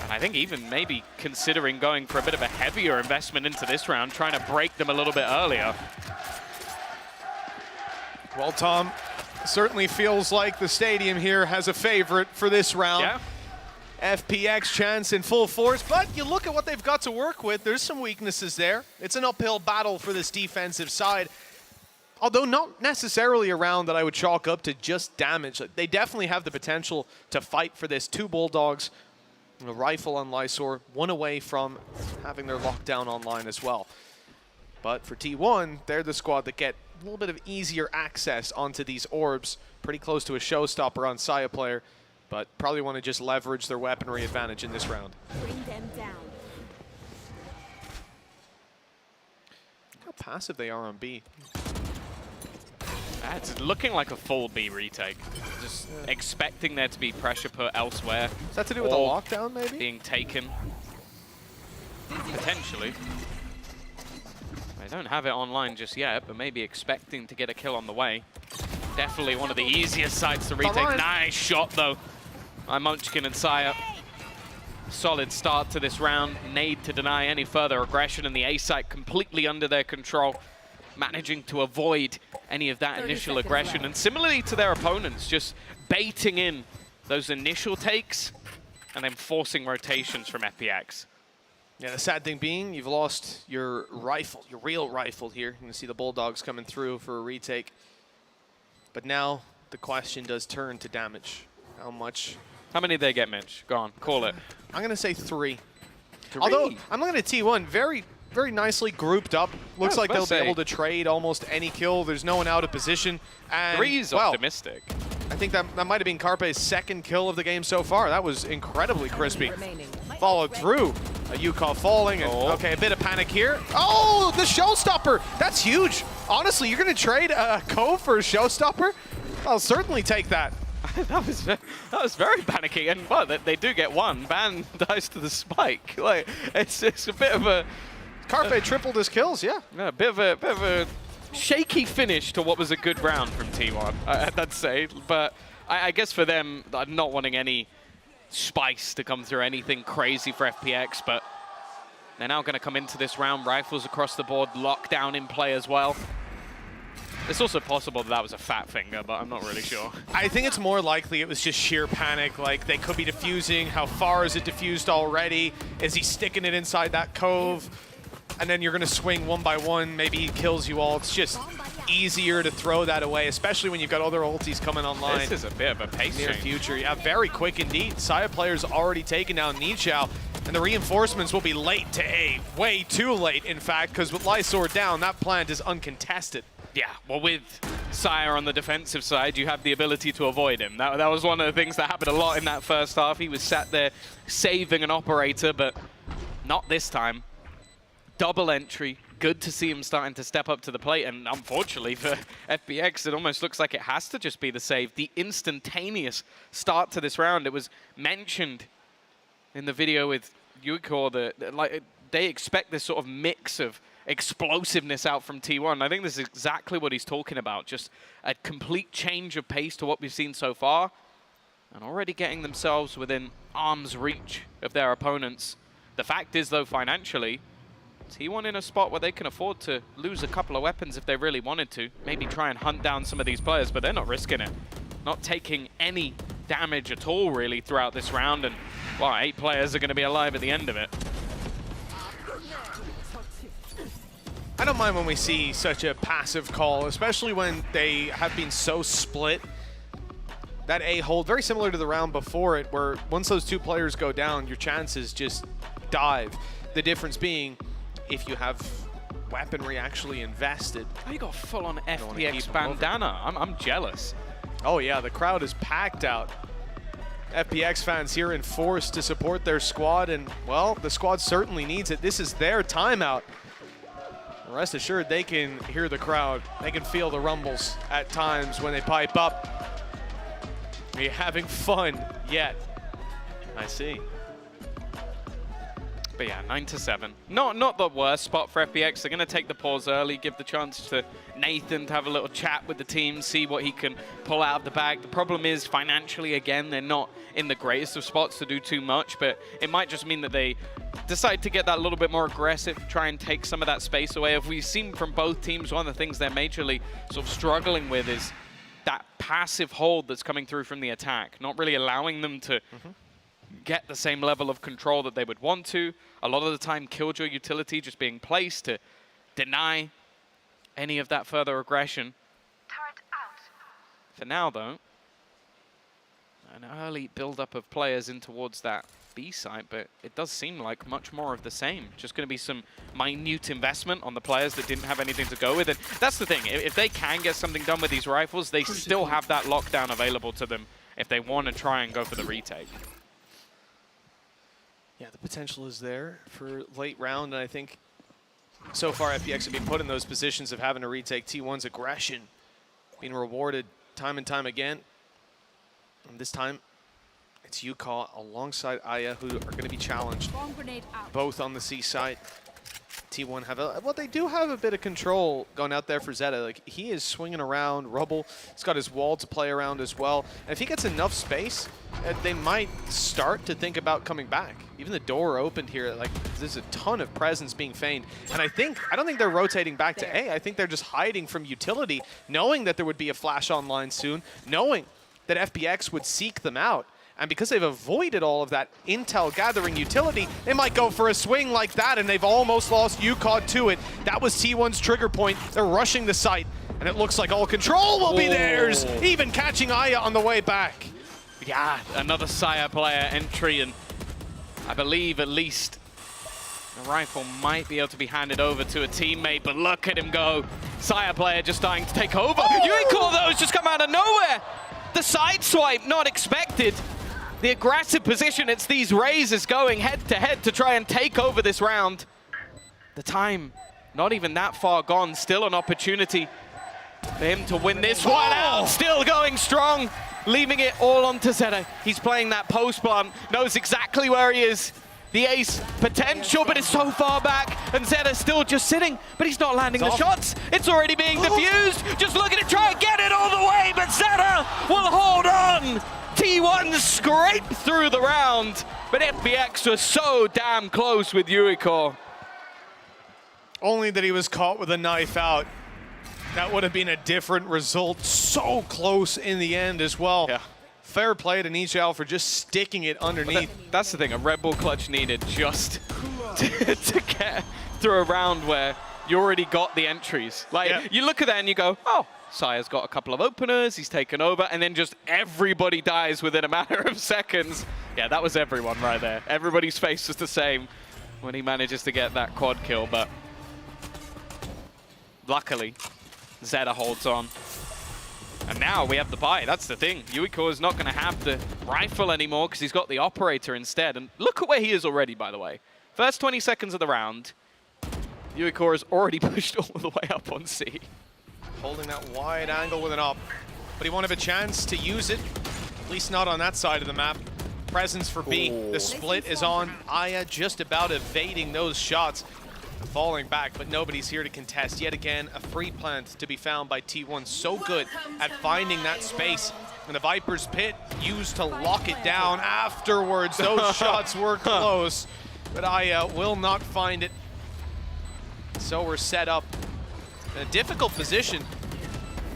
And I think even maybe considering going for a bit of a heavier investment into this round, trying to break them a little bit earlier. Well, Tom, certainly feels like the stadium here has a favorite for this round. Yeah. FPX chance in full force, but you look at what they've got to work with. There's some weaknesses there. It's an uphill battle for this defensive side. Although not necessarily a round that I would chalk up to just damage. They definitely have the potential to fight for this. 2 Bulldogs, a rifle on Lysor, one away from having their lockdown online as well. But for T1, they're the squad that get a little bit of easier access onto these orbs. Pretty close to a showstopper on Saya player, but probably want to just leverage their weaponry advantage in this round. Bring them down. How passive they are on B. It's looking like a full B retake. Just expecting there to be pressure put elsewhere. Is that to do with the lockdown, maybe? Being taken. Potentially. I don't have it online just yet, but maybe expecting to get a kill on the way. Definitely one of the easiest sites to retake. Nice shot, though, by Munchkin and Saya. Solid start to this round. Nade to deny any further aggression, and the A site completely under their control, managing to avoid any of that initial aggression. And similarly to their opponents, just baiting in those initial takes and then forcing rotations from FPX. Yeah, the sad thing being, you've lost your rifle, your real rifle here. You can see the Bulldogs coming through for a retake. But now the question does turn to damage. How much? How many did they get, Mitch? Go on, call it. I'm going to say 3. Although, I'm looking at T1, very nicely grouped up. Looks like they'll be able to trade almost any kill. There's no one out of position. And 3 is optimistic. I think that might have been Carpe's second kill of the game so far. That was incredibly crispy. Followed through. A Yukov falling, and okay, a bit of panic here. Oh, the showstopper! That's huge. Honestly, you're going to trade a Cove for a showstopper? I'll certainly take that. that was very panicky, and well, they do get one. Ban dies to the spike. Like it's a bit of a Carpe tripled his kills, yeah. A bit of a shaky finish to what was a good round from T1, I'd say. But I guess for them, I'm not wanting any spice to come through, anything crazy for FPX, but they're now going to come into this round. Rifles across the board, lockdown in play as well. It's also possible that was a fat finger, but I'm not really sure. I think it's more likely it was just sheer panic. Like, they could be defusing. How far is it diffused already? Is he sticking it inside that cove? And then you're going to swing one by one. Maybe he kills you all. It's just easier to throw that away, especially when you've got other ultis coming online. This is a bit of a pace near change. Future. Yeah, very quick indeed. Saya players already taken down Nichao, and the reinforcements will be late to A. Way too late, in fact, because with Lysor down, that plant is uncontested. Yeah, well, with Saya on the defensive side, you have the ability to avoid him. That was one of the things that happened a lot in that first half. He was sat there saving an operator, but not this time. Double entry. Good to see him starting to step up to the plate, and unfortunately for FPX, it almost looks like it has to just be the save. The instantaneous start to this round. It was mentioned in the video with Yuko that like they expect this sort of mix of explosiveness out from T1. I think this is exactly what he's talking about. Just a complete change of pace to what we've seen so far, and already getting themselves within arm's reach of their opponents. The fact is, though, financially, T1 in a spot where they can afford to lose a couple of weapons if they really wanted to. Maybe try and hunt down some of these players, but they're not risking it. Not taking any damage at all, really, throughout this round. And, well, 8 players are going to be alive at the end of it. I don't mind when we see such a passive call, especially when they have been so split. That A hold, very similar to the round before it, where once those 2 players go down, your chances just dive. The difference being, if you have weaponry actually invested. Oh, you got full-on FPX bandana. I'm jealous. Oh yeah, the crowd is packed out. FPX fans here in force to support their squad, and well, the squad certainly needs it. This is their timeout. Rest assured, they can hear the crowd. They can feel the rumbles at times when they pipe up. Are you having fun yet? I see. But yeah, 9-7. Not the worst spot for FPX. They're going to take the pause early, give the chance to Nathan to have a little chat with the team, see what he can pull out of the bag. The problem is financially, again, they're not in the greatest of spots to do too much, but it might just mean that they decide to get that little bit more aggressive, try and take some of that space away. If we've seen from both teams, one of the things they're majorly sort of struggling with is that passive hold that's coming through from the attack, not really allowing them to get the same level of control that they would want to. A lot of the time, Killjoy utility just being placed to deny any of that further aggression. For now, though, an early build-up of players in towards that B site, but it does seem like much more of the same. Just going to be some minute investment on the players that didn't have anything to go with. And that's the thing. If they can get something done with these rifles, they still have that lockdown available to them if they want to try and go for the retake. Yeah, the potential is there for late round, and I think so far FPX have been put in those positions of having to retake. T1's aggression being rewarded time and time again. And this time, it's Yuka alongside Aya who are going to be challenged, both on the C side. T1 have well, they do have a bit of control going out there for Zeta. Like, he is swinging around. Rubble, he's got his wall to play around as well. And if he gets enough space, they might start to think about coming back. Even the door opened here, like, there's a ton of presence being feigned. And I don't think they're rotating back to A. I think they're just hiding from utility, knowing that there would be a flash online soon, knowing that FPX would seek them out. And because they've avoided all of that intel gathering utility, they might go for a swing like that, and they've almost lost UCOD to it. That was T1's trigger point. They're rushing the site, and it looks like all control will be theirs, even catching Aya on the way back. Yeah, another Saya player entry, and I believe at least the rifle might be able to be handed over to a teammate, but look at him go. Saya player just starting to take over. Yuiko, though, has just come out of nowhere. The side swipe, not expected. The aggressive position, it's these Razors going head-to-head to try and take over this round. The time, not even that far gone, still an opportunity for him to win this one out. Still going strong, leaving it all onto Zeta. He's playing that post plant, knows exactly where he is. The ace potential, but it's so far back, and Zeta's still just sitting, but he's not landing the shots. It's already being diffused. Just looking to try and get it all the way, but Zeta will hold on. T1 scraped through the round, but FPX was so damn close with Yuiko. Only that he was caught with a knife out. That would have been a different result. So close in the end as well. Yeah. Fair play to Nichao for just sticking it underneath. That's the thing, a Red Bull clutch needed just to get through a round where you already got the entries. Like, you look at that and you go, oh, Saya's got a couple of openers, he's taken over, and then just everybody dies within a matter of seconds. Yeah, that was everyone right there. Everybody's face was the same when he manages to get that quad kill, but luckily, Zeta holds on. And now we have the buy, that's the thing. Yuiko is not going to have the rifle anymore because he's got the operator instead. And look at where he is already, by the way. First 20 seconds of the round, Yuiko is already pushed all the way up on C. Holding that wide angle with an op, but he won't have a chance to use it, at least not on that side of the map. Presence for B, the split is on. Aya just about evading those shots, falling back, but nobody's here to contest. Yet again, a free plant to be found by T1. So good at finding that space. And the Viper's Pit used to lock it down afterwards. Those shots were close, but Aya will not find it. So we're set up in a difficult position.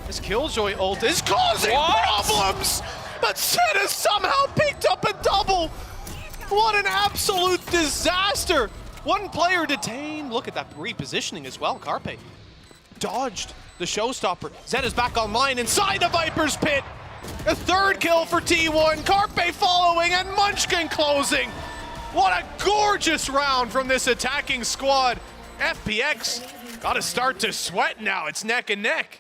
This Killjoy ult is causing problems, but Zeta somehow picked up a double. What an absolute disaster. One player detained. Look at that repositioning as well. Carpe dodged the showstopper. Zeta's back online inside the Viper's Pit. A third kill for T1. Carpe following and Munchkin closing. What a gorgeous round from this attacking squad. FPX got to start to sweat now. It's neck and neck.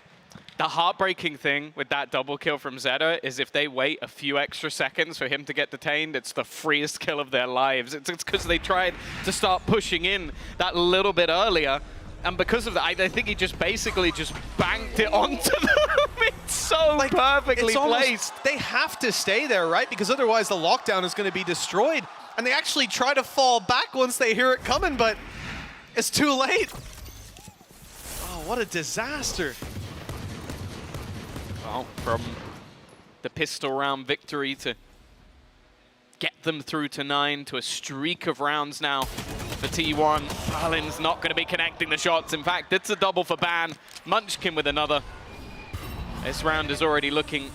The heartbreaking thing with that double kill from Zeta is if they wait a few extra seconds for him to get detained, it's the freest kill of their lives. It's because they tried to start pushing in that little bit earlier, and because of that, I think he just basically just banked it onto them. It's so perfectly placed. They have to stay there, right? Because otherwise the lockdown is going to be destroyed. And they actually try to fall back once they hear it coming, but it's too late. Oh, what a disaster. Well, from the pistol round victory to get them through to 9 to a streak of rounds now for T1. Balin's not going to be connecting the shots. In fact, it's a double for Ban. Munchkin with another. This round is already looking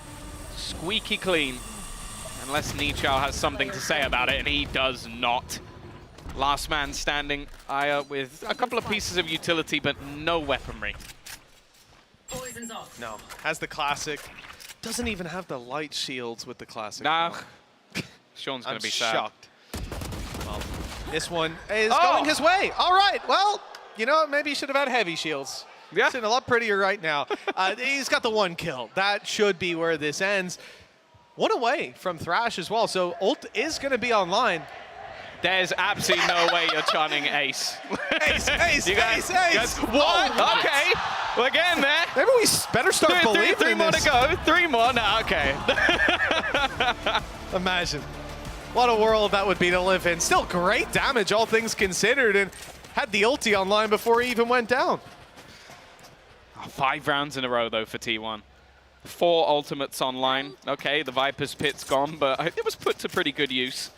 squeaky clean. Unless Nichao has something to say about it, and he does not. Last man standing, Aya with a couple of pieces of utility, but no weaponry. No, has the classic. Doesn't even have the light shields with the classic. Nah, Sean's going to be sad. Shocked. Well, this one is going his way. All right, well, you know, maybe he should have had heavy shields. Yeah. It's a lot prettier right now. He's got the 1 kill. That should be where this ends. 1 away from Thrash as well, so ult is going to be online. There's absolutely no way you're chanting ace. Ace, ace, You guys, ace. What? Okay, we're getting there. Maybe we better start believing three more this. to go. 3 more now. Okay. Imagine. What a world that would be to live in. Still great damage, all things considered, and had the ulti online before he even went down. 5 rounds in a row, though, for T1. 4 ultimates online. Okay, the Viper's Pit's gone, but it was put to pretty good use.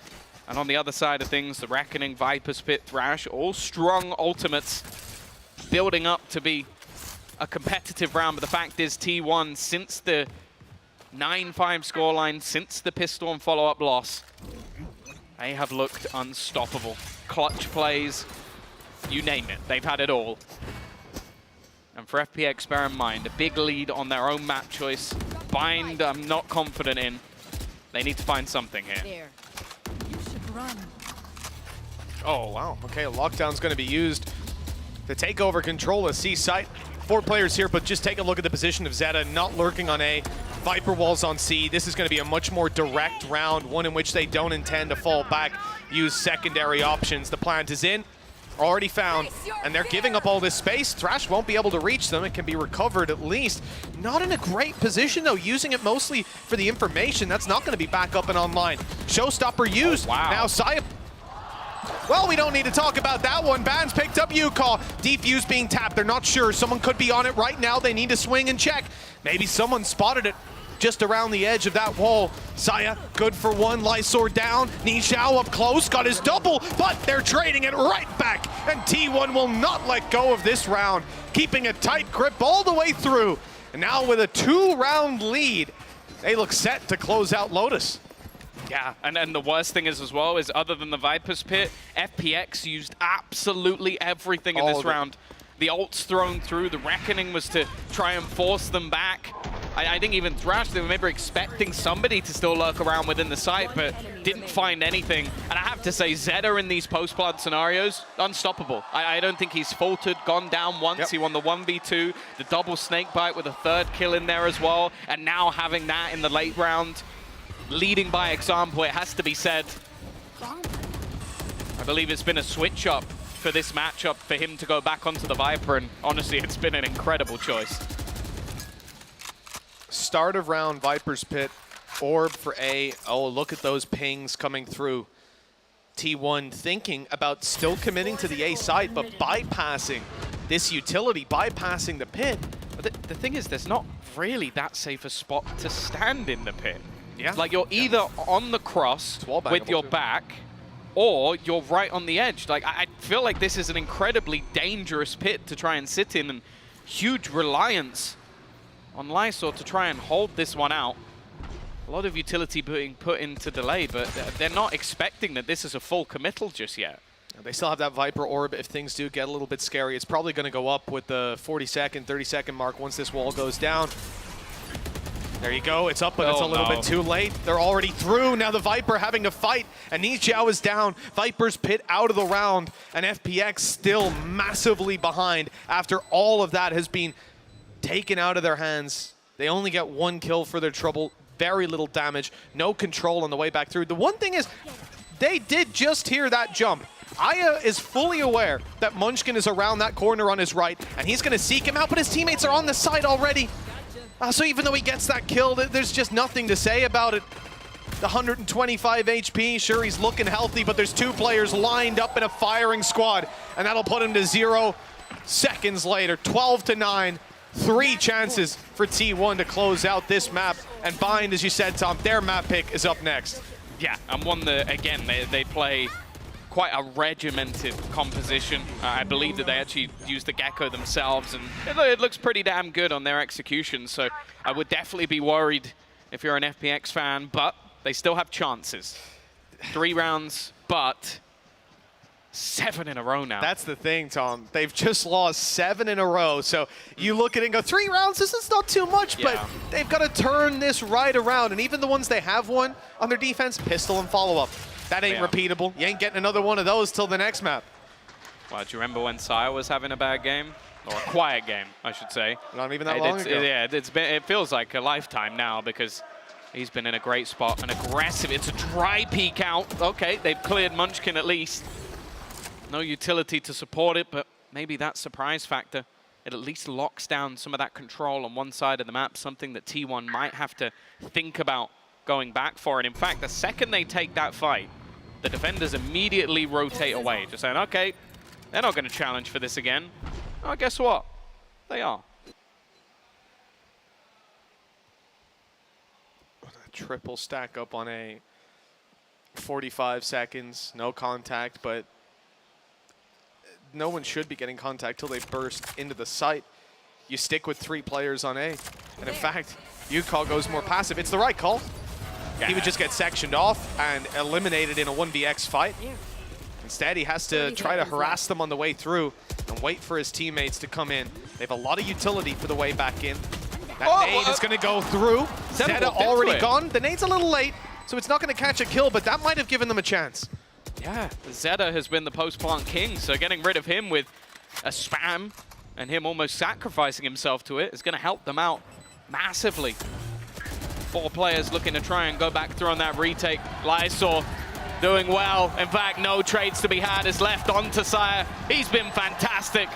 And on the other side of things, the Reckoning, Viper's Pit, Thrash, all strong ultimates building up to be a competitive round. But the fact is, T1, since the 9-5 scoreline, since the pistol and follow-up loss, they have looked unstoppable. Clutch plays, you name it. They've had it all. And for FPX, bear in mind, a big lead on their own map choice. Bind, I'm not confident in. They need to find something here. Oh, wow. Okay, a lockdown's going to be used to take over control of C site. 4 players here, but just take a look at the position of Zeta, not lurking on A. Viper walls on C. This is going to be a much more direct round, one in which they don't intend to fall back, use secondary options. The plant is in, already found, and they're giving up all this space. Thrash won't be able to reach them. It can be recovered at least. Not in a great position, though, using it mostly for the information. That's not going to be back up and online. Showstopper used. Oh, wow. Now Saya. Well, we don't need to talk about that one. Ban's picked up Yukon. Defuse being tapped. They're not sure. Someone could be on it right now. They need to swing and check. Maybe someone spotted it just around the edge of that wall. Saya, good for 1. Lysor down. Nichao up close. Got his double, but they're trading it right back. And T1 will not let go of this round, keeping a tight grip all the way through. And now with a 2-round lead, they look set to close out Lotus. Yeah, and the worst thing is as well is other than the Viper's Pit, FPX used absolutely everything in this round. The ults thrown through, the Reckoning was to try and force them back. I think even Thrash, they were maybe expecting somebody to still lurk around within the site, but didn't find anything. And I have to say, Zeta in these post-blood scenarios, unstoppable. I don't think he's faltered, gone down once. Yep. He won the 1v2, the double snakebite with a 3rd kill in there as well, and now having that in the late round. Leading by example, it has to be said. I believe it's been a switch up for this matchup for him to go back onto the Viper, and honestly, it's been an incredible choice. Start of round, Viper's Pit, orb for A. Oh, look at those pings coming through. T1 thinking about still committing to the A side, but bypassing this utility, bypassing the pit. But the thing is, there's not really that safe a spot to stand in the pit. Yeah. Like, you're either on the cross with your back, or you're right on the edge. Like, I feel like this is an incredibly dangerous pit to try and sit in, and huge reliance on Lysor to try and hold this one out. A lot of utility being put into delay, but they're not expecting that this is a full committal just yet. They still have that Viper orb. If things do get a little bit scary, it's probably going to go up with the 40-second, 30-second mark once this wall goes down. There you go. It's up, but it's a little bit too late. They're already through. Now the Viper having to fight, and Nichao is down. Viper's Pit out of the round, and FPX still massively behind after all of that has been taken out of their hands. They only get 1 kill for their trouble, very little damage, no control on the way back through. The one thing is, they did just hear that jump. Aya is fully aware that Munchkin is around that corner on his right, and he's going to seek him out, but his teammates are on the side already. So even though he gets that kill, there's just nothing to say about it. The 125 HP, sure, he's looking healthy, but there's 2 players lined up in a firing squad, and that'll put him to 0 seconds later. 12-9, 3 chances for T1 to close out this map. And Bind, as you said, Tom, their map pick is up next. Yeah, and one that, again, they play quite a regimented composition. I believe that they actually use the Gecko themselves, and it looks pretty damn good on their execution. So I would definitely be worried if you're an FPX fan, but they still have chances. 3 rounds, but 7 in a row now. That's the thing, Tom. They've just lost 7 in a row. So you look at it and go, 3 rounds, this is not too much, but they've got to turn this right around. And even the ones they have won on their defense, pistol and follow-up. That ain't repeatable. You ain't getting another one of those till the next map. Well, do you remember when Sire was having a bad game? Or a quiet game, I should say. Not even that long ago. Yeah, it feels like a lifetime now because he's been in a great spot and aggressive. It's a dry peek out. Okay, they've cleared Munchkin at least. No utility to support it, but maybe that surprise factor, it at least locks down some of that control on one side of the map, something that T1 might have to think about going back for. And in fact, the second they take that fight, the defenders immediately rotate away, just saying, okay, they're not going to challenge for this again. Oh, guess what? They are. Triple stack up on A. 45 seconds, no contact, but no one should be getting contact till they burst into the site. You stick with 3 players on A. And in fact, UCall goes more passive. It's the right call. Yeah. He would just get sectioned off and eliminated in a 1vx fight. Instead, he has to try to harass them on the way through and wait for his teammates to come in. They have a lot of utility for the way back in. That nade is going to go through. Zeta already gone. The nade's a little late, so it's not going to catch a kill, but that might have given them a chance. Yeah, Zeta has been the post-plant king, so getting rid of him with a spam and him almost sacrificing himself to it is going to help them out massively. 4 players looking to try and go back through on that retake. Lysor doing well. In fact, no trades to be had is left onto Sire. He's been fantastic.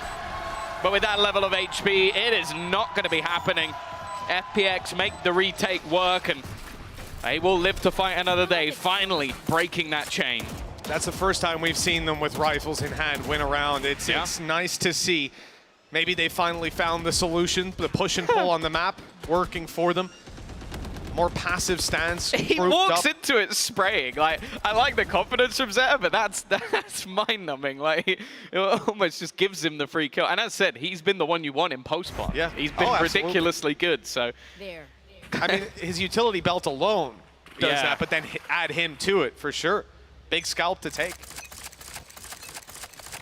But with that level of HP, it is not going to be happening. FPX make the retake work, and they will live to fight another day, finally breaking that chain. That's the first time we've seen them with rifles in hand win around. It's nice to see. Maybe they finally found the solution, the push and pull on the map, working for them. More passive stance. He walks into it spraying. Like, I like the confidence from Zeta, but that's mind-numbing. Like, it almost just gives him the free kill. And as I said, he's been the one you want in post-plant. Yeah. He's been ridiculously good. So, I mean, his utility belt alone does that, but then add him to it for sure. Big scalp to take.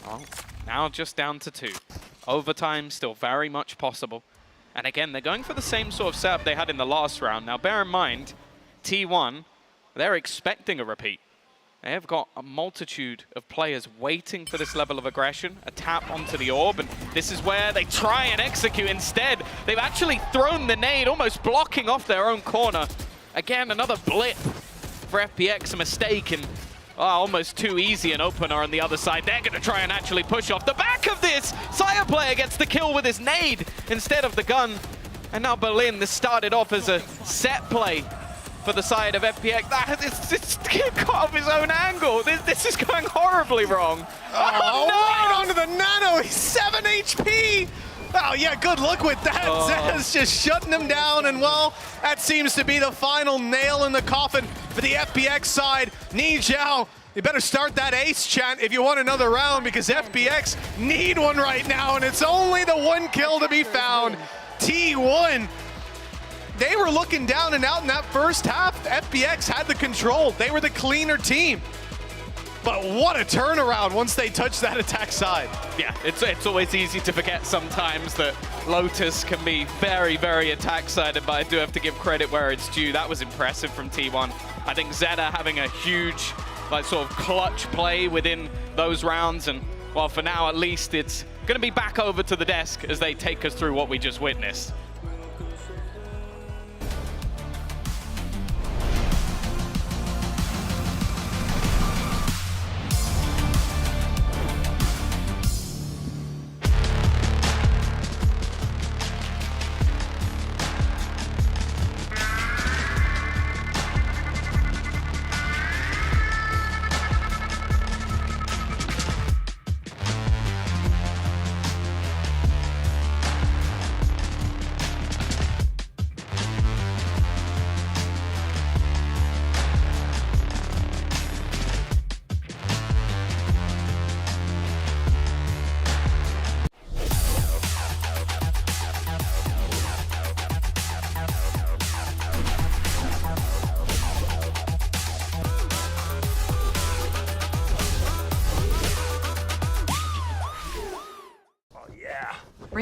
Well, now just down to 2. Overtime still very much possible. And again, they're going for the same sort of setup they had in the last round. Now, bear in mind, T1, they're expecting a repeat. They have got a multitude of players waiting for this level of aggression, a tap onto the orb, and this is where they try and execute. Instead, they've actually thrown the nade, almost blocking off their own corner. Again, another blip for FPX, a mistake, and almost too easy an opener on the other side. They're going to try and actually push off the back of this. Sire player gets the kill with his nade instead of the gun. And now Berlin, this started off as a set play for the side of FPX. It's caught off his own angle. This is going horribly wrong. Oh, no! Right onto the nano. He's 7 HP. Oh, yeah, good luck with that. Zeta's just shutting him down, and well, that seems to be the final nail in the coffin for the FPX side. Ni Zhao, you better start that ace chant if you want another round, because FPX need one right now, and it's only the 1 kill to be found. T1, they were looking down and out in that first half. FPX had the control. They were the cleaner team. But what a turnaround once they touch that attack side. Yeah, it's always easy to forget sometimes that Lotus can be very, very attack-sided, but I do have to give credit where it's due. That was impressive from T1. I think Zeta having a huge, like, sort of clutch play within those rounds, and, well, for now at least, it's going to be back over to the desk as they take us through what we just witnessed.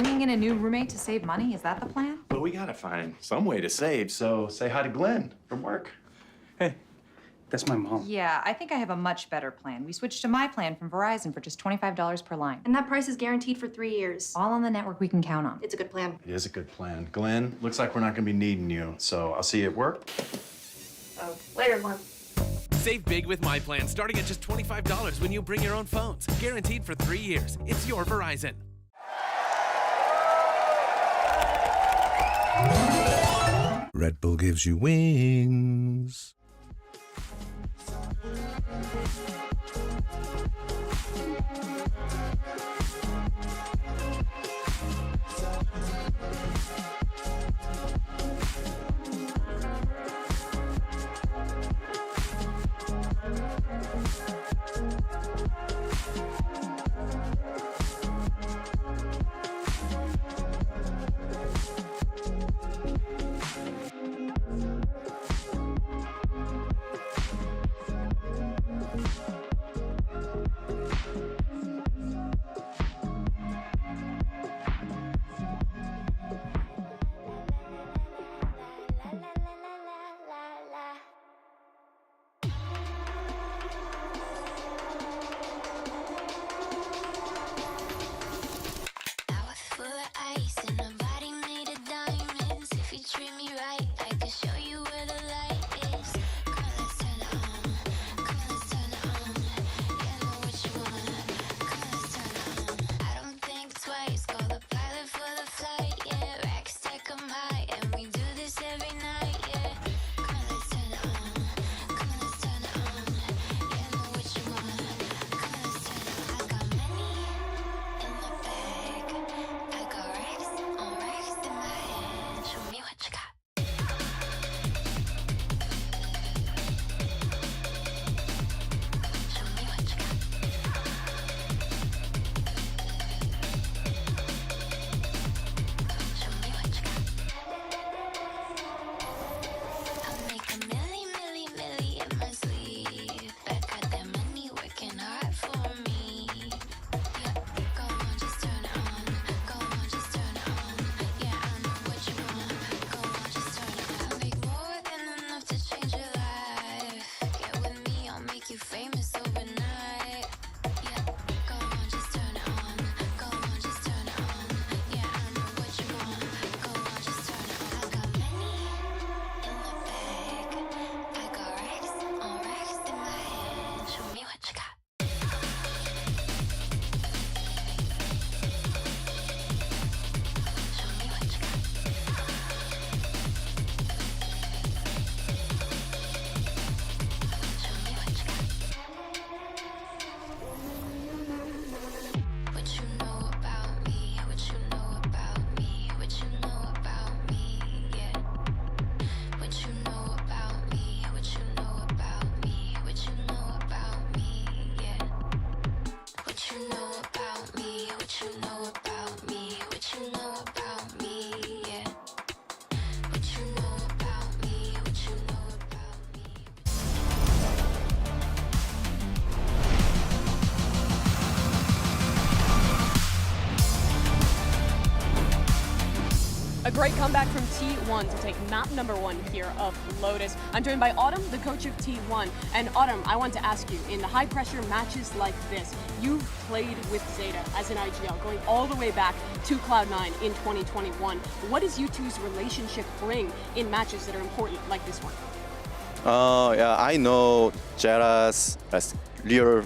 bringing in a new roommate to save money? Is that the plan? Well, we gotta find some way to save, so say hi to Glenn from work. Hey, that's my mom. Yeah, I think I have a much better plan. We switched to my plan from Verizon for just $25 per line. And that price is guaranteed for 3 years. All on the network we can count on. It's a good plan. It is a good plan. Glenn, looks like we're not gonna be needing you, so I'll see you at work. Oh, later, Glenn. Save big with My Plan, starting at just $25 when you bring your own phones. Guaranteed for 3 years. It's your Verizon. Red Bull gives you wings. A great comeback from T1 to take map number 1 here of Lotus. I'm joined by Autumn, the coach of T1. And Autumn, I want to ask you, in the high-pressure matches like this, you've played with Zeta as an IGL, going all the way back to Cloud9 in 2021. What does you two's relationship bring in matches that are important like this one? Yeah, I know Jera's real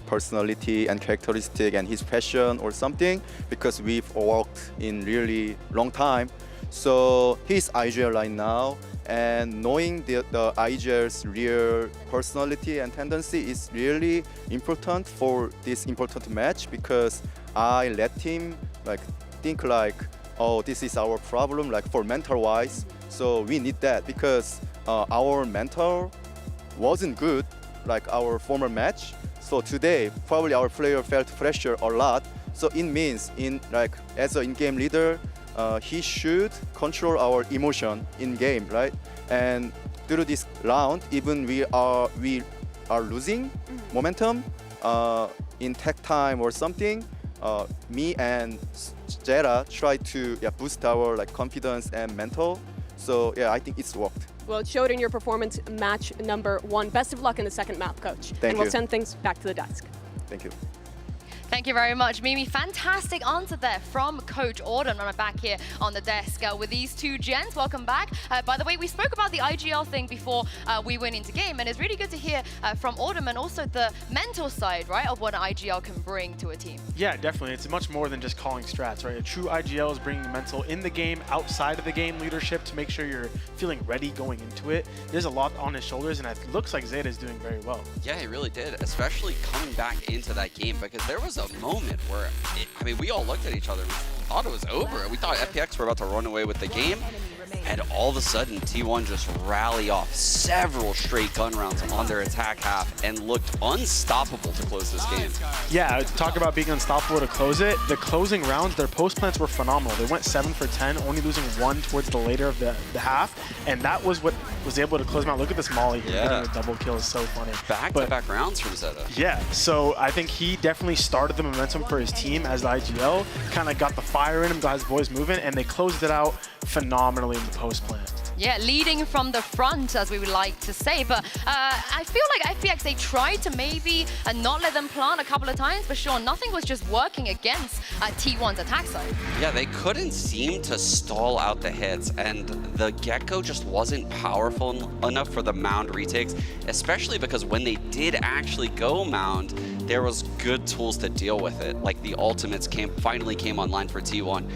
personality and characteristic and his passion or something because we've worked in really long time. So he's IGL right now, and knowing the IGL's real personality and tendency is really important for this important match because I let him think oh, this is our problem for mental wise. So we need that because our mental wasn't good like our former match. So today probably our player felt pressure a lot. So it means as an in-game leader, he should control our emotion in game, right? And through this round, even we are losing momentum in tech time or something. Me and Jera tried to boost our like confidence and mental. So yeah, I think it's worked. Well, it showed in your performance match number 1. Best of luck in the second map, Coach. Thank we'll you. send things back to the desk. Thank you. Thank you very much, Mimi. Fantastic answer there from Coach Auden. I'm back here on the desk with these two gents. Welcome back. By the way, we spoke about the IGL thing before we went into game, and it's really good to hear from Auden and also the mental side, right, of what an IGL can bring to a team. Yeah, definitely. It's much more than just calling strats, right? A true IGL is bringing mental in the game, outside of the game leadership to make sure you're feeling ready going into it. There's a lot on his shoulders, and it looks like Zeta is doing very well. Yeah, he really did, especially coming back into that game, because there was a moment where, I mean, we all looked at each other and thought it was over. We thought FPX were about to run away with the game, and all of a sudden, T1 just rally off several straight gun rounds on their attack half and looked unstoppable to close this game. Yeah, talk about being unstoppable to close it. The closing rounds, their post plants were phenomenal. They went 7 for 10, only losing 1 towards the later of the half, and that was what was able to close them out. Look at this Molly here, getting a double kill is so funny. Back-to-back rounds from Zeta. Yeah, so I think he definitely started the momentum for his team as the IGL, kind of got the fire in him, got his boys moving, and they closed it out phenomenally in the post plant. Yeah, leading from the front, as we would like to say. But I feel like FPX, they tried to maybe not let them plant a couple of times, but sure, nothing was just working against T1's attack side. Yeah, they couldn't seem to stall out the hits, and the Gecko just wasn't powerful enough for the Mound retakes, especially because when they did actually go Mound, there was good tools to deal with it. Like the ultimates finally came online for T1.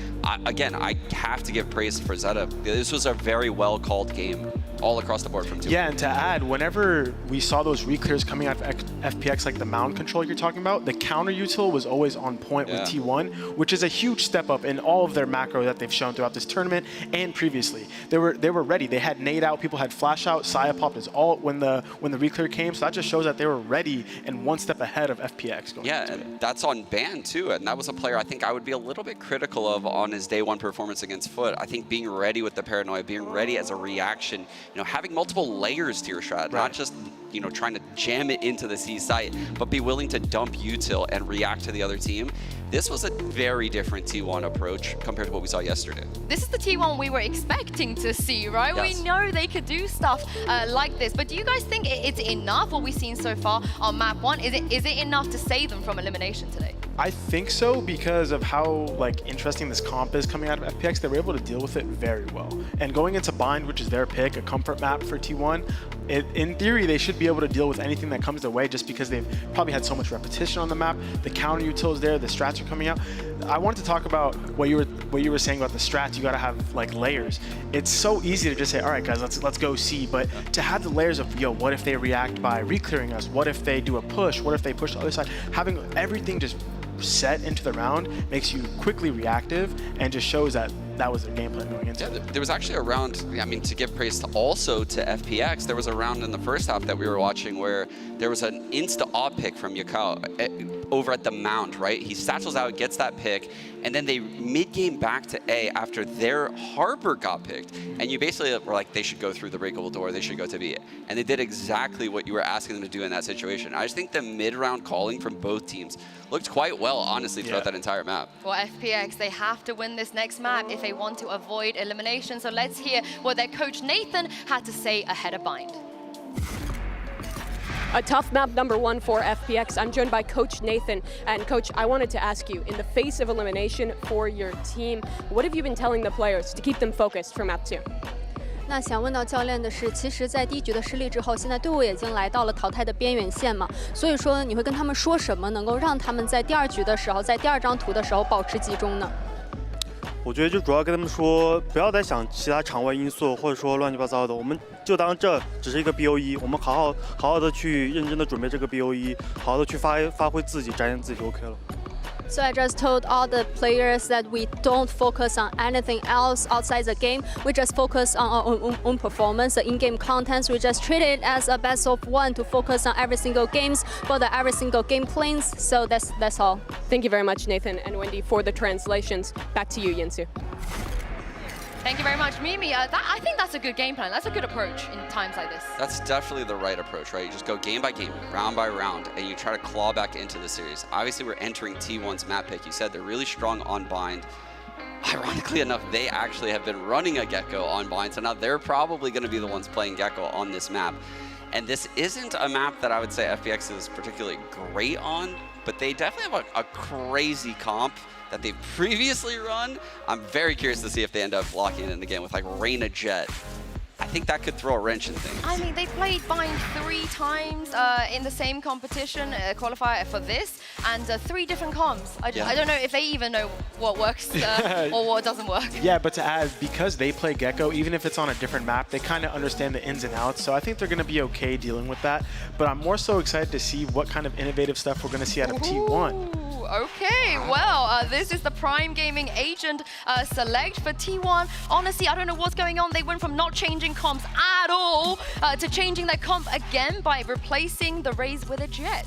Again, I have to give praise for Zeta. This was a very well-called game all across the board from T1. Yeah, and to add, whenever we saw those reclears coming out of FPX, like the Mound control you're talking about, the counter util was always on point with T1, which is a huge step up in all of their macro that they've shown throughout this tournament and previously. They were ready. They had nade out, people had flash out, Saya popped his ult when the reclear came, so that just shows that they were ready and one step ahead of FPX going into it. And that's on Ban too, and that was a player I think I would be a little bit critical of on his day 1 performance against Foot. I think being ready with the paranoia, being ready as a reaction, having multiple layers to your strat, not just trying to jam it into the C site, but be willing to dump util and react to the other team. This was a very different T1 approach compared to what we saw yesterday. This is the T1 we were expecting to see, right? Yes. We know they could do stuff like this, but do you guys think it's enough what we've seen so far on map 1? Is it enough to save them from elimination today? I think so, because of how interesting this comp is coming out of FPX. They were able to deal with it very well. And going into Bind, which is their pick, a comfort map for T1, in theory, they should be able to deal with anything that comes their way just because they've probably had so much repetition on the map. The counter util is there, the strats are coming out. I wanted to talk about what you were saying about the strats. You got to have layers. It's so easy to just say, all right, guys, let's go C. But to have the layers of, what if they react by reclearing us? What if they do a push? What if they push the other side? Having everything just set into the round makes you quickly reactive and just shows that was their game plan going into it. There was actually a round, I mean, to give praise also to FPX, there was a round in the first half that we were watching where there was an insta-op pick from Yakao over at the Mound, right? He satchels out, gets that pick, and then they mid-game back to A after their Harbor got picked. And you basically were like, they should go through the breakable door, they should go to B. And they did exactly what you were asking them to do in that situation. I just think the mid-round calling from both teams looked quite well, honestly, throughout that entire map. For FPX, they have to win this next map if they want to avoid elimination. So let's hear what their coach Nathan had to say ahead of Bind. A tough map number 1 for FPX. I'm joined by Coach Nathan. And Coach, I wanted to ask you, in the face of elimination for your team, what have you been telling the players to keep them focused for map 2? 那想问到教练的是，其实，在第一局的失利之后，现在队伍已经来到了淘汰的边缘线嘛，所以说你会跟他们说什么，能够让他们在第2局的时候，在第2张图的时候保持集中呢？我觉得就主要跟他们说，不要再想其他场外因素，或者说乱七八糟的，我们就当这只是一个 BO1，我们好好的去认真的准备这个 BO1，好好的去发挥自己，展现自己就 OK 了。So I just told all the players that we don't focus on anything else outside the game. We just focus on our own performance, the in-game contents. We just treat it as a best of 1 to focus on every single games for the every single game plans. So that's all. Thank you very much, Nathan and Wendy, for the translations. Back to you, Yinsu. Thank you very much, Mimi. I think that's a good game plan. That's a good approach in times like this. That's definitely the right approach, right? You just go game by game, round by round, and you try to claw back into the series. Obviously, we're entering T1's map pick. You said they're really strong on Bind. ironically enough, they actually have been running a Gecko on Bind, so now they're probably going to be the ones playing Gecko on this map. And this isn't a map that I would say FPX is particularly great on, but they definitely have a crazy comp that they've previously run. I'm very curious to see if they end up locking it in again with like Reyna Jet. I think that could throw a wrench in things. I mean, they played Bind 3 times in the same competition, qualifier for this, and 3 different comps. I don't know if they even know what works or what doesn't work. Yeah, but to add, because they play Gecko, even if it's on a different map, they kind of understand the ins and outs, so I think they're going to be okay dealing with that. But I'm more so excited to see what kind of innovative stuff we're going to see out of T1. Okay, well, this is the Prime Gaming agent select for T1. Honestly, I don't know what's going on. They went from not changing comps at all to changing their comp again by replacing the Raze with a Jet.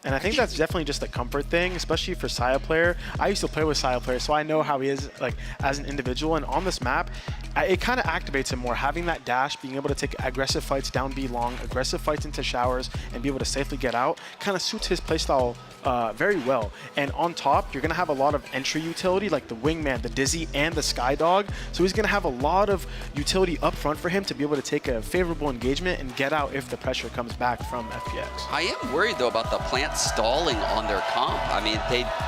And I think that's definitely just a comfort thing, especially for Saya player. I used to play with Saya player, so I know how he is like as an individual. And on this map, it kind of activates him more. Having that dash, being able to take aggressive fights down B long, aggressive fights into showers, and be able to safely get out, kind of suits his playstyle very well. And on top, you're going to have a lot of entry utility, like the Wingman, the Dizzy, and the Skydog. So he's going to have a lot of utility up front for him to be able to take a favorable engagement and get out if the pressure comes back from FPX. I am worried, though, about the plant stalling on their comp. I mean,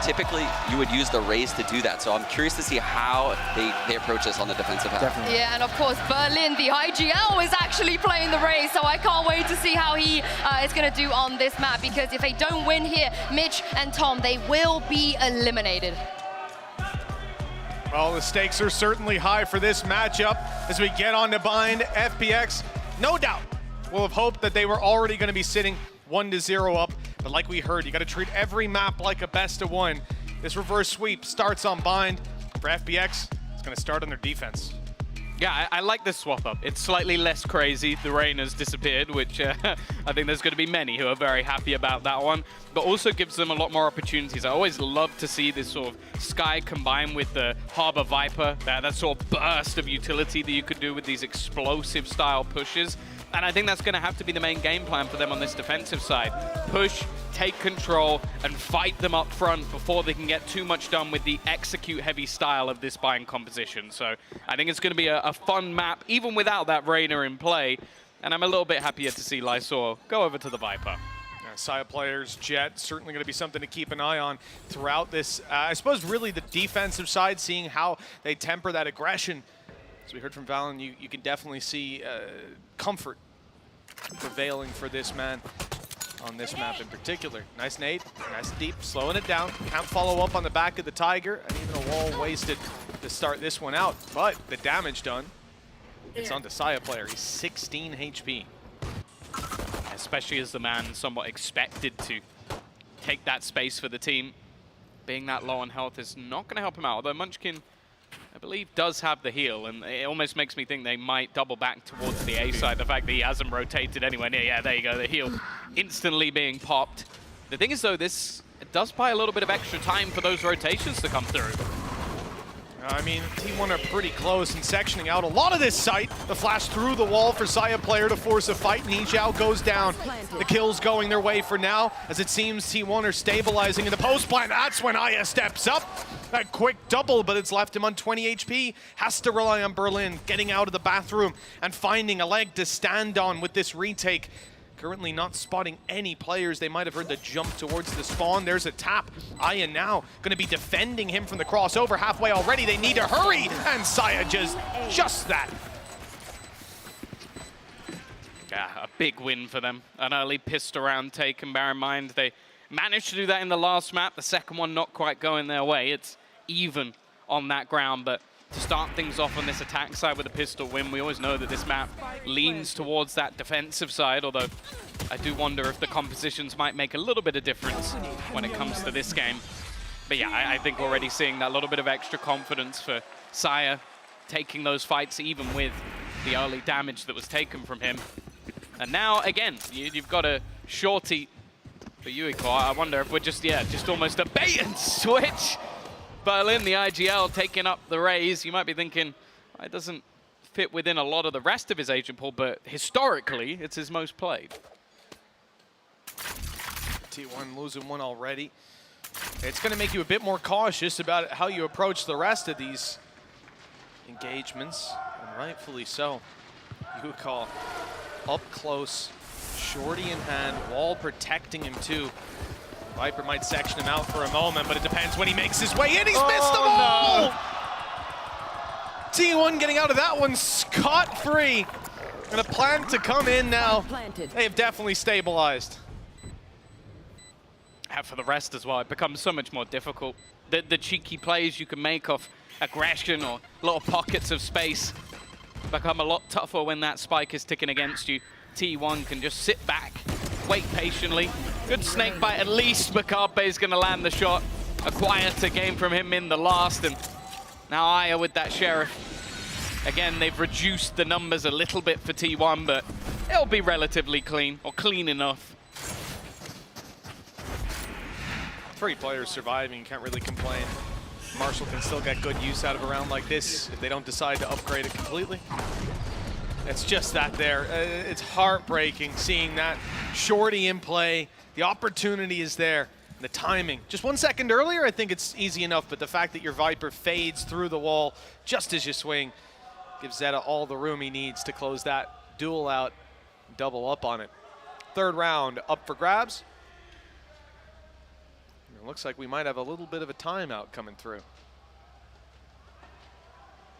typically, you would use the Raze to do that. So I'm curious to see how they approach this on the defensive half. Definitely. Yeah, and of course, Berlin, the IGL, is actually playing the Raze, so I can't wait to see how he is going to do on this map, because if they don't win here, Mitch and Tom, they will be eliminated. Well, the stakes are certainly high for this matchup as we get on to Bind. FPX, no doubt, will have hoped that they were already going to be sitting 1-0 up, but like we heard, you got to treat every map like a best-of-1. This reverse sweep starts on Bind. For FPX, it's going to start on their defense. Yeah, I like this swap up. It's slightly less crazy. The rain has disappeared, which I think there's going to be many who are very happy about that one, but also gives them a lot more opportunities. I always love to see this sort of Sky combined with the Harbor Viper, that sort of burst of utility that you could do with these explosive style pushes. And I think that's going to have to be the main game plan for them on this defensive side. Push, take control, and fight them up front before they can get too much done with the execute-heavy style of this Bind composition. So I think it's going to be a fun map, even without that Reyna in play. And I'm a little bit happier to see Lysor go over to the Viper. Saya players, Jet, certainly going to be something to keep an eye on throughout this. I suppose really the defensive side, seeing how they temper that aggression. As we heard from Valen, you can definitely see comfort prevailing for this man on this map in particular. Nice nade, nice and deep, slowing it down. Can't follow up on the back of the Tiger, and even a wall wasted to start this one out. But the damage done, it's on the Saya player. He's 16 HP. Especially as the man somewhat expected to take that space for the team. Being that low on health is not going to help him out, although Munchkin, I believe, does have the heal, and it almost makes me think they might double back towards the A side. The fact that he hasn't rotated anywhere near. Yeah, there you go, the heal instantly being popped. The thing is, though, this does buy a little bit of extra time for those rotations to come through. I mean, T1 are pretty close and sectioning out a lot of this site. The flash through the wall for Saya player to force a fight. Nijao goes down. The kills going their way for now, as it seems T1 are stabilizing in the post plant. That's when Aya steps up. That quick double, but it's left him on 20 HP. Has to rely on Berlin getting out of the bathroom and finding a leg to stand on with this retake. Currently not spotting any players. They might have heard the jump towards the spawn. There's a tap. Aya now going to be defending him from the crossover halfway already. They need to hurry, and Saya just that. Yeah, a big win for them. An early pissed around take, and bear in mind they managed to do that in the last map. The second one not quite going their way. It's even on that ground, but to start things off on this attack side with a pistol win, we always know that this map leans towards that defensive side, although I do wonder if the compositions might make a little bit of difference when it comes to this game. But yeah, I think already seeing that little bit of extra confidence for Saya taking those fights even with the early damage that was taken from him. And now, again, you've got a shorty for Yuiko. I wonder if we're just almost a bait and switch. Berlin, the IGL, taking up the Raze. You might be thinking, it doesn't fit within a lot of the rest of his agent pool, but historically, it's his most played. T1 losing one already. it's going to make you a bit more cautious about how you approach the rest of these engagements, and rightfully so. You would call up close, shorty in hand, wall protecting him too. Viper might section him out for a moment, but it depends when he makes his way in. He's missed them all! No. T1 getting out of that one scot-free. And a plan to come in now. They have definitely stabilized. And for the rest as well, it becomes so much more difficult. The cheeky plays you can make off aggression or little pockets of space become a lot tougher when that spike is ticking against you. T1 can just sit back, wait patiently. Good snake bite at least, but Carpe's gonna land the shot. A quieter game from him in the last, and now Aya with that Sheriff. Again, they've reduced the numbers a little bit for T1, but it'll be relatively clean, or clean enough. 3 players surviving, you can't really complain. Marshall can still get good use out of a round like this if they don't decide to upgrade it completely. It's just that there. It's heartbreaking seeing that shorty in play. The opportunity is there. The timing. Just 1 second earlier, I think it's easy enough, but the fact that your Viper fades through the wall just as you swing gives Zeta all the room he needs to close that duel out, double up on it. 3rd round up for grabs. It looks like we might have a little bit of a timeout coming through.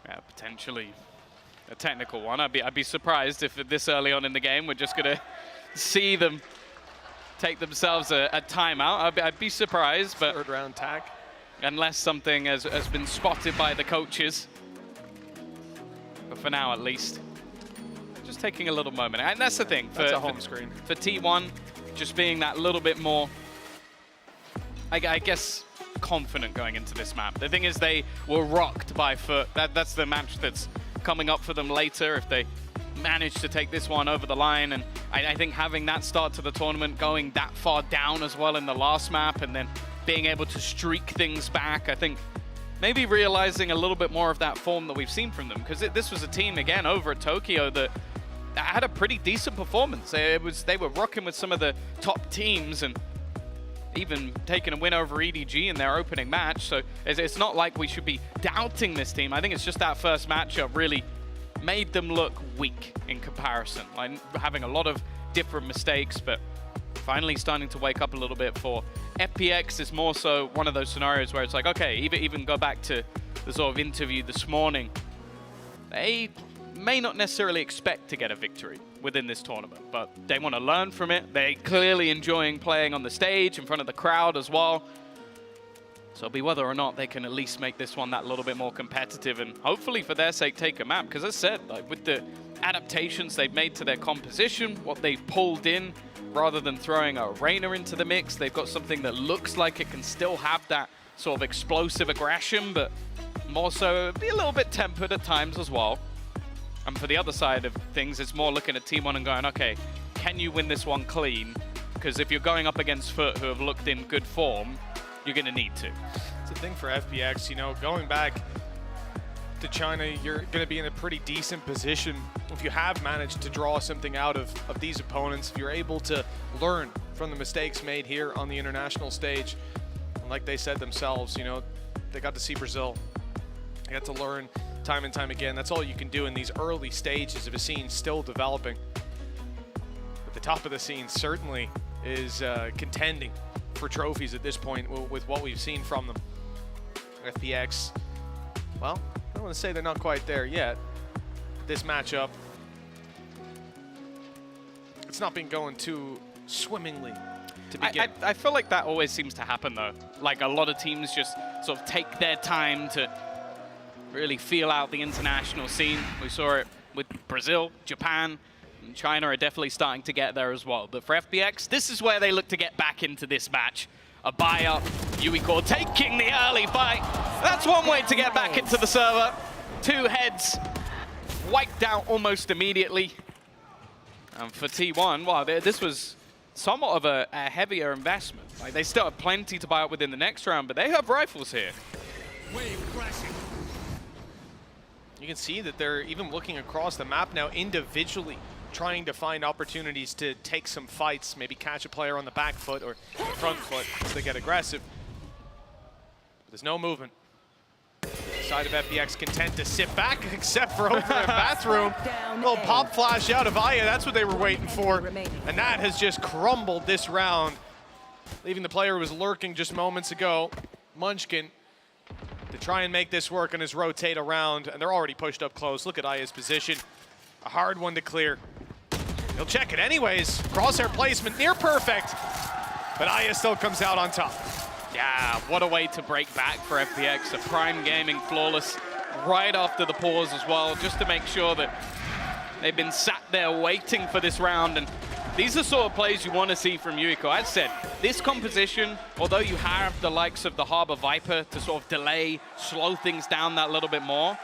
Yeah, potentially a technical one. I'd be surprised if this early on in the game we're just gonna see them take themselves a timeout. I'd be surprised, but 3rd round tag. Unless something has been spotted by the coaches. But for now, at least, just taking a little moment. And that's the thing. That's a home screen. For T1, just being that little bit more, I guess, confident going into this map. The thing is, they were rocked by Foot. That's the match that's coming up for them later if they manage to take this one over the line. And I think having that start to the tournament, going that far down as well in the last map, and then being able to streak things back, I think maybe realizing a little bit more of that form that we've seen from them. Because this was a team, again, over at Tokyo that had a pretty decent performance. They were rocking with some of the top teams and even taking a win over EDG in their opening match. So it's not like we should be doubting this team. I think it's just that first matchup really made them look weak in comparison. Like having a lot of different mistakes, but finally starting to wake up a little bit. For FPX is more so one of those scenarios where it's like, okay, even go back to the sort of interview this morning. They may not necessarily expect to get a victory within this tournament, but they want to learn from it. They're clearly enjoying playing on the stage in front of the crowd as well. So it'll be whether or not they can at least make this one that little bit more competitive and hopefully for their sake take a map. Because as I said, like with the adaptations they've made to their composition, what they've pulled in, rather than throwing a Reyna into the mix, they've got something that looks like it can still have that sort of explosive aggression, but more so be a little bit tempered at times as well. And for the other side of things, it's more looking at Team 1 and going, okay, can you win this one clean? Because if you're going up against Foot, who have looked in good form, you're going to need to. It's a thing for FPX, you know, going back to China, you're going to be in a pretty decent position if you have managed to draw something out of these opponents, if you're able to learn from the mistakes made here on the international stage. And like they said themselves, you know, they got to see Brazil. They got to learn time and time again. That's all you can do in these early stages of a scene still developing. But the top of the scene certainly is contending for trophies at this point with what we've seen from them. FPX, well, I don't want to say they're not quite there yet. This matchup, it's not been going too swimmingly to begin. I feel like that always seems to happen though. Like a lot of teams just sort of take their time to really feel out the international scene. We saw it with Brazil, Japan, and China are definitely starting to get there as well. But for FPX, this is where they look to get back into this match. A buy up, Yuicore taking the early fight. That's one way to get back into the server. 2 heads wiped out almost immediately. And for T1, well, this was somewhat of a heavier investment. Like they still have plenty to buy up within the next round, but they have rifles here. Wave crashing. You can see that they're even looking across the map now individually, trying to find opportunities to take some fights, maybe catch a player on the back foot or front foot as they get aggressive. There's no movement. Side of FPX content to sit back, except for over in bathroom. Little pop flash out of Aya, that's what they were waiting for. And that has just crumbled this round, leaving the player who was lurking just moments ago, Munchkin, to try and make this work and his rotate around. And they're already pushed up close. Look at Aya's position. A hard one to clear. He'll check it anyways. Crosshair placement near perfect. But Aya still comes out on top. Yeah, what a way to break back for FPX. A prime gaming flawless right after the pause as well, just to make sure that they've been sat there waiting for this round. And these are sort of plays you want to see from Yuiko. As said, this composition, although you have the likes of the Harbor Viper to sort of delay, slow things down that little bit more,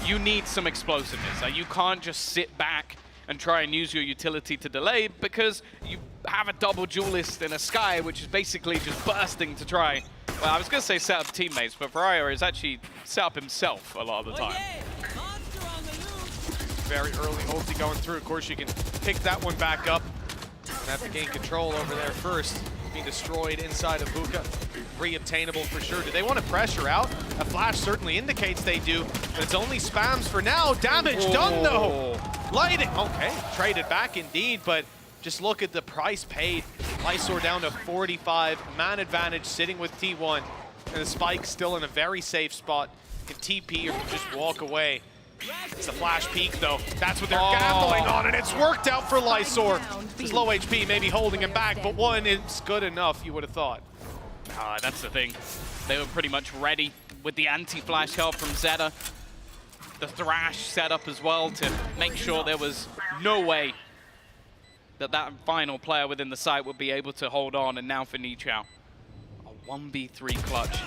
you need some explosiveness. You can't just sit back and try and use your utility to delay, because you have a double duelist in a Sky, which is basically just bursting to try. Well, I was going to say set up teammates, but Pariah is actually set up himself a lot of the time. Very early ulti going through. Of course, you can pick that one back up and have to gain control over there first. Being destroyed inside of Buka. Re-obtainable for sure. Do they want to pressure out? A flash certainly indicates they do, but it's only spams for now. Damage done though. Lighting. Okay, traded back indeed, but just look at the price paid. Lysor down to 45. Man advantage sitting with T1. And the Spike still in a very safe spot. Can TP or can just walk away. It's a flash peek though. That's what they're gambling on, and it's worked out for Lysor. His low HP maybe holding him back, but one is good enough, you would have thought. That's the thing. They were pretty much ready with the anti-flash help from Zeta. The Thrash set up as well to make sure there was no way that that final player within the site would be able to hold on. And now for Nichao, a 1v3 clutch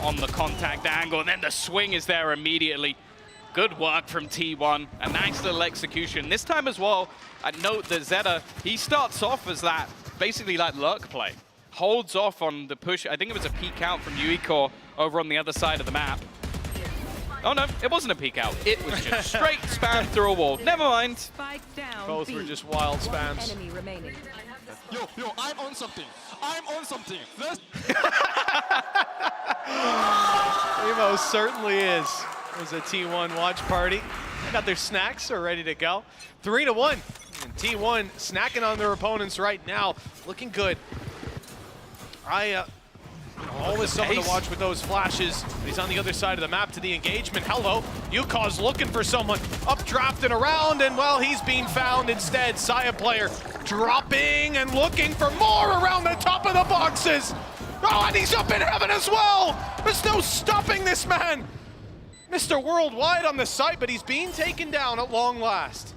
on the contact angle, and then the swing is there immediately. Good work from T1, a nice little execution. This time as well, I'd note that Zeta, he starts off as that, basically like lurk play. Holds off on the push. I think it was a peek out from Yuiko over on the other side of the map. Oh no, it wasn't a peek out. It was just straight spam through a wall. Never mind. Both were just wild spams. Yo, I'm on something. I'm on something. He most certainly is. It was a T1 watch party. They got their snacks, are ready to go. 3-1. And T1 snacking on their opponents right now. Looking good. Always someone to watch with those flashes. He's on the other side of the map to the engagement. Hello, Yuka's looking for someone. Updrafting around, and well, he's being found instead. Saya player dropping and looking for more around the top of the boxes. Oh, and he's up in heaven as well. There's no stopping this man. Mr. Worldwide on the site, but he's being taken down at long last.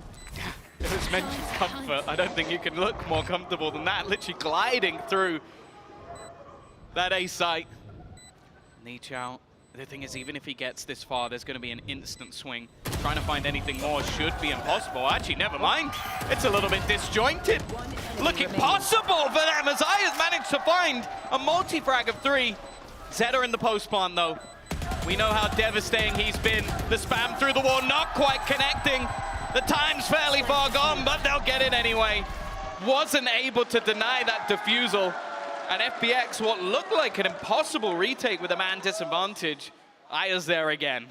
It was mentioned comfort. I don't think you can look more comfortable than that. Literally gliding through that A site. Nichao, the thing is, even if he gets this far, there's going to be an instant swing. Trying to find anything more should be impossible. Actually, never mind. It's a little bit disjointed. Looking possible for them as Aya's managed to find a multi-frag of 3. Zeta in the post spawn, though. We know how devastating he's been. The spam through the wall, not quite connecting. The time's fairly far gone, but they'll get it anyway. Wasn't able to deny that defusal. And FPX, what looked like an impossible retake with a man disadvantage. Aya's there again.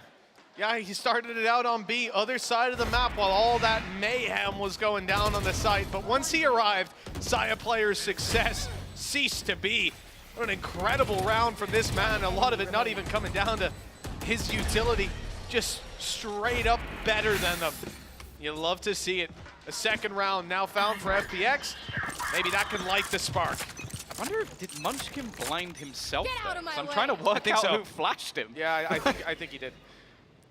Yeah, he started it out on B, other side of the map, while all that mayhem was going down on the site. But once he arrived, Saya player's success ceased to be. What an incredible round from this man. A lot of it not even coming down to his utility, just straight up better than them. You love to see it. A second round now found for FPX. Maybe that can light the spark. I wonder, did Munchkin blind himself there? I'm trying to work out who flashed him. Yeah, I think he did.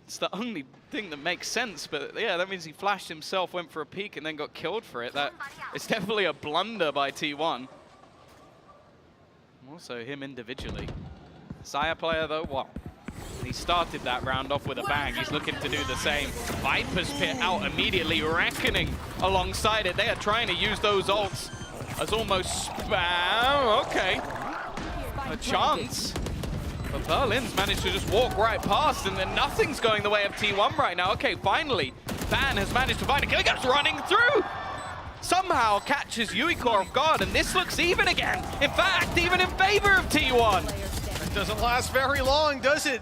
It's the only thing that makes sense, but yeah, that means he flashed himself, went for a peek, and then got killed for it. It's definitely a blunder by T1. Also him individually. Saya player though, well, he started that round off with a bang. He's looking to do the same. Viper's Pit out immediately, reckoning alongside it. They are trying to use those ults as almost spam. Okay, a chance. But Berlin's managed to just walk right past, and then nothing's going the way of T1 right now. Okay, finally, Fan has managed to find a kill. He goes running through. Somehow catches Yuiko off guard, and this looks even again. In fact, even in favor of T1. It Doesn't last very long, does it?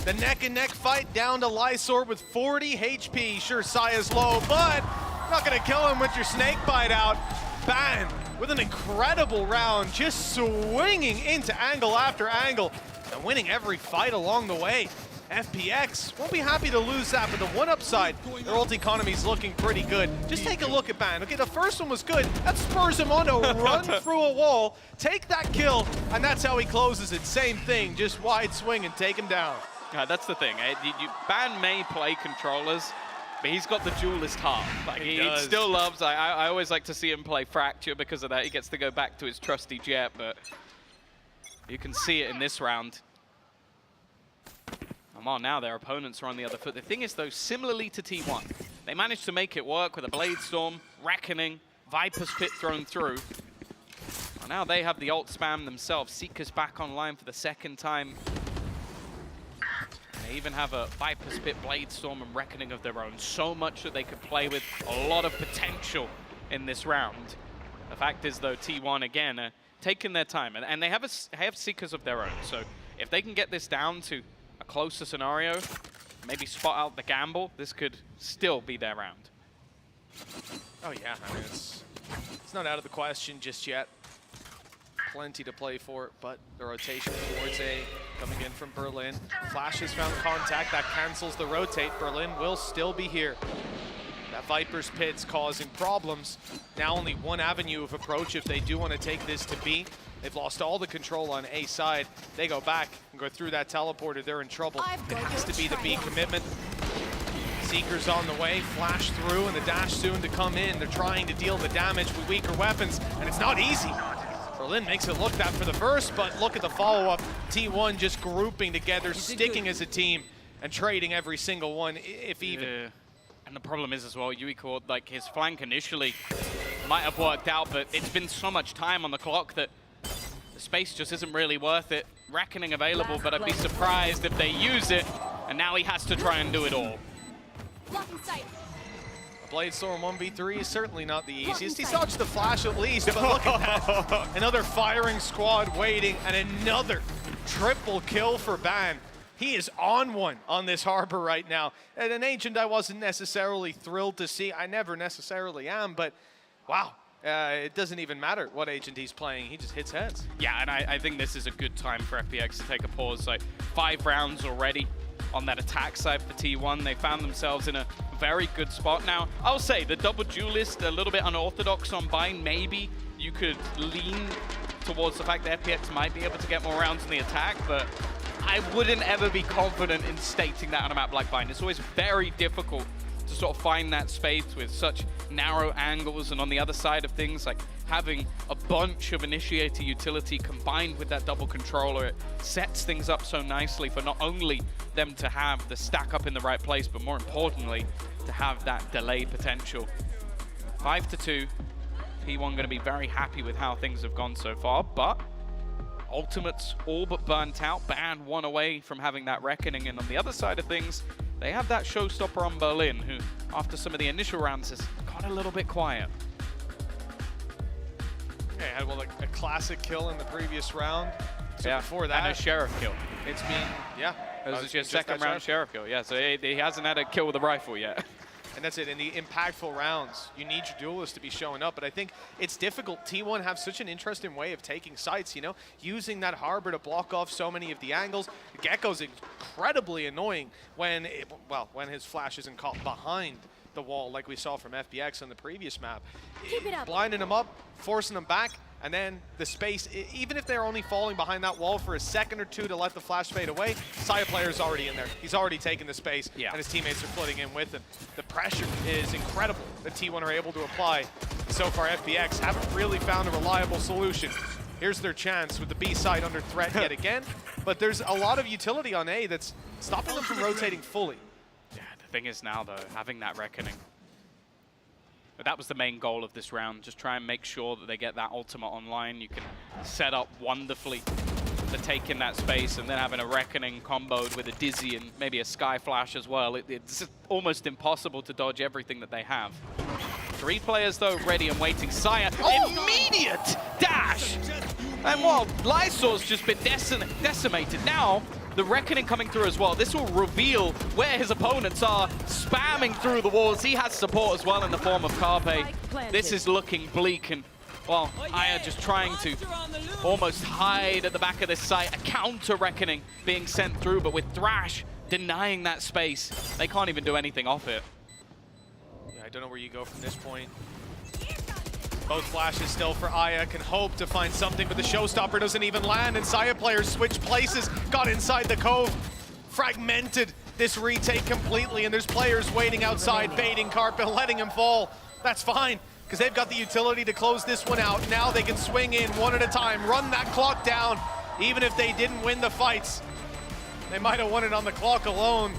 The neck-and-neck fight down to Lysor with 40 HP. Sure, Saya's low, but not gonna kill him with your snake bite out. Ban with an incredible round, just swinging into angle after angle and winning every fight along the way. FPX won't be happy to lose that, but the one upside, their ult economy's looking pretty good. Just take a look at Ban. Okay, the first one was good. That spurs him on to run through a wall, take that kill, and that's how he closes it. Same thing, just wide swing and take him down. That's the thing. Ban may play controllers, but he's got the duelist heart. Like he still loves. I always like to see him play Fracture because of that. He gets to go back to his trusty jet, but you can see it in this round. Come on, now their opponents are on the other foot. The thing is, though, similarly to T1, they managed to make it work with a Blade Storm, Reckoning, Viper's Pit thrown through. Well, now they have the ult spam themselves. Seeker's back online for the second time. They even have a Viper's Pit, Blade Storm, and Reckoning of their own. So much that they could play with, a lot of potential in this round. The fact is, though, T1, again, taking their time. And they have Seekers of their own. So if they can get this down to a closer scenario, maybe spot out the gamble, this could still be their round. Oh yeah, I mean, it's not out of the question just yet. Plenty to play for, but the rotation towards A coming in from Berlin. Flash has found contact, that cancels the rotate. Berlin will still be here. That Viper's Pit's causing problems. Now only one avenue of approach if they do want to take this to B. They've lost all the control on A side. They go back and go through that teleporter. They're in trouble. It has to be the B commitment. Seeker's on the way, flash through, and the dash soon to come in. They're trying to deal the damage with weaker weapons, and it's not easy. Berlin makes it look that for the burst, but look at the follow-up. T1 just grouping together, sticking as a team, and trading every single one, if even. Yeah. And the problem is as well, Yuiko, like his flank initially might have worked out, but it's been so much time on the clock that the space just isn't really worth it. Reckoning available, but I'd be surprised if they use it, and now he has to try and do it all. Blade Storm 1v3 is certainly not the easiest. He dodged the flash at least, but look at that. Another firing squad waiting, and another triple kill for Ban. He is on one on this harbor right now. And an agent I wasn't necessarily thrilled to see. I never necessarily am, but wow. It doesn't even matter what agent he's playing. He just hits heads. Yeah, and I think this is a good time for FPX to take a pause. Like 5 rounds already on that attack side for T1. They found themselves in a very good spot now. I'll say the double duelist, a little bit unorthodox on Bind. Maybe you could lean towards the fact that FPX might be able to get more rounds in the attack, but I wouldn't ever be confident in stating that on a map like Bind. It's always very difficult to sort of find that space with such narrow angles, and on the other side of things, like having a bunch of initiator utility combined with that double controller, it sets things up so nicely for not only them to have the stack up in the right place, but more importantly, to have that delay potential. 5-2, P1 going to be very happy with how things have gone so far, but ultimates all but burnt out. Ban 1 away from having that reckoning, and on the other side of things, they have that showstopper on Berlin, who, after some of the initial rounds, has got a little bit quiet. Yeah, had well, like a classic kill in the previous round. So yeah, before that, and a sheriff kill. It's been, yeah. This is your second round sheriff kill, yeah. So he hasn't had a kill with a rifle yet. And that's it. In the impactful rounds, you need your duelists to be showing up. But I think it's difficult. T1 have such an interesting way of taking sites, you know, using that harbor to block off so many of the angles. Gecko's incredibly annoying when, when his flash isn't caught behind the wall like we saw from FPX on the previous map. Keep it up. Blinding them up, forcing them back, and then the space, even if they're only falling behind that wall for a second or two to let the flash fade away, Saya player's already in there. He's already taken the space, and his teammates are flooding in with him. The pressure is incredible that T1 are able to apply. So far, FPX haven't really found a reliable solution. Here's their chance with the B side under threat yet again, but there's a lot of utility on A that's stopping them from rotating fully. Yeah, the thing is now, though, having that reckoning. But that was the main goal of this round, just try and make sure that they get that ultimate online. You can set up wonderfully to take in that space, and then having a reckoning comboed with a dizzy and maybe a sky flash as well. It's almost impossible to dodge everything that they have. 3 players, though, ready and waiting. Saya, immediate dash! And while Lysor's just been decimated, now the Reckoning coming through as well. This will reveal where his opponents are, spamming through the walls. He has support as well in the form of Carpe. This is looking bleak, and well, Aya just trying to almost hide at the back of this site. A counter Reckoning being sent through, but with Thrash denying that space, they can't even do anything off it. Yeah, I don't know where you go from this point. Both flashes still for Aya, can hope to find something, but the showstopper doesn't even land, and Saya players switch places, got inside the cove, fragmented this retake completely, and there's players waiting outside, baiting Carpe, letting him fall. That's fine, because they've got the utility to close this one out. Now they can swing in one at a time, run that clock down. Even if they didn't win the fights, they might have won it on the clock alone.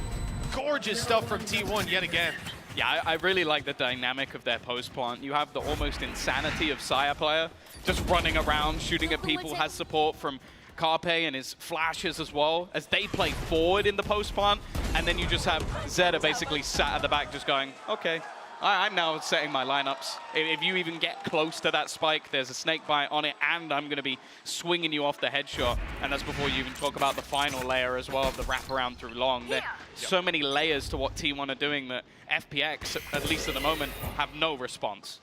Gorgeous stuff from T1 yet again. Yeah, I really like the dynamic of their post plant. You have the almost insanity of Saya player, just running around, shooting at people, has support from Carpe and his flashes as well, as they play forward in the post plant, and then you just have Zeta basically sat at the back just going, okay, I'm now setting my lineups. If you even get close to that spike, there's a snake bite on it, and I'm going to be swinging you off the headshot. And that's before you even talk about the final layer as well, of the wraparound through long. There's so many layers to what T1 are doing that FPX, at least at the moment, have no response.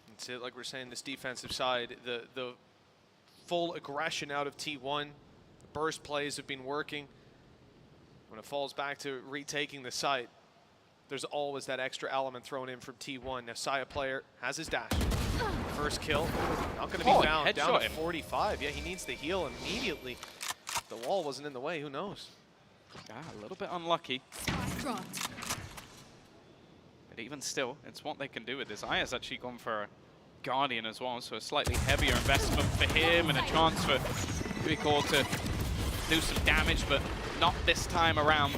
That's it, like we're saying, this defensive side, the full aggression out of T1, the burst plays have been working. When it falls back to retaking the site, there's always that extra element thrown in from T1. Now Saya player has his dash. First kill, not going to be found. Down to 45. Yeah, he needs to heal immediately. If the wall wasn't in the way, who knows? Yeah, a little bit unlucky. But even still, it's what they can do with this. Aya's actually gone for a Guardian as well, so a slightly heavier investment for him and a chance for Uicor to do some damage, but not this time around.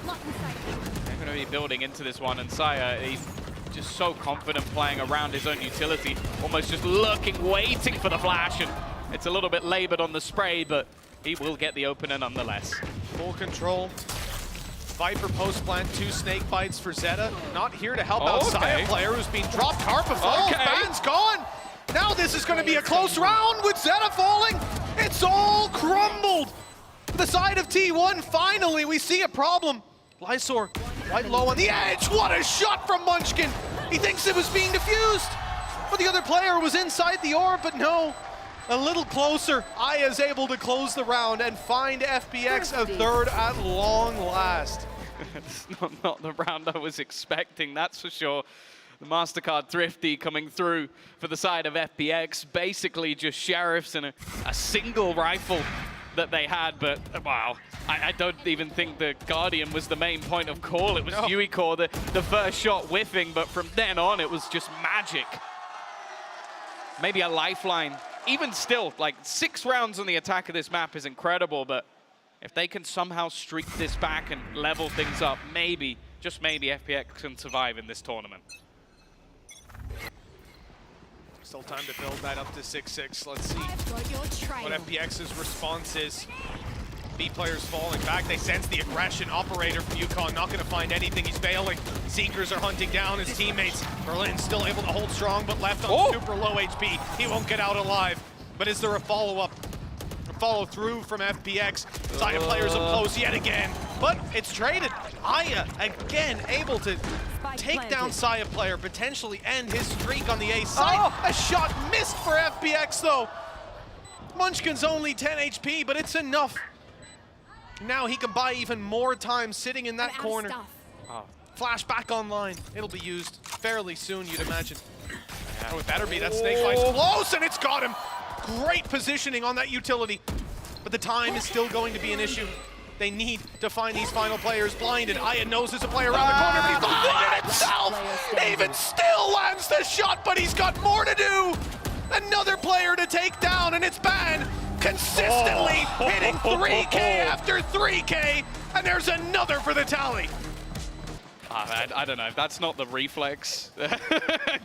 They're going to be building into this one, and Saya, he's just so confident playing around his own utility, almost just lurking, waiting for the flash, and it's a little bit labored on the spray, but he will get the opener nonetheless. Full control. Viper post plant, 2 snake bites for Zeta. Not here to help out Saya player who's been dropped. Carpa falls, Ban's gone. Now this is going to be a close round with Zeta falling. It's all crumbled. The side of T1, finally we see a problem. Lysor right low on the edge. What a shot from Munchkin. He thinks it was being defused, but the other player was inside the orb, but no. A little closer. Aya's able to close the round and find FPX a third at long last. It's not the round I was expecting, that's for sure. The MasterCard Thrifty coming through for the side of FPX. Basically just Sheriffs and a single rifle that they had, but wow. I don't even think the Guardian was the main point of call. It was Uicor, the first shot whiffing, but from then on it was just magic. Maybe a lifeline. Even still, like 6 rounds on the attack of this map is incredible, but if they can somehow streak this back and level things up, maybe, just maybe, FPX can survive in this tournament. Still time to build that up to 6-6. Let's see what FPX's response is. B players falling back. They sense the aggression. Operator from Yukon not going to find anything. He's bailing. Seekers are hunting down his teammates. Berlin's still able to hold strong, but left on super low HP. He won't get out alive. But is there a follow-up? A follow-through from FPX. Saya players up close yet again. But it's traded. Aya again able to take down Saya player, potentially end his streak on the A side. A shot missed for FPX though. Munchkin's only 10 HP, but it's enough. Now he can buy even more time sitting in that corner. Flash back online. It'll be used fairly soon, you'd imagine. Oh, it better be. That snake fight's close, and it's got him. Great positioning on that utility. But the time is still going to be an issue. They need to find these final players blinded. Aya knows there's a player around the corner, but he's the one himself. Even still lands the shot, but he's got more to do. Another player to take down, and it's Ban. Consistently hitting 3K after 3K, and there's another for the tally. I don't know, if that's not the reflex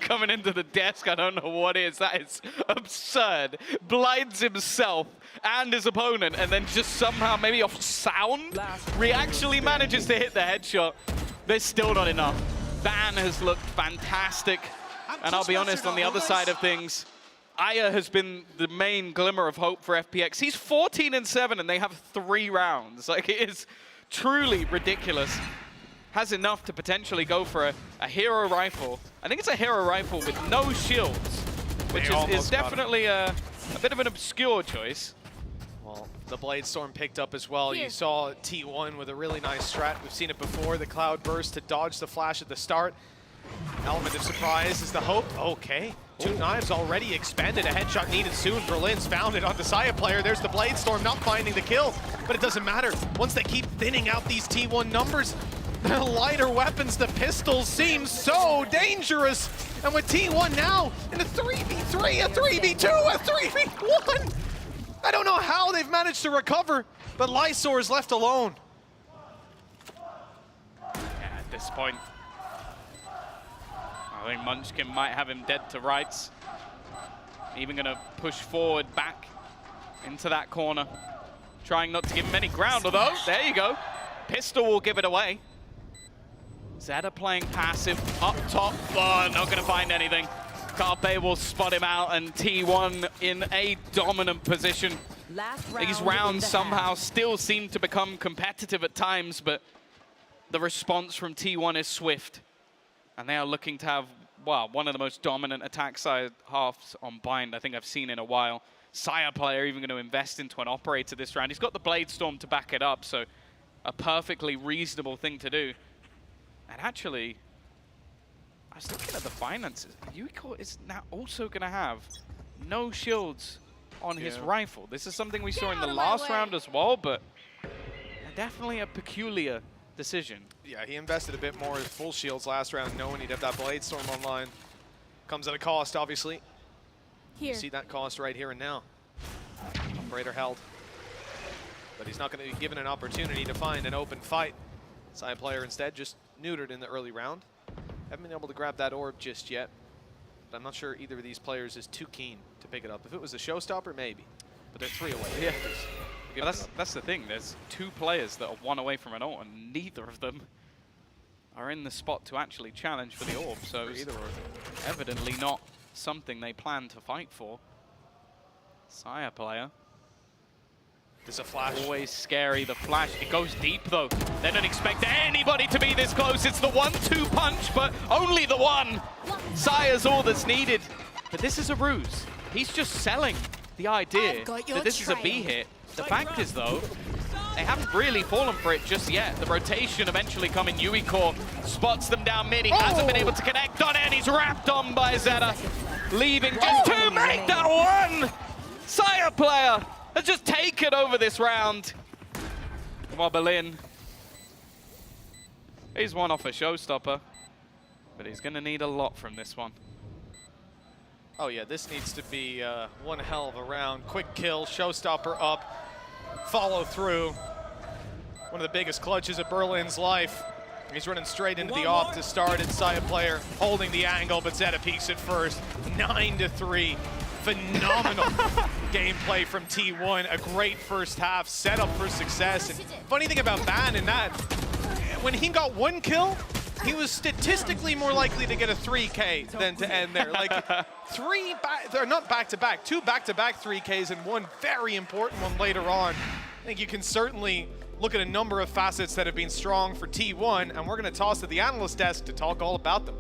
coming into the desk, I don't know what is. That is absurd. Blinds himself and his opponent, and then just somehow, maybe off sound, actually manages to hit the headshot. There's still not enough. Ban has looked fantastic, and I'll be honest, on the other side of things, Aya has been the main glimmer of hope for FPX. He's 14-7 and they have 3 rounds. Like, it is truly ridiculous. Has enough to potentially go for a hero rifle. I think it's a hero rifle with no shields, which is definitely a bit of an obscure choice. Well, the Blade Storm picked up as well. You saw T1 with a really nice strat. We've seen it before, the Cloud Burst to dodge the flash at the start. Element of surprise is the hope. Okay, 2 knives already expended. A headshot needed soon. Berlin's found it on the Saya player. There's the Blade Storm not finding the kill, but it doesn't matter. Once they keep thinning out these T1 numbers, the lighter weapons, the pistols, seem so dangerous. And with T1 now in a 3v3, a 3v2, a 3v1. I don't know how they've managed to recover, but Lysor is left alone. Yeah, at this point, I think Munchkin might have him dead to rights. Even gonna push forward back into that corner. Trying not to give him any ground, although, there you go. Pistol will give it away. Zeta playing passive up top. Oh, not gonna find anything. Carpe will spot him out, and T1 in a dominant position. These rounds somehow still seem to become competitive at times, but the response from T1 is swift. And they are looking to have, well, one of the most dominant attack side halves on Bind I think I've seen in a while. Saya player even going to invest into an operator this round. He's got the Blade Storm to back it up, so a perfectly reasonable thing to do. And actually, I was looking at the finances. Yuiko is now also going to have no shields on his rifle. This is something we saw in the last round as well, but definitely a peculiar decision. Yeah, he invested a bit more in full shields last round, knowing he'd have that Blade Storm online. Comes at a cost, obviously. You see that cost right here and now. Operator held. But he's not going to be given an opportunity to find an open fight. Side player instead just neutered in the early round. Haven't been able to grab that orb just yet. But I'm not sure either of these players is too keen to pick it up. If it was a showstopper, maybe. But they're 3 away. Yeah. Well, that's the thing. There's 2 players that are 1 away from an ult, and neither of them are in the spot to actually challenge for the orb. So it's evidently not something they plan to fight for. Saya player. There's a flash. Always scary, the flash. It goes deep, though. They don't expect anybody to be this close. It's the 1-2 punch, but only the one. Saya's all that's needed. But this is a ruse. He's just selling the idea that this is a B hit. The fact is, though, they haven't really fallen for it just yet. The rotation eventually coming. Yuiko spots them down mid. He hasn't been able to connect on it, and he's wrapped on by Zeta. Leaving just to make that one! Saya player has just taken over this round. While Berlin, he's one off a showstopper, but he's going to need a lot from this one. Oh yeah, this needs to be one hell of a round. Quick kill, showstopper up, follow through. One of the biggest clutches of Berlin's life. He's running straight into the off to start it. Saya player holding the angle, but Zeta peeks it first. 9-3. Phenomenal gameplay from T1. A great first half, set up for success. And funny thing about Ban in that, when he got 1 kill, he was statistically more likely to get a 3K than to end there. Like 3 they're not back-to-back, 2 back-to-back 3Ks and 1 very important one later on. I think you can certainly look at a number of facets that have been strong for T1, and we're going to toss to the analyst desk to talk all about them.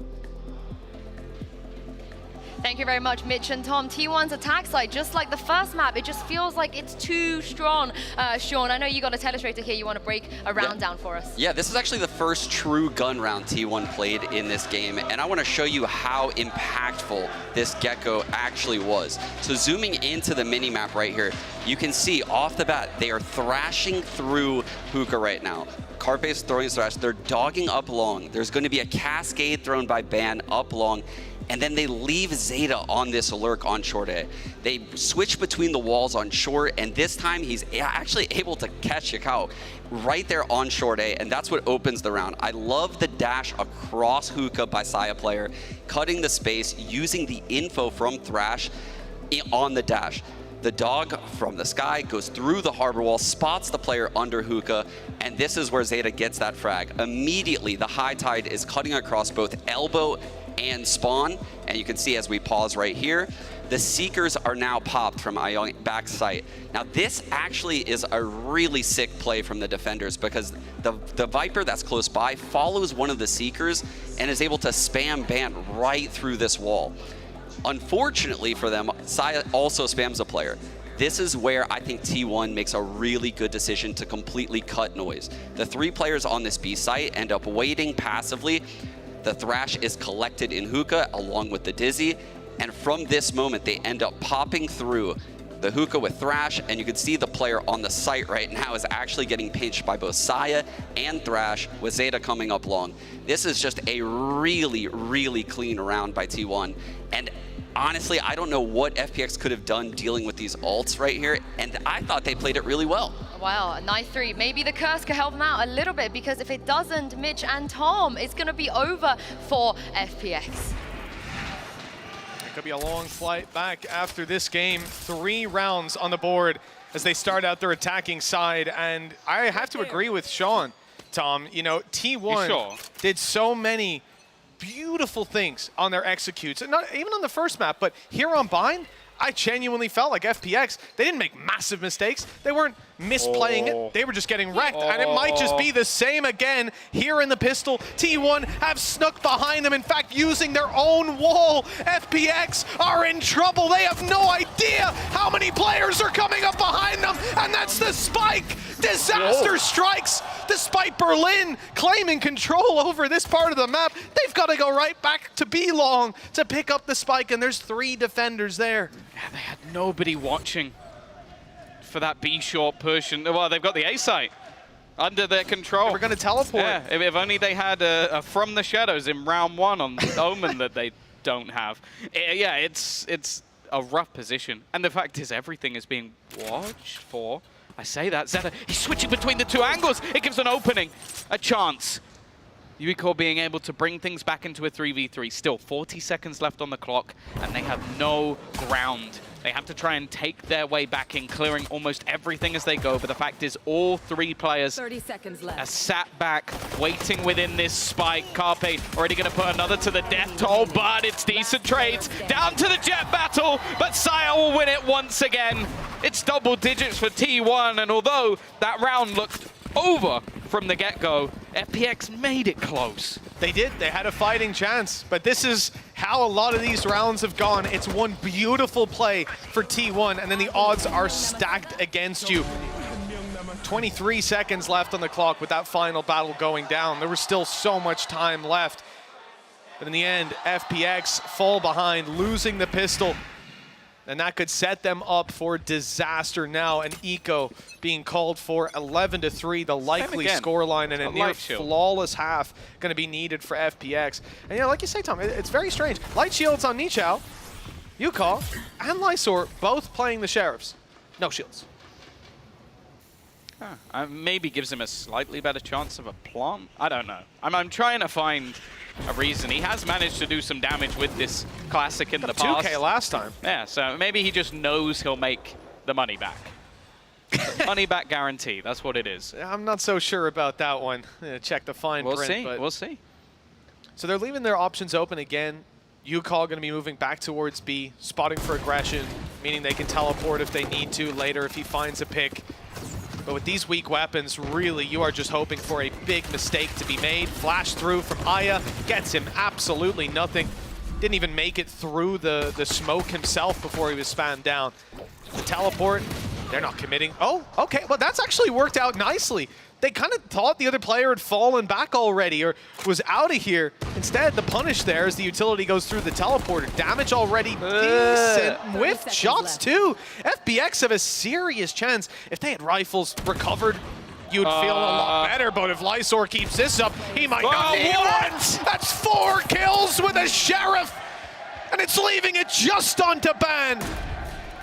Thank you very much, Mitch and Tom. T1's attack side, just like the first map, it just feels like it's too strong. Sean, I know you got a telestrator here. You want to break a round down for us? Yeah, this is actually the first true gun round T1 played in this game, and I want to show you how impactful this Gecko actually was. So zooming into the mini-map right here, you can see off the bat, they are thrashing through Hookah right now. Carpe's throwing a thrash. They're dogging up long. There's going to be a cascade thrown by Ban up long, and then they leave Zeta on this lurk on short A. They switch between the walls on short, and this time he's actually able to catch Yakao right there on short A, and that's what opens the round. I love the dash across Hookah by Saya player, cutting the space, using the info from Thrash on the dash. The dog from the sky goes through the harbor wall, spots the player under Hookah, and this is where Zeta gets that frag. Immediately, the high tide is cutting across both elbow and spawn. And you can see as we pause right here, the Seekers are now popped from Ion back site. Now this actually is a really sick play from the defenders because the Viper that's close by follows one of the Seekers and is able to spam ban right through this wall. Unfortunately for them, Saya also spams a player. This is where I think T1 makes a really good decision to completely cut noise. The 3 players on this B site end up waiting passively. The Thrash is collected in hookah along with the Dizzy. And from this moment, they end up popping through the hookah with Thrash, and you can see the player on the site right now is actually getting pinched by both Saya and Thrash, with Zeta coming up long. This is just a really, really clean round by T1. And honestly, I don't know what FPX could have done dealing with these ults right here, and I thought they played it really well. Wow, a nice 3. Maybe the curse could help them out a little bit, because if it doesn't, Mitch and Tom, it's going to be over for FPX. It could be a long flight back after this game. 3 rounds on the board as they start out their attacking side. And I have to agree with Sean, Tom. You know, T1 did so many beautiful things on their executes. And not even on the first map, but here on Bind, I genuinely felt like FPX, they didn't make massive mistakes. They weren't misplaying it. They were just getting wrecked. And it might just be the same again here in the pistol. T1 have snuck behind them. In fact, using their own wall. FPX are in trouble. They have no idea how many players are coming up behind them. And that's the spike. Disaster strikes despite Berlin claiming control over this part of the map. They've got to go right back to B-Long to pick up the spike. And there's 3 defenders there. Yeah, they had nobody watching for that B short push, and well, they've got the A site under their control. We're going to teleport. Yeah, if only they had a From the Shadows in round 1 on Omen that they don't have. Yeah, it's a rough position, and the fact is everything is being watched for. I say that, Zeta, he's switching between the 2 angles. It gives an opening, a chance. Uico being able to bring things back into a 3v3. Still 40 seconds left on the clock, and they have no ground. They have to try and take their way back in, clearing almost everything as they go. But the fact is, all 3 players 30 seconds left. are sat back, waiting within this spike. Carpe already going to put another to the death toll, but it's decent trades. Down to the jet battle, but Saya will win it once again. It's double digits for T1, and although that round looked over from the get-go, FPX made it close. They did. They had a fighting chance, but this is how a lot of these rounds have gone. It's one beautiful play for T1, and then the odds are stacked against you. 23 seconds left on the clock with that final battle going down. There was still so much time left. But in the end, FPX fall behind, losing the pistol. And that could set them up for disaster now. And Eco being called for 11-3, the likely scoreline, and a near flawless half going to be needed for FPX. And yeah, like you say, Tom, it's very strange. Light shields on Nichao, Yukon, and Lysor both playing the Sheriffs. No shields. Maybe gives him a slightly better chance of a plant. I don't know. I'm trying to find a reason. He has managed to do some damage with this classic in the past. 2K last time. Yeah, so maybe he just knows he'll make the money back. Money back guarantee, that's what it is. I'm not so sure about that one. Check the fine print. We'll see. So they're leaving their options open again. Yukon going to be moving back towards B, spotting for aggression, meaning they can teleport if they need to later if he finds a pick. But with these weak weapons, really, you are just hoping for a big mistake to be made. Flash through from Aya, gets him absolutely nothing. Didn't even make it through the smoke himself before he was spammed down. The teleport, they're not committing. Oh, okay, well that's actually worked out nicely. They kind of thought the other player had fallen back already or was out of here. Instead, the punish there as the utility goes through the teleporter. Damage already decent. Whiffed shots too. FPX have a serious chance. If they had rifles recovered, you'd feel a lot better. But if Lysor keeps this up, he might not need it. That's 4 kills with a Sheriff. And it's leaving it just onto ban.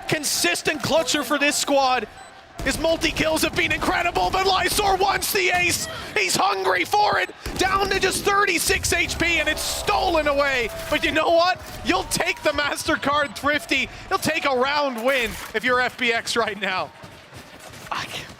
Consistent clutcher for this squad. His multi-kills have been incredible, but Lysor wants the ace. He's hungry for it. Down to just 36 HP, and it's stolen away. But you know what? You'll take the MasterCard Thrifty. You'll take a round win if you're FPX right now.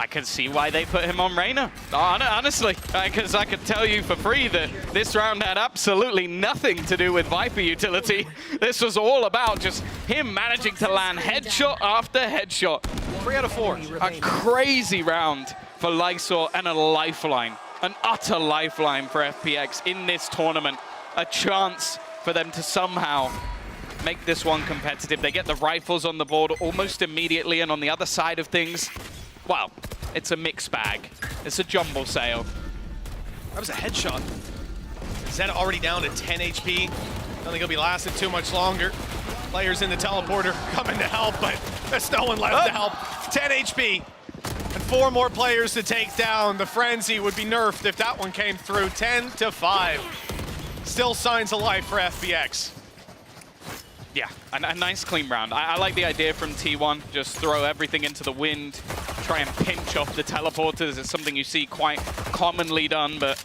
I can see why they put him on Reyna, honestly, because I could tell you for free that this round had absolutely nothing to do with Viper utility. This was all about just him managing to land headshot after headshot. 3 out of 4. A crazy round for Lysor and a lifeline, an utter lifeline for FPX in this tournament. A chance for them to somehow make this one competitive. They get the rifles on the board almost immediately, and on the other side of things, well, it's a mixed bag. It's a jumble sale. That was a headshot. Zed already down to 10 HP. I don't think he'll be lasting too much longer. Players in the teleporter coming to help, but there's no one left to help. 10 HP and 4 more players to take down. The frenzy would be nerfed if that one came through. 10-5. Still signs of life for FPX. Yeah, a nice clean round. I like the idea from T1. Just throw everything into the wind, try and pinch off the teleporters. It's something you see quite commonly done, but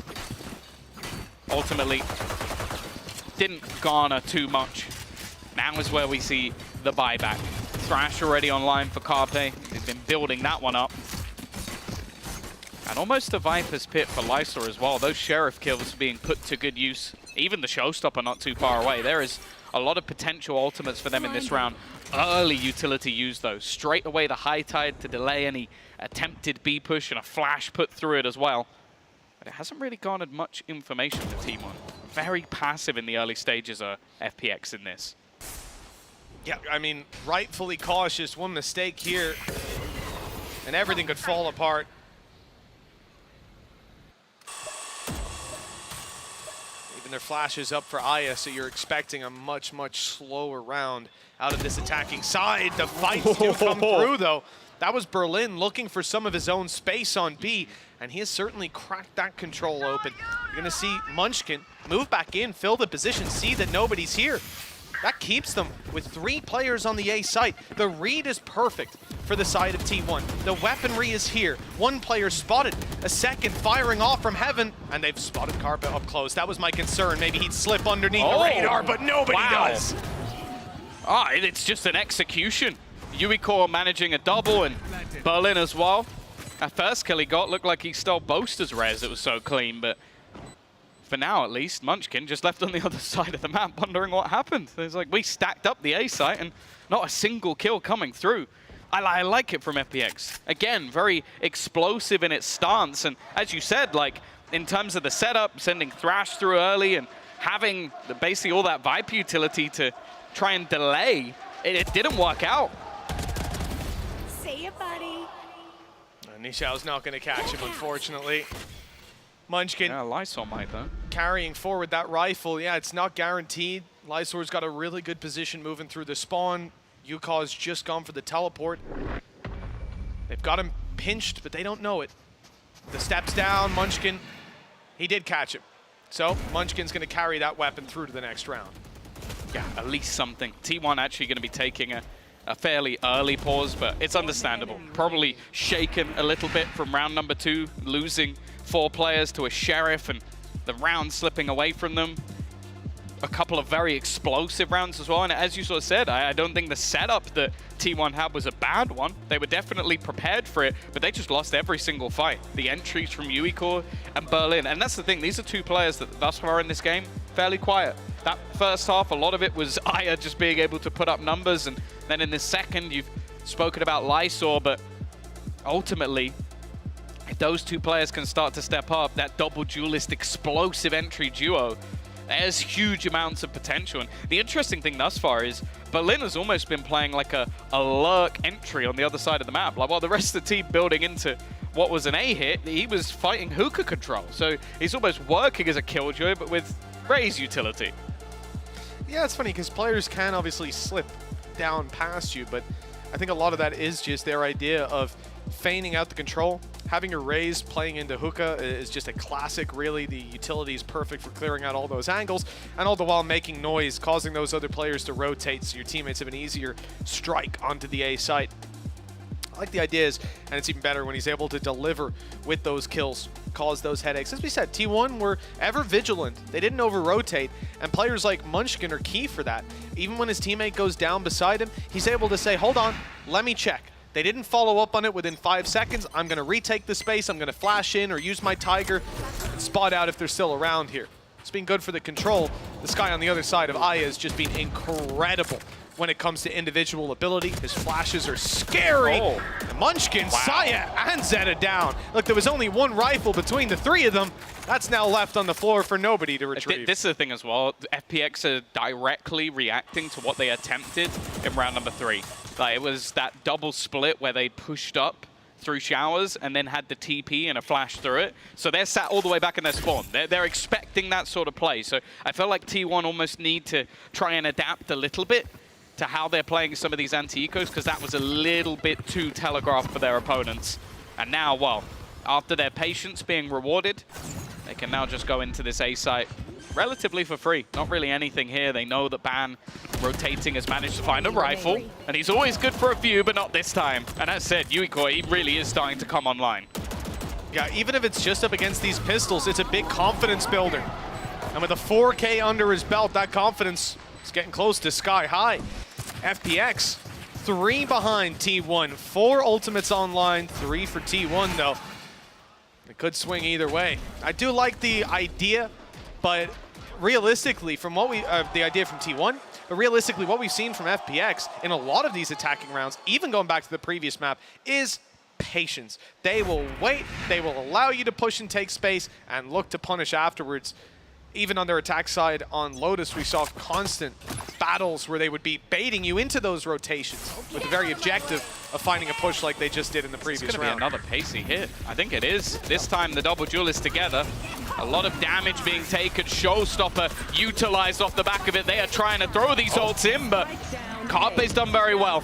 ultimately didn't garner too much. Now is where we see the buyback. Thrash already online for Carpe. They've been building that one up. And almost a Viper's pit for Lysor as well. Those Sheriff kills being put to good use. Even the Showstopper not too far away. There is a lot of potential ultimates for them in this round. Early utility use though. Straight away the High Tide to delay any attempted B push, and a flash put through it as well. But it hasn't really garnered much information for T1. Very passive in the early stages of FPX in this. Yeah, I mean, rightfully cautious. One mistake here, and everything could fall apart. Even their flash is up for Aya, so you're expecting a much, much slower round out of this attacking side. The fights do come through, though. That was Berlin looking for some of his own space on B, and he has certainly cracked that control open. You're going to see Munchkin move back in, fill the position, see that nobody's here. That keeps them with 3 players on the A site. The read is perfect for the side of T1. The weaponry is here. 1 player spotted, a second firing off from heaven, and they've spotted Carpe up close. That was my concern. Maybe he'd slip underneath the radar, but nobody does. It's just an execution. Uicore managing a double, and Berlin as well. That first kill he got looked like he stole Boaster's res. It was so clean, but for now, at least, Munchkin just left on the other side of the map wondering what happened. It's like we stacked up the A site and not a single kill coming through. I like it from FPX. Again, very explosive in its stance. And as you said, like in terms of the setup, sending Thrash through early and having basically all that Viper utility to try and delay, it didn't work out. See ya, buddy. Nishao's not going to catch him, unfortunately. Munchkin. Yeah, Lysor might though. Carrying forward that rifle. Yeah, it's not guaranteed. Lysor's got a really good position moving through the spawn. Yuka's just gone for the teleport. They've got him pinched, but they don't know it. The steps down, Munchkin. He did catch him. So Munchkin's going to carry that weapon through to the next round. Yeah, at least something. T1 actually going to be taking a fairly early pause, but it's understandable. Probably shaken a little bit from round number 2, losing 4 players to a Sheriff and the round slipping away from them. A couple of very explosive rounds as well, and as you sort of said, I don't think the setup that T1 had was a bad one. They were definitely prepared for it, but they just lost every single fight. The entries from Uicore and Berlin, and that's the thing, these are 2 players that thus far in this game, fairly quiet. That first half, a lot of it was Aya just being able to put up numbers, and then in the second, you've spoken about Lysor, but ultimately, if those 2 players can start to step up, that double duelist explosive entry duo, there's huge amounts of potential. And the interesting thing thus far is Berlin has almost been playing like a lurk entry on the other side of the map. Like while the rest of the team building into what was an A hit, he was fighting hookah control. So he's almost working as a killjoy, but with Ray's utility. Yeah, it's funny because players can obviously slip down past you, but I think a lot of that is just their idea of feigning out the control. Having a Raze playing into hookah is just a classic, really. The utility is perfect for clearing out all those angles, and all the while making noise, causing those other players to rotate so your teammates have an easier strike onto the A site. I like the ideas, and it's even better when he's able to deliver with those kills, cause those headaches. As we said, T1 were ever vigilant. They didn't over-rotate, and players like Munchkin are key for that. Even when his teammate goes down beside him, he's able to say, hold on, let me check. They didn't follow up on it within 5 seconds. I'm going to retake the space. I'm going to flash in or use my Tiger and spot out if they're still around here. It's been good for the control. This guy on the other side of Aya has just been incredible when it comes to individual ability. His flashes are scary. Oh. Munchkin, Saya, and Zeta down. Look, there was only one rifle between the three of them. That's now left on the floor for nobody to retrieve. This is the thing as well. FPX are directly reacting to what they attempted in round number 3. Like, it was that double split where they pushed up through showers and then had the TP and a flash through it. So they're sat all the way back in their spawn. They're expecting that sort of play. So I feel like T1 almost need to try and adapt a little bit to how they're playing some of these anti-ecos, because that was a little bit too telegraphed for their opponents. And now, well, after their patience being rewarded, they can now just go into this A site relatively for free. Not really anything here. They know that Ban rotating has managed to find a rifle, and he's always good for a few, but not this time. And as said, Yuiko, he really is starting to come online. Yeah, even if it's just up against these pistols, it's a big confidence builder. And with a 4K under his belt, that confidence is getting close to sky high. FPX, 3 behind T1. 4 ultimates online, 3 for T1 though. It could swing either way. I do like the idea, but realistically, from what the idea from T1, but realistically, what we've seen from FPX in a lot of these attacking rounds, even going back to the previous map, is patience. They will wait, they will allow you to push and take space, and look to punish afterwards. Even on their attack side on Lotus, we saw constant battles where they would be baiting you into those rotations with the very objective of finding a push like they just did in the previous round. It's going to be another pacey hit. I think it is. This time the double duel is together. A lot of damage being taken. Showstopper utilized off the back of it. They are trying to throw these ults in, but Carpe's done very well.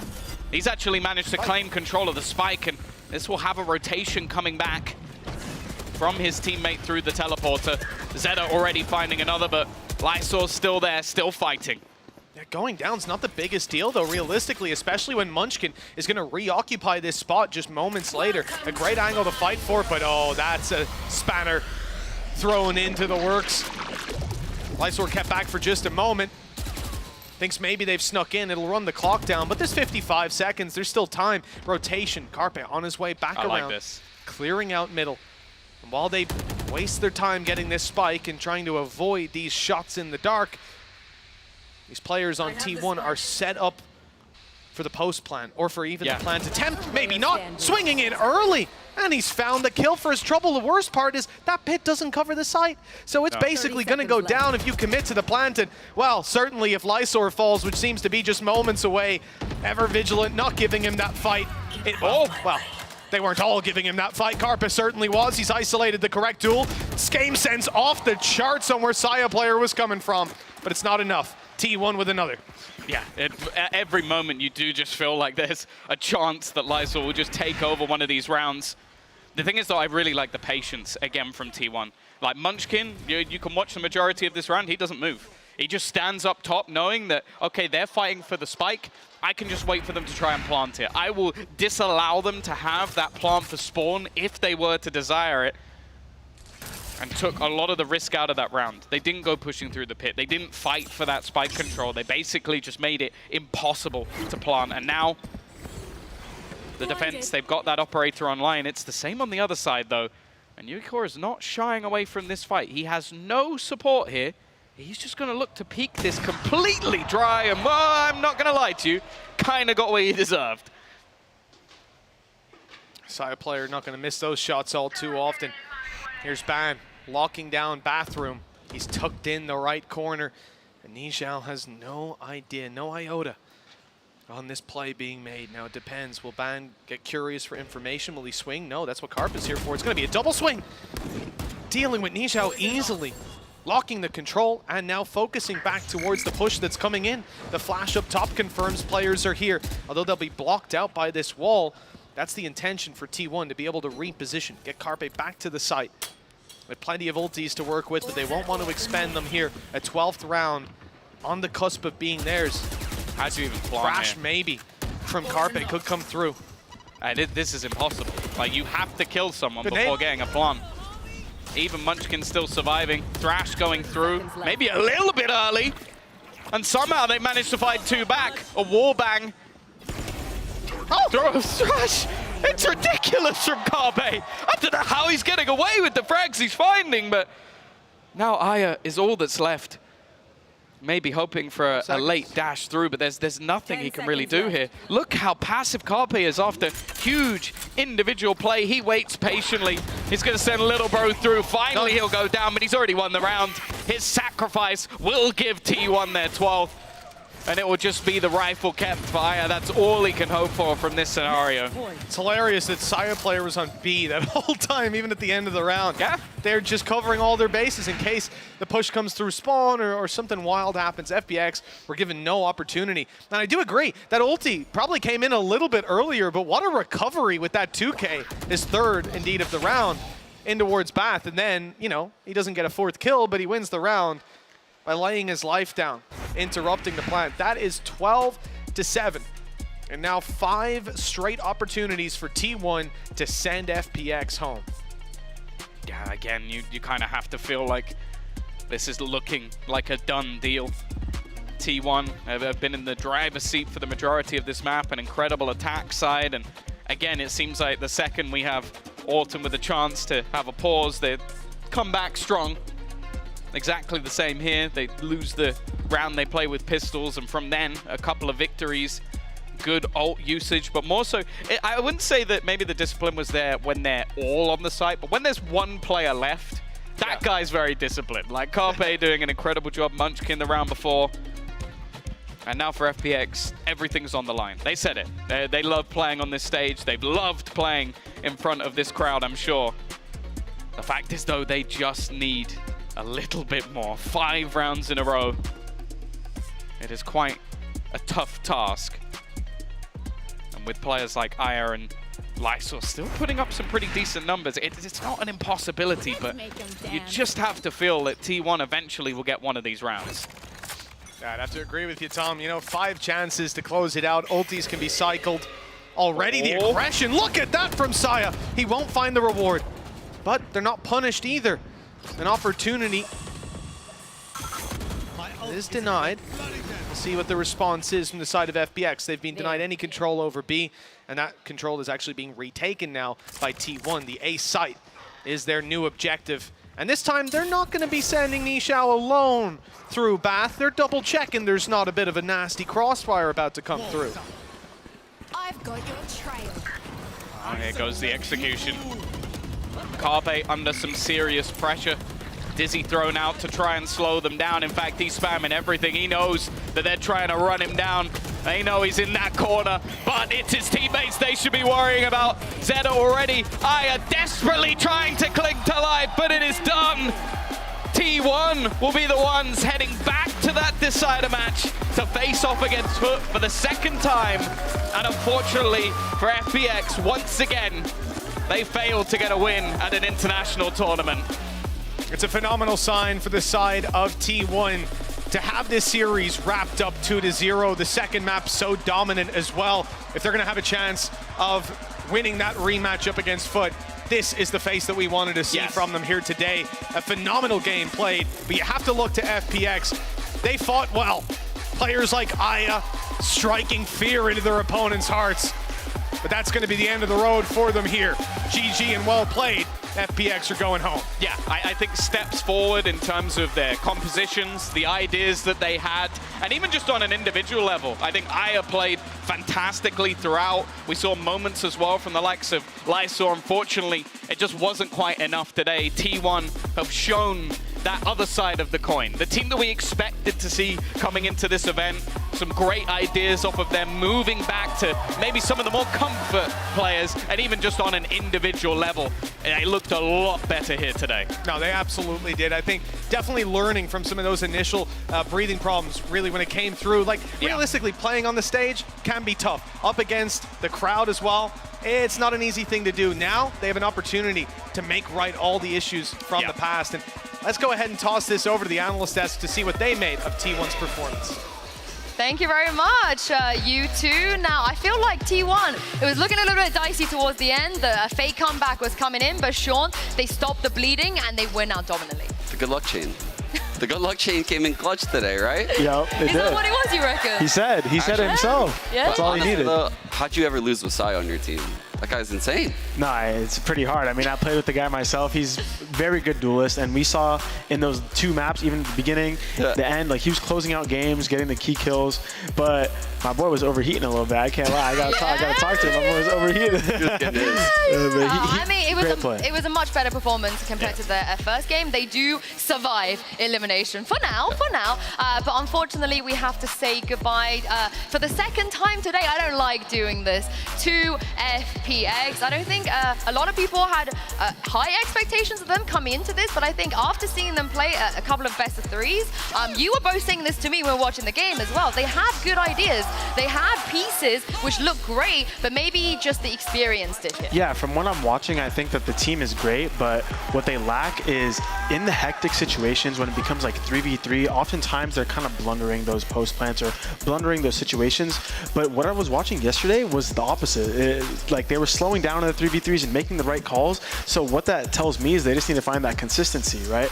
He's actually managed to claim control of the spike, and this will have a rotation coming back from his teammate through the teleporter. Zeta already finding another, but Lysor's still there, still fighting. Yeah, going down's not the biggest deal, though, realistically, especially when Munchkin is going to reoccupy this spot just moments later. A great angle to fight for, but oh, that's a spanner thrown into the works. Lysor kept back for just a moment. Thinks maybe they've snuck in. It'll run the clock down, but there's 55 seconds. There's still time. Rotation. Carpe on his way back around. I like this. Clearing out middle. And while they waste their time getting this spike and trying to avoid these shots in the dark, these players on T1 are set up for the post plan, or for even the plant attempt. Maybe not. Swinging in early, and he's found the kill for his trouble. The worst part is that pit doesn't cover the site, so it's basically going to go down if you commit to the plant. And, well, certainly if Lysor falls, which seems to be just moments away, ever vigilant, not giving him that fight. Well, they weren't all giving him that fight. Carpe certainly was. He's isolated the correct duel. Game sense off the charts on where Saya player was coming from, but it's not enough. T1 with another. Yeah, at every moment you do just feel like there's a chance that Lysor will just take over one of these rounds. The thing is, though, I really like the patience, again, from T1. Like Munchkin, you can watch the majority of this round, he doesn't move. He just stands up top knowing that, okay, they're fighting for the spike. I can just wait for them to try and plant it. I will disallow them to have that plant for spawn if they were to desire it. And took a lot of the risk out of that round. They didn't go pushing through the pit. They didn't fight for that spike control. They basically just made it impossible to plant. And now, the defense, they've got that operator online. It's the same on the other side, though. And Yuiko is not shying away from this fight. He has no support here. He's just going to look to peek this completely dry. And, well, I'm not going to lie to you, kind of got what he deserved. Saya player not going to miss those shots all too often. Here's Ban locking down Bathroom. He's tucked in the right corner. And Nijao has no idea, no iota on this play being made. Now it depends. Will Ban get curious for information? Will he swing? No, that's what Carpe is here for. It's going to be a double swing. Dealing with Nijao easily. Locking the control and now focusing back towards the push that's coming in. The flash up top confirms players are here. Although they'll be blocked out by this wall, that's the intention for T1, to be able to reposition, get Carpe back to the site. With plenty of ultis to work with, but they won't want to expend them here. A 12th round on the cusp of being theirs. How do you even plant Crash here? maybe from Carpe could come through. And this is impossible. Like, you have to kill someone before getting a plant. Even Munchkin still surviving. Thrash going through, maybe a little bit early. And somehow they managed to fight 2 back. A wall bang. Throw a thrash. It's ridiculous from Carpe. I don't know how he's getting away with the frags he's finding, but now Aya is all that's left. Maybe hoping for a late dash through, but there's nothing he can really do here. Look how passive Carpe is after huge individual play. He waits patiently. He's going to send Little Bro through. Finally, he'll go down, but he's already won the round. His sacrifice will give T1 their 12th. And it will just be the rifle kept fire. That's all he can hope for from this scenario. It's hilarious that Saya player was on B that whole time, even at the end of the round. Yeah. They're just covering all their bases in case the push comes through spawn or something wild happens. FPX were given no opportunity. And I do agree, that ulti probably came in a little bit earlier, but what a recovery with that 2K, his third, indeed, of the round, in towards Bath. And then, you know, he doesn't get a 4th kill, but he wins the round by laying his life down, interrupting the plant. That is 12-7. And now 5 straight opportunities for T1 to send FPX home. Yeah, again, you kind of have to feel like this is looking like a done deal. T1 have been in the driver's seat for the majority of this map, an incredible attack side. And again, it seems like the second we have Autumn with a chance to have a pause, they come back strong. Exactly the same here. They lose the round they play with pistols, and from then, a couple of victories. Good ult usage, but more so, I wouldn't say that maybe the discipline was there when they're all on the site, but when there's one player left, that guy's very disciplined. Like Carpe doing an incredible job, Munchkin the round before. And now for FPX, everything's on the line. They said it. They love playing on this stage. They've loved playing in front of this crowd, I'm sure. The fact is, though, they just need a little bit more. 5 rounds in a row. It is quite a tough task. And with players like Aya and Lysor still putting up some pretty decent numbers, it's not an impossibility, but you just have to feel that T1 eventually will get one of these rounds. Yeah, I'd have to agree with you, Tom. You know, 5 chances to close it out. Ultis can be cycled. Already the aggression. Look at that from Saya. He won't find the reward, but they're not punished either. An opportunity is denied. We'll see what the response is from the side of FPX. They've been denied any control over B, and that control is actually being retaken now by T1. The A site is their new objective. And this time, they're not going to be sending Nishao alone through Bath. They're double checking there's not a bit of a nasty crossfire about to come through. I've got your trail. Oh, here goes the execution. Carpe under some serious pressure. Dizzy thrown out to try and slow them down. In fact, he's spamming everything. He knows that they're trying to run him down. They know he's in that corner, but it's his teammates they should be worrying about. Zeta already, Aya desperately trying to cling to life, but it is done. T1 will be the ones heading back to that decider match to face off against Foot for the second time. And unfortunately for FPX, once again, they failed to get a win at an international tournament. It's a phenomenal sign for the side of T1 to have this series wrapped up 2-0. The second map so dominant as well. If they're going to have a chance of winning that rematch up against Foot, this is the face that we wanted to see from them here today. A phenomenal game played, but you have to look to FPX. They fought well. Players like Aya striking fear into their opponents' hearts. But that's going to be the end of the road for them here. GG and well played. FPX are going home. Yeah, I think steps forward in terms of their compositions, the ideas that they had, and even just on an individual level. I think Aya played fantastically throughout. We saw moments as well from the likes of Lysor. Unfortunately, it just wasn't quite enough today. T1 have shown that other side of the coin. The team that we expected to see coming into this event. Some great ideas off of them, moving back to maybe some of the more comfort players, and even just on an individual level. They looked a lot better here today. No, they absolutely did. I think definitely learning from some of those initial breathing problems, really, when it came through. Like, realistically, playing on the stage can be tough. Up against the crowd as well, it's not an easy thing to do. Now, they have an opportunity to make right all the issues from the past. And let's go ahead and toss this over to the analyst desk to see what they made of T1's performance. Thank you very much, you two. Now, I feel like T1, it was looking a little bit dicey towards the end. The fake comeback was coming in, but Sean, they stopped the bleeding and they win out dominantly. The good luck chain. The good luck chain came in clutch today, right? Yeah, it did. Is that what it was, you reckon? He said it himself. Yeah. That's all he needed. how'd you ever lose with Sai on your team? That guy's insane. No, it's pretty hard. I mean, I played with the guy myself. He's very good duelist, and we saw in those 2 maps, even at the beginning, the end, like he was closing out games, getting the key kills, but my boy was overheating a little bit. I can't lie. I gotta talk to him. My boy was overheating. I mean, it was a much better performance compared to their first game. They do survive elimination for now, but unfortunately we have to say goodbye for the second time today. I don't like doing this to FPX. I don't think a lot of people had high expectations of them coming into this, but I think after seeing them play a couple of best of 3s, you were both saying this to me when we were watching the game as well. They had good ideas. They had pieces which look great, but maybe just the experience did hit. Yeah, from what I'm watching, I think that the team is great, but what they lack is in the hectic situations when it becomes like 3v3, oftentimes they're kind of blundering those post plants or blundering those situations. But what I was watching yesterday was the opposite. Like they were slowing down in the 3v3s and making the right calls. So what that tells me is they just need to find that consistency, right?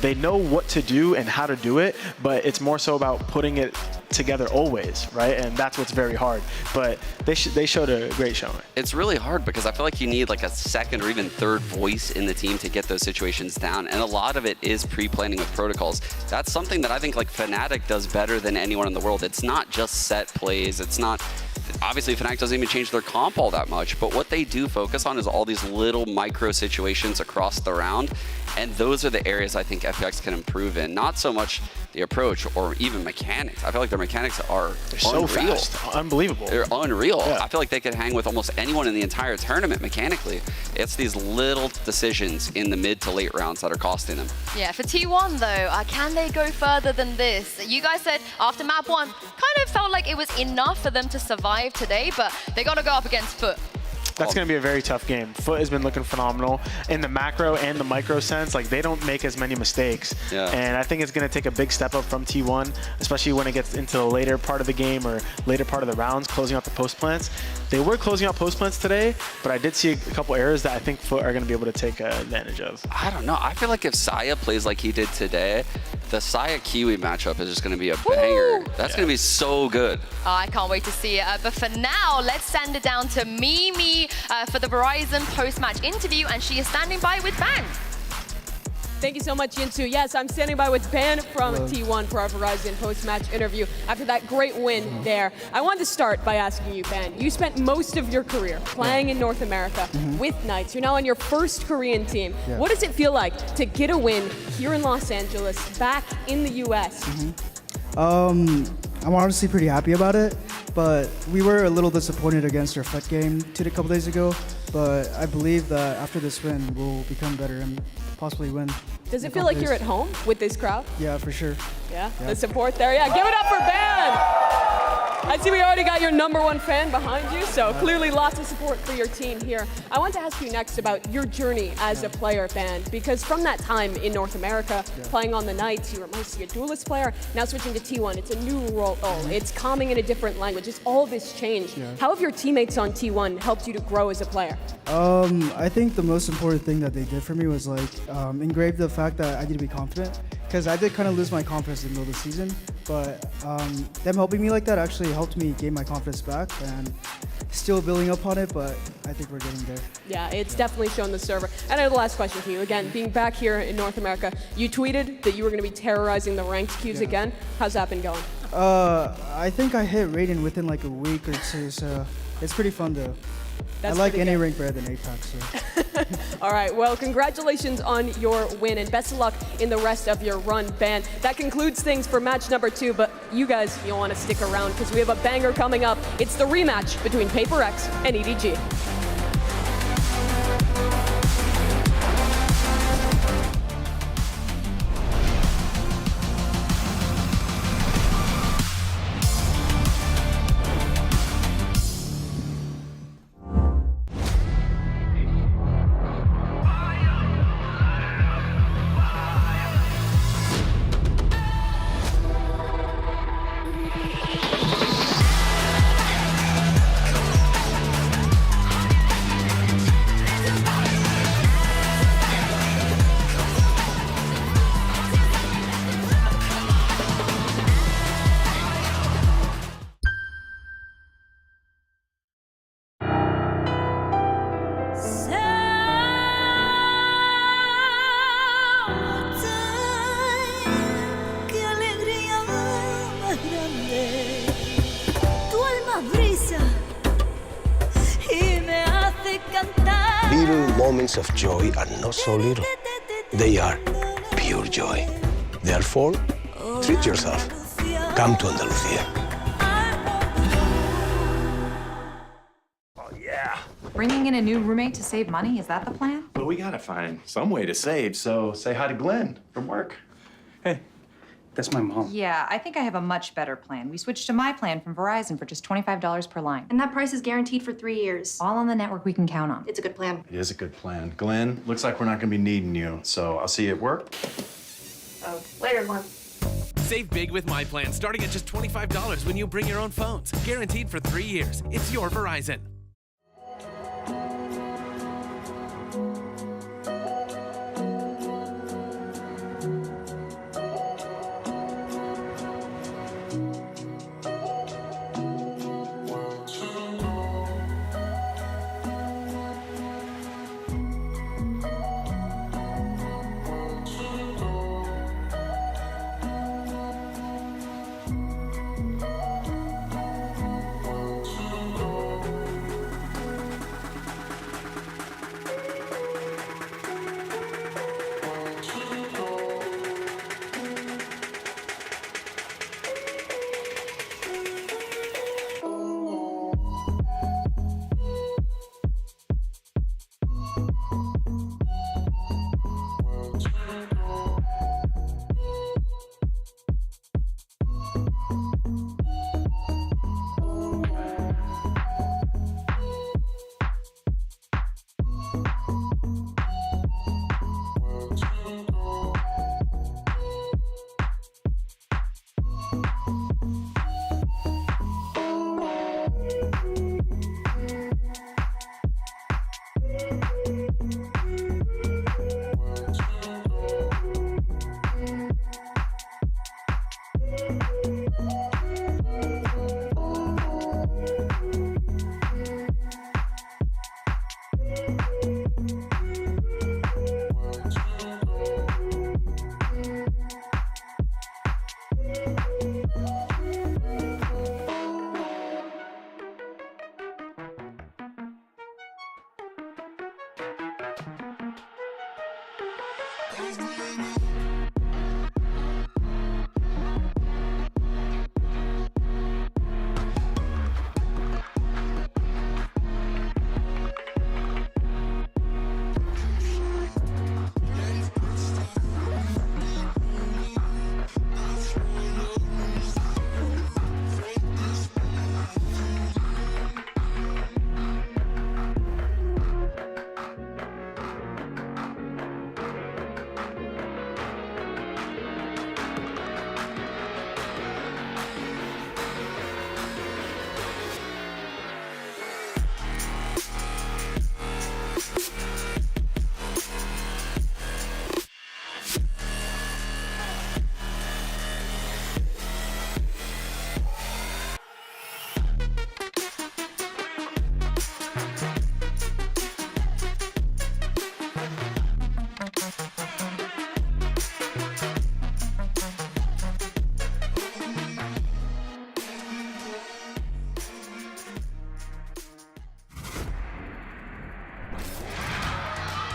They know what to do and how to do it, but it's more so about putting it together always, right? And that's what's very hard. But they showed a great showing. It's really hard because I feel like you need like a second or even third voice in the team to get those situations down. And a lot of it is pre-planning with protocols. That's something that I think like Fnatic does better than anyone in the world. It's not just set plays. It's not, obviously Fnatic doesn't even change their comp all that much, but what they do focus on is all these little micro situations across the round. And those are the areas I think FPX can improve in. Not so much the approach or even mechanics. I feel like their mechanics are so fast, unbelievable. They're unreal. Yeah. I feel like they could hang with almost anyone in the entire tournament mechanically. It's these little decisions in the mid to late rounds that are costing them. Yeah, for T1 though, can they go further than this? You guys said after map 1, kind of felt like it was enough for them to survive today, but they got to go up against Foot. That's going to be a very tough game. Foot has been looking phenomenal in the macro and the micro sense. Like they don't make as many mistakes. Yeah. And I think it's going to take a big step up from T1, especially when it gets into the later part of the game or later part of the rounds, closing out the post plants. They were closing out post plants today, but I did see a couple errors that I think Foot are going to be able to take advantage of. I don't know. I feel like if Saya plays like he did today, the Saya Kiwi matchup is just going to be a banger. That's going to be so good. Oh, I can't wait to see it. But for now, let's send it down to Mimi for the Verizon post-match interview, and she is standing by with Ban. Thank you so much, Yinsu. Yes, I'm standing by with Ban from T1 for our Verizon post-match interview after that great win there. I wanted to start by asking you, Ban, you spent most of your career playing in North America with Knights. You're now on your first Korean team. What does it feel like to get a win here in Los Angeles, back in the US? I'm honestly pretty happy about it, but we were a little disappointed against our FUT game a couple days ago, but I believe that after this win, we'll become better and possibly win. Does it feel like you're at home with this crowd? Yeah, for sure. Yeah, the support there. Yeah, give it up for Ban! I see we already got your #1 fan behind you, so clearly lots of support for your team here. I want to ask you next about your journey as a player, Ban, because from that time in North America, playing on the Knights, you were mostly a duelist player, now switching to T1, it's a new role, it's coming in a different language, it's all this change. How have your teammates on T1 helped you to grow as a player? I think the most important thing that they did for me was like engrave the fact that I need to be confident, because I did kind of lose my confidence in the middle of the season, but them helping me like that actually helped me gain my confidence back, and still building up on it, but I think we're getting there. Yeah, it's definitely shown the server. And I have the last question for you. Again, being back here in North America, you tweeted that you were going to be terrorizing the ranked queues again. How's that been going? I think I hit Raiden within like a week or two, so it's pretty fun though. That's I like any good. rank better than Apex. So. All right, well, congratulations on your win, and best of luck in the rest of your run, Ban. That concludes things for match #2, but you guys, you'll want to stick around because we have a banger coming up. It's the rematch between PRX and EDG. little moments of joy are not so little. They are pure joy. Therefore, treat yourself. Come to Andalusia. Bringing in a new roommate to save money, is that the plan? But we gotta find some way to save, so say hi to Glenn from work. Hey, that's my mom. Yeah, I think I have a much better plan. We switched to my plan from Verizon for just $25 per line. And that price is guaranteed for 3 years. All on the network we can count on. It's a good plan. It is a good plan. Glenn, looks like we're not gonna be needing you, so I'll see you at work. Oh, later, Glenn. Save big with my plan, starting at just $25 when you bring your own phones. Guaranteed for 3 years. It's your Verizon.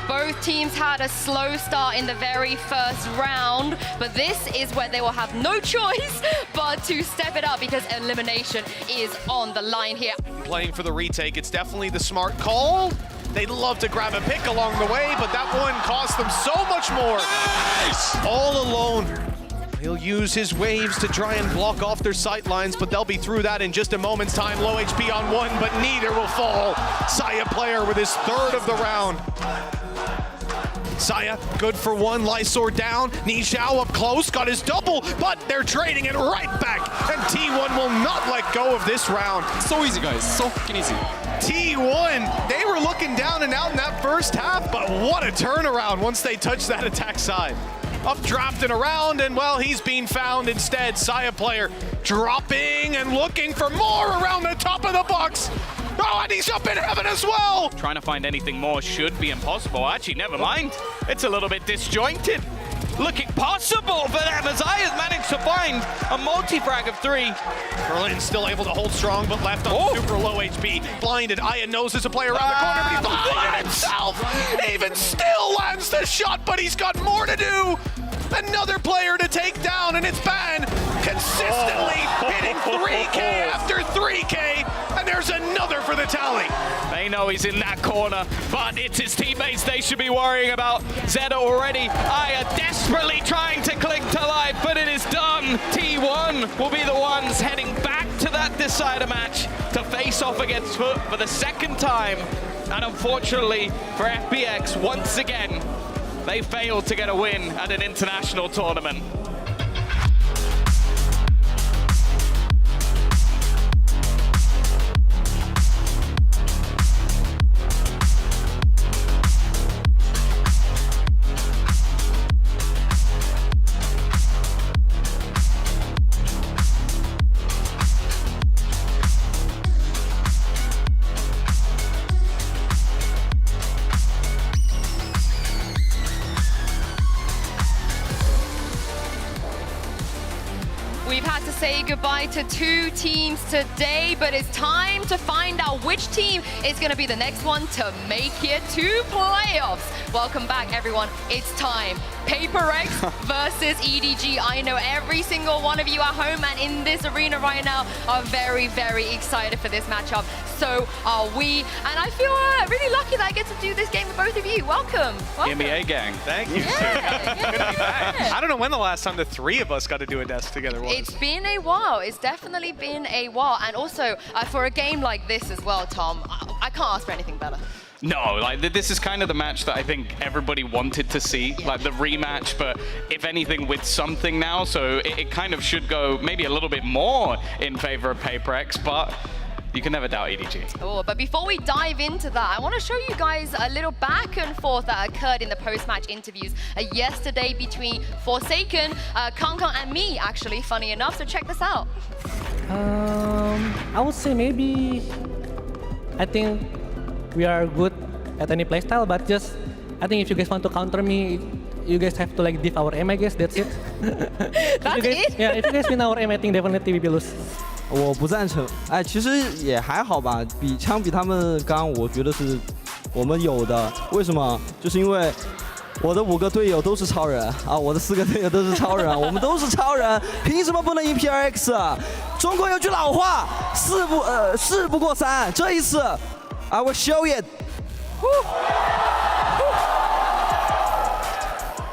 Both teams had a slow start in the very first round, but this is where they will have no choice but to step it up because elimination is on the line here. Playing for the retake, it's definitely the smart call. They'd love to grab a pick along the way, but that one cost them so much more. Nice. All alone. He'll use his waves to try and block off their sight lines, but they'll be through that in just a moment's time. Low HP on one, but neither will fall. Saya player with his third of the round. Saya, good for one, Lysor down. Nishao up close, got his double, but they're trading it right back. And T1 will not let go of this round. So easy, guys, so fucking easy. T1, they were looking down and out in that first half, but what a turnaround once they touched that attack side. Updrafting around, and well, he's being found instead. Saya player dropping and looking for more around the top of the box. Oh, and he's up in heaven as well! Trying to find anything more should be impossible. Actually, never mind. It's a little bit disjointed. looking possible for them as Aya's managed to find a multi-frag of 3. Berlin's still able to hold strong, but left on super low HP. Blinded. Aya knows there's a player around the corner, but he's the blind himself. Even still lands the shot, but he's got more to do. Another player to take down, and it's Ban consistently hitting 3K after 3K, and there's another for the tally. They know he's in that corner, but it's his teammates they should be worrying about. Zeta already, Aya desperately trying to cling to life, but it is done. T1 will be the ones heading back to that decider match to face off against Foot for the second time. And unfortunately for FPX, once again, they failed to get a win at an international tournament. We've had to say goodbye to 2 teams today, but it's time to find out which team is going to be the next one to make it to playoffs. Welcome back, everyone. It's time. PRX versus EDG. I know every single one of you at home and in this arena right now are very, very excited for this matchup. So are we. And I feel really lucky that I get to do this game with both of you. Welcome. NBA gang. Thank you, sir. Good to be back. I don't know when the last time the 3 of us got to do a desk together was. It's been a while. It's definitely been a while. And also, for a game like this as well, Tom, I can't ask for anything better. No, like this is kind of the match that I think everybody wanted to see, like the rematch, but if anything with something now, so it kind of should go maybe a little bit more in favor of PRX, but you can never doubt EDG. Oh, but before we dive into that, I want to show you guys a little back and forth that occurred in the post-match interviews yesterday between Forsaken, Kangkang, and me, actually, funny enough. So check this out. I would say maybe, I think we are good at any playstyle, but just, I think if you guys want to counter me, you guys have to like diff our aim, I guess, that's it. That's it? Yeah, if you guys win our aim, I think definitely we will lose. 我不赞成，哎，其实也还好吧，比他们刚，我觉得是我们有的。为什么？就是因为我的5个队友都是超人啊，我的4个队友都是超人，我们都是超人，凭什么不能赢 PRX 啊？中国有句老话，事不过3，这一次 I will show it.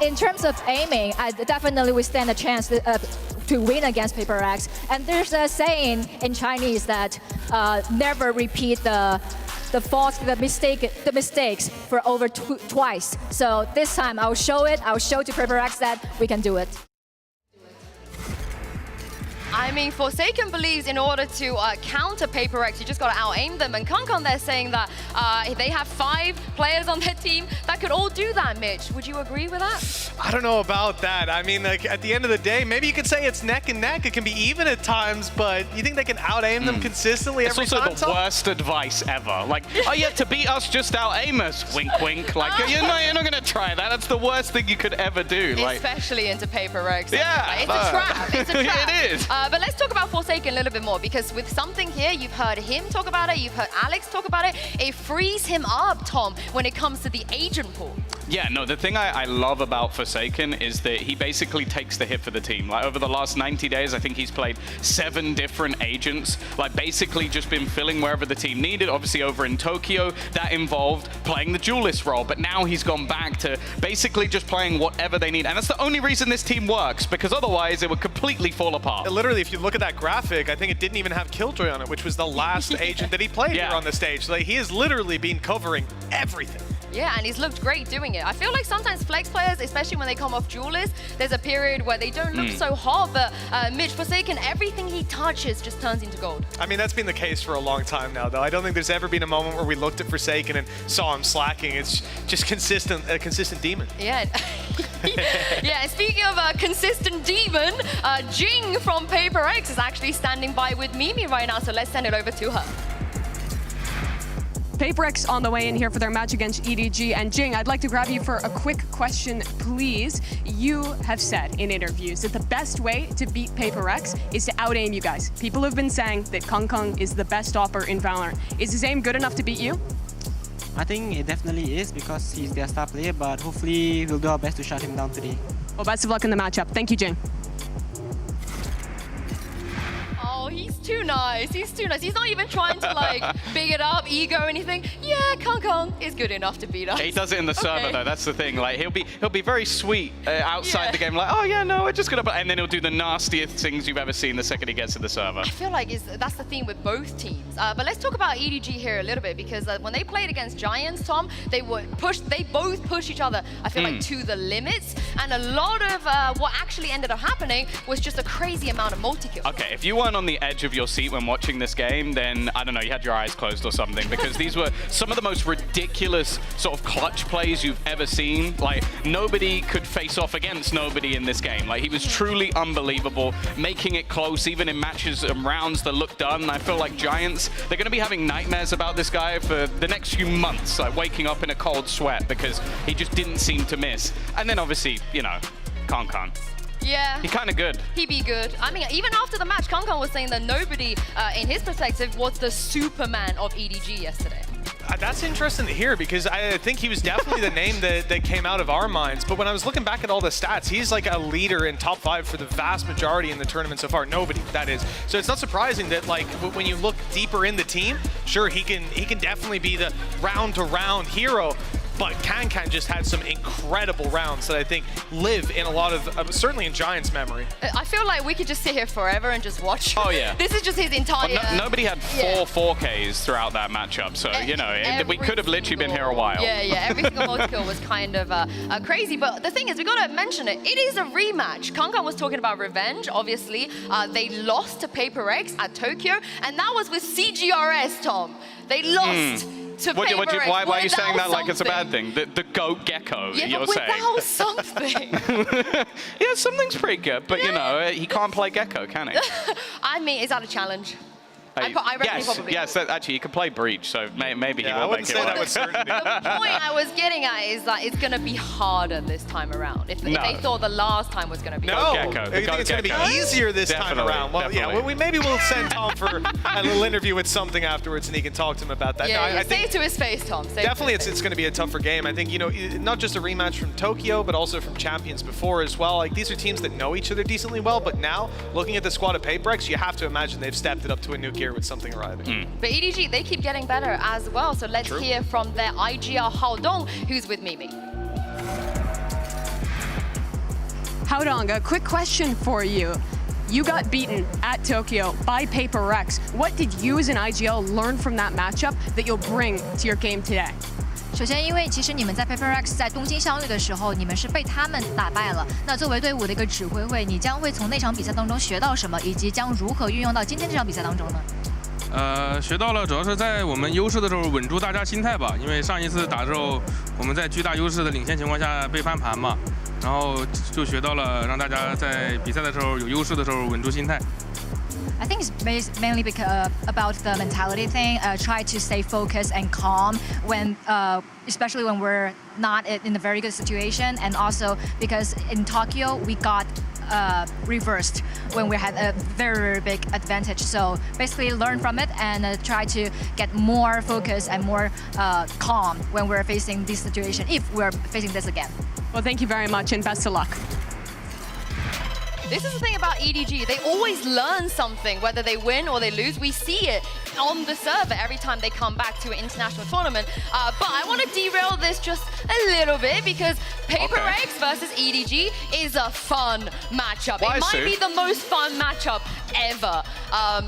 In terms of aiming, I definitely would stand a chance to win against PRX. And there's a saying in Chinese that never repeat the mistakes for over twice. So this time I'll show it. I'll show to PRX that we can do it. I mean, Forsaken believes in order to counter PRX, you just got to out-aim them. And Kangkang, they're saying that they have 5 players on their team that could all do that, Mitch. Would you agree with that? I don't know about that. I mean, like, at the end of the day, maybe you could say it's neck and neck. It can be even at times, but you think they can out-aim them consistently every time? It's also the worst advice ever. Like, oh yeah, to beat us, just out-aim us. Wink, wink. Like, you're not going to try that. That's the worst thing you could ever do. Like, especially into PRX. Yeah. It's a trap. It's a trap. It is. But let's talk about Forsaken a little bit more, because with something here, you've heard him talk about it, you've heard Alex talk about it. It frees him up, Tom, when it comes to the agent pool. Yeah, no, the thing I love about Forsaken is that he basically takes the hit for the team. Like, over the last 90 days, I think he's played 7 different agents, like basically just been filling wherever the team needed. Obviously over in Tokyo, that involved playing the duelist role, but now he's gone back to basically just playing whatever they need. And that's the only reason this team works, because otherwise it would completely fall apart. Literally, if you look at that graphic, I think it didn't even have Killjoy on it, which was the last agent that he played here on the stage. Like, he has literally been covering everything. Yeah, and he's looked great doing it. I feel like sometimes flex players, especially when they come off duelist, there's a period where they don't look so hot, but Mitch Forsaken, everything he touches just turns into gold. I mean, that's been the case for a long time now, though. I don't think there's ever been a moment where we looked at Forsaken and saw him slacking. It's just a consistent demon. Yeah. Yeah, and speaking of a consistent demon, Jing from PRX is actually standing by with Mimi right now, so let's send it over to her. PRX on the way in here for their match against EDG. And Jing, I'd like to grab you for a quick question, please. You have said in interviews that the best way to beat PRX is to out-aim you guys. People have been saying that Kong is the best opper in Valorant. Is his aim good enough to beat you? I think it definitely is because he's their star player, but hopefully we'll do our best to shut him down today. Well, best of luck in the matchup. Thank you, Jing. Oh, he's too nice. He's too nice. He's not even trying to like big it up, ego, or anything. Yeah, Kong is good enough to beat us. He does it in the server though. That's the thing. Like he'll be very sweet outside the game. Like, oh yeah, no, we're just gonna. And then he'll do the nastiest things you've ever seen the second he gets to the server. I feel like that's the theme with both teams. But let's talk about EDG here a little bit because when they played against Giants, Tom, they both push each other. I feel like to the limits, and a lot of what actually ended up happening was just a crazy amount of multi-kills. Okay, if you weren't on the edge of your seat when watching this game, then I don't know, you had your eyes closed or something, because these were some of the most ridiculous sort of clutch plays you've ever seen. Like, nobody could face off against nobody in this game. Like, he was truly unbelievable, making it close even in matches and rounds that looked done. I feel like Giants, they're going to be having nightmares about this guy for the next few months, like waking up in a cold sweat because he just didn't seem to miss. And then obviously, you know, Kong. Yeah. He's kind of good. He'd be good. I mean, even after the match, Kong was saying that nobody, in his perspective, was the Superman of EDG yesterday. That's interesting to hear because I think he was definitely the name that came out of our minds. But when I was looking back at all the stats, he's like a leader in top 5 for the vast majority in the tournament so far. Nobody, that is. So it's not surprising that like when you look deeper in the team, sure, he can definitely be the round-to-round hero. But Can just had some incredible rounds that I think live in a lot of, certainly in Giants' memory. I feel like we could just sit here forever and just watch. Oh, yeah. This is just his entire... Well, nobody had four 4Ks throughout that matchup, so, you know, we could have literally been here a while. Yeah, every single multi-kill was kind of crazy. But the thing is, we got to mention it. It is a rematch. Kong was talking about revenge, obviously. They lost to PRX at Tokyo, and that was with CGRS, Tom. They lost... Why are you saying that like it's a bad thing? The goat gecko, you're saying? Without something. Yeah, something's pretty good, but you know, he can't play gecko, can he? I mean, is that a challenge? I reckon he probably yes, actually, he can play breach, so maybe he will I make wouldn't say it that work. with certainty. The point I was getting at is that it's going to be harder this time around. If they thought the last time was going to be I think it's going to be easier this time around. Well, yeah, maybe we'll send Tom for a little interview with something afterwards, and he can talk to him about that. Yeah, I say it to his face, Tom. Definitely, it's going to be a tougher game. I think, you know, not just a rematch from Tokyo, but also from Champions before as well. Like, these are teams that know each other decently well, but now, looking at the squad of PRX, you have to imagine they've stepped it up to a new gear with something arriving. But EDG, they keep getting better as well. So let's hear from their IGL Haodong, who's with Mimi. Haodong, a quick question for you. You got beaten at Tokyo by PRX. What did you as an IGL learn from that matchup that you'll bring to your game today? 首先，因为其实你们在 PRX 在东京相遇的时候，你们是被他们打败了。那作为队伍的一个指挥会，你将会从那场比赛当中学到什么，以及将如何运用到今天这场比赛当中呢？学到了，主要是在我们优势的时候稳住大家心态吧。因为上一次打之后，我们在巨大优势的领先情况下被翻盘嘛，然后就学到了让大家在比赛的时候有优势的时候稳住心态。I think it's mainly because about the mentality thing. Try to stay focused and calm when, especially when we're not in a very good situation, and also because in Tokyo we got reversed when we had a very, very big advantage. So basically learn from it and try to get more focused and more calm when we're facing this situation, if we're facing this again. Well, thank you very much and best of luck. This is the thing about EDG. They always learn something, whether they win or they lose. We see it on the server every time they come back to an international tournament. But I want to derail this just a little bit because PRX versus EDG is a fun matchup. It might be the most fun matchup ever.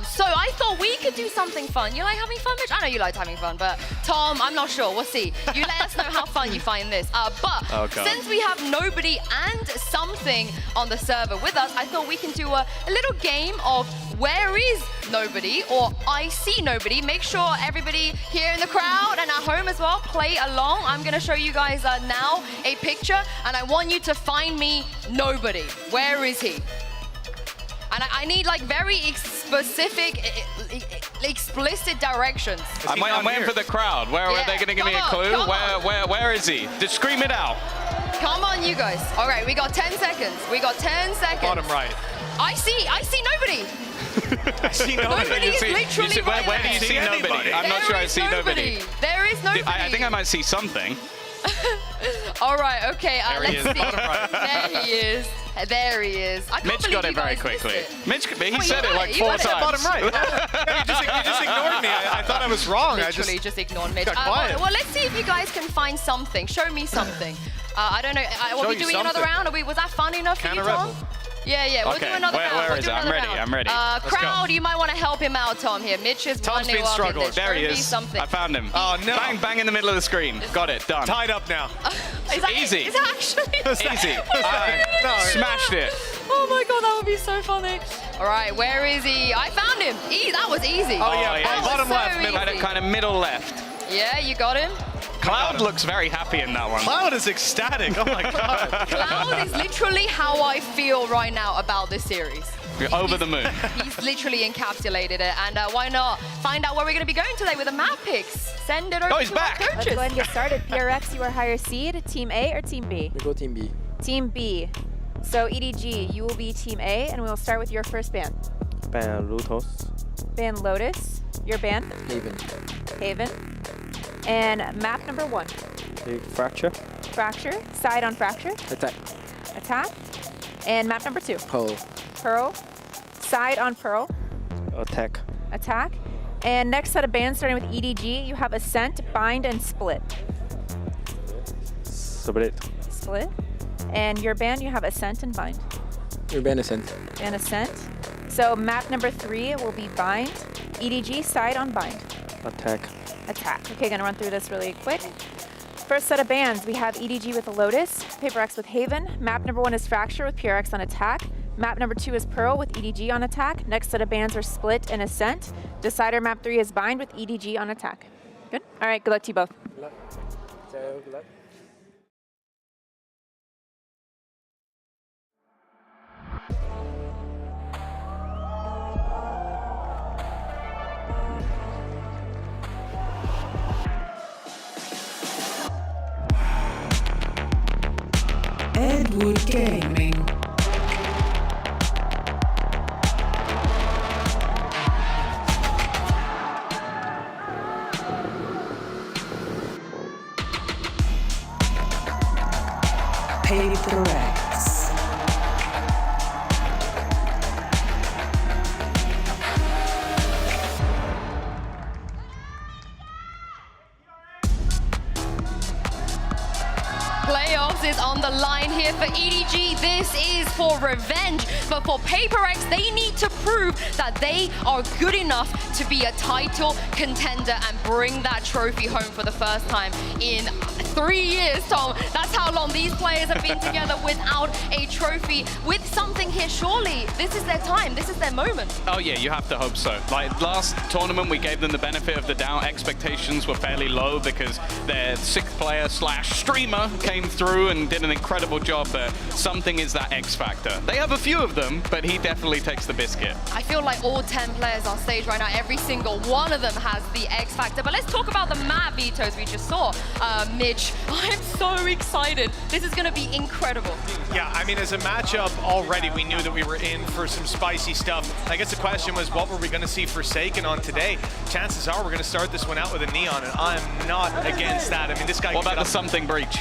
So I thought we could do something fun. You like having fun, Mitch? I know you like having fun, but Tom, I'm not sure. We'll see. You let us know how fun you find this. But since we have nobody and something on the server with us, I thought we can do a little game of where is nobody or I see nobody. Make sure everybody here in the crowd and at home as well play along. I'm going to show you guys now a picture and I want you to find me nobody. Where is he? And I need like very specific, explicit directions. I'm waiting for the crowd. Where are they going to give me a clue? Where is he? Just scream it out. Come on, you guys. All right, we got 10 seconds. We got 10 seconds. Bottom right. I see nobody. I see nobody. Nobody is literally right Where do you see nobody? I'm not sure I see nobody. There is nobody. I think I might see something. All right, okay, There he let's is, see. bottom right. There he is. There he is. I can't Mitch believe got it you very guys quickly. missed it. Mitch, he said it like 4 times. Bottom right. You just ignored me. I thought I was wrong. Literally just ignored Mitch. got quiet. Well, let's see if you guys can find something. Show me something. I don't know. Are we doing another round? Was that fun enough for you, Tom? Yeah, we'll do another round. Where We'll is do it? I'm another ready. round. I'm ready. Crowd, you might want to help him out, Tom, here. Mitch is Tom's running been up in struggling. this. There he Show me is. something. I found him. Oh, no. Bang in the middle of the screen. Got it. Done. Tied up now. Is that Easy. Is that actually? Easy. Smashed it. Oh my god, that would be so funny. All right, where is he? I found him. That was easy. Oh, yeah. That was Bottom so left, middle. easy. Kind of middle left. Yeah, you got him. Cloud looks very happy in that one. Cloud is ecstatic. Oh my god. Cloud is literally how I feel right now about this series. You're over the moon. He's literally encapsulated it. And why not find out where we're going to be going today with the map picks? Send it over to our coaches. Let's go ahead and get started. PRX, you are higher seed. Team A or Team B? We go Team B. Team B. So EDG, you will be Team A, and we will start with your first band. Band Lotus. Band Lotus. Your band? Haven. Haven. And map number 1. Fracture. Fracture. Side on Fracture. Attack. Attack. And map number 2. Pearl. Pearl. Side on Pearl. Attack. Attack. And next set of bands starting with EDG, you have Ascent, Bind, and Split. Split. Split. And your band, you have Ascent and Bind. Your band Ascent. And Ascent. So map number 3 will be Bind. EDG, side on Bind. Attack. Attack. Okay, gonna run through this really quick. First set of bands, we have EDG with Lotus, PRX with Haven. Map number 1 is Fracture with PRX on Attack. Map number 2 is Pearl with EDG on Attack. Next set of bands are Split and Ascent. Decider map 3 is Bind with EDG on Attack. Good? All right, good luck to you both. Good luck. Good luck. Edward Gaming. PRX. Playoffs is on the line here for EDG. This is for revenge. But for PRX, they need to prove that they are good enough to be a title contender and bring that trophy home for the first time in 3 years, Tom. That's how long these players have been together without a trophy. With something here, surely this is their time. This is their moment. Oh yeah, you have to hope so. Like last tournament, we gave them the benefit of the doubt. Expectations were fairly low because their 6th player / streamer came through and did an incredible job, but something is that X factor. They have a few of them, but he definitely takes the biscuit. I feel like all 10 players on stage right now, every single one of them has the X factor. But let's talk about the map vetoes we just saw. Mitch, I'm so excited. This is going to be incredible. Yeah, I mean, as a matchup already, we knew that we were in for some spicy stuff. I guess the question was, what were we going to see Forsaken on today? Chances are we're going to start this one out with a Neon, and I'm not against that. I mean, this guy... What about the something breach?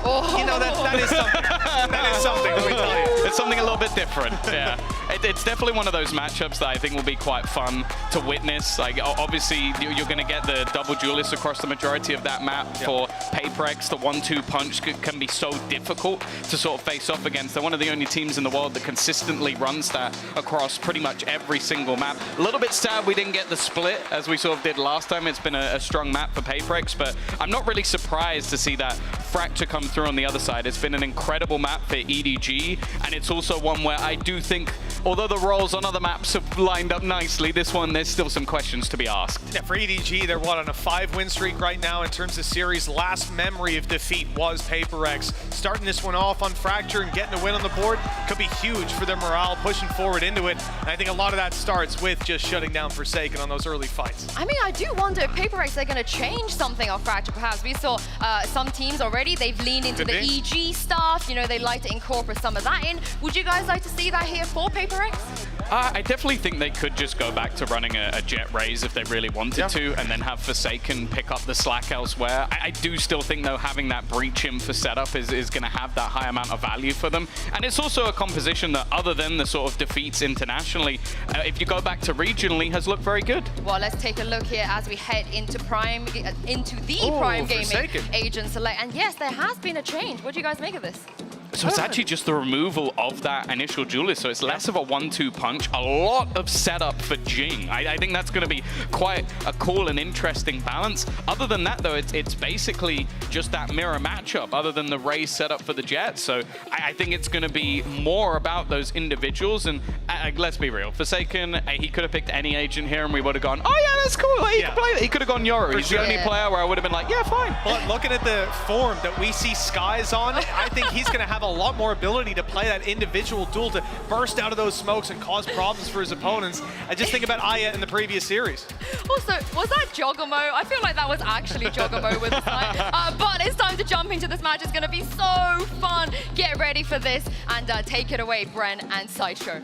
Oh. You know, that is something. That is something, let me tell you. It's something a little bit different, yeah. It's definitely one of those matchups that I think will be quite fun to witness. Like, obviously, you're going to get the double duelists across the majority of that map. Yep. For PRX, the 1-2 punch can be so difficult to sort of face off against. They're one of the only teams in the world that consistently runs that across pretty much every single map. A little bit sad we didn't get the split as we sort of did last time. It's been a strong map for PRX, but I'm not really surprised to see that Fracture come through on the other side. It's been an incredible map for EDG, and it's also one where I do think although the roles on other maps have lined up nicely, this one, there's still some questions to be asked. Yeah, for EDG, they're on a 5-win streak right now in terms of series. Last memory of defeat was PRX. Starting this one off on Fracture and getting a win on the board could be huge for their morale, pushing forward into it. And I think a lot of that starts with just shutting down Forsaken on those early fights. I mean, I do wonder if PRX are going to change something off Fracture, perhaps. We saw some teams already, they've leaned into the EG stuff. You know, they like to incorporate some of that in. Would you guys like to see that here for PRX? I definitely think they could just go back to running a Jet Raze if they really wanted to, and then have Forsaken pick up the slack elsewhere. I do still think, though, having that breach in for setup is going to have that high amount of value for them. And it's also a composition that, other than the sort of defeats internationally, if you go back to regionally, has looked very good. Well, let's take a look here as we head into Prime, Prime Gaming Forsaken. Agent Select. And yes, there has been a change. What do you guys make of this? So it's actually just the removal of that initial duelist, so it's less of a 1-2 punch, a lot of setup for Jing. I think that's going to be quite a cool and interesting balance. Other than that, though, it's basically just that mirror matchup, other than the Raze setup for the Jet. So I think it's going to be more about those individuals, and let's be real, Forsaken, he could have picked any agent here and we would have gone, oh yeah, that's cool, he can play that. He could have gone Yoru. He's the only player where I would have been like, yeah, fine. But looking at the form that we see Skies on, I think he's going to have a lot more ability to play that individual duel, to burst out of those smokes and cause problems for his opponents. I just think about Aya in the previous series. Also, was that Jogomo? I feel like that was actually Jogomo with the side. But it's time to jump into this match. It's going to be so fun. Get ready for this and take it away, Bren and Sideshow.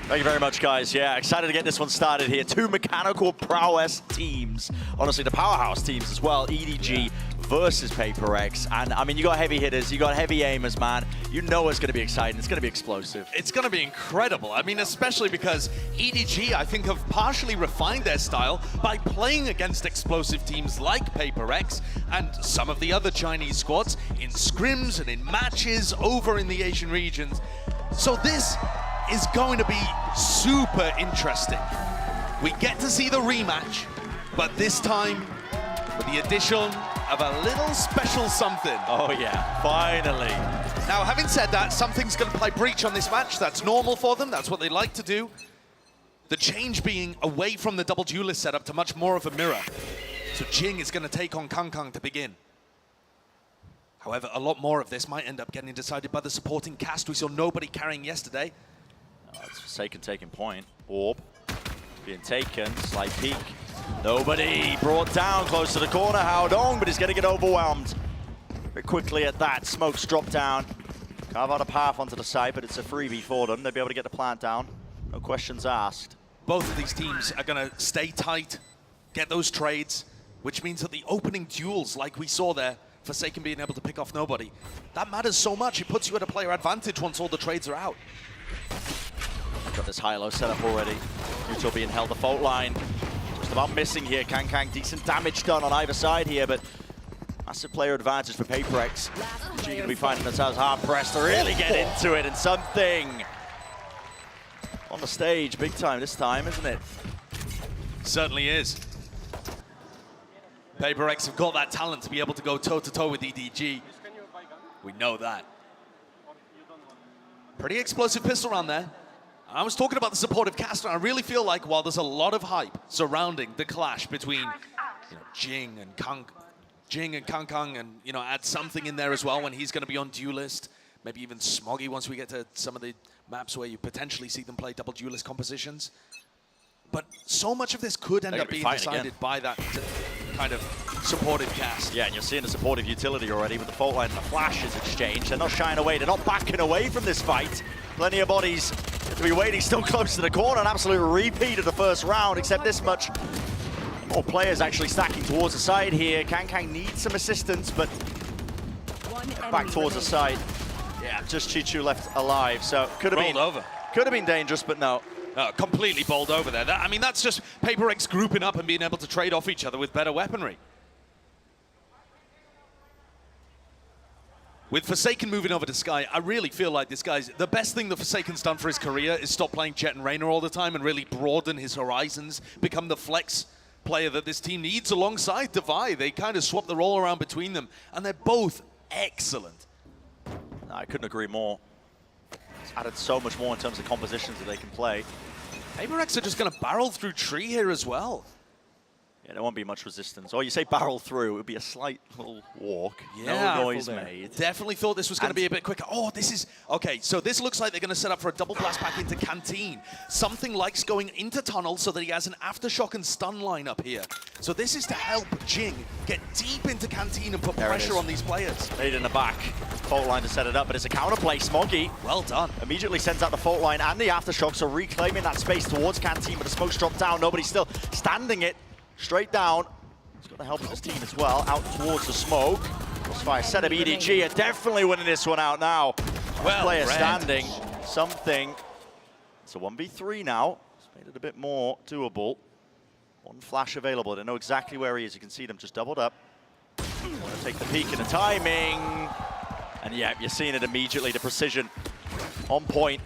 Thank you very much, guys. Yeah, excited to get this one started here. Two mechanical prowess teams. Honestly, the powerhouse teams as well. EDG versus PRX. And, I mean, you got heavy hitters, you got heavy aimers, man. You know it's going to be exciting. It's going to be explosive. It's going to be incredible. I mean, especially because EDG, I think, have partially refined their style by playing against explosive teams like PRX and some of the other Chinese squads in scrims and in matches over in the Asian regions. So this is going to be super interesting. We get to see the rematch, but this time with the addition of a little special something. Oh yeah, finally. Now, having said that, something's going to play breach on this match. That's normal for them. That's what they like to do. The change being away from the double duelist setup to much more of a mirror. So Jing is going to take on Kang to begin. However, a lot more of this might end up getting decided by the supporting cast. We saw nobody carrying yesterday. It's Forsaken taking point. Orb being taken. Slight peek. Nobody brought down close to the corner. How Dong, but he's going to get overwhelmed very quickly at that. Smokes drop down. Carve out a path onto the side, but it's a freebie for them. They'll be able to get the plant down. No questions asked. Both of these teams are going to stay tight, get those trades, which means that the opening duels, like we saw there, Forsaken being able to pick off nobody, that matters so much. It puts you at a player advantage once all the trades are out. Got this high-low setup already. Neutral being held the fault line. Just about missing here. Kang, decent damage done on either side here, but massive player advantage for PRX. G going to be finding themselves hard-pressed to really get into it, and something on the stage big time this time, isn't it? Certainly is. PRX have got that talent to be able to go toe-to-toe with EDG. We know that. Pretty explosive pistol round there. I was talking about the supportive cast, and I really feel like while there's a lot of hype surrounding the clash between Jing and Kang, and add something in there as well when he's going to be on duelist, maybe even Smoggy once we get to some of the maps where you potentially see them play double duelist compositions. But so much of this could end up being decided by that kind of supportive cast. Yeah, and you're seeing the supportive utility already with the fault line and the flashes exchanged. They're not shying away, they're not backing away from this fight. Plenty of bodies to be waiting still close to the corner. An absolute repeat of the first round, except this much more players actually stacking towards the side here. Kang needs some assistance, but back towards the side. Yeah, just Chichu left alive, so could have been dangerous, but no. Completely bowled over there. I mean, that's just PRX grouping up and being able to trade off each other with better weaponry. With Forsaken moving over to Sky, I really feel like this guy's... The best thing that Forsaken's done for his career is stop playing Jet and Reyna all the time and really broaden his horizons, become the flex player that this team needs alongside Devi. They kind of swap the role around between them, and they're both excellent. I couldn't agree more. It's added so much more in terms of compositions that they can play. PRX are just going to barrel through tree here as well. Yeah, there won't be much resistance. Or you say barrel through, it would be a slight little walk. Yeah, no noise made. Definitely thought this was going to be a bit quicker. Oh, this is... Okay, so this looks like they're going to set up for a double blast back into Canteen. Something likes going into Tunnel so that he has an Aftershock and stun line up here. So this is to help Jing get deep into Canteen and put pressure on these players. Lead in the back. Fault line to set it up, but it's a counterplay. Smoggy. Well done. Immediately sends out the fault line and the Aftershock, so reclaiming that space towards Canteen, but the smoke's dropped down. Nobody's still standing it. Straight down. He's got the help of his team as well. Out towards the smoke. Crossfire set up. EDG are definitely winning this one out now. Well, player standing. Something. It's a 1v3 now. It's made it a bit more doable. One flash available. They know exactly where he is. You can see them just doubled up. Want to take the peek and the timing. And yeah, you're seeing it immediately. The precision on point.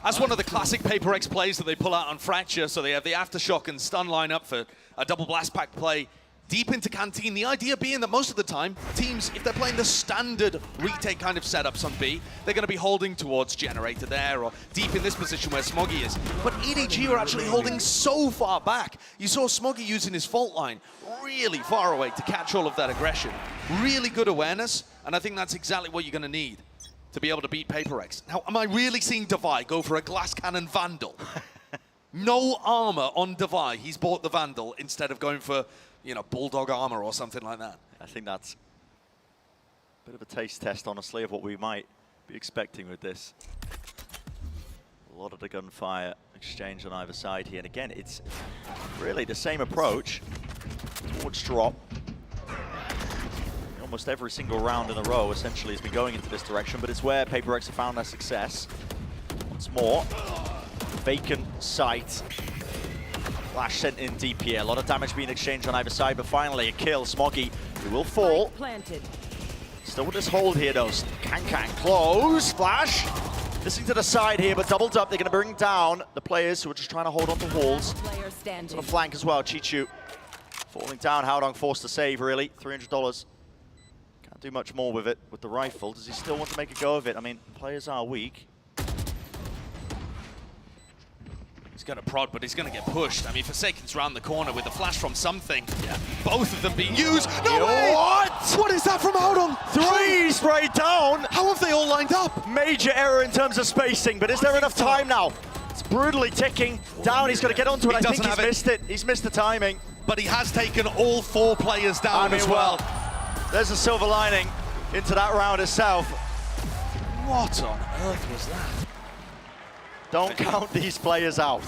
That's one of the classic PRX plays that they pull out on Fracture, so they have the Aftershock and stun line up for a double blast pack play deep into Canteen. The idea being that most of the time, teams, if they're playing the standard retake kind of setups on B, they're going to be holding towards Generator there or deep in this position where Smoggy is. But EDG are actually holding so far back. You saw Smoggy using his fault line really far away to catch all of that aggression. Really good awareness, and I think that's exactly what you're going to need to be able to beat PRX. Now, am I really seeing Devi go for a glass cannon Vandal? No armor on Devi. He's bought the Vandal instead of going for, you know, Bulldog armor or something like that. I think that's a bit of a taste test, honestly, of what we might be expecting with this. A lot of the gunfire exchange on either side here. And again, it's really the same approach towards drop. Almost every single round in a row essentially has been going into this direction, but it's where PRX have found their success. Once more, vacant site. Flash sent in deep here. A lot of damage being exchanged on either side, but finally a kill. Smoggy, who will fall. Still with this hold here though. Can close. Flash. Missing to the side here, but doubled up. They're going to bring down the players who are just trying to hold on to walls. On the flank as well. Chichu falling down. Howdong forced to save, really. $300. Can't do much more with it with the rifle. Does he still want to make a go of it? I mean, players are weak. He's going to prod, but he's going to get pushed. I mean, Forsaken's round the corner with a flash from something. Yeah. Both of them being used. No way! What? What is that from Howdong? Three straight down. How have they all lined up? Major error in terms of spacing, but is there enough time now? It's brutally ticking down. He's got to get onto it. I think he's missed it. He's missed the timing. But he has taken all 4 players down as well. There's a silver lining into that round itself. What on earth was that? Don't count these players out.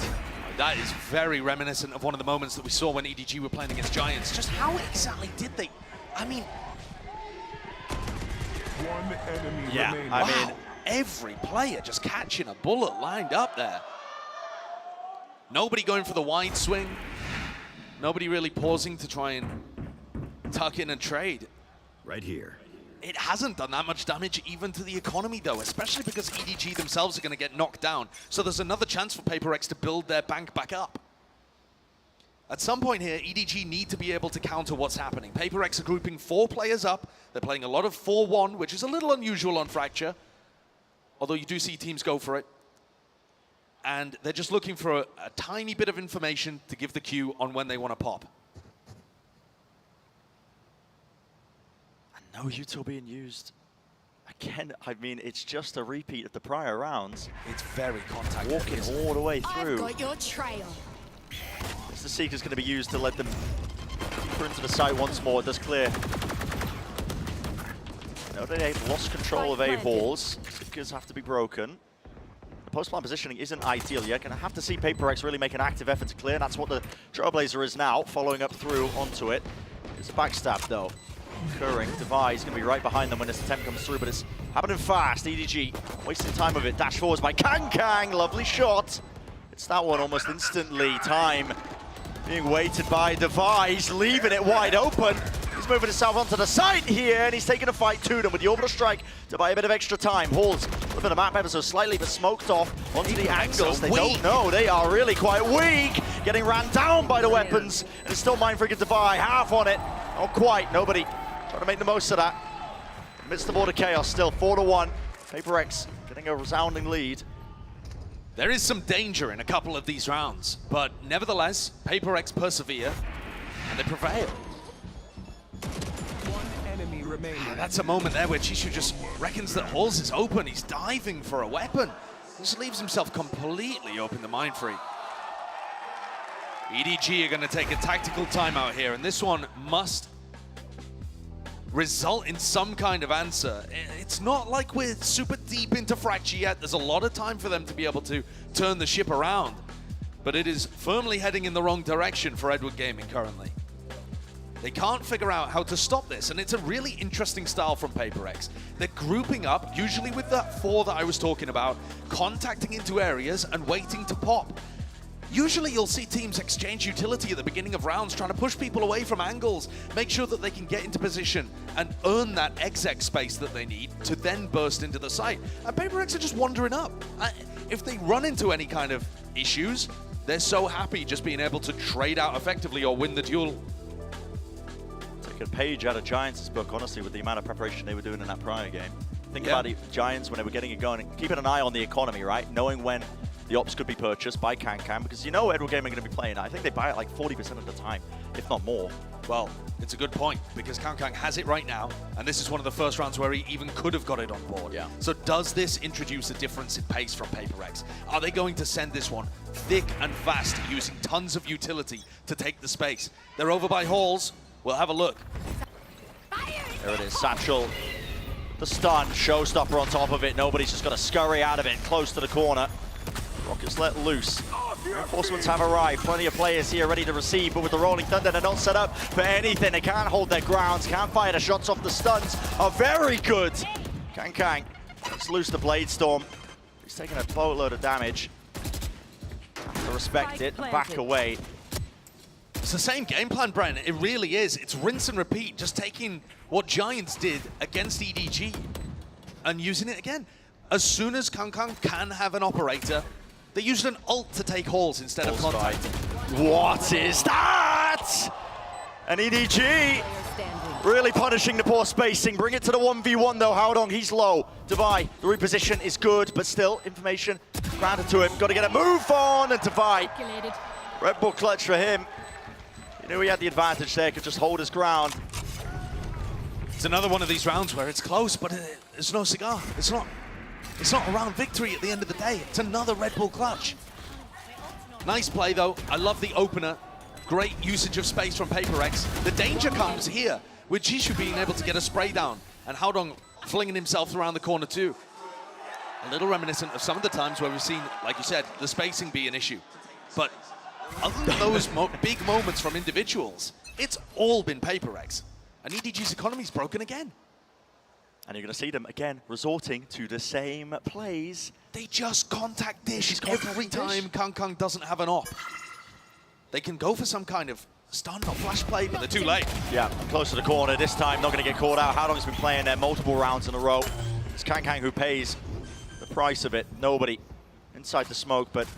That is very reminiscent of one of the moments that we saw when EDG were playing against Giants. Just how exactly did they? I mean... One enemy remaining. I mean, every player just catching a bullet lined up there. Nobody going for the wide swing. Nobody really pausing to try and tuck in and trade. Right here. It hasn't done that much damage even to the economy though, especially because EDG themselves are going to get knocked down. So there's another chance for PRX to build their bank back up. At some point here, EDG need to be able to counter what's happening. PRX are grouping 4 players up. They're playing a lot of 4-1, which is a little unusual on Fracture, although you do see teams go for it. And they're just looking for a tiny bit of information to give the cue on when they want to pop. No util being used. Again, I mean, it's just a repeat of the prior rounds. It's very contact. Walking all the way through. I've got your trail. The Seeker's going to be used to let them deeper into the site once more. It does clear. No, they've lost control of A-halls. Seekers have to be broken. The post-plant positioning isn't ideal yet. Going to have to see PRX really make an active effort to clear. That's what the Trailblazer is now, following up through onto it. It's a backstab, though. Occurring. Devi is going to be right behind them when this attempt comes through, but it's happening fast. EDG wasting time with it. Dash forwards by Kang. Lovely shot. It's that one almost instantly. Time being weighted by Devi. He's leaving it wide open. He's moving himself onto the site here, and he's taking a fight to them with the orbital strike to buy a bit of extra time. Halls a bit of map ever so slightly, but smoked off onto the angles. They don't know. They are really quite weak. Getting ran down by the weapons, and it's still Mind Freaking Devi. Half on it. Not quite. Nobody trying to make the most of that. Amidst the border chaos, still 4-1. PRX getting a resounding lead. There is some danger in a couple of these rounds, but nevertheless, PRX persevere, and they prevail. One enemy remaining. That's a moment there where Chishu just reckons that Halls is open. He's diving for a weapon. Just leaves himself completely open to Mindfree. EDG are going to take a tactical timeout here, and this one must result in some kind of answer. It's not like we're super deep into Fracture yet. There's a lot of time for them to be able to turn the ship around, but it is firmly heading in the wrong direction for Edward Gaming currently. They can't figure out how to stop this, and it's a really interesting style from PRX. They're grouping up, usually with that 4 that I was talking about, contacting into areas and waiting to pop. Usually you'll see teams exchange utility at the beginning of rounds, trying to push people away from angles, make sure that they can get into position and earn that exec space that they need to then burst into the site. And PRX are just wandering up. If they run into any kind of issues, they're so happy just being able to trade out effectively or win the duel. Take a page out of Giants' book, honestly, with the amount of preparation they were doing in that prior game. Think about the Giants when they were getting it going, keeping an eye on the economy, right? Knowing when the ops could be purchased by Can, because you know Edward Gaming are going to be playing. I think they buy it like 40% of the time, if not more. Well, it's a good point, because Can has it right now, and this is one of the first rounds where he even could have got it on board. Yeah. So does this introduce a difference in pace from PRX? Are they going to send this one thick and fast, using tons of utility to take the space? They're over by Halls. We'll have a look. There it is, Satchel. The stun, showstopper on top of it. Nobody's just got to scurry out of it, close to the corner. Rockets let loose. Reinforcements have arrived. Plenty of players here ready to receive, but with the Rolling Thunder, they're not set up for anything. They can't hold their grounds, can't fire. The shots off the stuns are very good. Can let's loose the Blade Storm. He's taking a boatload of damage. Have to respect it, back away. It's the same game plan, Brent. It really is. It's rinse and repeat, just taking what Giants did against EDG and using it again. As soon as Can can have an operator, they used an ult to take Halls instead of contacting. What is that? An EDG really punishing the poor spacing. Bring it to the 1v1 though. Howdong, he's low. Devi, the reposition is good, but still information granted to him. Got to get a move on, and Devi. Red Bull clutch for him. He knew he had the advantage there, could just hold his ground. It's another one of these rounds where it's close, but it's no cigar. It's not a round victory at the end of the day. It's another Red Bull clutch. Nice play though. I love the opener. Great usage of space from PRX. The danger comes here with Chishu being able to get a spray down and Howdong flinging himself around the corner too. A little reminiscent of some of the times where we've seen, like you said, the spacing be an issue. But other than those big moments from individuals, it's all been PRX. And EDG's economy's broken again. And you're going to see them again resorting to the same plays. They just contact dish every time Can doesn't have an op. They can go for some kind of stun or flash play, but they're too late. Yeah, close to the corner this time, not going to get caught out. Howdong's been playing there multiple rounds in a row. It's Can who pays the price of it. Nobody inside the smoke, but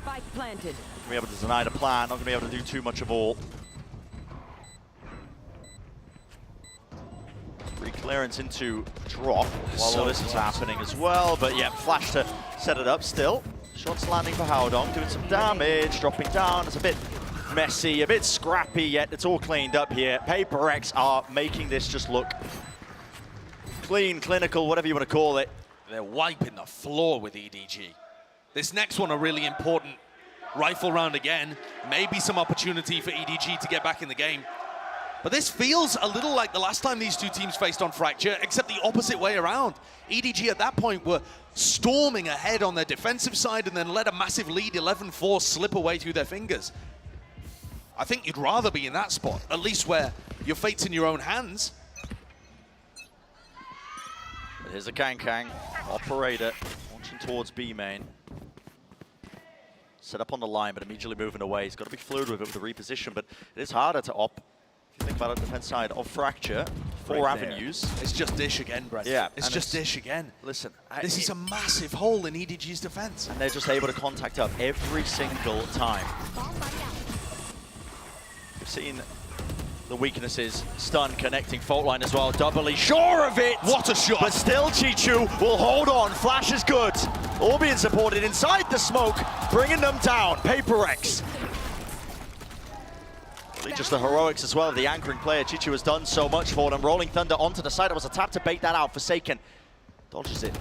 Spike planted. Be able to deny the plan, not going to be able to do too much of all. Free clearance into drop while all this is happening as well, but yeah, flash to set it up still. Shots landing for Howdong, doing some damage, dropping down. It's a bit messy, a bit scrappy, yet it's all cleaned up here. PRX are making this just look clean, clinical, whatever you want to call it. They're wiping the floor with EDG. This next one a really important rifle round again. Maybe some opportunity for EDG to get back in the game. But this feels a little like the last time these two teams faced on Fracture, except the opposite way around. EDG at that point were storming ahead on their defensive side and then let a massive lead 11-4 slip away through their fingers. I think you'd rather be in that spot, at least where your fate's in your own hands. Here's a Can operator launching towards B main. Set up on the line, but immediately moving away. He's got to be fluid with it with the reposition, but it is harder to op. If you think about it, defense side of Fracture, four avenues. It's just dish again, Brett. Yeah. It's just dish again. Listen. This is a massive hole in EDG's defense. And they're just able to contact up every single time. We've seen the weaknesses. Stun connecting fault line as well. Doubly sure of it. What a shot. But still Chichu will hold on. Flash is good. All being supported inside the smoke, bringing them down. PRX. Really just the heroics as well of the anchoring player. Chichu has done so much for them. Rolling Thunder onto the side. It was a tap to bait that out. Forsaken dodges it.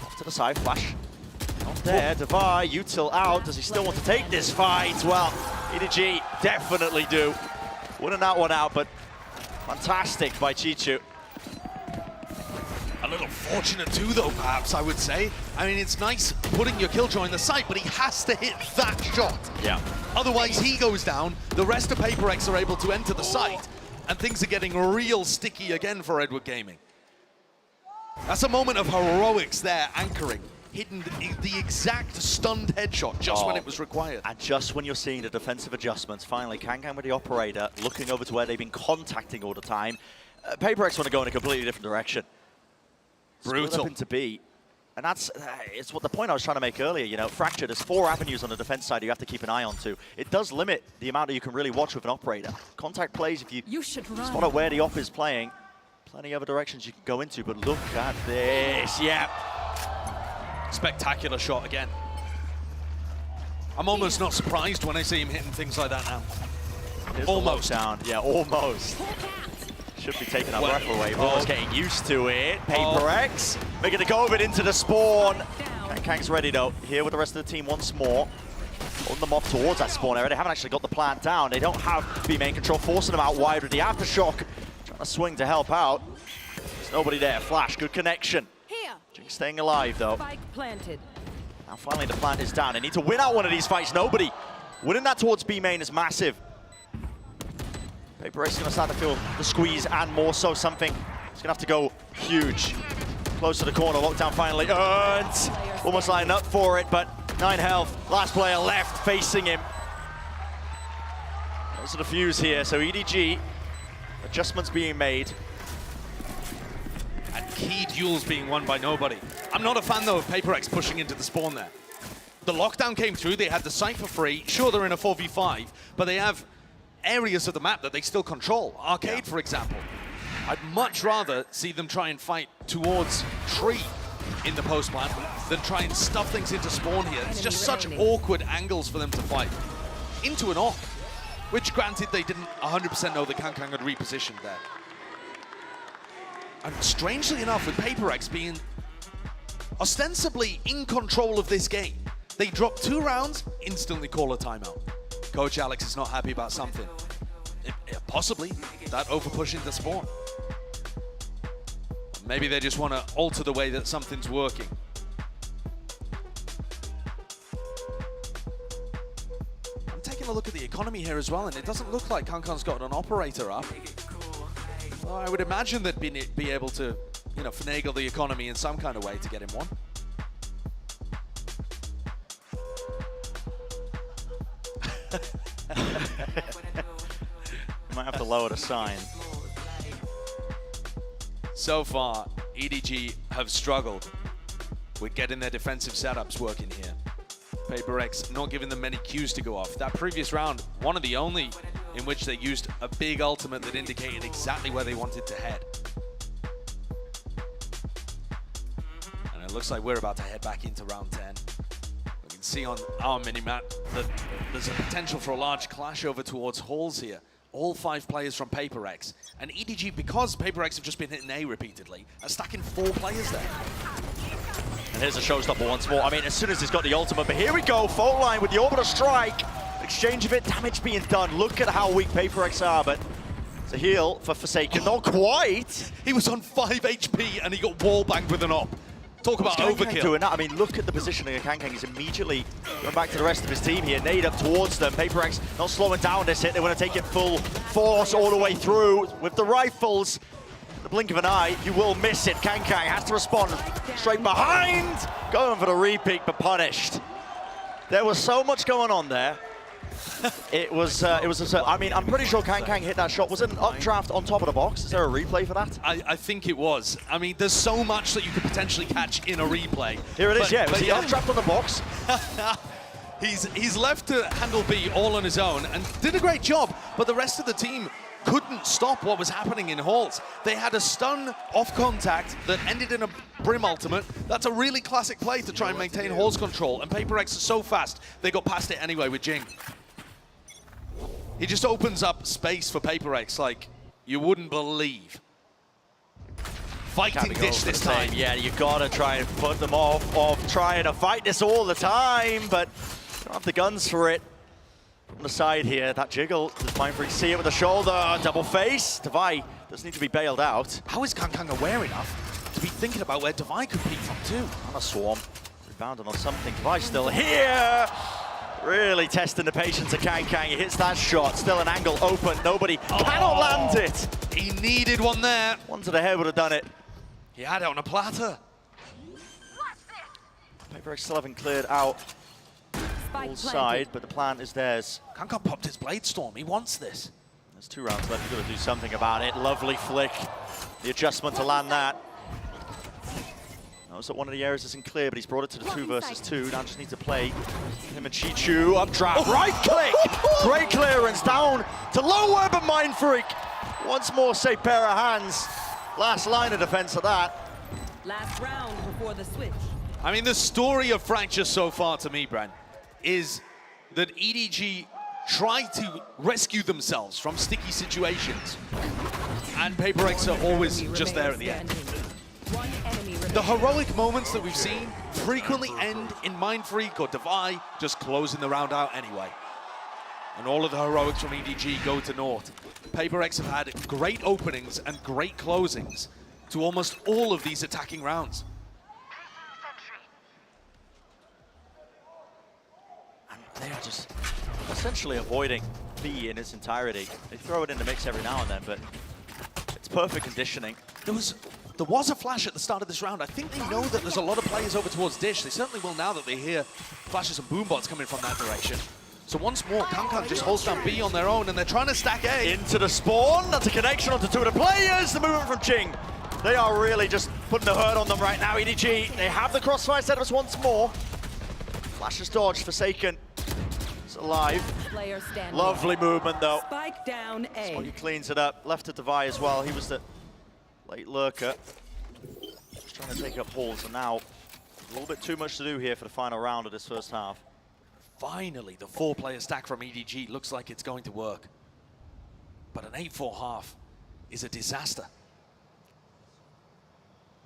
Off to the side. Flash. Not there. Devi, util out. Does he still want to take this fight? Well, EDG definitely do. Winning that one out, but fantastic by Chichu. A little fortunate too, though, perhaps, I would say. I mean, it's nice putting your Killjoy in the site, but he has to hit that shot. Yeah. Otherwise, he goes down. The rest of PRX are able to enter the site, and things are getting real sticky again for Edward Gaming. That's a moment of heroics there, anchoring. Hitting the exact stunned headshot just when it was required. And just when you're seeing the defensive adjustments, finally, Kangang with the operator, looking over to where they've been contacting all the time. PRX want to go in a completely different direction. Brutal. To be. And that's it's what the point I was trying to make earlier, you know, Fracture, there's 4 avenues on the defense side you have to keep an eye on to. It does limit the amount that you can really watch with an operator. Contact plays, if you spot out where the op is playing, plenty of other directions you can go into, but look at this, yeah. Spectacular shot again. I'm almost not surprised when I see him hitting things like that now. Almost down, yeah, almost. Should be taking that breath away. Roller's getting used to it. PRX making a go of it into the spawn. Kang's ready though. Here with the rest of the team once more. Holding them off towards that spawn area. They haven't actually got the plan down. They don't have B-main control, forcing them out wide with the aftershock. Trying to swing to help out. There's nobody there. Flash, good connection. Jinx staying alive though. Planted. Now finally the plant is down. They need to win out one of these fights. Nobody. Winning that towards B-main is massive. PRX is going to start to feel the squeeze and more so something. It's going to have to go huge. Close to the corner. Lockdown finally earned. Almost lining up for it, but 9 health. Last player left facing him. Those are the fuse here. So EDG, adjustments being made. And key duels being won by nobody. I'm not a fan, though, of PRX pushing into the spawn there. The lockdown came through. They had the site for free. Sure, they're in a 4v5, but they have areas of the map that they still control. Arcade, for example. I'd much rather see them try and fight towards tree in the post plant than try and stuff things into spawn here. It's just such awkward angles for them to fight. Into an off, which granted they didn't 100% know that Kangkang had repositioned there. And strangely enough, with PRX being ostensibly in control of this game, they drop 2 rounds, instantly call a timeout. Coach Alex is not happy about something. Possibly that overpush into spawn. Maybe they just want to alter the way that something's working. I'm taking a look at the economy here as well, and it doesn't look like Kangkang's got an operator up. Well, I would imagine they'd be able to, you know, finagle the economy in some kind of way to get him one. Might have to lower the sign. So far, EDG have struggled with getting their defensive setups working here. PRX not giving them many cues to go off. That previous round, one of the only in which they used a big ultimate that indicated exactly where they wanted to head. And it looks like we're about to head back into round 10. We can see on our mini-map that there's a potential for a large clash over towards halls here. All 5 players from PRX. And EDG, because PRX have just been hitting A repeatedly, are stacking 4 players there. And here's a showstopper once more. I mean, as soon as he's got the ultimate, but here we go, fault line with the orbital strike. Exchange of it, damage being done. Look at how weak PRX are, but it's a heal for Forsaken. Not quite. He was on 5 HP and he got wall banged with an op. Talk about overkill. Doing that. I mean, look at the positioning of Kangkang. He's immediately going back to the rest of his team here. Nade up towards them. PRX not slowing down this hit. They want to take it full force all the way through with the rifles. In the blink of an eye, you will miss it. Kangkang has to respond straight behind. Going for the repeat, but punished. There was so much going on there. It was I mean, I'm pretty sure Kangkang hit that shot. Was it an updraft on top of the box? Is there a replay for that? I think it was. I mean, there's so much that you could potentially catch in a replay. Here it is, yeah. It was the updraft on the box. He's left to handle B all on his own and did a great job, but the rest of the team couldn't stop what was happening in Halls. They had a stun off contact that ended in a Brim ultimate. That's a really classic play to try and maintain Halls control, and PRX is so fast, they got past it anyway with Jing. He just opens up space for PRX like you wouldn't believe. Fighting Dish this time. Yeah, you gotta try and put them off trying to fight this all the time, but don't have the guns for it. On the side here, that jiggle, does Mindfreak see it with the shoulder, double face. Devi does need to be bailed out. How is Kang aware enough to be thinking about where Devi could peek from too? On a swarm, rebounding on something. Devi still here. Really testing the patience of Kang. He hits that shot, still an angle open, nobody cannot land it. He needed one there. One to the head would have done it. He had it on a platter. PRX still haven't cleared out all side, but the plant is theirs. Kang popped his Blade Storm, he wants this. There's 2 rounds left, you've got to do something about it. Lovely flick, the adjustment to land that. Knows that one of the areas isn't clear, but he's brought it to the 2 versus 2. Now just needs to play him and Chichu, updraft, right click! Great clearance, down to low web of Mindfreak. Once more, safe pair of hands. Last line of defense of that. Last round before the switch. I mean, the story of Fracture so far to me, Bran, is that EDG tried to rescue themselves from sticky situations. And PRX are always just there at the end. The heroic moments that we've seen frequently end in Mindfreak or Devi just closing the round out anyway. And all of the heroics from EDG go to naught. PRX have had great openings and great closings to almost all of these attacking rounds. And they are just essentially avoiding B in its entirety. They throw it in the mix every now and then, but it's perfect conditioning. There was a flash at the start of this round. I think they know that there's a lot of players over towards Dish. They certainly will now that they hear flashes and boombots coming from that direction. So once more, Kang just holds down B on their own, and they're trying to stack A. Into the spawn, that's a connection onto 2 of the players. The movement from Jing. They are really just putting the hurt on them right now, EDG. They have the crossfire setups once more. Flashes dodged, Forsaken. It's alive. Lovely movement though. Spike down A. Smoggy cleans it up. Left to Devi as well. He was the late lurker. Just trying to take up Halls, and now a little bit too much to do here for the final round of this first half. Finally, the 4-player stack from EDG looks like it's going to work. But an 8-4 half is a disaster.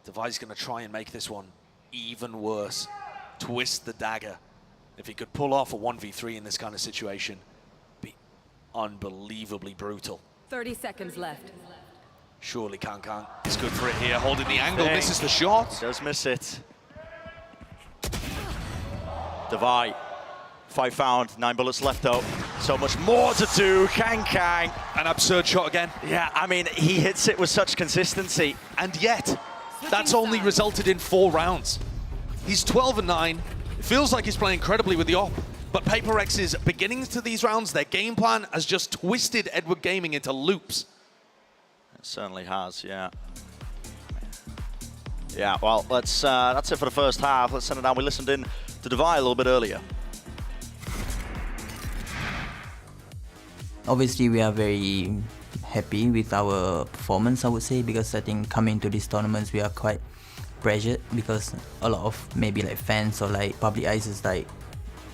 Devi's going to try and make this one even worse. Twist the dagger. If he could pull off a 1v3 in this kind of situation, be unbelievably brutal. 30 seconds left. Surely Kang is good for it here, holding the angle, misses the shot. Does miss it. Devi. 5 found, 9 bullets left though. So much more to do, Kang. An absurd shot again. Yeah, I mean, he hits it with such consistency. And yet, that's only resulted in 4 rounds. He's 12-9. It feels like he's playing incredibly with the op, but PRX's beginnings to these rounds, their game plan has just twisted Edward Gaming into loops. It certainly has, yeah. Yeah, well, that's it for the first half. Let's send it down. We listened in to Devi a little bit earlier. Obviously, we are very happy with our performance, I would say, because I think coming to these tournaments, we are quite pressured because a lot of maybe like fans or like public eyes is like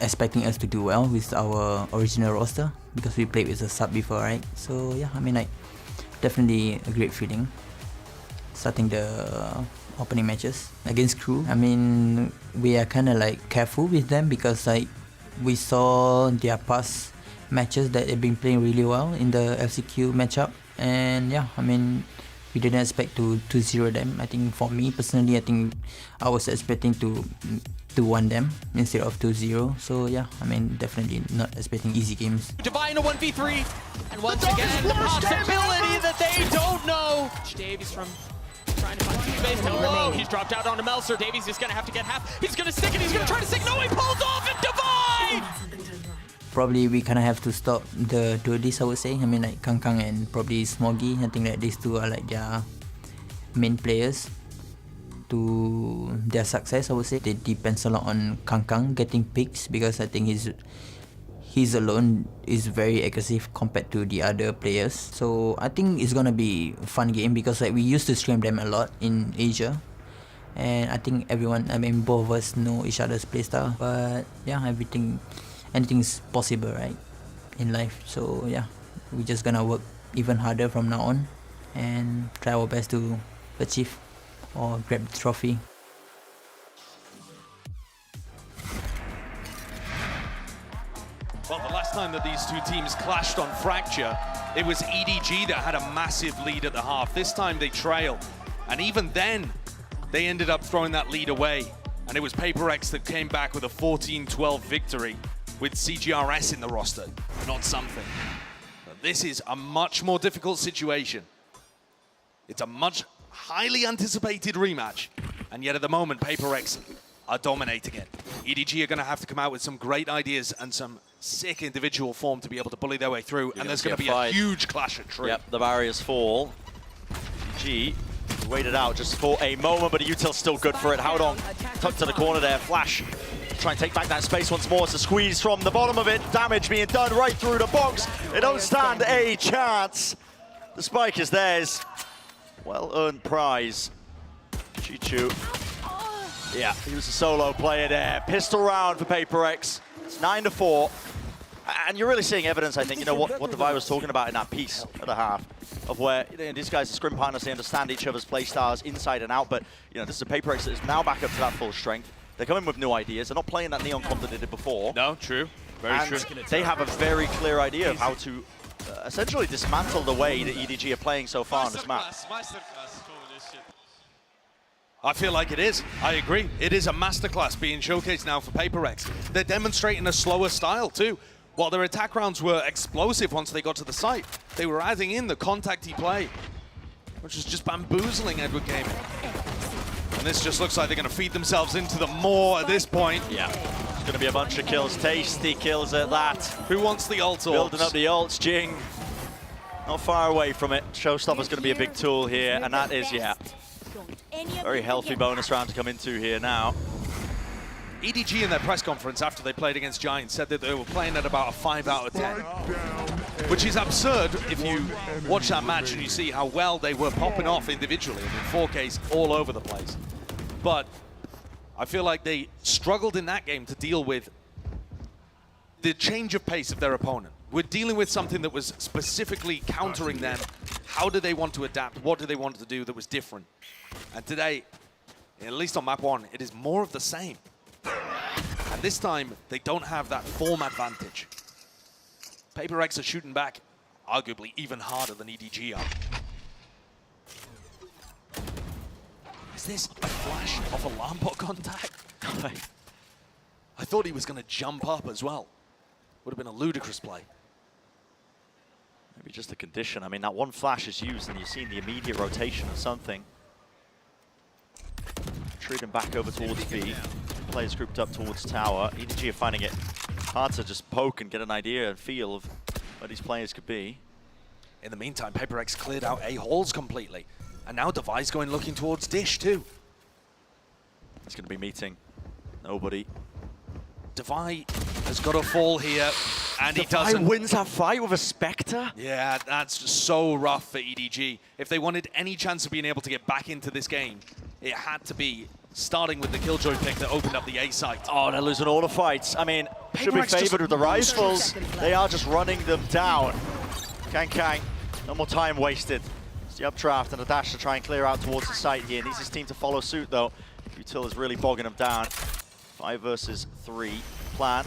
expecting us to do well with our original roster because we played with a sub before, right? So yeah, I mean like definitely a great feeling starting the opening matches against Crew. I mean, we are kind of like careful with them because like we saw their past matches that they've been playing really well in the LCQ matchup, and yeah, I mean, we didn't expect to 2-0 them. I think for me personally, I think I was expecting to 1 them instead of 2-0. So yeah, I mean, definitely not expecting easy games. Devi in a 1v3, and once again, the possibility that they don't know. Davies from trying to find space down low. He's dropped out onto Melser. Davies is going to have to get half. He's going to stick it. He's going to try to stick. No, he pulls off, and Devi! Probably we kind of have to stop the duelists, I would say. I mean, like Kang and probably Smoggy. I think that these two are like their main players. to their success, I would say. It depends a lot on Kang getting picks, because I think he's alone is very aggressive compared to the other players. So I think it's gonna be a fun game, because like we used to scrim them a lot in Asia. And I think both of us know each other's playstyle. But yeah, anything's possible, right, in life. So yeah, we're just gonna work even harder from now on and try our best to achieve or grab the trophy. Well, the last time that these two teams clashed on Fracture, it was EDG that had a massive lead at the half. This time they trailed, and even then, they ended up throwing that lead away. And it was PRX that came back with a 14-12 victory with CGRS in the roster, not something. But this is a much more difficult situation. It's a much highly anticipated rematch, and yet at the moment, PRX are dominating it. EDG are going to have to come out with some great ideas and some sick individual form to be able to bully their way through, and there's going to be a huge clash at tree. Yep, the barriers fall. EDG waited out just for a moment, but Util's still good for it. Haodong tucked to the corner there. Flash try and take back that space once more. It's a squeeze from the bottom of it. Damage being done right through the box. They don't stand a chance. The spike is theirs. Well-earned prize. Chichu. Yeah, he was a solo player there. Pistol round for PRX. It's 9-4. And you're really seeing evidence, I think, you know, what Devi was talking about in that piece at the half, of where, you know, these guys are scrim partners, they understand each other's play styles inside and out, but, you know, this is a PRX that is now back up to that full strength. They're coming with new ideas. They're not playing that Neon comp that they did before. No, true. Very and true. They have a very clear idea of how to essentially dismantle the way that EDG are playing so far on this map. I feel like it is. I agree. It is a masterclass being showcased now for PRX. They're demonstrating a slower style too. While their attack rounds were explosive once they got to the site, they were adding in the contacty play, which is just bamboozling Edward Gaming. And this just looks like they're going to feed themselves into the more at this point. Yeah, it's going to be a bunch of kills. Tasty kills at that. Who wants the ult? Building up the ults, Jing. Not far away from it. Showstopper's going to be a big tool here, and that is, yeah, very healthy bonus round to come into here now. EDG in their press conference after they played against Giants said that they were playing at about a 5 out of 10, which is absurd if you watch that match and you see how well they were popping off individually. I mean, 4Ks all over the place. But I feel like they struggled in that game to deal with the change of pace of their opponent. We're dealing with something that was specifically countering them. How do they want to adapt? What do they want to do that was different? And today, at least on map 1, it is more of the same. And this time, they don't have that form advantage. PRX are shooting back, arguably even harder than EDG are. Is this a flash of alarm bot contact? I thought he was going to jump up as well. Would have been a ludicrous play. Maybe just a condition. I mean, that one flash is used and you've seen the immediate rotation of something. Retreating back over towards B. Players grouped up towards tower. EDG are finding it hard to just poke and get an idea and feel of where these players could be. In the meantime, PRX cleared out A halls completely. And now Devi's going looking towards Dish too. It's going to be meeting nobody. Devi has got to fall here, and he doesn't. Devi wins that fight with a Spectre? Yeah, that's just so rough for EDG. If they wanted any chance of being able to get back into this game, it had to be starting with the Killjoy pick that opened up the A site. Oh, they're losing all the fights. I mean, should be favored with the rifles. They are just running them down. Kang, no more time wasted. It's the updraft and a dash to try and clear out towards the site here. Needs his team to follow suit, though. Util is really bogging them down. 5 versus 3 plan.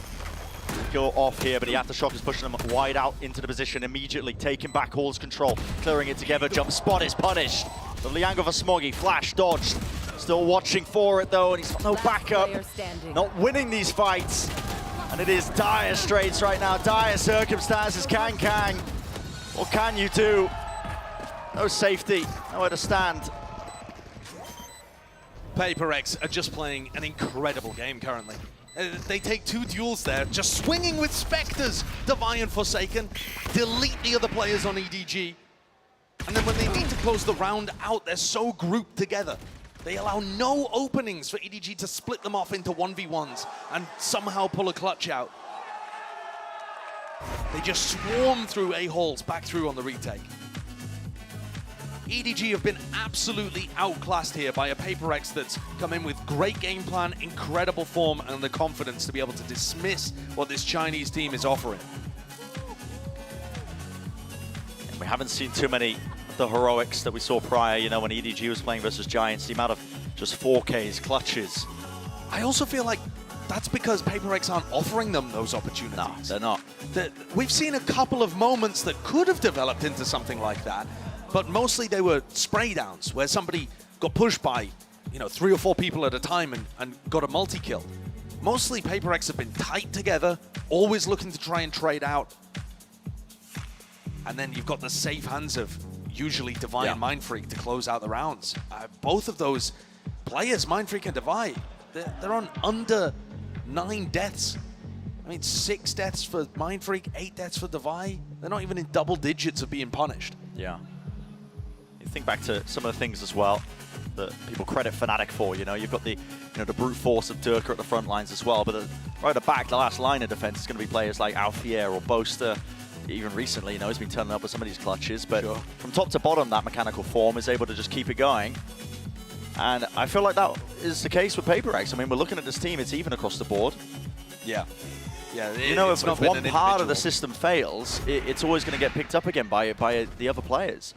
Go off here, but the aftershock is pushing them wide out into the position immediately, taking back Hall's control, clearing it together. Jump spot is punished. The Liang of a Smoggy, flash dodged. Still watching for it though, and he's got no backup. Not winning these fights. And it is dire straits right now, dire circumstances. Kang, what can you do? No safety, nowhere to stand. PRX are just playing an incredible game currently. They take 2 duels there, just swinging with Spectres. Devi and Forsaken delete the other players on EDG. And then when they need to close the round out, they're so grouped together. They allow no openings for EDG to split them off into 1v1s and somehow pull a clutch out. They just swarm through A-holes back through on the retake. EDG have been absolutely outclassed here by a PRX that's come in with great game plan, incredible form, and the confidence to be able to dismiss what this Chinese team is offering. We haven't seen too many the heroics that we saw prior, you know, when EDG was playing versus Giants, the amount of just 4Ks, clutches. I also feel like that's because PRX aren't offering them those opportunities. No, they're not. We've seen a couple of moments that could have developed into something like that, but mostly they were spray downs where somebody got pushed by, you know, 3 or 4 people at a time and got a multi-kill. Mostly PRX have been tight together, always looking to try and trade out. And then you've got the safe hands of usually Divine and Mindfreak to close out the rounds. Both of those players, Mindfreak and Divine, they're on under 9 deaths. I mean, 6 deaths for Mindfreak, 8 deaths for Divine. They're not even in double digits of being punished. Yeah. You think back to some of the things as well that people credit Fnatic for. You know, you've got the the brute force of Durka at the front lines as well, but right at the back, the last line of defense is going to be players like Alfier or Boaster. Even recently, you know, he's been turning up with some of these clutches, but from top to bottom, that mechanical form is able to just keep it going. And I feel like that is the case with PRX. I mean, we're looking at this team, it's even across the board. Yeah. Yeah, you know, if one part of the system fails, it's always going to get picked up again by the other players.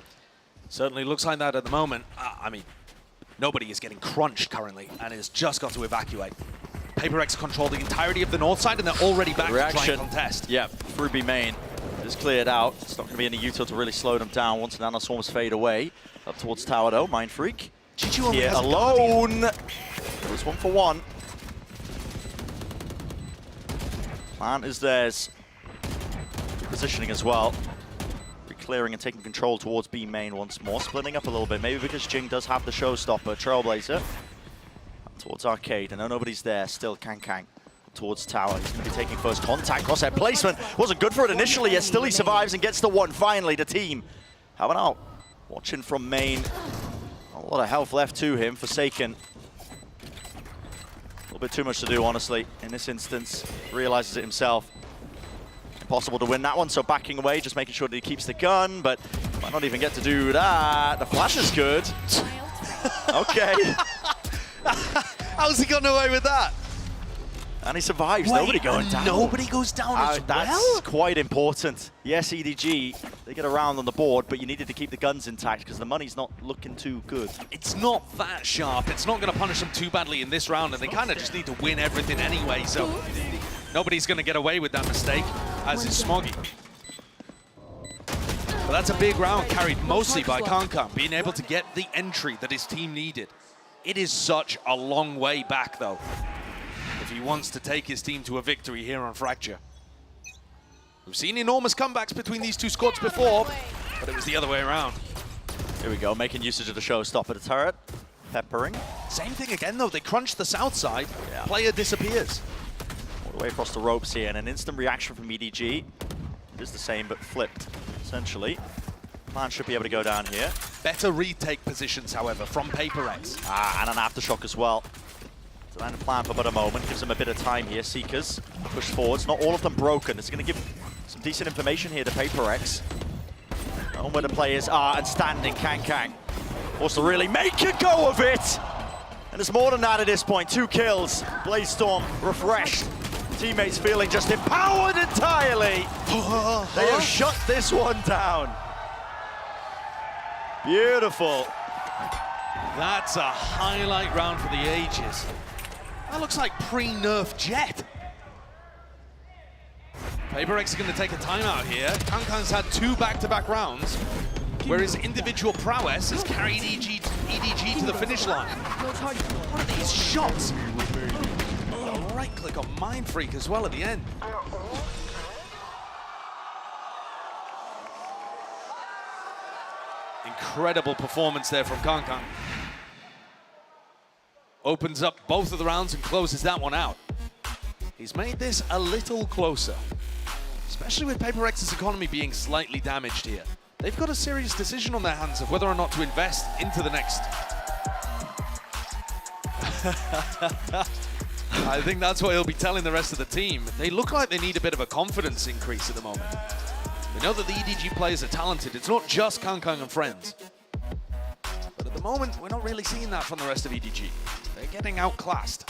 Certainly looks like that at the moment. I mean, nobody is getting crunched currently and has just got to evacuate. PRX control the entirety of the north side and they're already back to try and contest. Yeah, through B main is cleared out. It's not going to be any util to really slow them down once the nanoswarms fade away. Up towards tower though, Mindfreak. Here alone. It was 1 for 1. Plant is theirs. Good positioning as well. Clearing and taking control towards B main once more. Splitting up a little bit, maybe because Jing does have the showstopper. Trailblazer. Towards Arcade. I know nobody's there. Still Kang towards tower. He's going to be taking first contact. Crosshair placement wasn't good for it initially, yet still he survives and gets the one. Finally, the team. How about watching from main. A lot of health left to him. Forsaken. A little bit too much to do, honestly, in this instance. Realizes it himself. Impossible to win that one, so backing away, just making sure that he keeps the gun, but might not even get to do that. The flash is good. Okay. How's he gotten away with that? And he survives. Wait, nobody going down. Nobody goes down as well? That's quite important. Yes, EDG, they get around on the board, but you needed to keep the guns intact because the money's not looking too good. It's not that sharp. It's not going to punish them too badly in this round, and they kind of just need to win everything anyway, so nobody's going to get away with that mistake, as is Smoggy. But that's a big round carried mostly by Kankan, being able to get the entry that his team needed. It is such a long way back, though, if he wants to take his team to a victory here on Fracture. We've seen enormous comebacks between these two squads before, but it was the other way around. Here we go, making usage of the showstopper at the turret. Peppering. Same thing again, though. They crunch the south side. Yeah. Player disappears. All the way across the ropes here, and an instant reaction from EDG. It is the same, but flipped, essentially. Plan should be able to go down here. Better retake positions, however, from PRX. And an aftershock as well. So then plan for but a moment, gives them a bit of time here. Seekers push forwards, not all of them broken. It's going to give some decent information here to PRX. On where the players are and standing. Kang wants to really make a go of it. And there's more than that at this point. 2 kills. Blaze Storm refreshed. Teammates feeling just empowered entirely. They have shut this one down. Beautiful. That's a highlight round for the ages. That looks like pre-nerf Jet. PRX is going to take a timeout here. Kankan's had 2 back-to-back rounds, where his individual prowess has carried EDG to the finish line. What are these shots? Right-click on Mindfreak as well at the end. Incredible performance there from Kankan. Opens up both of the rounds and closes that one out. He's made this a little closer, especially with PRX's economy being slightly damaged here. They've got a serious decision on their hands of whether or not to invest into the next I think that's what he'll be telling the rest of the team. They look like they need a bit of a confidence increase at the moment. We know that the EDG players are talented. It's not just Kangkang and friends. But at the moment, we're not really seeing that from the rest of EDG. They're getting outclassed.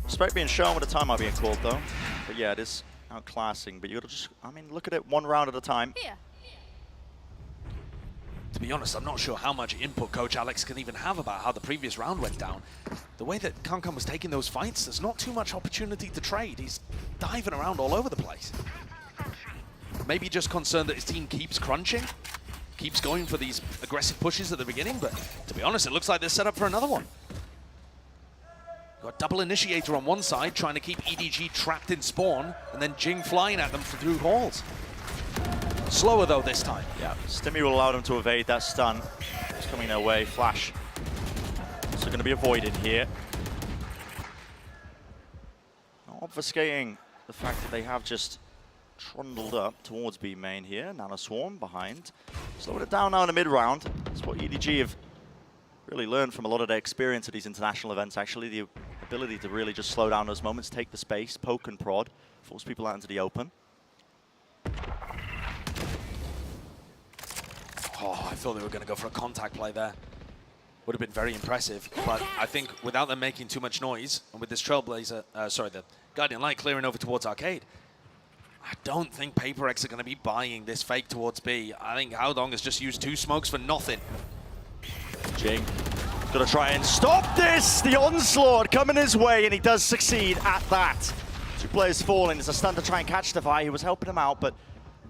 Respect being shown with the timeout being called, though. But yeah, it is outclassing. But you gotta just, I mean, look at it one round at a time. To be honest, I'm not sure how much input Coach Alex can even have about how the previous round went down. The way that Kangkang was taking those fights, there's not too much opportunity to trade. He's diving around all over the place. Maybe just concerned that his team keeps crunching, keeps going for these aggressive pushes at the beginning, but to be honest, it looks like they're set up for another one. Got double initiator on one side, trying to keep EDG trapped in spawn, and then Jing flying at them through halls. Slower though this time. Yeah, Stimmy will allow them to evade that stun. It's coming their way. Flash. So going to be avoided here. Obfuscating the fact that they have just trundled up towards B main here. Nano Swarm behind. Slowing it down now in the mid round. That's what EDG have really learned from a lot of their experience at these international events, actually. The ability to really just slow down those moments, take the space, poke and prod, force people out into the open. Oh, I thought they were going to go for a contact play there. Would have been very impressive, but I think without them making too much noise, and with this Trailblazer, the Guardian Light clearing over towards Arcade, I don't think PRX are going to be buying this fake towards B. I think Haodong has just used 2 smokes for nothing. Jing gonna try and stop this! The onslaught coming his way, and he does succeed at that. 2 players falling. There's a stun to try and catch Defy. He was helping him out, but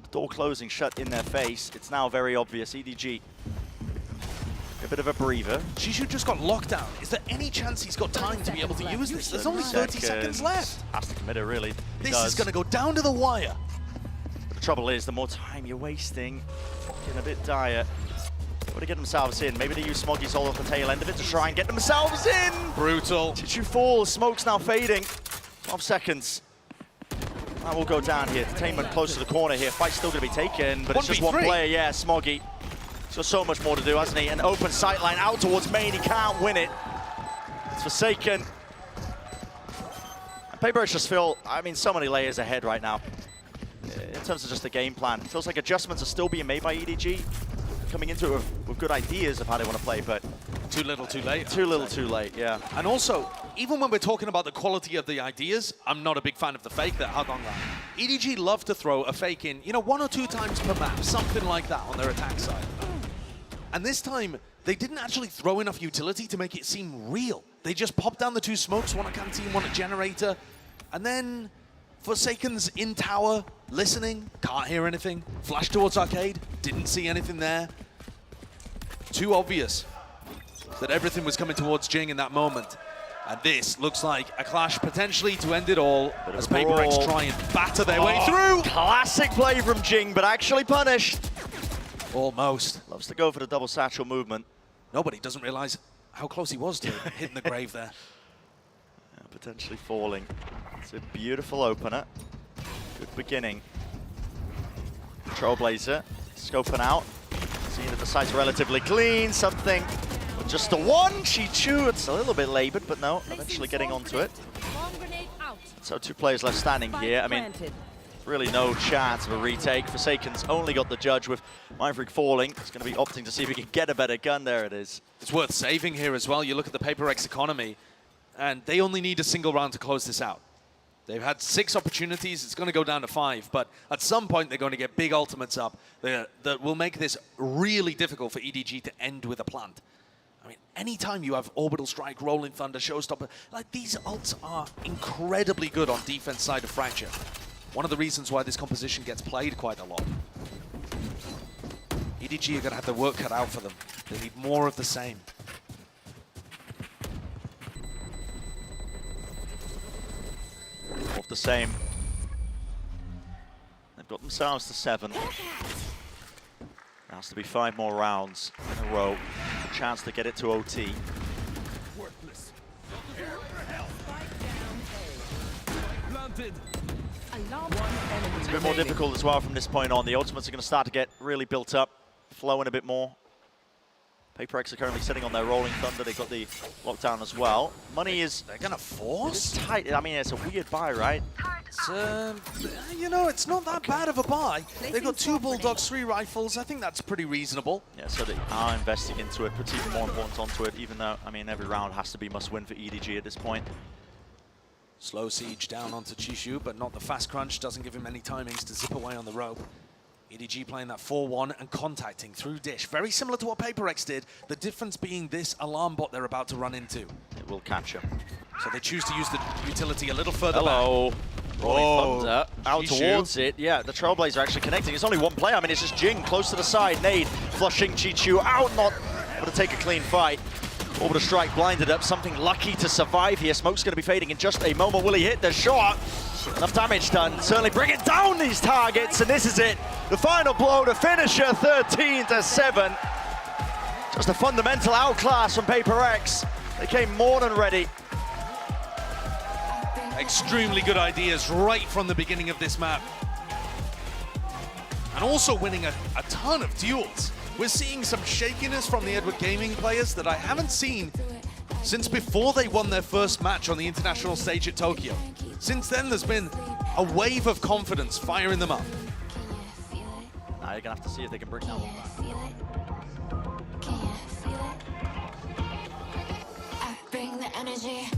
the door closing shut in their face. It's now very obvious. EDG, a bit of a breather. Jishu just got locked down. Is there any chance he's got time to be able to use this? There's only 30 seconds left. Has to commit it, really. This is going to go down to the wire. But the trouble is, the more time you're wasting, getting a bit dire. Got to get themselves in. Maybe they use Smoggy's all off the tail end of it to try and get themselves in. Brutal. Did you fall? Smoke's now fading. 12 seconds. That will go down here. Detainment close to the corner here. Fight's still going to be taken, but it's just 1 player. Yeah, Smoggy. He's got so much more to do, hasn't he? An open sightline out towards main. He can't win it. It's Forsaken. And PRX just feel, I mean, so many layers ahead right now. In terms of just the game plan. It feels like adjustments are still being made by EDG. Coming into it with good ideas of how they want to play, but too little, too late. Too little, too late, yeah. And also, even when we're talking about the quality of the ideas, I'm not a big fan of the fake that Haodong ran. EDG love to throw a fake in, 1 or 2 times per map, something like that on their attack side. And this time, they didn't actually throw enough utility to make it seem real. They just popped down the 2 smokes, one at Canteen, one at Generator, and then Forsaken's in tower, listening, can't hear anything. Flash towards Arcade, didn't see anything there. Too obvious that everything was coming towards Jing in that moment. And this looks like a clash potentially to end it all as PRX try and batter their way through. Classic play from Jing, but actually punished. Almost. Loves to go for the double satchel movement. Nobody doesn't realize how close he was to hitting the grave there. Yeah, potentially falling. It's a beautiful opener. Good beginning. Trailblazer scoping out. Seeing that the site's relatively clean. Something with just the 1. Chichu, it's a little bit labored, but no, eventually getting onto it. So 2 players left standing here. I mean, really no chance of a retake. Forsaken's only got the judge with Mindfreak falling. He's going to be opting to see if he can get a better gun. There it is. It's worth saving here as well. You look at the PRX economy, and they only need a single round to close this out. They've had 6 opportunities. It's going to go down to 5, but at some point they're going to get big ultimates up that will make this really difficult for EDG to end with a plant. I mean, anytime you have Orbital Strike, Rolling Thunder, Showstopper, like these ults are incredibly good on defense side of Fracture. One of the reasons why this composition gets played quite a lot. EDG are going to have their work cut out for them. They need more of the same. Of the same. They've got themselves to 7. There has to be 5 more rounds in a row. A chance to get it to OT. It's a bit more difficult as well from this point on. The ultimates are going to start to get really built up flowing a bit more. PRX are currently sitting on their rolling thunder. They've got the lockdown as well. Money is... They're going to force? It's tight. I mean, it's a weird buy, right? It's, you know, it's not that bad of a buy. They've got 2 Bulldogs, 3 rifles. I think that's pretty reasonable. Yeah, so they are investing into it, puts even more importance onto it, even though, I mean, every round has to be must-win for EDG at this point. Slow siege down onto Chishu, but not the fast crunch. Doesn't give him any timings to zip away on the rope. EDG playing that 4-1 and contacting through Dish. Very similar to what PRX did, the difference being this alarm bot they're about to run into. It will catch him. So they choose to use the utility a little further Hello. back. Rolling thunder out Chishu. towards it. Yeah, the Trailblazer actually connecting. It's only one player. I mean, it's just Jing close to the side. Nade flushing Chichu out, not able to take a clean fight. Orbital strike blinded up. Something lucky to survive here. Smoke's going to be fading in just a moment. Will he hit the shot? Enough damage done. Certainly bringing down these targets, and this is it. The final blow to finisher, 13-7. Just a fundamental outclass from PRX. They came more than ready. Extremely good ideas right from the beginning of this map. And also winning a ton of duels. We're seeing some shakiness from the Edward Gaming players that I haven't seen since before they won their first match on the international stage at Tokyo. Since then, there's been a wave of confidence firing them up. Now you're going to have to see if they can bring that one back. I bring the energy.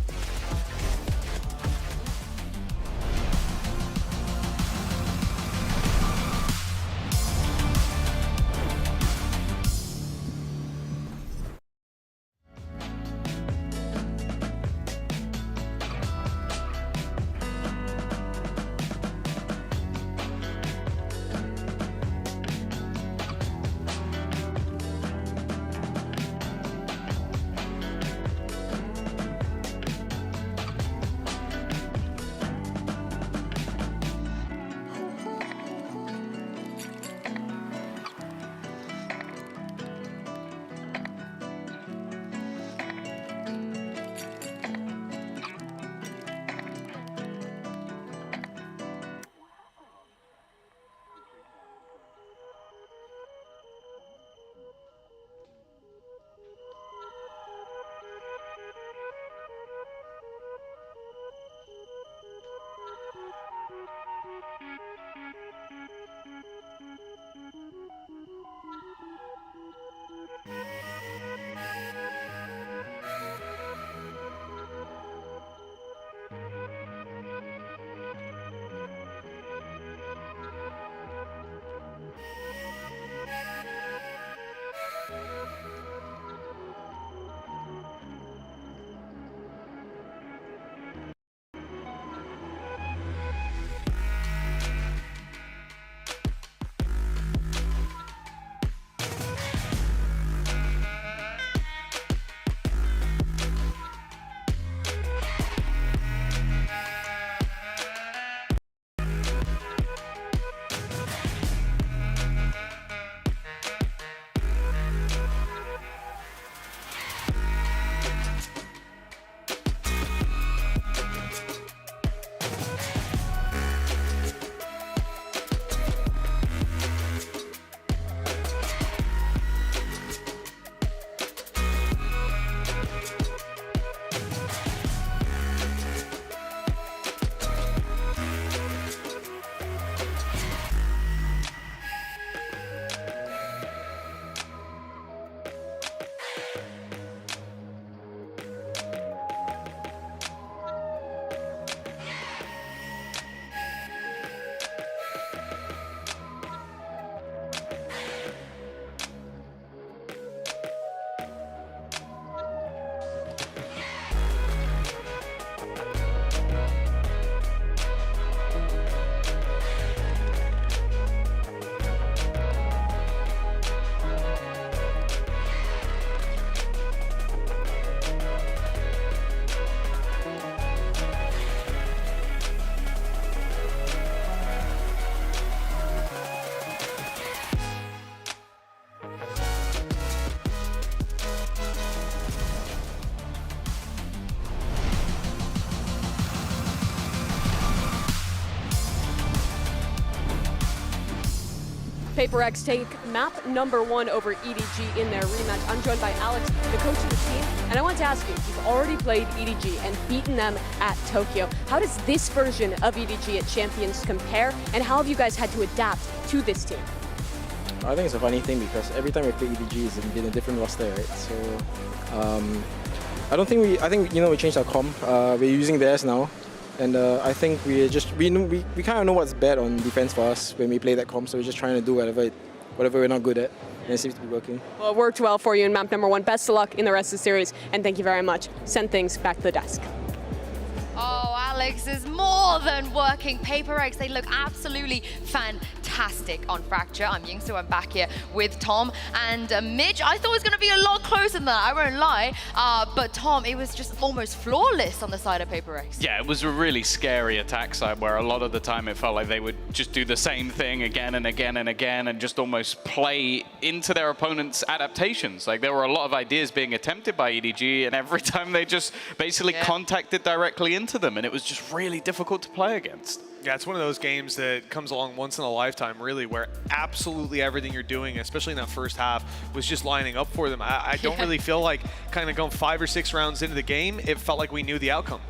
PRX take map number 1 over EDG in their rematch. I'm joined by Alex, the coach of the team, and I want to ask you, you've already played EDG and beaten them at Tokyo. How does this version of EDG at Champions compare, and how have you guys had to adapt to this team? I think it's a funny thing because every time we play EDG, it's been a different roster, right? So I think we changed our comp. We're using theirs now. And I think we kind of know what's bad on defense for us when we play that comp, so we're just trying to do whatever we're not good at, and it seems to be working. Well, it worked well for you in map number 1. Best of luck in the rest of the series, and thank you very much. Send things back to the desk. Oh, Alex is more than working. PRX, they look absolutely fantastic on Fracture. I'm Yingsu, I'm back here with Tom. And Mitch, I thought it was going to be a lot closer than that, I won't lie. But Tom, it was just almost flawless on the side of PRX. Yeah, it was a really scary attack side where a lot of the time it felt like they would just do the same thing again and again and again and just almost play into their opponent's adaptations. Like there were a lot of ideas being attempted by EDG, and every time they just basically contacted directly into them, and it was just really difficult to play against. Yeah, it's one of those games that comes along once in a lifetime, really, where absolutely everything you're doing, especially in that first half, was just lining up for them. I don't really feel like kind of going 5 or 6 rounds into the game, it felt like we knew the outcome.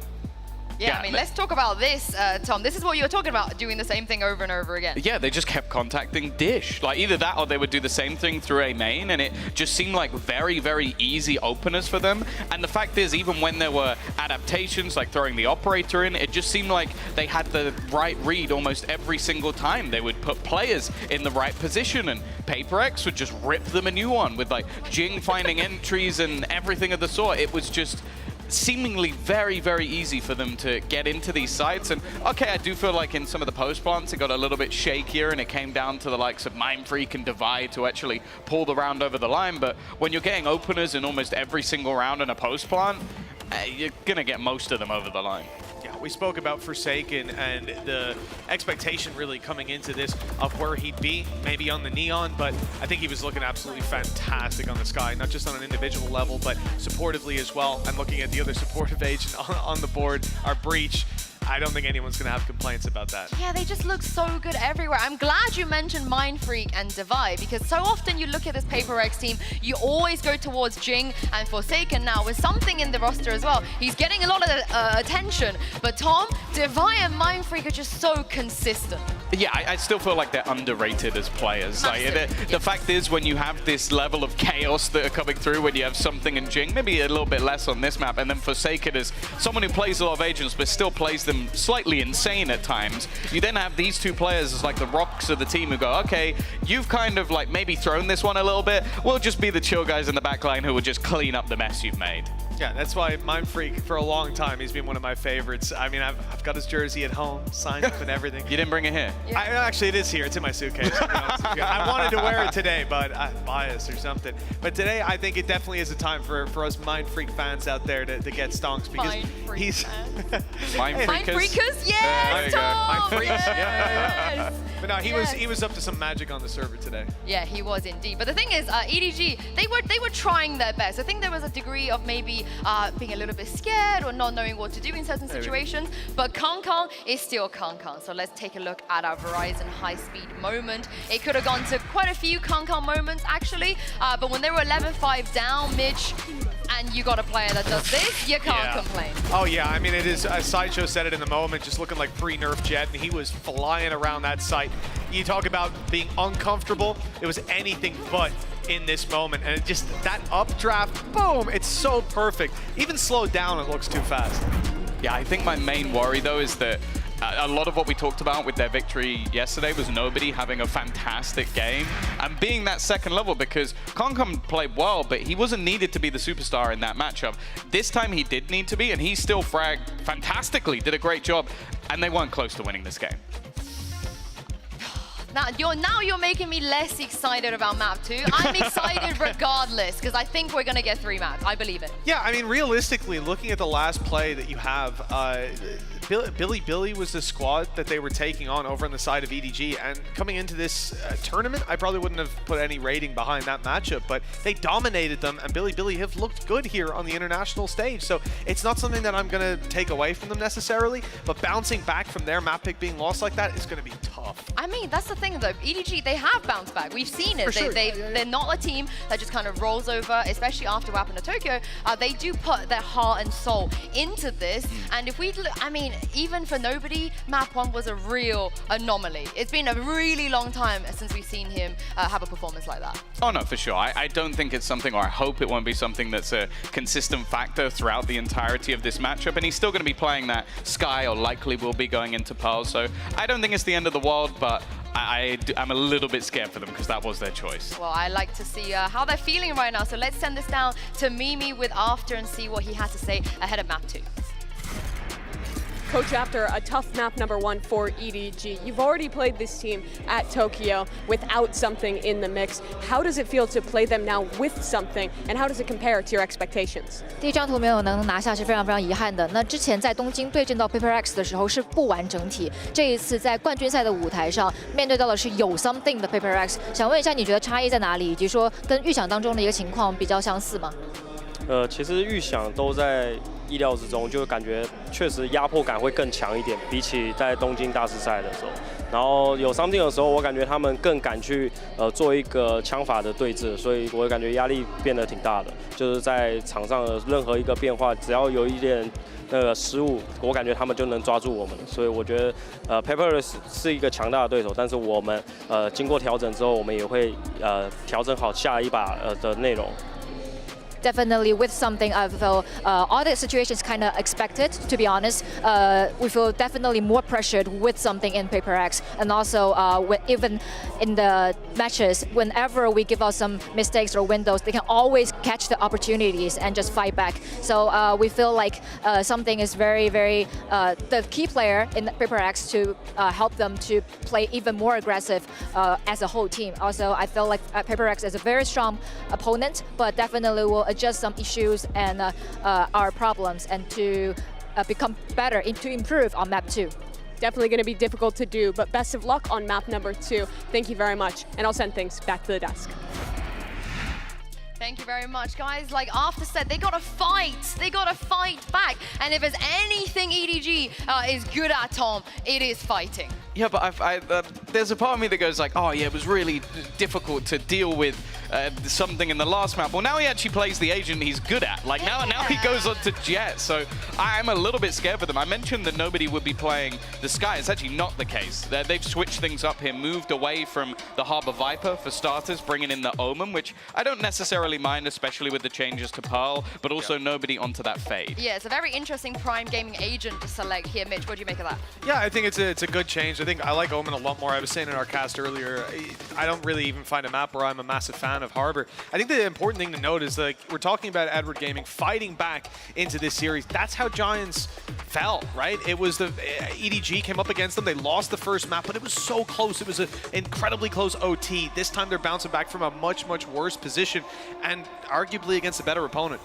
Yeah, I mean, let's talk about this, Tom. This is what you were talking about, doing the same thing over and over again. Yeah, they just kept contacting Dish. Like either that or they would do the same thing through a main, and it just seemed like very, very easy openers for them. And the fact is, even when there were adaptations, like throwing the operator in, it just seemed like they had the right read almost every single time. They would put players in the right position, and PRX would just rip them a new one with like Jing finding entries and everything of the sort. It was just seemingly very, very easy for them to get into these sites. And okay, I do feel like in some of the post plants it got a little bit shakier, and it came down to the likes of Mindfreak and Divide to actually pull the round over the line. But when you're getting openers in almost every single round in a post plant, you're gonna get most of them over the line. Yeah, we spoke about Forsaken and the expectation really coming into this of where he'd be, maybe on the Neon, but I think he was looking absolutely fantastic on the Sky, not just on an individual level, but supportively as well. And looking at the other supportive agent on the board, our Breach, I don't think anyone's going to have complaints about that. Yeah, they just look so good everywhere. I'm glad you mentioned Mindfreak and Divide, because so often you look at this PRX team, you always go towards Jing and Forsaken now with something in the roster as well. He's getting a lot of attention, but Tom, Divide and Mindfreak are just so consistent. Yeah, I still feel like they're underrated as players. Like, the fact is, when you have this level of chaos that are coming through, when you have something in Jing, maybe a little bit less on this map, and then Forsaken is someone who plays a lot of agents but still plays them slightly insane at times. You then have these two players as like the rocks of the team who go, okay, you've kind of like maybe thrown this one a little bit. We'll just be the chill guys in the back line who will just clean up the mess you've made. Yeah, that's why Mindfreak, for a long time, he's been one of my favorites. I mean, I've got his jersey at home, signed up and everything. You didn't bring it here? Yeah. Actually, it is here. It's in my suitcase. I wanted to wear it today, but I'm biased or something. But today, I think it definitely is a time for us Mindfreak fans out there to get stonks, because he's... Mindfreakers? Yes, Tom! Mindfreaks, yes. But no, he was up to some magic on the server today. Yeah, he was indeed. But the thing is, EDG, they were trying their best. I think there was a degree of maybe being a little bit scared or not knowing what to do in certain situations. But Kong Kong is still Kong Kong. So let's take a look at our Verizon high-speed moment. It could have gone to quite a few Kong Kong moments, actually. But when they were 11-5 down, Mitch, and you got a player that does this, you can't complain. Oh, yeah. I mean, it is, as Sideshow said it in the moment, just looking like pre-nerf Jet, and he was flying around that site. You talk about being uncomfortable. It was anything but in this moment, and it just, that updraft, boom, it's so perfect. Even slowed down, it looks too fast. Yeah, I think my main worry, though, is that a lot of what we talked about with their victory yesterday was nobody having a fantastic game and being that second level, because Concom played well, but he wasn't needed to be the superstar in that matchup. This time he did need to be, and he still fragged fantastically, did a great job, and they weren't close to winning this game. Now you're making me less excited about map 2. I'm excited regardless, because I think we're going to get 3 maps. I believe it. Yeah, I mean, realistically, looking at the last play that you have, Billy was the squad that they were taking on over on the side of EDG, and coming into this tournament, I probably wouldn't have put any rating behind that matchup, but they dominated them, and Billy have looked good here on the international stage, so it's not something that I'm going to take away from them necessarily, but bouncing back from their map pick being lost like that is going to be tough. off. I mean, that's the thing though. EDG, they have bounced back. We've seen it. They're not a team that just kind of rolls over, especially after what happened to Tokyo. They do put their heart and soul into this. And if we, I mean, even for nobody, map 1 was a real anomaly. It's been a really long time since we've seen him have a performance like that. Oh no, for sure. I don't think it's something, or I hope it won't be something that's a consistent factor throughout the entirety of this matchup. And he's still going to be playing that Sky, or likely will be going into Pearl. So I don't think it's the end of the world, but I'm a little bit scared for them because that was their choice. Well, I like to see how they're feeling right now. So let's send this down to Mimi with After and see what he has to say ahead of map 2. Coach After, a tough map number 1 for EDG. You've already played this team at Tokyo without something in the mix. How does it feel to play them now with something, and how does it compare to your expectations? 第一张图没有能拿下是非常非常遗憾的。那之前在东京对阵到 PRX 的时候是不完整体，这一次在冠军赛的舞台上面对到的是有 something 的 PRX。想问一下，你觉得差异在哪里，以及说跟预想当中的一个情况比较相似吗？其实预想都在意料之中，就感觉确实压迫感会更强一点，比起在东京大师赛的时候。然后有 something 的时候，我感觉他们更敢去做一个枪法的对峙，所以我感觉压力变得挺大的。就是在场上的任何一个变化，只要有一点那个失误，我感觉他们就能抓住我们。所以我觉得PRX 是一个强大的对手，但是我们经过调整之后，我们也会调整好下一把的内容。Definitely with something, I feel all the situations kind of expected, to be honest. We feel definitely more pressured with something in PRX. And also even in the matches, whenever we give out some mistakes or windows, they can always catch the opportunities and just fight back. So we feel like something is very, very the key player in PRX to help them to play even more aggressive as a whole team. Also, I feel like PRX is a very strong opponent, but definitely will adjust some issues and our problems and to become better, to improve on map 2. Definitely going to be difficult to do, but best of luck on map number 2. Thank you very much, and I'll send things back to the desk. Thank you very much, guys. Like After said, they gotta fight. They gotta fight back. And if there's anything EDG is good at, Tom, it is fighting. Yeah, but there's a part of me that goes like, oh yeah, it was really difficult to deal with something in the last map. Well, now he actually plays the agent he's good at. Like now he goes on to Jet. So I'm a little bit scared for them. I mentioned that nobody would be playing the Sky. It's actually not the case. They've switched things up here, moved away from the Harbor Viper for starters, bringing in the Omen, which I don't necessarily mind, especially with the changes to Pearl, but also nobody onto that Fade. Yeah, it's a very interesting Prime Gaming agent to select here. Mitch, what do you make of that? Yeah, I think it's a good change. I think I like Omen a lot more. I was saying in our cast earlier, I don't really even find a map where I'm a massive fan of Harbor. I think the important thing to note is, like, we're talking about Edward Gaming fighting back into this series. That's how Giants fell, right? It was the EDG came up against them. They lost the first map, but it was so close. It was an incredibly close OT. This time they're bouncing back from a much, much worse position and arguably against a better opponent.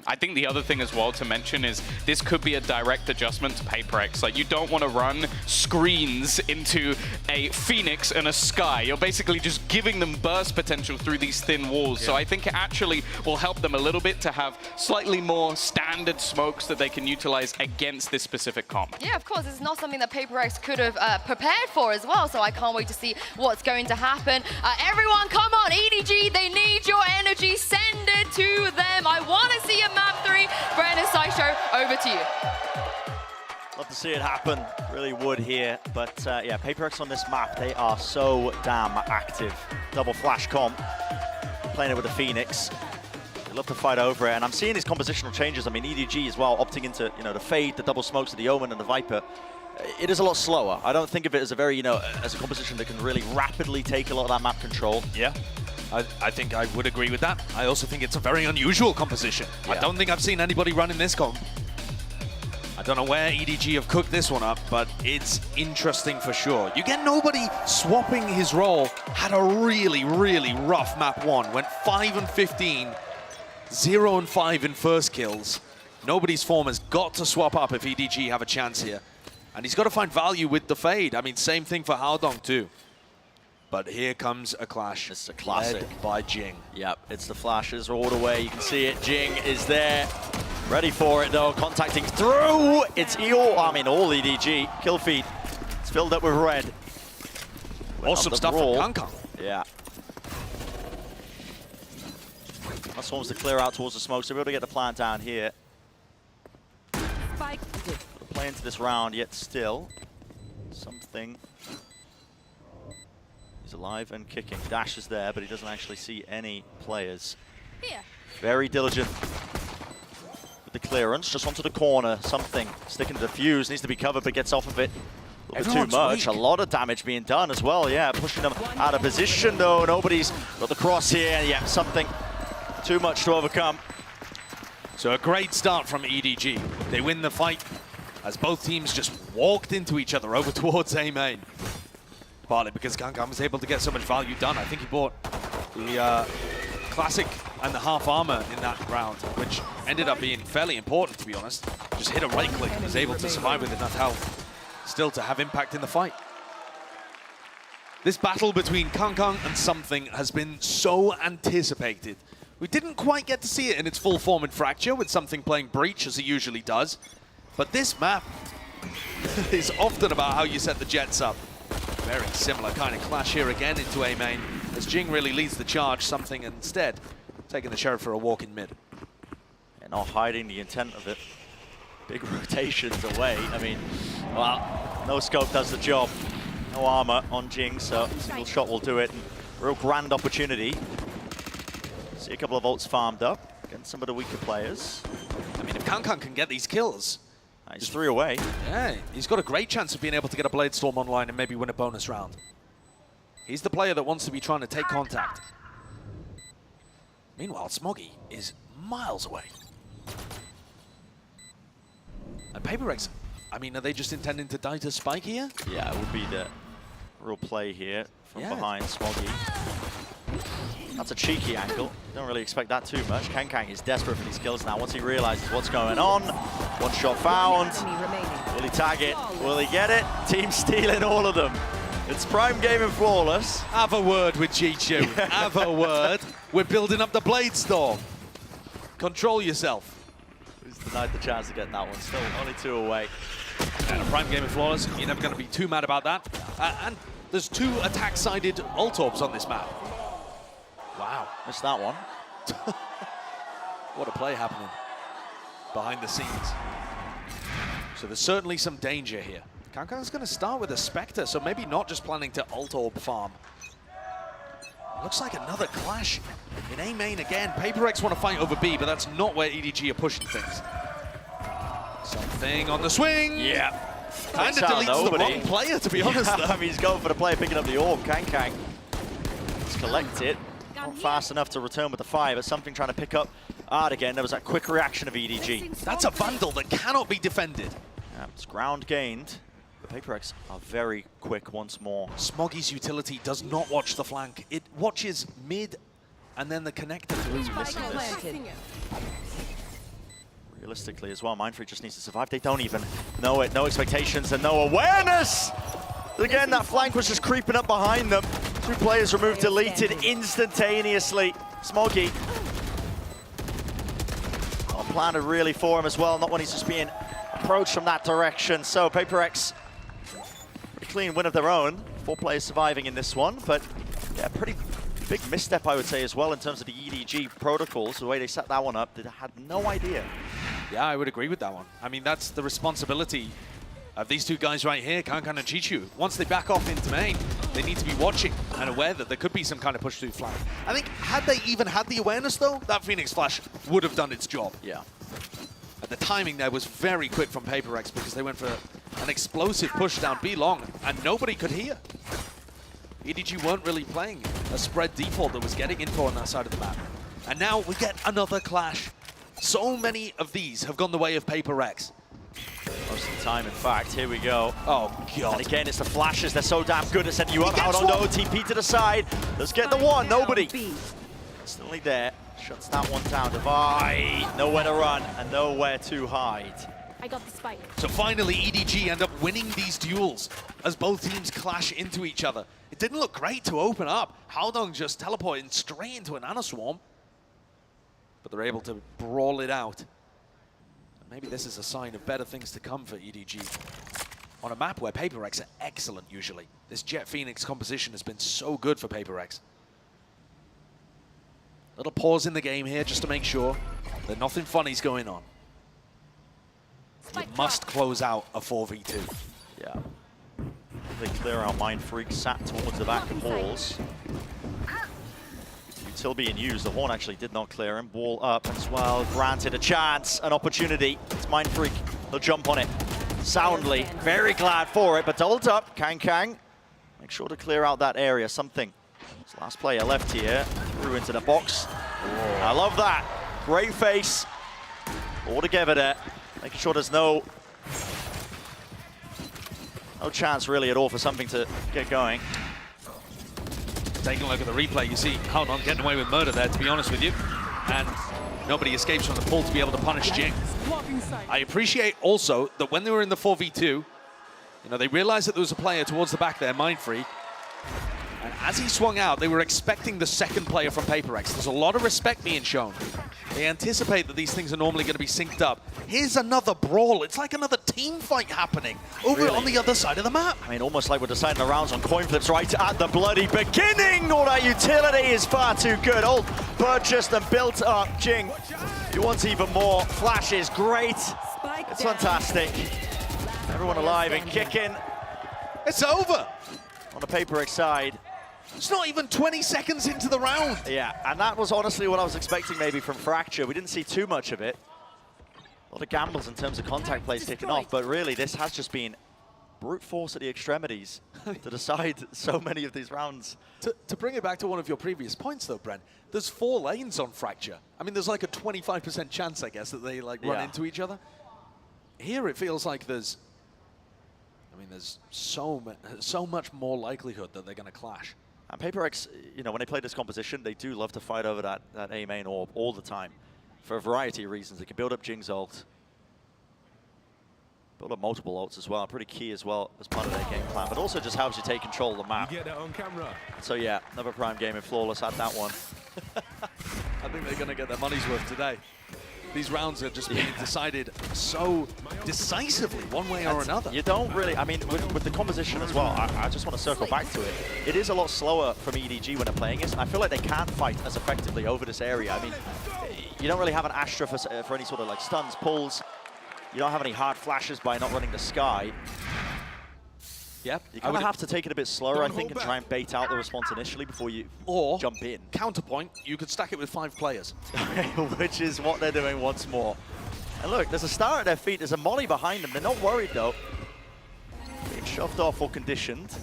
I think the other thing as well to mention is this could be a direct adjustment to PRX. Like, you don't want to run screens into a Phoenix and a Sky. You're basically just giving them burst potential through these thin walls. Yeah. So I think it actually will help them a little bit to have slightly more standard smokes that they can utilize against this specific comp. Yeah, of course. It's not something that PRX could have prepared for as well. So I can't wait to see what's going to happen. Everyone, come on, EDG, they need your energy. Send it to them. I want to see a map 3. Brandon Sideshow, over to you. Love to see it happen, really would here. But yeah, PRX on this map, they are so damn active. Double flash comp, playing it with the Phoenix. They love to fight over it, and I'm seeing these compositional changes. I mean, EDG as well, opting into, you know, the Fade, the double smokes of the Omen and the Viper. It is a lot slower. I don't think of it as a very, you know, as a composition that can really rapidly take a lot of that map control. Yeah. I think I would agree with that. I also think it's a very unusual composition. Yeah. I don't think I've seen anybody running this comp. I don't know where EDG have cooked this one up, but it's interesting for sure. You get nobody swapping his role. Had a really, really rough map 1. Went 5 and 15, 0 and 5 in first kills. Nobody's form has got to swap up if EDG have a chance here. And he's got to find value with the Fade. I mean, same thing for Haodong too. But here comes a clash. It's a classic. Led by Jing. Yep, it's the flashes all the way. You can see it. Jing is there. Ready for it though. Contacting through. It's all EDG. Kill feed. It's filled up with red. Awesome stuff from Kankan. Yeah. That swarms to clear out towards the smoke, so we're able to get the plant down here. Spike. Play into this round, yet still something. He's alive and kicking. Dash is there, but he doesn't actually see any players. Here. Very diligent with the clearance, just onto the corner. Something sticking to the fuse, needs to be covered, but gets off of it a little bit too much. Weak. A lot of damage being done as well. Yeah, pushing them out of position though. Nobody's got the cross here. Yeah, something too much to overcome. So a great start from EDG. They win the fight as both teams just walked into each other over towards A main. Partly because Kankan was able to get so much value done. I think he bought the classic and the half armor in that round, which ended up being fairly important, to be honest. Just hit a right click and was able to survive with enough health still to have impact in the fight. This battle between Kankan and Something has been so anticipated. We didn't quite get to see it in its full form in Fracture, with Something playing Breach as he usually does. But this map is often about how you set the Jets up. Very similar kind of clash here again into A main, as Jing really leads the charge, Something instead taking the Sheriff for a walk in mid. And not hiding the intent of it. Big rotations away. I mean, well, no scope does the job. No armor on Jing, so single shot will do it. And real grand opportunity. See a couple of ults farmed up against some of the weaker players. I mean, if Kankan can get these kills, he's 3 away. Yeah, he's got a great chance of being able to get a Blade Storm online and maybe win a bonus round. He's the player that wants to be trying to take contact. Meanwhile, Smoggy is miles away. And PRX, I mean, are they just intending to die to Spike here? Yeah, it would be the real play here from behind Smoggy. That's a cheeky angle. Don't really expect that too much. Kankan is desperate for these kills now. Once he realizes what's going on, one shot found. Will he tag it? Will he get it? Team stealing all of them. It's prime game and flawless. Have a word with Jichu. Have a word. We're building up the Blade Storm. Control yourself. Who's denied the chance of getting that one? Still only 2 away. And a prime game of flawless. You're never going to be too mad about that. And there's 2 attack-sided ult orbs on this map. Wow. Missed that one. What a play happening behind the scenes. So there's certainly some danger here. Kankan's going to start with a Spectre, so maybe not just planning to ult orb farm. Looks like another clash in A main again. PRX want to fight over B, but that's not where EDG are pushing things. Something on the swing. Yeah. Kind of deletes the wrong player, to be honest. I mean, he's going for the player picking up the orb. Kankan. Let's collect it. Not fast enough to return with the fire, but Something trying to pick up Art again. There was that quick reaction of EDG. That's a Vandal that cannot be defended. Yeah, it's ground gained. The PRX are very quick once more. Smoggy's utility does not watch the flank. It watches mid and then the connector through, missing this. Realistically as well, Mindfreak just needs to survive. They don't even know it. No expectations and no awareness! Again, that flank was just creeping up behind them. 2 players removed, deleted instantaneously. Smoggy. Not planned really for him as well, not when he's just being approached from that direction. So PRX, pretty clean win of their own. 4 players surviving in this one, but yeah, pretty big misstep, I would say, as well, in terms of the EDG protocols. The way they set that one up, they had no idea. Yeah, I would agree with that one. I mean, that's the responsibility of these 2 guys right here, Kankan and Jichu. Once they back off into main, they need to be watching and aware that there could be some kind of push through flank. I think had they even had the awareness, though, that Phoenix Flash would have done its job. Yeah. And the timing there was very quick from PRX because they went for an explosive push down B long, and nobody could hear. EDG weren't really playing a spread default that was getting info on that side of the map. And now we get another clash. So many of these have gone the way of PRX. Most of the time, in fact. Here we go. Oh, God. And again, it's the flashes. They're so damn good at setting you up. Out on the OTP to the side. Let's get the one. Nobody. Instantly there. Shuts that one down. Divide. Nowhere to run and nowhere to hide. I got the spike. So finally, EDG end up winning these duels as both teams clash into each other. It didn't look great to open up. Howdong just teleporting straight into a nanoswarm. But they're able to brawl it out. Maybe this is a sign of better things to come for EDG. on a map where PRX are excellent usually. This Jet Phoenix composition has been so good for PRX. Little pause in the game here just to make sure that nothing funny's going on. You must close out a 4v2. Yeah. They clear out Mind Freak, sat towards the back of walls. Util being used. The Horn actually did not clear him. Wall up as well. Granted a chance, an opportunity. It's Mind Freak. He'll jump on it soundly. Very glad for it, but doubled up. Kang. Make sure to clear out that area. Something. This last player left here. Threw into the box. Whoa. I love that. Great face. All together there. Making sure there's no chance really at all for something to get going. Taking a look at the replay, you see Hounon getting away with murder there, to be honest with you. And nobody escapes from the pull to be able to punish Jing. I appreciate also that when they were in the 4v2, you know, they realized that there was a player towards the back there, Mind Freak. And as he swung out, they were expecting the second player from PRX. There's a lot of respect being shown. They anticipate that these things are normally going to be synced up. Here's another brawl. It's like another team fight happening over on the other side of the map. I mean, almost like we're deciding the rounds on coin flips right at the bloody beginning. All that utility is far too good. Old purchased and built up. Jing, he wants even more. Flash is great. It's fantastic. Everyone alive and kicking. It's over. On the PRX side. It's not even 20 seconds into the round. Yeah, and that was honestly what I was expecting maybe from Fracture. We didn't see too much of it. A lot of gambles in terms of contact plays kicking off, but really this has just been brute force at the extremities to decide so many of these rounds. To bring it back to one of your previous points though, Brent, there's 4 lanes on Fracture. I mean, there's like a 25% chance, I guess, that they like run into each other. Here it feels like there's so much more likelihood that they're going to clash. And PRX, you know, when they play this composition, they do love to fight over that A main orb all the time for a variety of reasons. They can build up Jing's ult, build up multiple ults as well, pretty key as well as part of their game plan, but also just helps you take control of the map. You get that on camera. So yeah, another prime game in Flawless had that one. I think they're going to get their money's worth today. These rounds are just being decided so decisively, one way or another. You don't really, I mean, with the composition as well, I just want to circle back to it. It is a lot slower from EDG when they're playing it, and I feel like they can't fight as effectively over this area. I mean, you don't really have an Astra for any sort of like stuns, pulls. You don't have any hard flashes by not running the Sky. Yep. You kind of have to take it a bit slower, I think, and try and bait out the response initially before you jump in. Counterpoint, you could stack it with 5 players. Which is what they're doing once more. And look, there's a star at their feet, there's a molly behind them. They're not worried, though. Being shoved off or conditioned.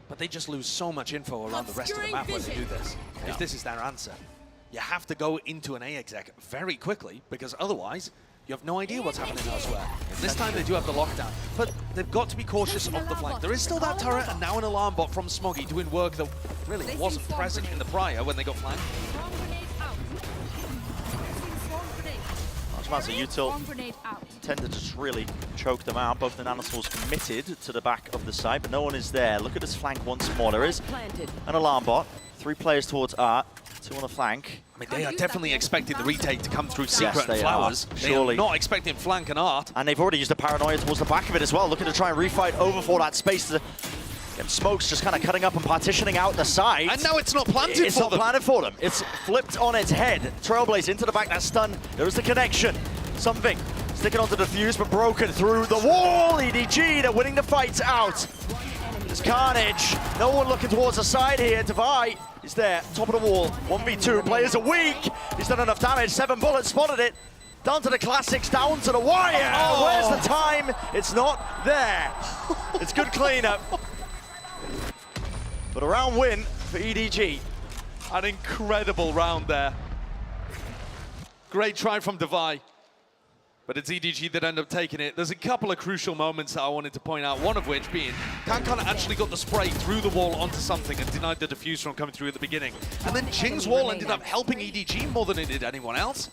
But they just lose so much info around the rest of the map when they do this. If this is their answer. You have to go into an A exec very quickly, because otherwise, you have no idea what's happening elsewhere. And this time they do have the lockdown, but they've got to be cautious of the flank. There is still that turret and now an alarm bot from Smoggy doing work that really wasn't present in the prior when they got flanked. Large amounts of util tend to just really choke them out. Both the Nanoswalls committed to the back of the site, but no one is there. Look at this flank once more. There is an alarm bot. 3 players towards Art, 2 on the flank. I mean, they are definitely expecting the retake to come through Secret and they Flowers. Surely. They are not expecting flank and Art. And they've already used the paranoia towards the back of it as well, looking to try and refight over for that space. And Smoke's just kind of cutting up and partitioning out the side. And now it's not planted for them. It's not planted for them. It's flipped on its head. Trailblaze into the back, that stun. There is the connection. Something sticking onto the fuse, but broken through the wall. EDG, they're winning the fight out. There's Carnage. No one looking towards the side here. Devi is there, top of the wall. 1v2, players are weak. He's done enough damage. 7 bullets, spotted it. Down to the classics, down to the wire. Oh. Where's the time? It's not there. It's good cleanup. But a round win for EDG. An incredible round there. Great try from Devi. But it's EDG that ended up taking it. There's a couple of crucial moments that I wanted to point out, one of which being Kankan actually got the spray through the wall onto something and denied the defuse from coming through at the beginning. And then Jing's wall ended up helping EDG more than it did anyone else.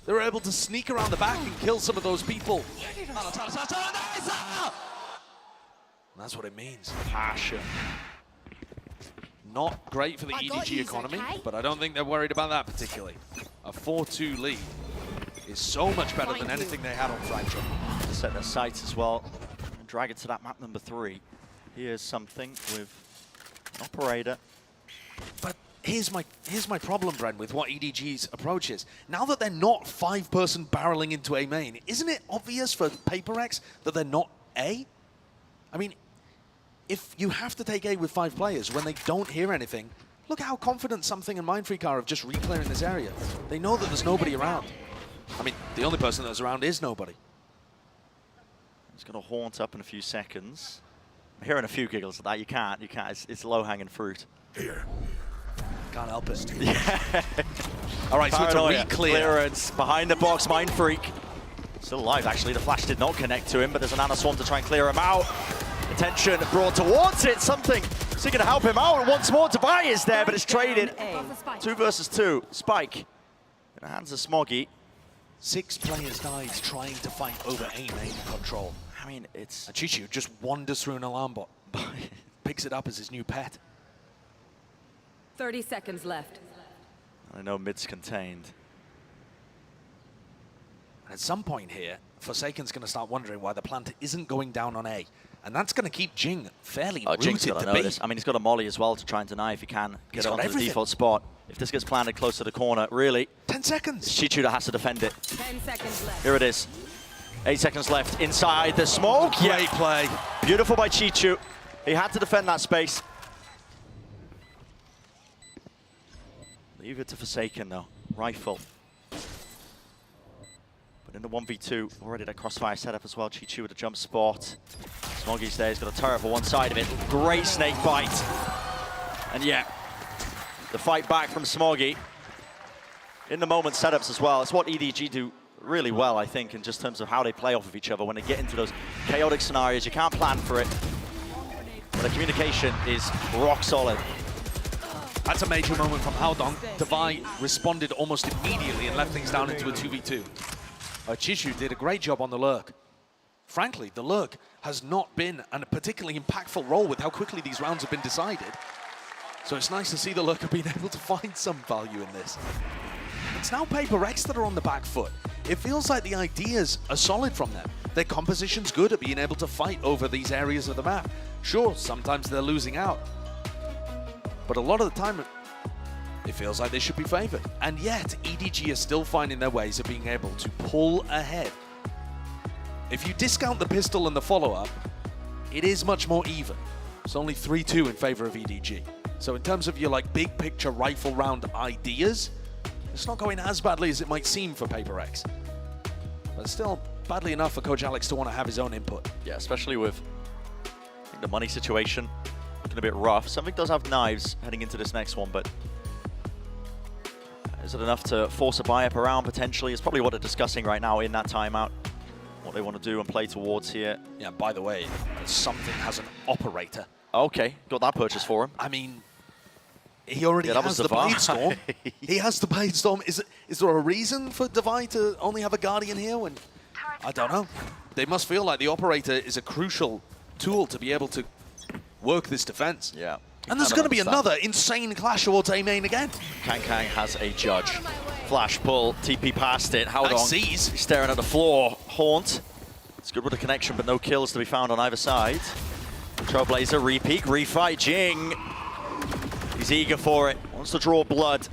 They were able to sneak around the back and kill some of those people. That's what it means. Passion. Not great for the EDG economy, but I don't think they're worried about that particularly. A 4-2 lead is so much better than anything they had on Fracture. To set their sights as well. drag it to that map number 3. Here's something with an operator. But here's my problem, Bren, with what EDG's approach is. Now that they're not 5-person barreling into A main, isn't it obvious for PRX that they're not A? I mean, if you have to take A with 5 players when they don't hear anything, look at how confident Something and Mindfreak are of just reclearing this area. They know that there's nobody around. I mean, the only person that's around is nobody. He's going to haunt up in a few seconds. I'm hearing a few giggles at that. You can't. It's low-hanging fruit. Here. Can't help it. Yeah. All right, so it's a reclear. Clearance behind the box. Mindfreak still alive, actually. The flash did not connect to him, but there's an Nano Swarm to try and clear him out. Attention brought towards it. Something. Is he going to help him out once more? Devi is there, but it's traded. 2 versus 2. Spike in the hands of Smoggy. 6 players died trying to fight over A main control. I mean, it's... And Chichu just wanders through an alarm bot. Picks it up as his new pet. 30 seconds left. I know mid's contained. And at some point here, Forsaken's going to start wondering why the plant isn't going down on A. And that's going to keep Jing fairly rooted to B. I mean, he's got a molly as well to try and deny if he can get it onto everything. the default spot. If this gets planted close to the corner, really. 10 seconds. It's Chichu that has to defend it. 10 seconds left. Here it is. 8 seconds left inside the smoke. Great play. Beautiful by Chichu. He had to defend that space. Leave it to Forsaken though. Rifle. But in the 1v2, already that crossfire setup as well. Chichu with a jump spot. Smoggy's there, he's got a turret for one side of it. Great snake bite. And yeah, the fight back from Smoggy. In the moment setups as well. It's what EDG do really well, I think, in just terms of how they play off of each other. When they get into those chaotic scenarios, you can't plan for it. But the communication is rock solid. That's a major moment from Haldong. Devi responded almost immediately and left things down into a 2v2. Chichu did a great job on the lurk. Frankly, the lurk has not been a particularly impactful role with how quickly these rounds have been decided. So it's nice to see the lurker being able to find some value in this. It's now PRX that are on the back foot. It feels like the ideas are solid from them. Their composition's good at being able to fight over these areas of the map. Sure, sometimes they're losing out. But a lot of the time, it feels like they should be favored. And yet, EDG are still finding their ways of being able to pull ahead. If you discount the pistol and the follow-up, it is much more even. It's only 3-2 in favor of EDG. So in terms of your big picture rifle round ideas, it's not going as badly as it might seem for PRX. But still, badly enough for Coach Alex to want to have his own input. Yeah, especially with the money situation looking a bit rough. Something does have knives heading into this next one, but is it enough to force a buy-up around potentially? It's probably what they're discussing right now in that timeout. What they want to do and play towards here. Yeah, by the way, Something has an operator. Okay, got that purchase for him. I mean, he already has the Blade Storm. He has the Blade Storm. Is there a reason for Devi to only have a Guardian here when... I don't know. They must feel like the operator is a crucial tool to be able to work this defense. Yeah. And there's going to be another insane clash towards A main again. Kang has a judge. Flash pull, TP past it. Haldong sees. Staring at the floor. Haunt. It's good with the connection, but no kills to be found on either side. Trailblazer, re-peek, refight. Jing. He's eager for it. Wants to draw blood.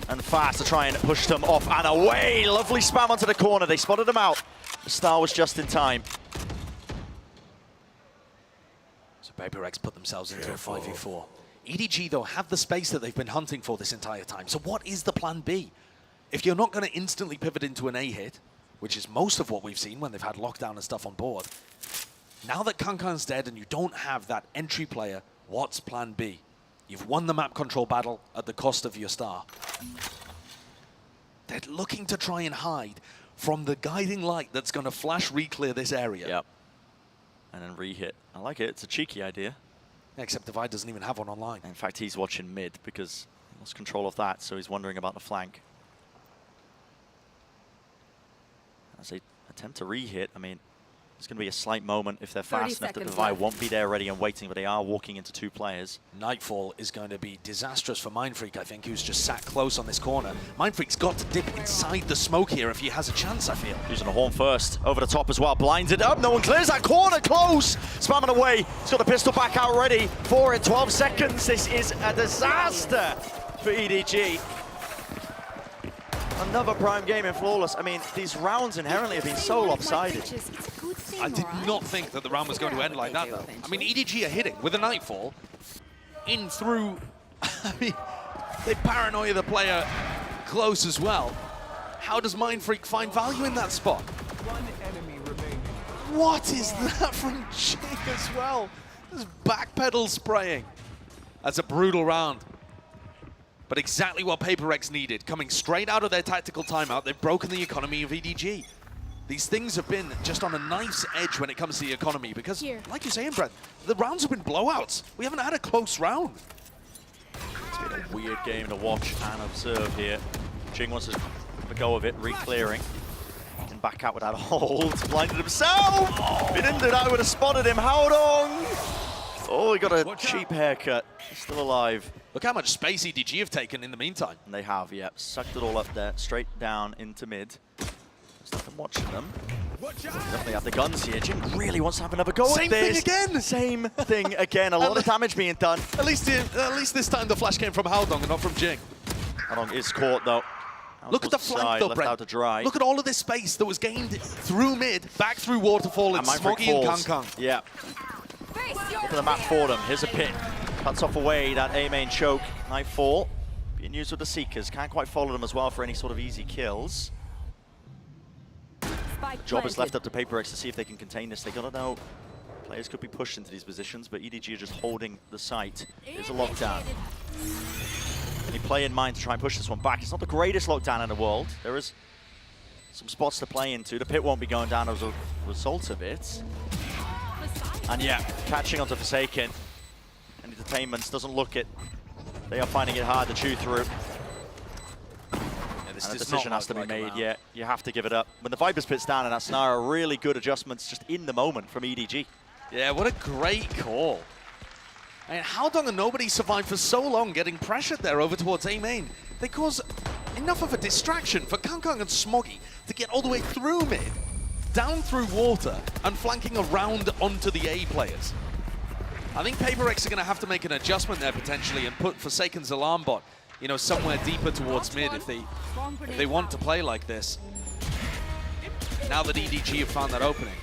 And fast to try and push them off and away. Lovely spam onto the corner. They spotted him out. The star was just in time. So PRX put themselves into a 5v4. EDG, though, have the space that they've been hunting for this entire time. So what is the plan B? If you're not going to instantly pivot into an A hit, which is most of what we've seen when they've had lockdown and stuff on board, now that Kankan's dead and you don't have that entry player, what's plan B? You've won the map control battle at the cost of your star. They're looking to try and hide from the guiding light that's going to flash re-clear this area. Yep. And then re-hit. I like it. It's a cheeky idea. Yeah, except Devi doesn't even have one online. In fact, he's watching mid because he lost control of that, so he's wondering about the flank. As they attempt to re-hit, I mean, It's going to be a slight moment if they're 30 fast enough that seconds Divide left. won't be there ready and waiting, but they are walking into 2 players. Nightfall is going to be disastrous for Mindfreak, I think, who's just sat close on this corner. Mindfreak's got to dip inside the smoke here if he has a chance, I feel. Using a horn first, over the top as well, blinded up, no one clears that corner, close! Spamming away, he's got the pistol back out ready for it, 12 seconds, this is a disaster for EDG. Another prime game in Flawless. I mean, these rounds inherently have been so lopsided. I did not think that the round was going to end like that, though. I mean, EDG are hitting with a Nightfall in through. I mean, they paranoia the player close as well. How does Mindfreak find value in that spot? One enemy remaining. What is that from Jing as well? Just backpedal spraying. That's a brutal round. But exactly what PRX needed. Coming straight out of their tactical timeout, they've broken the economy of EDG. These things have been just on a knife's edge when it comes to the economy because, like you're saying, Brent, the rounds have been blowouts. We haven't had a close round. It's been a weird game to watch and observe here. Jing wants to go of it, re-clearing. And back out without a hold. Blinded himself! If he didn't do that, I would have spotted him. Howdong! Oh, he got a cheap haircut. He's still alive. Look how much space EDG have taken in the meantime. And they have, yeah. Sucked it all up there, straight down into mid. I'm watching them. Definitely have the guns here. Jing really wants to have another go at this. Same thing again! Same thing again. A lot of damage being done. At least this time the flash came from Howdong and not from Jing. Howdong is caught, though. Look at the flank, though, left Brent. out to dry. Look at all of this space that was gained through mid, back through Waterfall, and Smoggy and Kang. Yeah. Look at the map for them. Here's a pit. Cuts off away that A-main choke. Nightfall being used with the Seekers. Can't quite follow them as well for any sort of easy kills. The job is left up to PRX to see if they can contain this. They gotta know players could be pushed into these positions, but EDG are just holding the site. There's a lockdown. Any play in mind to try and push this one back. It's not the greatest lockdown in the world. There is some spots to play into. The pit won't be going down as a result of it. And yeah, catching onto Forsaken. And Entertainments doesn't look it. They are finding it hard to chew through. And a decision has to be made, yeah. You have to give it up. When the Viper's pit's down in that scenario, really good adjustments just in the moment from EDG. Yeah, what a great call. I mean, Howdong and nobody survived for so long getting pressured there over towards A-main. They cause enough of a distraction for Kang and Smoggy to get all the way through mid, down through water, and flanking around onto the A players. I think PRX are going to have to make an adjustment there potentially and put Forsaken's alarm bot, you know, somewhere deeper towards mid if they want to play like this. Now that EDG have found that opening.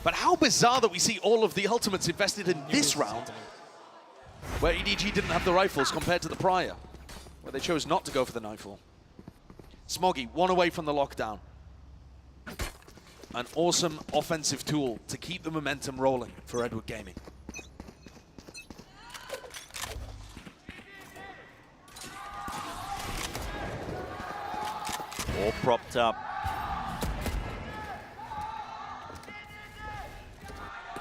But how bizarre that we see all of the ultimates invested in this round, where EDG didn't have the rifles compared to the prior, where they chose not to go for the Nightfall. Smoggy, one away from the lockdown. An awesome offensive tool to keep the momentum rolling for Edward Gaming. All propped up.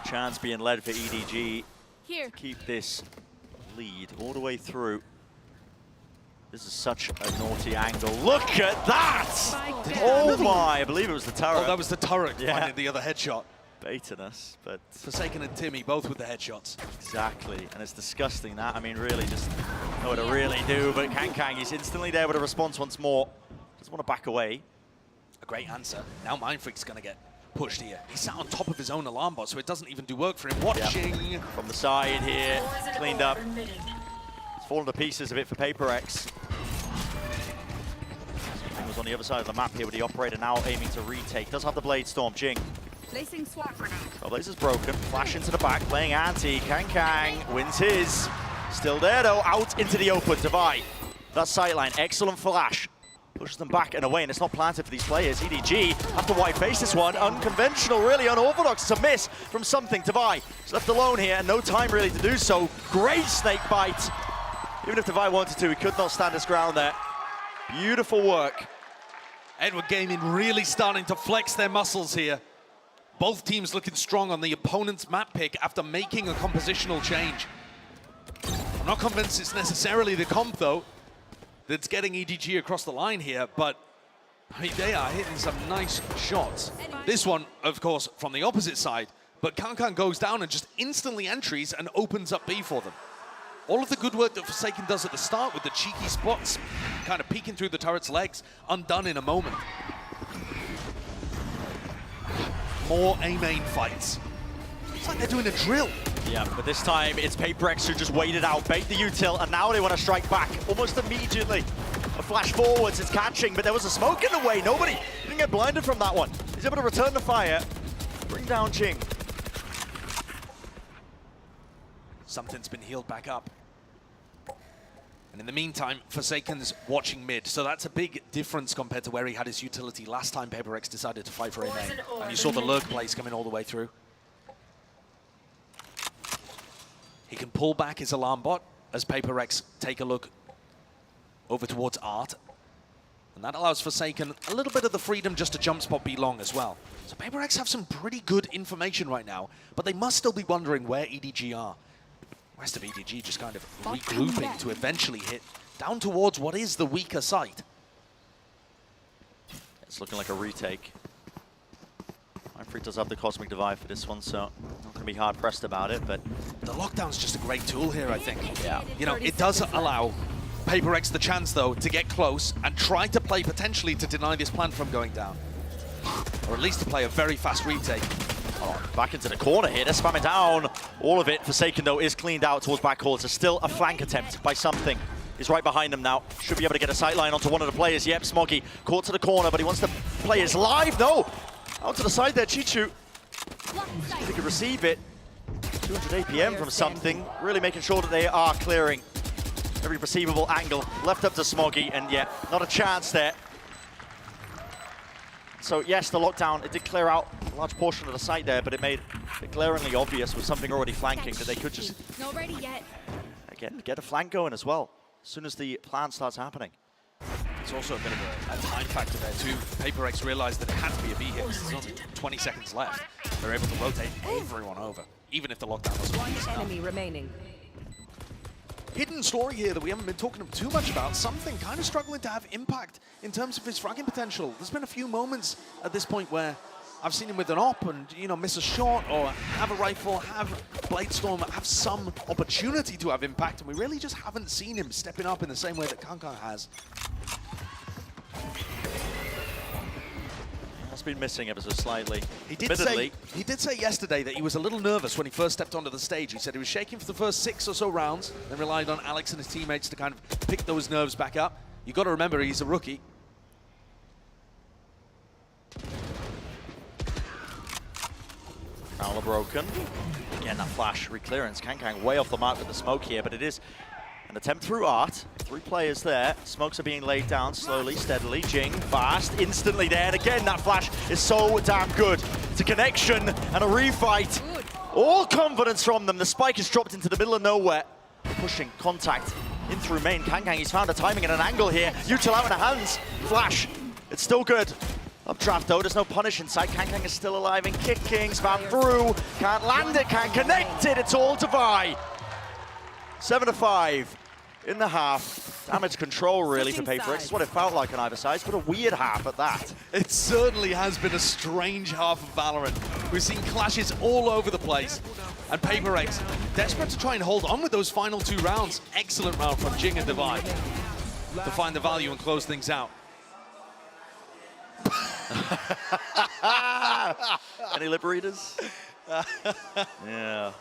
Chance being led for EDG to keep this lead all the way through. This is such a naughty angle. Look at that! Oh my, I believe it was the turret. Oh, that was the turret finding the other headshot. Baiting us, but... Forsaken and Timmy both with the headshots. Exactly, and it's disgusting that. I mean, really just know what to really do, but Kang is instantly there with a response once more. Doesn't want to back away. A great answer. Now Mindfreak's going to get pushed here. He's sat on top of his own alarm bot, so it doesn't even do work for him. Watching from the side here, cleaned up. It's fallen to pieces a bit for PRX. Jing was on the other side of the map here with the operator now aiming to retake. Does have the Blade Storm, Jing. Placing swap grenade. Trailblazer's broken. Flash into the back, playing anti. Kang wins his. Still there though, out into the open. Divide. That sightline, excellent flash. Pushes them back and away, and it's not planted for these players. EDG have to white face this one. Unconventional, really unorthodox. It's a miss from something. Divide. He's left alone here, and no time really to do so. Great snake bite. Even if Divide wanted to, he could not stand his ground there. Beautiful work. Edward Gaming really starting to flex their muscles here. Both teams looking strong on the opponent's map pick after making a compositional change. I'm not convinced it's necessarily the comp, though, that's getting EDG across the line here, but I mean, they are hitting some nice shots. This one, of course, from the opposite side, but Kankan goes down and just instantly entries and opens up B for them. All of the good work that Forsaken does at the start with the cheeky spots, kind of peeking through the turret's legs, undone in a moment. More A-main fights. It's like they're doing a drill. Yeah, but this time it's PRX who just waited out, bait the util, and now they want to strike back almost immediately. A flash forwards, it's catching, but there was a smoke in the way. Nobody didn't get blinded from that one. He's able to return the fire, bring down Jing. Something's been healed back up. And in the meantime, Forsaken's watching mid, so that's a big difference compared to where he had his utility last time PRX decided to fight for A main. And you saw the lurk plays coming all the way through. He can pull back his alarm bot as PRX take a look over towards Art. And that allows Forsaken a little bit of the freedom just to jump spot B long as well. So PRX have some pretty good information right now, but they must still be wondering where EDG are. Rest of EDG just kind of regrouping to eventually hit down towards what is the weaker site. It's looking like a retake. Free does have the Cosmic Divide for this one, so not going to be hard pressed about it, but the lockdown's just a great tool here, I think. Yeah. You know, it does allow PRX the chance, though, to get close and try to play potentially to deny this plan from going down. Or at least to play a very fast retake. Oh, back into the corner here, they're spamming down. All of it, Forsaken, though, is cleaned out towards backcourt. It's still a flank attempt by something. He's right behind them now. Should be able to get a sight line onto one of the players. Yep, Smoggy caught to the corner, but he wants the players live. No! Out to the side there, Chichu. If he could receive it. 200 APM from something. Really making sure that they are clearing every perceivable angle. Left up to Smoggy, and yeah, not a chance there. So yes, the lockdown, it did clear out a large portion of the site there, but it made it glaringly obvious with something already flanking that they could just not ready yet. Again, get a flank going as well, as soon as the plan starts happening. It's also a bit of a time factor there too. PRX realized that it had to be a B hit because there's only 20 seconds left. They're able to rotate everyone over, even if the lockdown was one enemy remaining. Hidden story here that we haven't been talking too much about. Something kind of struggling to have impact in terms of his fragging potential. There's been a few moments at this point where I've seen him with an op and, you know, miss a shot or have a rifle, have Bladestorm, have some opportunity to have impact, and we really just haven't seen him stepping up in the same way that Kankan has. Has been missing ever so slightly. He did say yesterday that he was a little nervous when he first stepped onto the stage. He said he was shaking for the first 6 or so rounds, then relied on Alex and his teammates to kind of pick those nerves back up. You got to remember he's a rookie. Prowler broken. Again, that flash reclearance. Kankang way off the mark with the smoke here, but it is an attempt through Art. 3 players there. Smokes are being laid down slowly, steadily. Jing, fast, instantly there. And again, that flash is so damn good. It's a connection and a refight. All confidence from them. The spike is dropped into the middle of nowhere. Pushing contact in through main. Kankang, he's found a timing and an angle here. Util out in the hands. Flash. It's still good. Updraft though, there's no punish inside. Kankang is still alive and kicking. Spam through. Can't land it, can't connect it. It's all to Vi. 7-5 in the half. Damage control really for PRX. It's what it felt like on either side, but a weird half at that. It certainly has been a strange half of Valorant. We've seen clashes all over the place. And PRX, desperate to try and hold on with those final 2 rounds. Excellent round from Jing and Divide to find the value and close things out. Any lip readers? Yeah.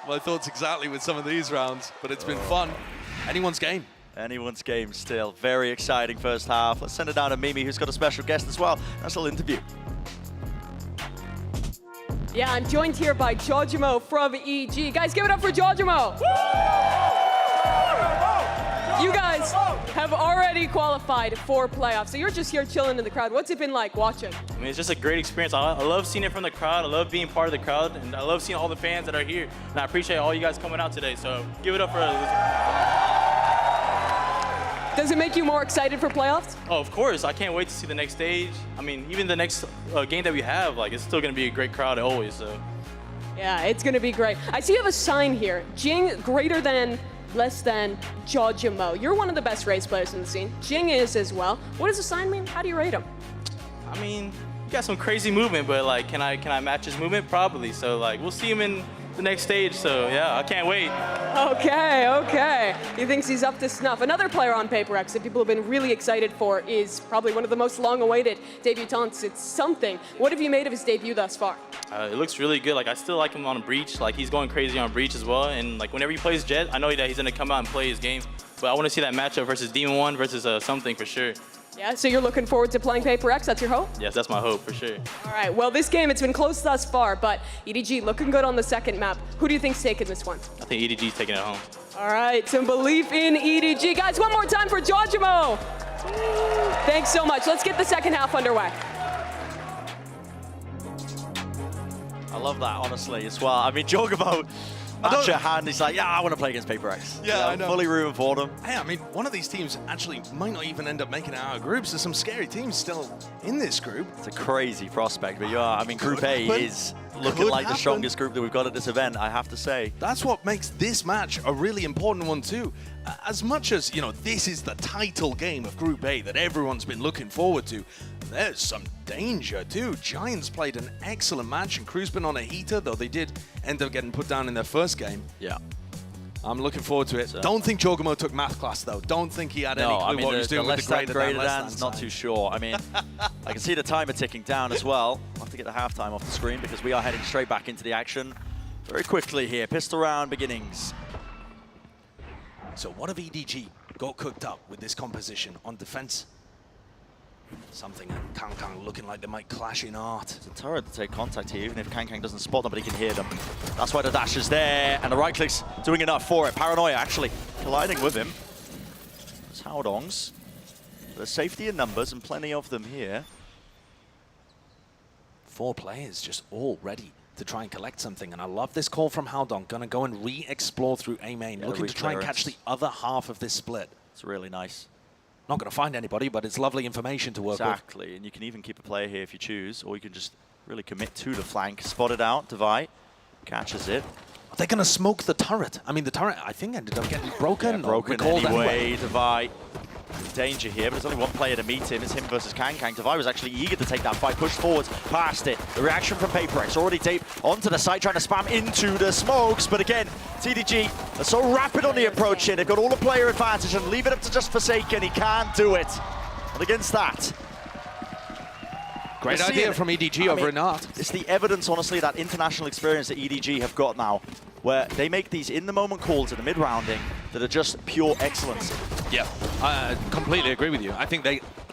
My thoughts exactly with some of these rounds, but it's been fun. Anyone's game. Anyone's game still. Very exciting first half. Let's send it down to Mimi, who's got a special guest as well. Nice little interview. Yeah, I'm joined here by Giorgimo from EG. Guys, give it up for Giorgimo. You guys have already qualified for playoffs, so you're just here chilling in the crowd. What's it been like watching? I mean, it's just a great experience. I love seeing it from the crowd. I love being part of the crowd, and I love seeing all the fans that are here. And I appreciate all you guys coming out today, so give it up for Does it make you more excited for playoffs? Oh, of course. I can't wait to see the next stage. I mean, even the next game that we have, like, it's still going to be a great crowd always, so. Yeah, it's going to be great. I see you have a sign here. Jing greater than less than Jojimo. You're one of the best race players in the scene. Jing is as well. What does the sign mean? How do you rate him? I mean, you got some crazy movement, but like, can I match his movement? Probably. So like, we'll see him in the next stage. So yeah, I can't wait. Okay, okay. He thinks he's up to snuff. Another player on PaperX that people have been really excited for is probably one of the most long-awaited debutants. It's something. What have you made of his debut thus far? It looks really good. Like, I still like him on Breach. Like, he's going crazy on Breach as well. And like, whenever he plays Jet, I know that he's gonna come out and play his game. But I want to see that matchup versus Demon One versus something for sure. Yeah, so you're looking forward to playing PaperX, that's your hope? Yes, that's my hope for sure. All right, well, this game, it's been close thus far, but EDG looking good on the second map. Who do you think's taking this one? I think EDG's taking it home. All right, some belief in EDG. Guys, one more time for Jojimo. Thanks so much. Let's get the second half underway. I love that, honestly, as well. I mean, Jojimo, match at hand, he's like, yeah, I want to play against PaperX. Yeah, I know. Fully rooting for them. Hey, I mean, one of these teams actually might not even end up making it out of groups. There's some scary teams still in this group. It's a crazy prospect, but I mean, Group A is looking like the strongest group that we've got at this event, I have to say. That's what makes this match a really important one too. As much as, you know, this is the title game of Group A that everyone's been looking forward to, there's some danger too. Giants played an excellent match and Crew's been on a heater, though they did end up getting put down in their first game. Yeah. I'm looking forward to it. So. Don't think Jojimo took math class though. Don't think he had any clue what he was doing with the greater than not too sure. I mean, I can see the timer ticking down as well. I'll have to get the halftime off the screen because we are heading straight back into the action very quickly here. Pistol round beginnings. So what if EDG got cooked up with this composition on defense? Something and Kang looking like they might clash in art. It's a turret to take contact here, even if Kang ldoesn't spot them, but he can hear them. That's why the dash is there, and the right click's doing enough for it. Paranoia actually colliding with him. It's Haodong's. There's safety in numbers and plenty of them here. 4 players just all ready to try and collect something, and I love this call from Haodong. Gonna go and re-explore through A main, looking to try and catch the other half of this split. It's really nice. Not going to find anybody, but it's lovely information to work with. Exactly, and you can even keep a player here if you choose, or you can just really commit to the flank. Spotted out, Divide, catches it. Are they going to smoke the turret? I mean, the turret, I think, ended up getting broken. Yeah, broken anyway. Divide, danger here, but there's only one player to meet him. It's him versus Kang. Divide was actually eager to take that fight, pushed forwards, past it. The reaction from PaperX, already taped onto the side, trying to spam into the smokes, but again, TDG are so rapid on the approach here. They've got all the player advantage and leave it up to just Forsaken. He can't do it. And against that, great idea from EDG over in art. It's the evidence, honestly, that international experience that EDG have got now, where they make these in-the-moment calls in the mid-rounding that are just pure excellence. Yeah, I completely agree with you. I think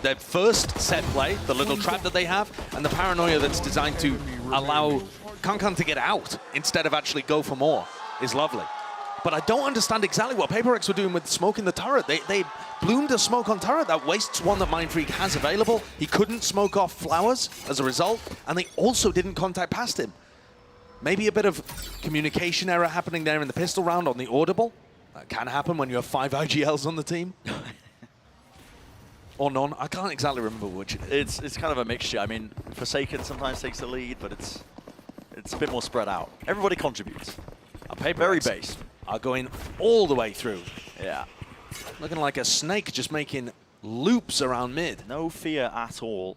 their first set play, the little trap that they have, and the paranoia that's designed to allow Kang to get out instead of actually go for more is lovely. But I don't understand exactly what PaperX were doing with smoking the turret. They bloomed a smoke on turret. That wastes one that Mindfreak has available. He couldn't smoke off Flowers as a result, and they also didn't contact past him. Maybe a bit of communication error happening there in the pistol round on the audible. That can happen when you have 5 IGLs on the team. Or none. I can't exactly remember which it is. It's kind of a mixture. I mean, Forsaken sometimes takes the lead, but it's a bit more spread out. Everybody contributes. Very based. Are going all the way through. Yeah. Looking like a snake just making loops around mid. No fear at all.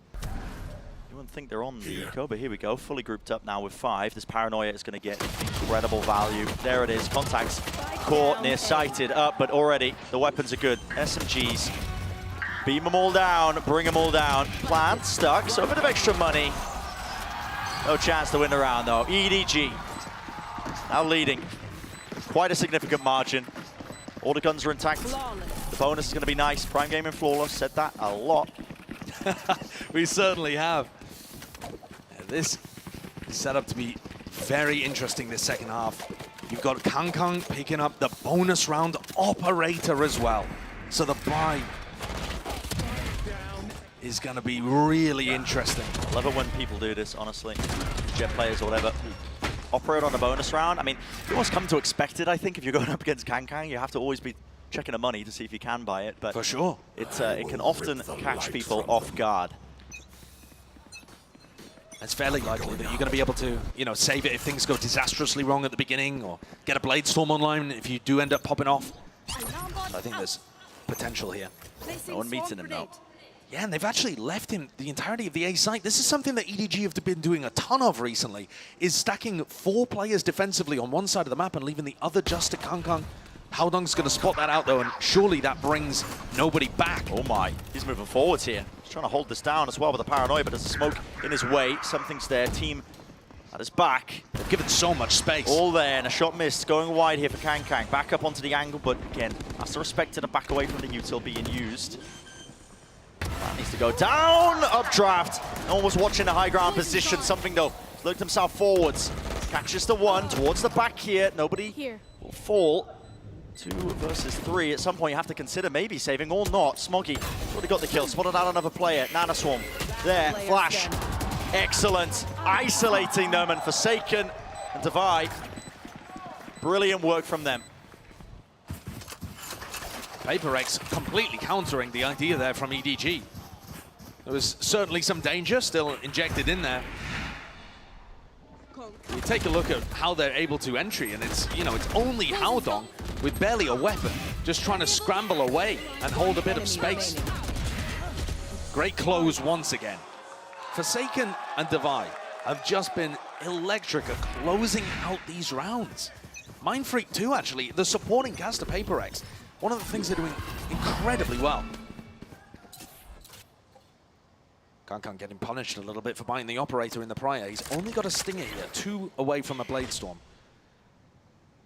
You wouldn't think they're on the eco, but here we go. Fully grouped up now with 5. This Paranoia is going to get incredible value. There it is. Contacts caught, near sighted up, but already the weapons are good. SMGs. Beam them all down, bring them all down. Plant stuck, so a bit of extra money. No chance to win the round though. EDG now leading. Quite a significant margin. All the guns are intact. The bonus is going to be nice. Prime Gaming Flawless said that a lot. We certainly have. This is set up to be very interesting this second half. You've got Kang picking up the bonus round operator as well. So the buy is going to be really interesting. I love it when people do this, honestly. Jet players or whatever. Operate on the bonus round. I mean, you almost come to expect it, I think, if you're going up against Kang. You have to always be checking the money to see if you can buy it. But for sure. It can often catch people off guard. It's fairly likely that you're going to be able to, you know, save it if things go disastrously wrong at the beginning, or get a Blade Storm online if you do end up popping off. So I think there's potential here. No one meets him now. Yeah, and they've actually left him the entirety of the A site. This is something that EDG have been doing a ton of recently, is stacking 4 players defensively on one side of the map and leaving the other just to Kangkang. Haodong's going to spot that out, though, and surely that brings nobody back. Oh my, he's moving forwards here. He's trying to hold this down as well with the paranoia, but there's a smoke in his way. Something's there. Team at his back. They've given so much space. All there, and a shot missed. Going wide here for Kangkang. Back up onto the angle, but again, has to respect it and back away from the util being used. That needs to go down. Updraft. No one was watching a high ground position. Something, though, looked himself forwards. Catches the one towards the back here. Nobody will fall. 2 versus 3. At some point, you have to consider maybe saving or not. Smoggy already got the kill. Spotted out another player. Nana Swarm there. Flash. Excellent. Isolating them, and Forsaken and Divide. Brilliant work from them. PRX completely countering the idea there from EDG. There was certainly some danger still injected in there. You take a look at how they're able to entry, and it's, you know, it's only Haodong with barely a weapon, just trying to scramble away and hold a bit of space. Great close once again. Forsaken and Divide have just been electric at closing out these rounds. Mindfreak too, actually, the supporting cast of PRX. One of the things they're doing incredibly well. Kangkang getting punished a little bit for biting the operator in the prior. He's only got a stinger here, 2 away from a blade storm.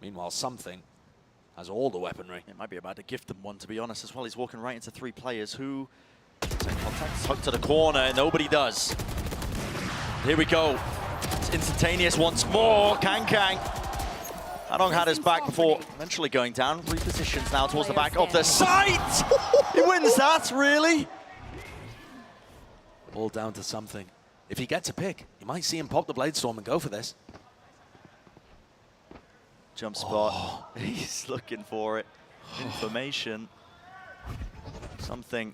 Meanwhile, Something has all the weaponry. It might be about to gift them one, to be honest, as well. He's walking right into 3 players who take contact, tuck to the corner, and nobody does. Here we go. It's instantaneous once more. Kangkang. Haodong had his back before eventually going down. Repositions now towards the back of the site. He wins that, really? All down to Something. If he gets a pick, you might see him pop the blade storm and go for this. Jump spot. Oh. He's looking for it. Information. Something.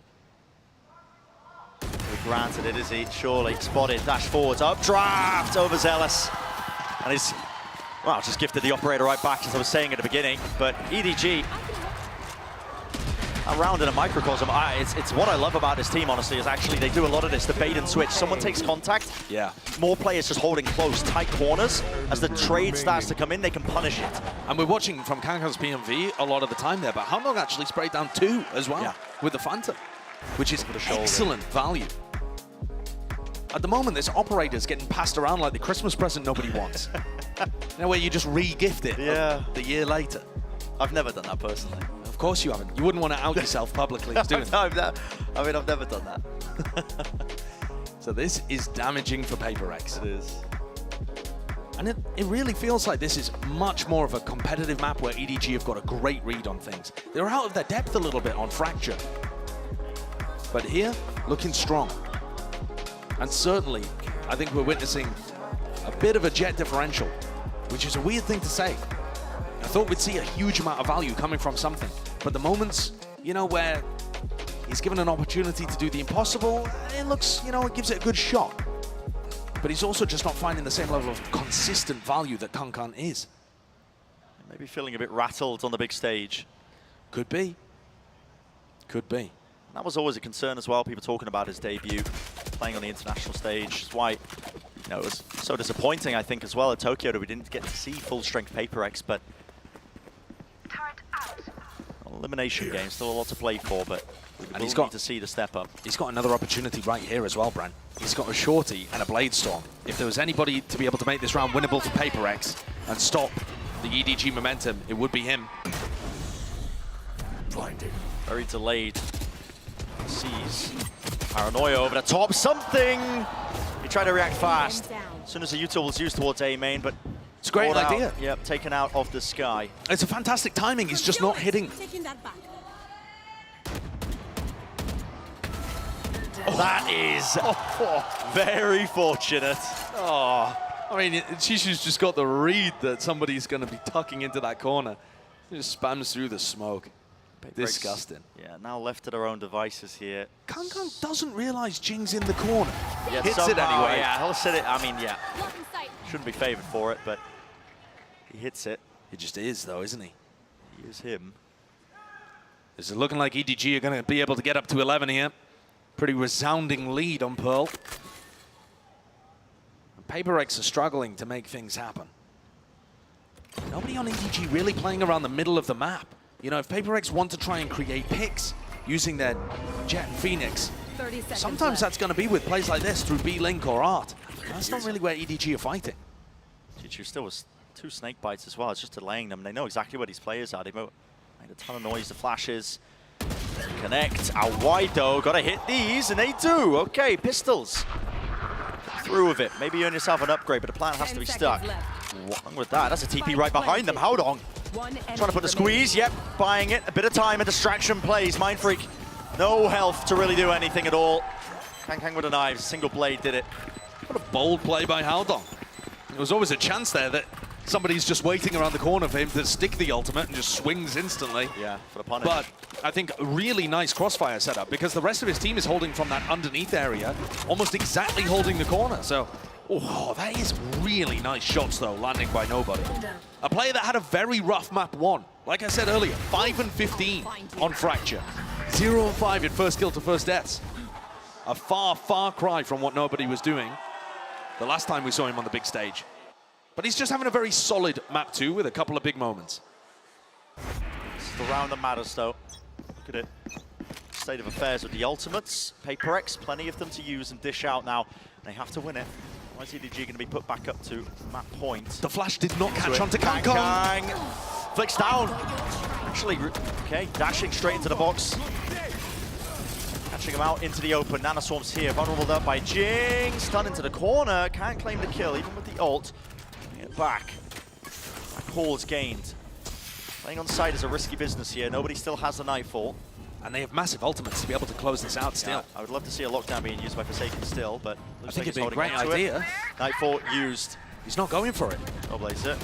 Granted it, is he? Surely. Spotted. Dash forwards. Updraft. Overzealous. And he's, well, just gifted the operator right back, as I was saying at the beginning. But EDG, around in a microcosm, it's what I love about this team, honestly, is actually they do a lot of this, the bait and switch. Someone takes contact, yeah. More players just holding close, tight corners. As the trade starts to come in, they can punish it. And we're watching from Kangkang's PMV a lot of the time there, but Haodong actually sprayed down 2 as well, with the Phantom, which is excellent value. At the moment, this operator's getting passed around like the Christmas present nobody wants. You know, where you just re-gift it the year later. I've never done that personally. Of course you haven't. You wouldn't want to out yourself publicly as doing that. I mean, I've never done that. So this is damaging for PRX. It is. And it really feels like this is much more of a competitive map where EDG have got a great read on things. They're out of their depth a little bit on Fracture. But here, looking strong. And certainly, I think we're witnessing a bit of a jet differential, which is a weird thing to say. I thought we'd see a huge amount of value coming from Something. But the moments, you know, where he's given an opportunity to do the impossible, it looks, you know, it gives it a good shot. But he's also just not finding the same level of consistent value that Kangkang is. Maybe feeling a bit rattled on the big stage. Could be. Could be. And that was always a concern as well, people talking about his debut, playing on the international stage. It's why, you know, it was so disappointing, I think, as well at Tokyo that we didn't get to see full-strength PRX, but elimination game, still a lot to play for, but and he's got got to see the step up. He's got another opportunity right here as well, Bran. He's got a shorty and a blade storm. If there was anybody to be able to make this round winnable for PRX and stop the EDG momentum, it would be him. Blinded. Very delayed. Sees paranoia over the top. Something! He tried to react fast. As soon as the util was used towards A main, but it's a great idea. Out. Yep, taken out of the sky. It's a fantastic timing. He's just not hitting. Oh. That is very fortunate. Oh, I mean, Chishu's just got the read that somebody's going to be tucking into that corner. He just spams through the smoke. Disgusting. Yeah, now left to their own devices here. Kangkang doesn't realize Jing's in the corner. Yeah, hits it anyway. Yeah, he'll hit it. I mean, yeah. Shouldn't be favored for it, but he hits it. He just is, though, isn't he? He is him. This is looking like EDG are going to be able to get up to 11 here. Pretty resounding lead on Pearl. PRX are struggling to make things happen. Nobody on EDG really playing around the middle of the map. You know, if PRX want to try and create picks using their Jet and Phoenix, sometimes that's going to be with plays like this through B-Link or Art. That's not really where EDG are fighting. Chichu still was 2 snake bites as well. It's just delaying them. They know exactly where these players are. They made a ton of noise. The flashes connect out wide though. Got to hit these, and they do. Okay, pistols. Through with it. Maybe earn yourself an upgrade, but the plan has to be stuck. What's wrong with that? That's a TP right behind them. How long? Trying to put the squeeze. Yep, buying it. A bit of time and distraction plays. Mind Freak, no health to really do anything at all. Kang with the knives. Single blade did it. What a bold play by Haldong. There was always a chance there that somebody's just waiting around the corner for him to stick the ultimate and just swings instantly. Yeah, for the punish. But I think a really nice crossfire setup because the rest of his team is holding from that underneath area, almost exactly holding the corner. So, oh, that is really nice shots though, landing by nobody. A player that had a very rough map 1. Like I said earlier, 5 and 15 on Fracture. 0 and 5 in first kill to first deaths. A far, far cry from what nobody was doing the last time we saw him on the big stage. But he's just having a very solid map 2 with a couple of big moments. It's the round that matters though. Look at it. State of affairs with the ultimates. PRX, plenty of them to use and dish out now. They have to win it. Why is EDG going to be put back up to map point? The flash did not catch onto Kang. Kang. Flicks down. Actually, okay, dashing straight into the box. Catching him out into the open. Nanoswarm's here, vulnerable up by Jing. Stun into the corner. Can't claim the kill, even with the ult. Get back. Pause gained. Playing on side is a risky business here. Nobody still has the Nightfall. And they have massive ultimates to be able to close this out still. Yeah, I would love to see a lockdown being used by Forsaken still, but I think it'd be a great idea. Nightfall used. He's not going for it. Oh, blaze it.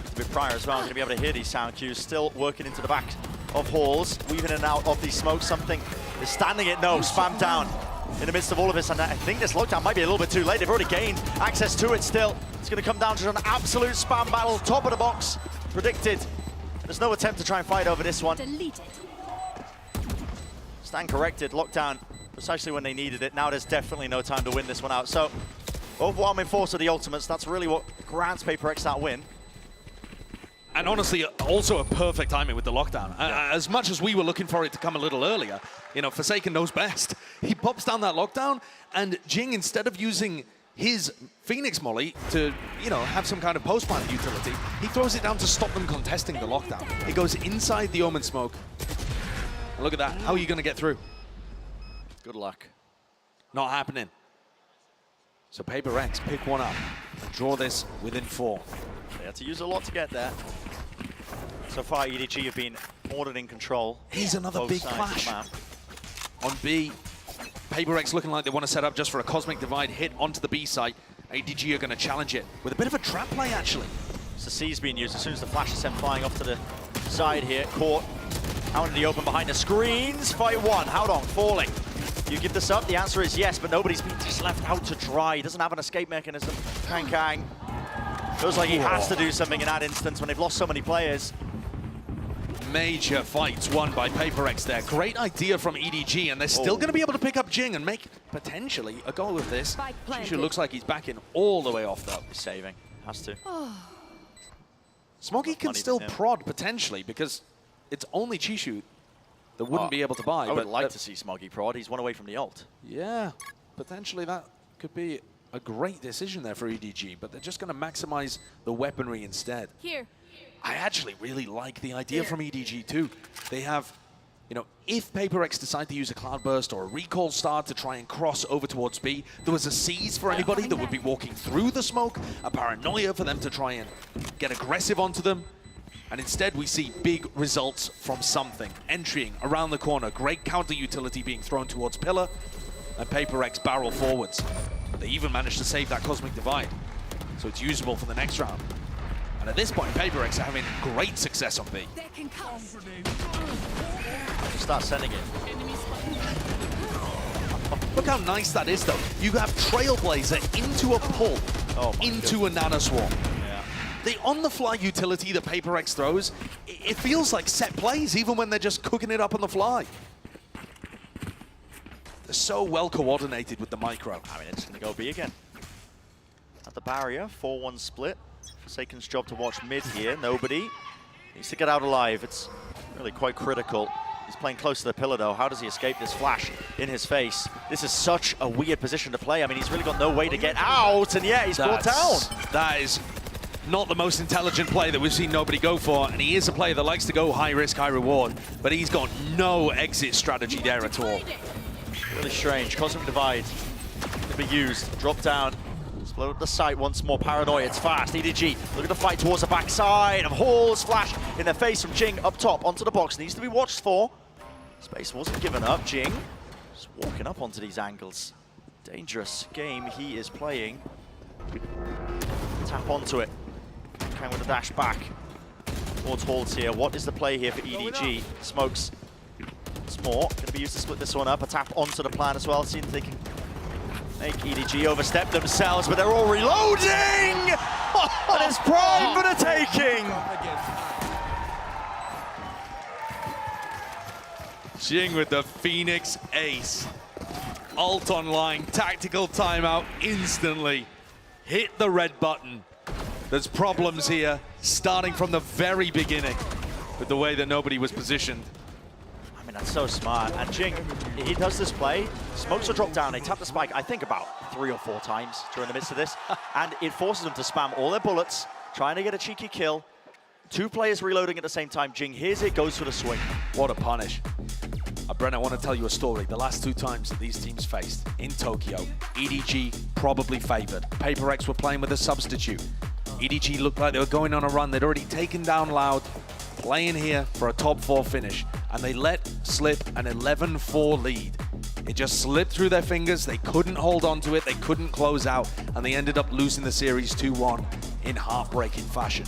A bit prior as well. I'm going to be able to hear these sound cues. Still working into the back of halls, weaving in and out of these smokes. Something is standing it. No, spam down in the midst of all of this. And I think this lockdown might be a little bit too late. They've already gained access to it still. It's going to come down to an absolute spam battle. Top of the box. Predicted. There's no attempt to try and fight over this one. Deleted. Stand corrected. Lockdown precisely when they needed it. Now there's definitely no time to win this one out. So, overwhelming force of the ultimates. That's really what grants PRX that win. And honestly, also a perfect timing with the lockdown. As much as we were looking for it to come a little earlier, you know, Forsaken knows best. He pops down that lockdown, and Jing, instead of using his Phoenix Molly to, you know, have some kind of post-plant utility, he throws it down to stop them contesting the lockdown. It goes inside the Omen smoke. And look at that. How are you going to get through? Good luck. Not happening. So PRX pick one up and draw this within 4. They had to use a lot to get there. So far, EDG have been more than in control. Here's another big clash on B. PRX looking like they want to set up just for a Cosmic Divide hit onto the B site. EDG are going to challenge it with a bit of a trap play, actually. So C's being used as soon as the flash is sent flying off to the side here. Caught out in the open behind the screens. Fight 1. Haldong falling. You give this up? The answer is yes, but nobody's been just left out to dry. He doesn't have an escape mechanism. Kang. Feels like he has to do something in that instance when they've lost so many players. Major fights won by PRX there. Great idea from EDG, and they're still going to be able to pick up Jing and make potentially a goal with this. Shishu looks like he's backing all the way off though. He's saving. Has to. Smoggy can still prod potentially because it's only Chishu that wouldn't be able to buy. I would like to see Smoggy prod. He's one away from the ult. Yeah, potentially that could be a great decision there for EDG, but they're just going to maximize the weaponry instead. Here. I actually really like the idea from EDG too. They have, you know, if PRX decide to use a Cloudburst or a Recall Star to try and cross over towards B, there was a seize for anybody that would be walking through the smoke, a paranoia for them to try and get aggressive onto them. And instead we see big results from something. Entering around the corner, great counter utility being thrown towards Pillar, and PRX barrel forwards. But they even managed to save that Cosmic Divide, so it's usable for the next round. And at this point, PRX are having great success on B. Start sending it. Look how nice that is, though. You have Trailblazer into a pull, into a Nanoswarm. Yeah. the on-the-fly utility that PRX throws, it feels like set plays, even when they're just cooking it up on the fly. They're so well coordinated with the micro. I mean, it's going to go B again. At the barrier, 4-1 split. Forsaken's job to watch mid here. Nobody needs to get out alive. It's really quite critical. He's playing close to the pillar, though. How does he escape this flash in his face? This is such a weird position to play. I mean, he's really got no way to get out, and yeah, he's brought down. That is not the most intelligent play that we've seen nobody go for, and he is a player that likes to go high risk, high reward, but he's got no exit strategy there at all. Really strange. Cosmic Divide to be used. Drop down. Split up the site once more. Paranoia, it's fast. EDG looking to fight towards the backside of Hall's flash in their face from Jing up top onto the box. Needs to be watched for. Space wasn't given up. Jing just walking up onto these angles. Dangerous game he is playing. Tap onto it. Kang with the dash back towards Halls here. What is the play here for EDG? Smokes. It's more. Going to be used to split this one up. A tap onto the plan as well. Seeing if they can make EDG overstep themselves, but they're all reloading! And it's prime for the taking! Jing with the Phoenix ace. Ult online, tactical timeout instantly. Hit the red button. There's problems here, starting from the very beginning with the way that nobody was positioned. I mean, that's so smart. And Jing, he does this play. Smokes will drop down. They tap the spike, I think, about 3 or 4 times during the midst of this. And it forces them to spam all their bullets, trying to get a cheeky kill. 2 players reloading at the same time. Jing hears it, goes for the swing. What a punish. Brent, I want to tell you a story. The last 2 times that these teams faced in Tokyo, EDG probably favored. PRX were playing with a substitute. EDG looked like they were going on a run. They'd already taken down Loud, playing here for a top 4 finish, and they let slip an 11-4 lead. It just slipped through their fingers. They couldn't hold on to it. They couldn't close out, and they ended up losing the series 2-1 in heartbreaking fashion.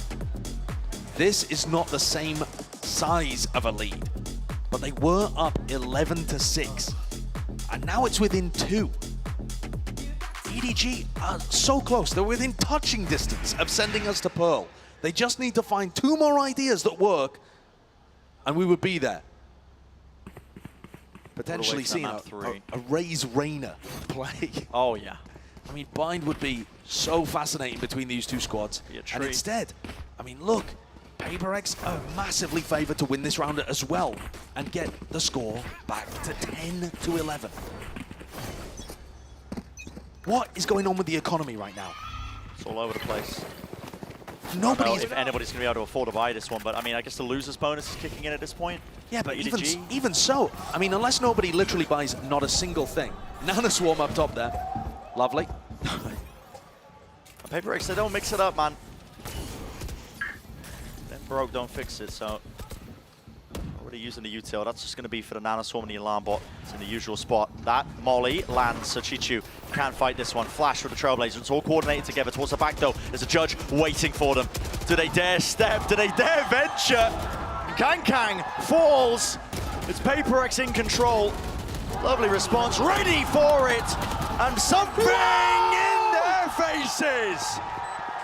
This is not the same size of a lead, but they were up 11-6, and now it's within 2. EDG are so close. They're within touching distance of sending us to Pearl. They just need to find 2 more ideas that work, and we would be there. Potentially seeing a Raze Reyna play. Oh, yeah. I mean, Bind would be so fascinating between these 2 squads. And instead, I mean, look, PRX are massively favored to win this round as well and get the score back to 10-11. What is going on with the economy right now? It's all over the place. Nobody's... I don't know if anybody's going to be able to afford to buy this one, but I mean, I guess the loser's bonus is kicking in at this point. Yeah, but even so, I mean, unless nobody literally buys not a single thing. Nana Swarm up top there. Lovely. PRX, they don't mix it up, man. Then broke, don't fix it, so... Already using the util, that's just going to be for the Nana Swarm and the alarm bot. It's in the usual spot. That Molly lands, so Chichu can't fight this one. Flash with the Trailblazer, it's all coordinated together towards the back though. There's a judge waiting for them. Do they dare step? Do they dare venture? Kang falls. It's PRX in control. Lovely response, ready for it. And something in their faces.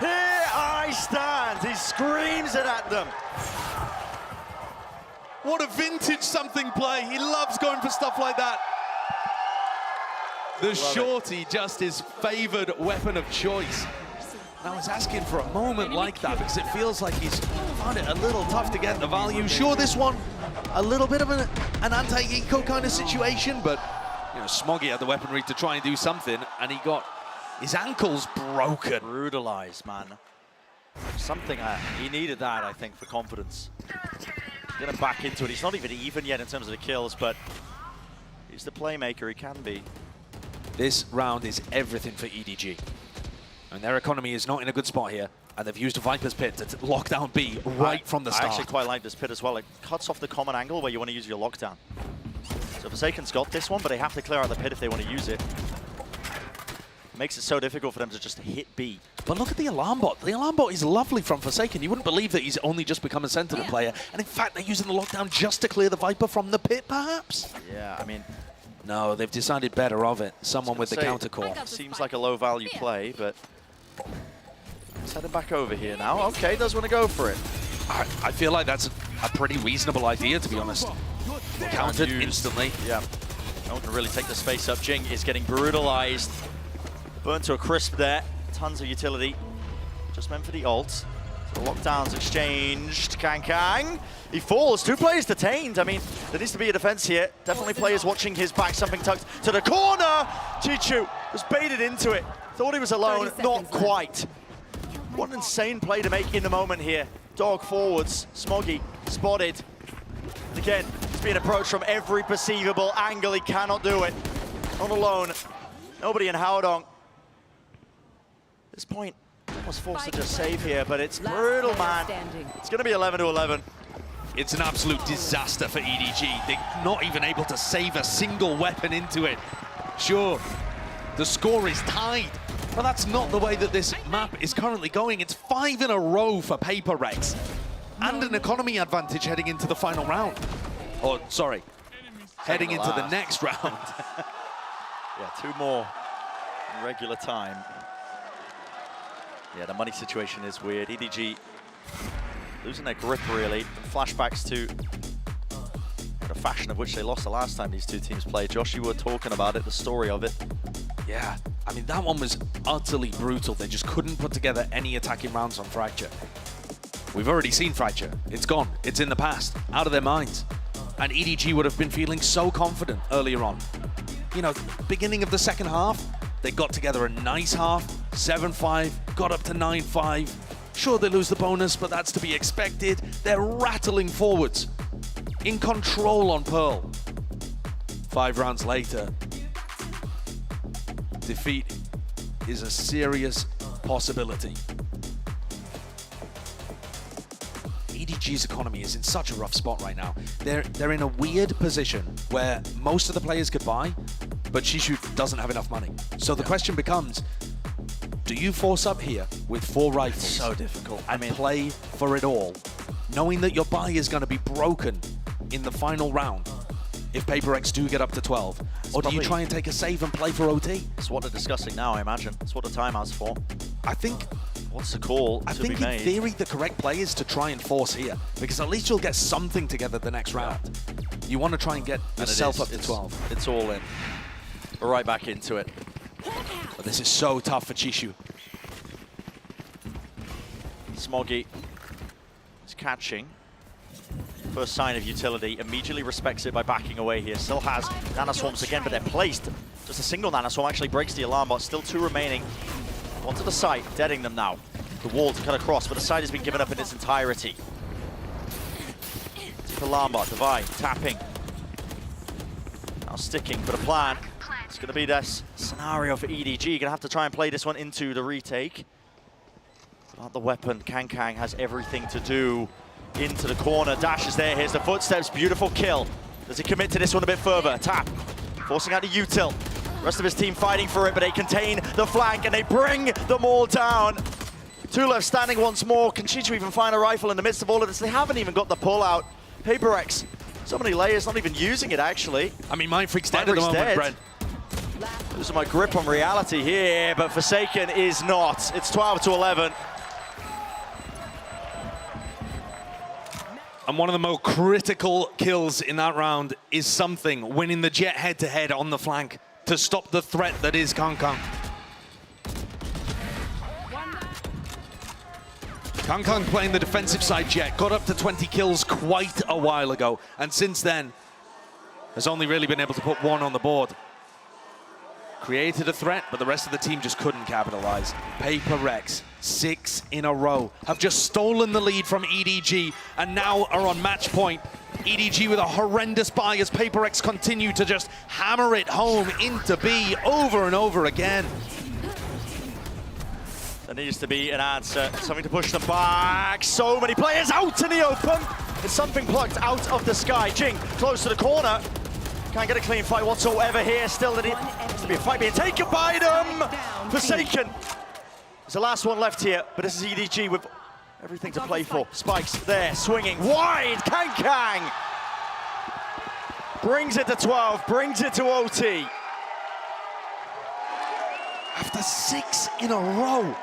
Here I stand. He screams it at them. What a vintage something play. He loves going for stuff like that. The shorty, just his favored weapon of choice. Now he's asking for a moment like that because it feels like he's found it a little tough to get the value. Sure, this one, a little bit of an anti-eco kind of situation, but you know, Smoggy had the weaponry to try and do something, and he got his ankles broken. Brutalized, man. Something, he needed that, I think, for confidence. Get him back into it. He's not even yet in terms of the kills, but he's the playmaker he can be. This round is everything for EDG. And their economy is not in a good spot here. And they've used a Viper's Pit to lock down B right from the start. I actually quite like this pit as well. It cuts off the common angle where you want to use your lockdown. So Forsaken's got this one, but they have to clear out the pit if they want to use it. Makes it so difficult for them to just hit B. But look at the alarm bot. The alarm bot is lovely from Forsaken. You wouldn't believe that he's only just become a Sentinel player. And in fact, they're using the lockdown just to clear the Viper from the pit, perhaps? Yeah, I mean... No, they've decided better of it. Someone with the counter core. Seems like a low-value play, but... Let's head him back over here now. Okay, does want to go for it. I feel like that's a pretty reasonable idea, to be honest. Countered instantly. Yeah. No one can really take the space up. Jing is getting brutalized. Burnt to a crisp there. Tons of utility. Just meant for the ult. The lockdowns exchanged. Kang. He falls. 2 players detained. I mean, there needs to be a defense here. Definitely players watching his back. Something tucked to the corner. Chichu was baited into it. Thought he was alone. Not quite. What an insane play to make in the moment here. Dog forwards. Smoggy spotted. And again, he's being approached from every perceivable angle. He cannot do it. Not alone. Nobody in Haodong. At this point, almost forced to just save here, but it's brutal, man. It's going to be 11-11. It's an absolute disaster for EDG. They're not even able to save a single weapon into it. Sure, the score is tied, but that's not the way that this map is currently going. It's 5 in a row for PRX, and an economy advantage heading into the final round. Or, sorry, heading into the next round. Yeah, 2 more in regular time. Yeah, the money situation is weird. EDG losing their grip, really. Flashbacks to the fashion of which they lost the last time these 2 teams played. Josh, you were talking about it, the story of it. Yeah, I mean, that one was utterly brutal. They just couldn't put together any attacking rounds on Fracture. We've already seen Fracture. It's gone. It's in the past, out of their minds. And EDG would have been feeling so confident earlier on. You know, beginning of the second half, they got together a nice half, 7-5, got up to 9-5. Sure, they lose the bonus, but that's to be expected. They're rattling forwards, in control on Pearl. 5 rounds later, defeat is a serious possibility. EDG's economy is in such a rough spot right now. They're in a weird position where most of the players could buy, but Shishu doesn't have enough money. So the question becomes, do you force up here with 4 rifles? So difficult. And play for it all, knowing that your buy is going to be broken in the final round if PRX do get up to 12? Or do you try and take a save and play for OT? It's what they're discussing now, I imagine. It's what the timeout's for. I think... What's the call I to be think made? in theory the correct play is to try and force here, because at least you'll get something together the next round. You want to try and get yourself up to 12. It's all in. We're right back into it. But this is so tough for Chishu. Smoggy is catching. First sign of utility, immediately respects it by backing away here. Still has nanoswarms again, but they're placed. Just a single nanoswarm actually breaks the alarm bot. Still 2 remaining. One to the site, deading them now. The wall to cut across, but the site has been given up in its entirety. Deep alarm bot, Divine, tapping. Now sticking for the plan. It's going to be this scenario for EDG. Going to have to try and play this one into the retake. Without the weapon, Kang has everything to do. Into the corner, Dash is there, here's the footsteps, beautiful kill. Does he commit to this one a bit further? Tap, forcing out the util. Rest of his team fighting for it, but they contain the flank and they bring them all down. 2 left standing once more. Can Chichu even find a rifle in the midst of all of this? They haven't even got the pull out. PRX, so many layers, not even using it actually. I mean, Mindfreak's dead at the moment, Brent. Losing my grip on reality here, but Forsaken is not. It's 12-11. And one of the most critical kills in that round is something, winning the Jet head-to-head on the flank to stop the threat that is Kang. Kang playing the defensive side Jet, got up to 20 kills quite a while ago, and since then has only really been able to put 1 on the board. Created a threat, but the rest of the team just couldn't capitalize. PRX, 6 in a row, have just stolen the lead from EDG and now are on match point. EDG with a horrendous buy as PRX continue to just hammer it home into B over and over again. There needs to be an answer, something to push them back. So many players out in the open. It's something plucked out of the sky. Jing close to the corner. Can't get a clean fight whatsoever here. Still, there needs to be a fight being taken by them. Forsaken. There's the last one left here, but this is EDG with everything to play for. Spikes there, swinging wide. Kang brings it to 12, brings it to OT. After 6 in a row,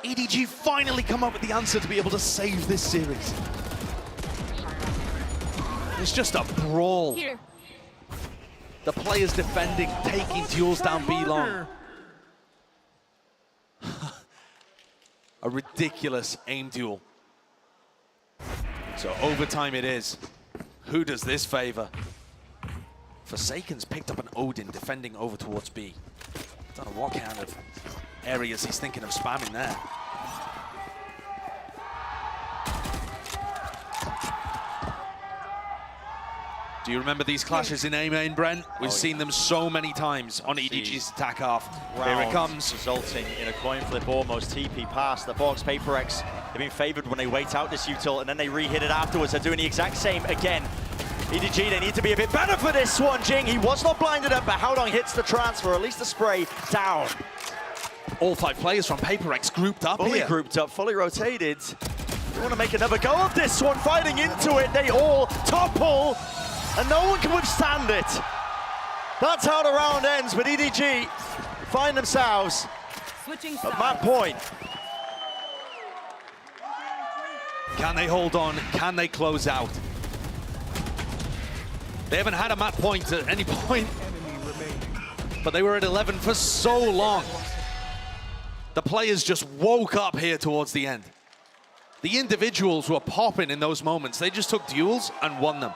EDG finally come up with the answer to be able to save this series. It's just a brawl. Here. The players defending, taking duels down B long. A ridiculous aim duel. So overtime it is. Who does this favor? Forsaken's picked up an Odin defending over towards B. Don't know what kind of areas he's thinking of spamming there. Do you remember these clashes in A main, Brent? We've seen them so many times on EDG's attack half. Here it comes. Resulting in a coin flip almost TP past the box. PRX, they've been favored when they wait out this util and then they re-hit it afterwards. They're doing the exact same again. EDG, they need to be a bit better for this one. Jing, he was not blinded up, but Haodong hits the transfer, at least the spray down. All 5 players from PRX grouped up Fully here. grouped up, fully rotated. They want to make another go of this one, fighting into it. They all topple, and no one can withstand it. That's how the round ends, but EDG find themselves at that point. Can they hold on? Can they close out? They haven't had a map point at any point, but they were at 11 for so long. The players just woke up here towards the end. The individuals were popping in those moments. They just took duels and won them.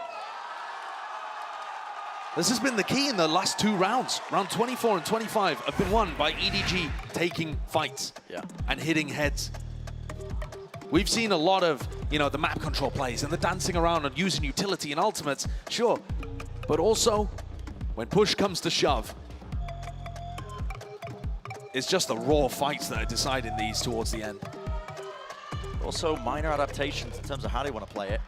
This has been the key in the last 2 rounds. Round 24 and 25 have been won by EDG taking fights and hitting heads. We've seen a lot of, you know, the map control plays and the dancing around and using utility and ultimates, sure. But also, when push comes to shove, it's just the raw fights that are deciding these towards the end. Also, minor adaptations in terms of how they want to play it.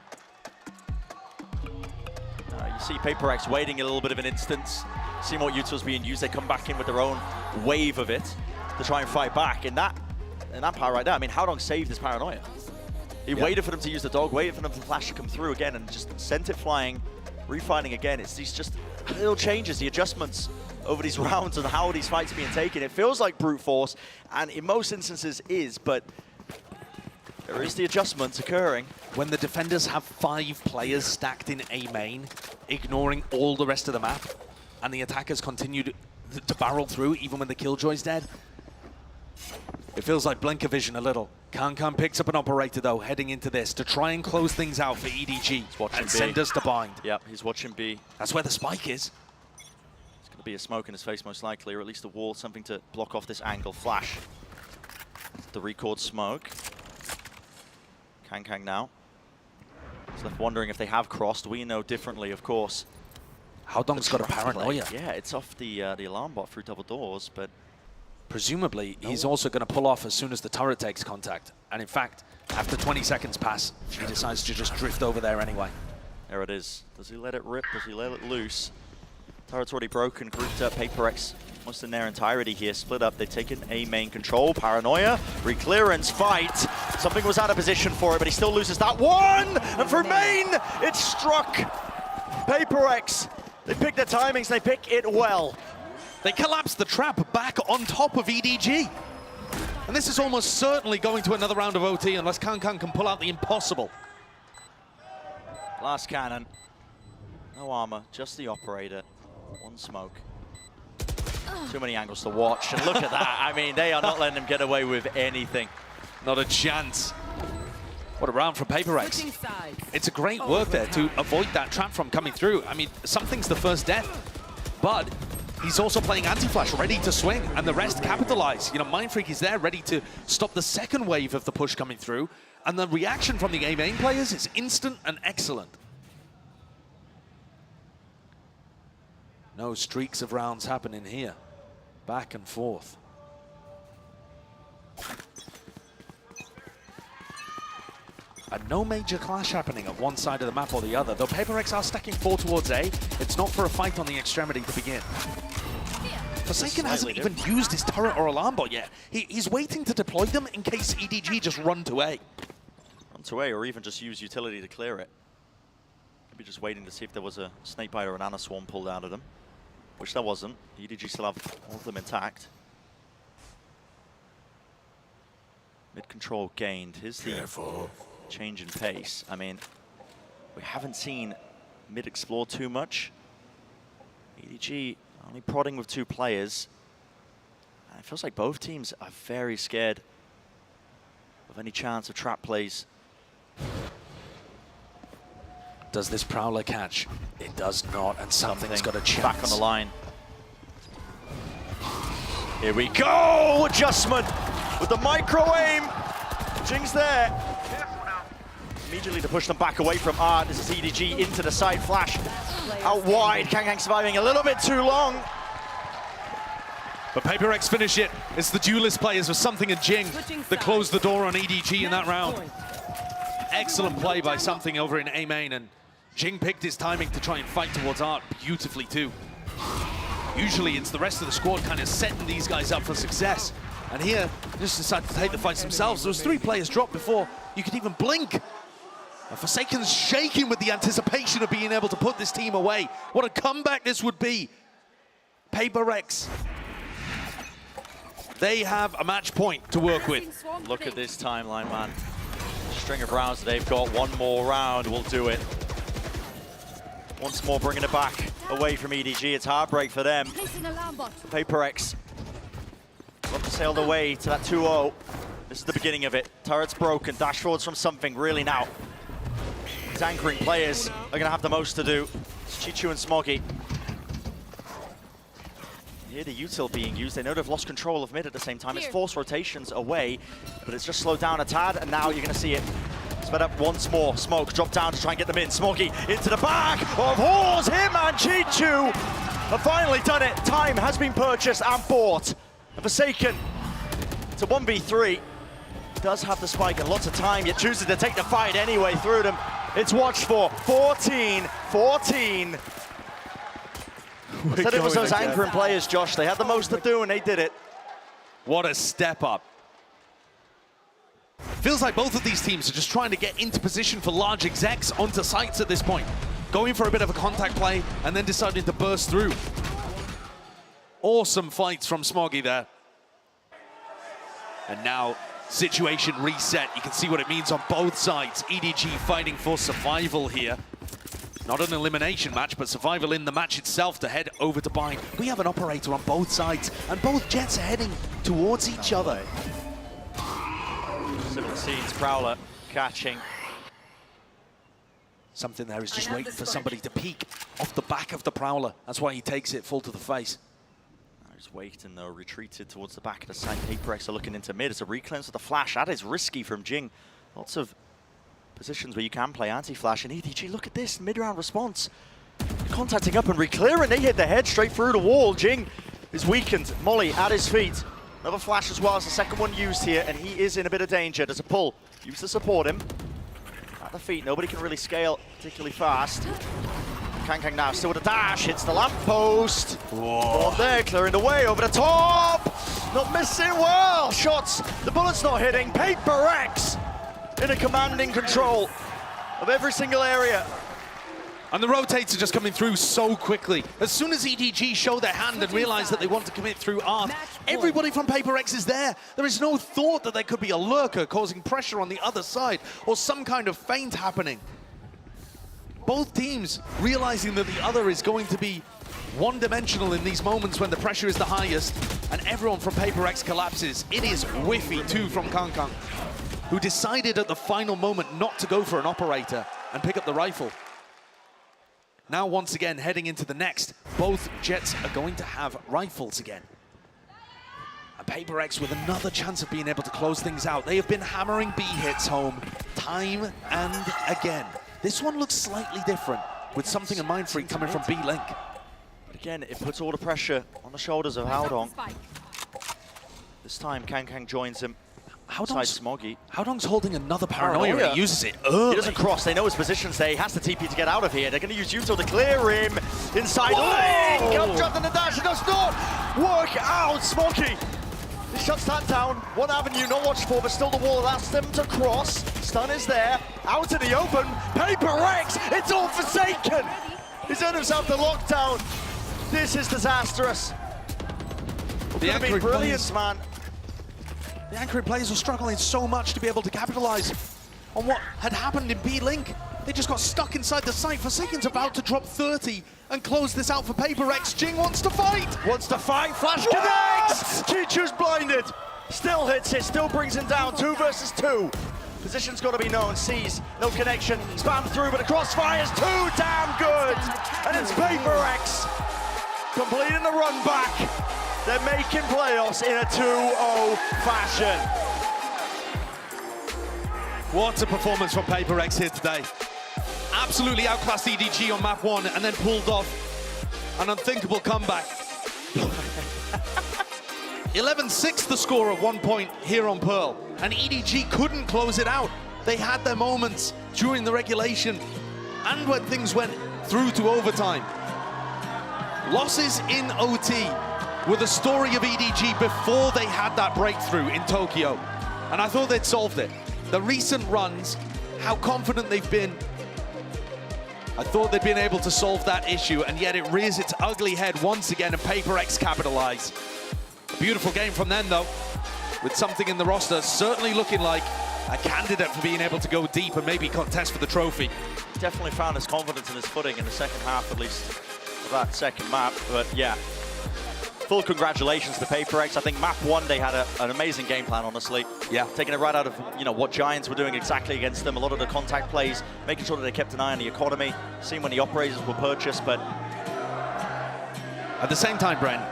You see PRX waiting a little bit of an instance, seeing what util's being used. They come back in with their own wave of it to try and fight back. And that power right there, I mean, Haodong saved his paranoia. He waited for them to use the dog, waited for them to flash to come through again, and just sent it flying, refighting again. It's these just little changes, the adjustments over these rounds and how these fights are being taken. It feels like brute force, and in most instances is, but there is the adjustments occurring. When the defenders have 5 players stacked in A main, ignoring all the rest of the map, and the attackers continue to barrel through even when the Killjoy's dead, it feels like Blinker Vision a little. Kankan picks up an operator though, heading into this to try and close things out for EDG and send us to bind. Yep, he's watching B. That's where the spike is. It's going to be a smoke in his face most likely, or at least a wall, something to block off this angle flash. The record smoke. Kang now. He's left wondering if they have crossed. We know differently, of course. Haodong's got a paranoia. Yeah, it's off the alarm bot through double doors, but presumably he's also going to pull off as soon as the turret takes contact. And in fact, after 20 seconds pass, he decides to just drift over there anyway. There it is. Does he let it rip? Does he let it loose? Turret's already broken, grouped up. PRX almost in their entirety here, split up. They've taken A main control. Paranoia, reclearance, fight. Something was out of position for it, but he still loses that one. And for main, it's struck. PRX, they pick their timings, they pick it well. They collapse the trap back on top of EDG. And this is almost certainly going to another round of OT unless Kankan can pull out the impossible. Last cannon. No armor, just the operator. One smoke. Too many angles to watch, and look at that. I mean, they are not letting them get away with anything. Not a chance. What a round from PRX. It's a great work there to avoid that trap from coming through. I mean, something's the first death, but he's also playing anti-flash, ready to swing, and the rest capitalize. You know, Mindfreak is there, ready to stop the second wave of the push coming through, and the reaction from the A main players is instant and excellent. No streaks of rounds happening here. Back and forth. And no major clash happening at one side of the map or the other, though PRX are stacking 4 towards A. It's not for a fight on the extremity to begin. Forsaken hasn't even used his turret or alarm bot yet. He's waiting to deploy them in case EDG just run to A. Run to A, or even just use utility to clear it. Maybe just waiting to see if there was a snakebite or an Ana Swarm pulled out of them. Which there wasn't. EDG still have all of them intact. Mid control gained. Here's the change in pace. I mean, we haven't seen mid explore too much. EDG only prodding with 2 players. And it feels like both teams are very scared of any chance of trap plays. Does this Prowler catch? It does not, and something's got a chance. Back on the line. Here we go! Adjustment with the micro aim. Jing's there. Immediately to push them back away from Art. This is EDG into the side flash. Out wide, Kang surviving a little bit too long. But PRX finish it. It's the duelist players with Something and Jing that closed the door on EDG in that round. Excellent play by Something over in A main, and Jing picked his timing to try and fight towards Art beautifully too. Usually it's the rest of the squad kind of setting these guys up for success. And here, they just decided to take the fights themselves. There was 3 players dropped before you could even blink. And Forsaken's shaking with the anticipation of being able to put this team away. What a comeback this would be. PRX. They have a match point to work with. Look at this timeline, man. String of rounds they've got. 1 more round will do it. Once more bringing it back away from EDG. It's heartbreak for them. PRX love to sail the way to that 2-0. This is the beginning of it. Turret's broken. Dash forwards from Something really now. These anchoring players are going to have the most to do. It's Chichu and Smoggy. Here the util being used. They know they've lost control of mid at the same time. It's forced rotations away, but it's just slowed down a tad, and now you're going to see it sped up once more. Smoke drop down to try and get them in. Smoggy into the back of Horse. Him and Chichu have finally done it. Time has been purchased and bought. And Forsaken, it's a 1v3. Does have the spike and lots of time, yet chooses to take the fight anyway through them. It's watched for 14-14. Said it was those anchoring players, Josh. They had the most to do and they did it. What a step up. Feels like both of these teams are just trying to get into position for large execs onto sites at this point. Going for a bit of a contact play and then deciding to burst through. Awesome fights from Smoggy there. And now, situation reset. You can see what it means on both sides. EDG fighting for survival here. Not an elimination match, but survival in the match itself to head over to Bind. We have an operator on both sides, and both jets are heading towards each other. Similar scenes, Prowler catching. Something there is just waiting for somebody to peek off the back of the Prowler. That's why he takes it full to the face. Just waiting though, retreated towards the back of the side. PRX are looking into mid. It's a recleanse with a flash. That is risky from Jing. Lots of positions where you can play anti-flash. And EDG, look at this mid-round response. Contacting up and re-clearing. They hit the head straight through the wall. Jing is weakened. Molly at his feet. Another flash as well as the second one used here. And he is in a bit of danger. There's a pull. Used to support him. At the feet, nobody can really scale particularly fast. Kang now still with a dash, hits the lamppost. On there, clearing the way over the top. Not missing well. Shots, the bullet's not hitting. PRX in a commanding control of every single area. And the rotates are just coming through so quickly. As soon as EDG show their hand and realize that they want to commit through Art, everybody from PRX is there. There is no thought that there could be a lurker causing pressure on the other side or some kind of feint happening. Both teams realizing that the other is going to be one-dimensional in these moments when the pressure is the highest, and everyone from PRX collapses. It is whiffy too from Kang, who decided at the final moment not to go for an operator and pick up the rifle. Now once again heading into the next, both jets are going to have rifles again. And PRX with another chance of being able to close things out. They have been hammering B hits home time and again. This one looks slightly different, with Something in Mindfreak coming from B-Link. But again, it puts all the pressure on the shoulders of Haodong. This time, Kang joins him outside Smoggy. Haodong's holding another paranoia, and he uses it early. He doesn't cross, they know his position's there. He has to TP to get out of here. They're going to use Util to clear him. Inside the lane, comes up in the dash, it does not work out. Smoggy, he shuts that down. One avenue, not watched for, but still the wall allows them to cross. Stun is there, out in the open. PRX, it's all Forsaken. He's earned himself the lockdown. This is disastrous. Could have been brilliant, man. The Anchoring players were struggling so much to be able to capitalize on what had happened in B-Link. They just got stuck inside the site. Forsaken's about to drop 30 and close this out for PaperX. Jing wants to fight! Flash connects! Chichu's blinded. Still hits it, still brings him down. 2 versus 2. Position's got to be known. Sees no connection. Spam through, but the crossfire's too damn good. And it's PaperX completing the run back. They're making playoffs in a 2-0 fashion. What a performance from PaperX here today. Absolutely outclassed EDG on map 1 and then pulled off an unthinkable comeback. 11-6 the score at 1 point here on Pearl, and EDG couldn't close it out. They had their moments during the regulation and when things went through to overtime. Losses in OT were the story of EDG before they had that breakthrough in Tokyo, and I thought they'd solved it. The recent runs, how confident they've been, I thought they'd been able to solve that issue, and yet it rears its ugly head once again, and PaperX capitalize. A beautiful game from them, though, with something in the roster certainly looking like a candidate for being able to go deep and maybe contest for the trophy. Definitely found his confidence and his footing in the second half, at least, of that second map. But yeah, full congratulations to PaperX. I think map 1, they had an amazing game plan, honestly. Yeah. Taking it right out of, you know, what Giants were doing exactly against them. A lot of the contact plays, making sure that they kept an eye on the economy, seeing when the operators were purchased, but... At the same time, Brent,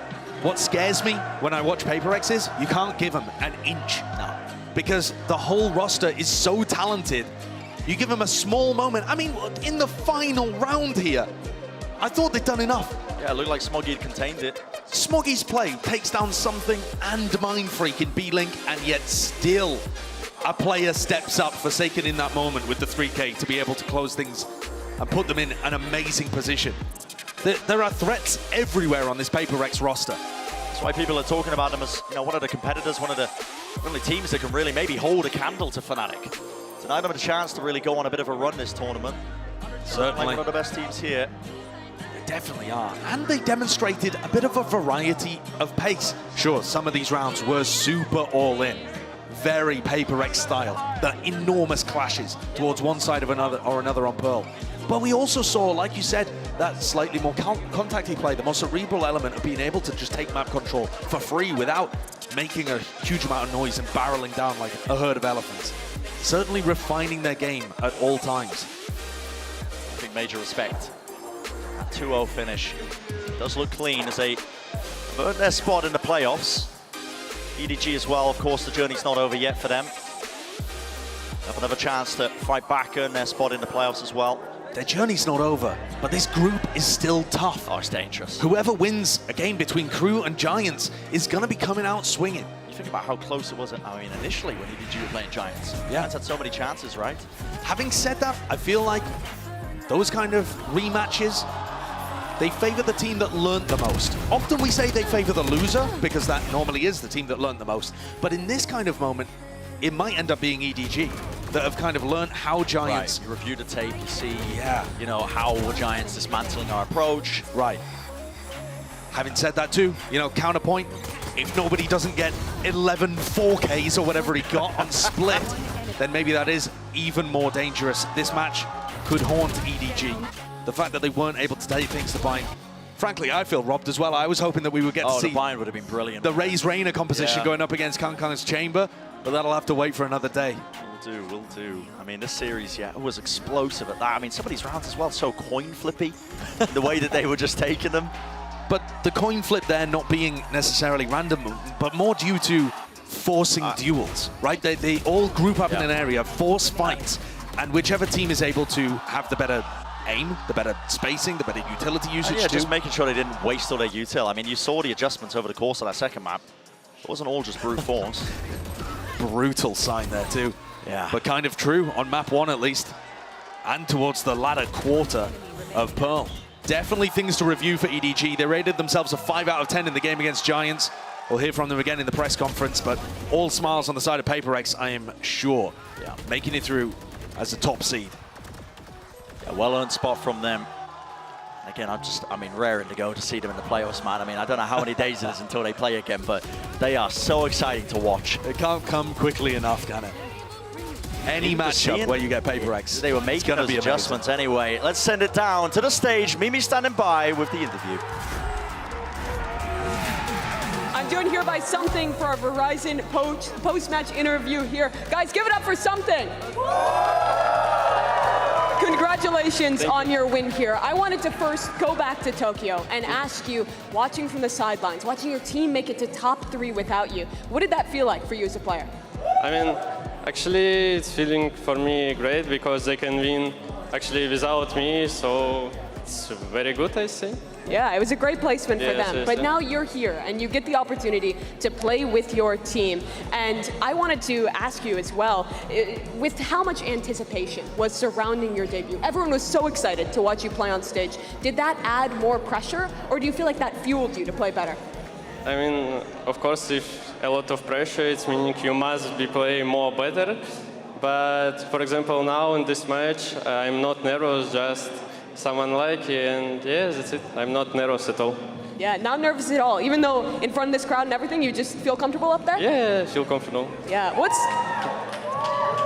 what scares me when I watch PaperX is you can't give them an inch. No. Because the whole roster is so talented. You give them a small moment. I mean, in the final round here, I thought they'd done enough. Yeah, it looked like Smoggy had contained it. Smoggy's play takes down Something and Mindfreak in B-Link, and yet still a player steps up, Forsaken in that moment with the 3K to be able to close things and put them in an amazing position. There are threats everywhere on this PaperX roster. That's why people are talking about them as, you know, one of the competitors, one of the only teams that can really maybe hold a candle to Fnatic. Tonight them a chance to really go on a bit of a run this tournament. Certainly. Like one of the best teams here. They definitely are. And they demonstrated a bit of a variety of pace. Sure, some of these rounds were super all-in. Very PaperX style. The enormous clashes towards one side of another or another on Pearl. But we also saw, like you said, that slightly more contacty play, the more cerebral element of being able to just take map control for free without making a huge amount of noise and barreling down like a herd of elephants. Certainly refining their game at all times. I think major respect. That 2-0 finish does look clean as they earn their spot in the playoffs. EDG as well, of course, the journey's not over yet for them. Have another chance to fight back, earn their spot in the playoffs as well. Their journey's not over, but this group is still tough. Oh, it's dangerous. Whoever wins a game between Crew and Giants is going to be coming out swinging. You think about how close it was, initially when EDG were playing Giants. Yeah. Giants had so many chances, right? Having said that, I feel like those kind of rematches, they favor the team that learned the most. Often we say they favor the loser, because that normally is the team that learned the most. But in this kind of moment, it might end up being EDG that have kind of learned how Giants... Right. You review the tape, you see, you know, how were Giants dismantling our approach. Right. Having said that too, you know, counterpoint, if nobody doesn't get 11 4Ks or whatever he got on Split, then maybe that is even more dangerous. This match could haunt EDG. The fact that they weren't able to take things to Bind. Frankly, I feel robbed as well. I was hoping that we would get to see the Bind would have been brilliant. The Raze Reina composition going up against Kang's Chamber, but that'll have to wait for another day. Will do. I mean, this series, it was explosive at that. I mean, some of these rounds as well, so coin flippy, the way that they were just taking them. But the coin flip there not being necessarily random, but more due to forcing duels, right? They all group up in an area, force fights, and whichever team is able to have the better aim, the better spacing, the better utility usage. Yeah, just making sure they didn't waste all their util. I mean, you saw the adjustments over the course of that second map. It wasn't all just brute force. Brutal sign there too. Yeah. But kind of true on map 1 at least, and towards the latter quarter of Pearl. Definitely things to review for EDG. They rated themselves a 5 out of 10 in the game against Giants. We'll hear from them again in the press conference, but all smiles on the side of PaperX, I am sure. Yeah, making it through as a top seed. A well-earned spot from them. Again, I mean, raring to go to see them in the playoffs, man. I mean, I don't know how many days it is until they play again, but they are so exciting to watch. It can't come quickly enough, can it? Any matchup where you get PRX. They were making those adjustments anyway. Let's send it down to the stage. Mimi standing by with the interview. I'm joined here by Something for our Verizon post-match interview here. Guys, give it up for Something. Congratulations on your win here. I wanted to first go back to Tokyo and ask you, watching from the sidelines, watching your team make it to top 3 without you, what did that feel like for you as a player? I mean, actually, it's feeling for me great because they can win actually without me, so it's very good, I say. Yeah, it was a great placement for Yes, them. yes, But yes. now you're here and you get the opportunity to play with your team. And I wanted to ask you as well, with how much anticipation was surrounding your debut? Everyone was so excited to watch you play on stage. Did that add more pressure, or do you feel like that fueled you to play better? I mean, of course, if a lot of pressure, it's meaning you must be playing more better. But for example, now in this match, I'm not nervous, just someone like you, and yeah, that's it. I'm not nervous at all. Yeah, not nervous at all. Even though in front of this crowd and everything, you just feel comfortable up there? Yeah, I feel comfortable. Yeah,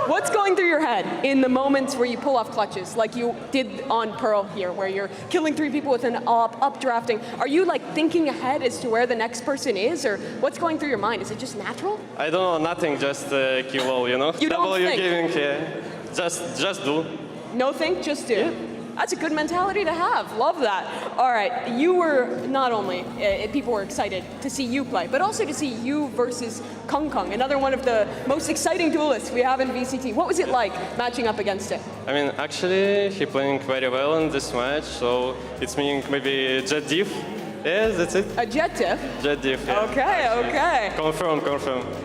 what's going through your head in the moments where you pull off clutches, like you did on Pearl here, where you're killing 3 people with an up-drafting? Are you like thinking ahead as to where the next person is, or what's going through your mind? Is it just natural? I don't know, nothing, just kill all, you know? You don't W think? giving, yeah. Just do. No think, just do. Yeah. That's a good mentality to have. Love that. All right, you were not only, people were excited to see you play, but also to see you versus Kung Kung, another one of the most exciting duelists we have in VCT. What was it like matching up against it? I mean, actually, he playing very well in this match, so it's meaning maybe Jet Diff. Yes, that's it. A Jet Diff? Jet Diff, yeah. Okay. Confirm.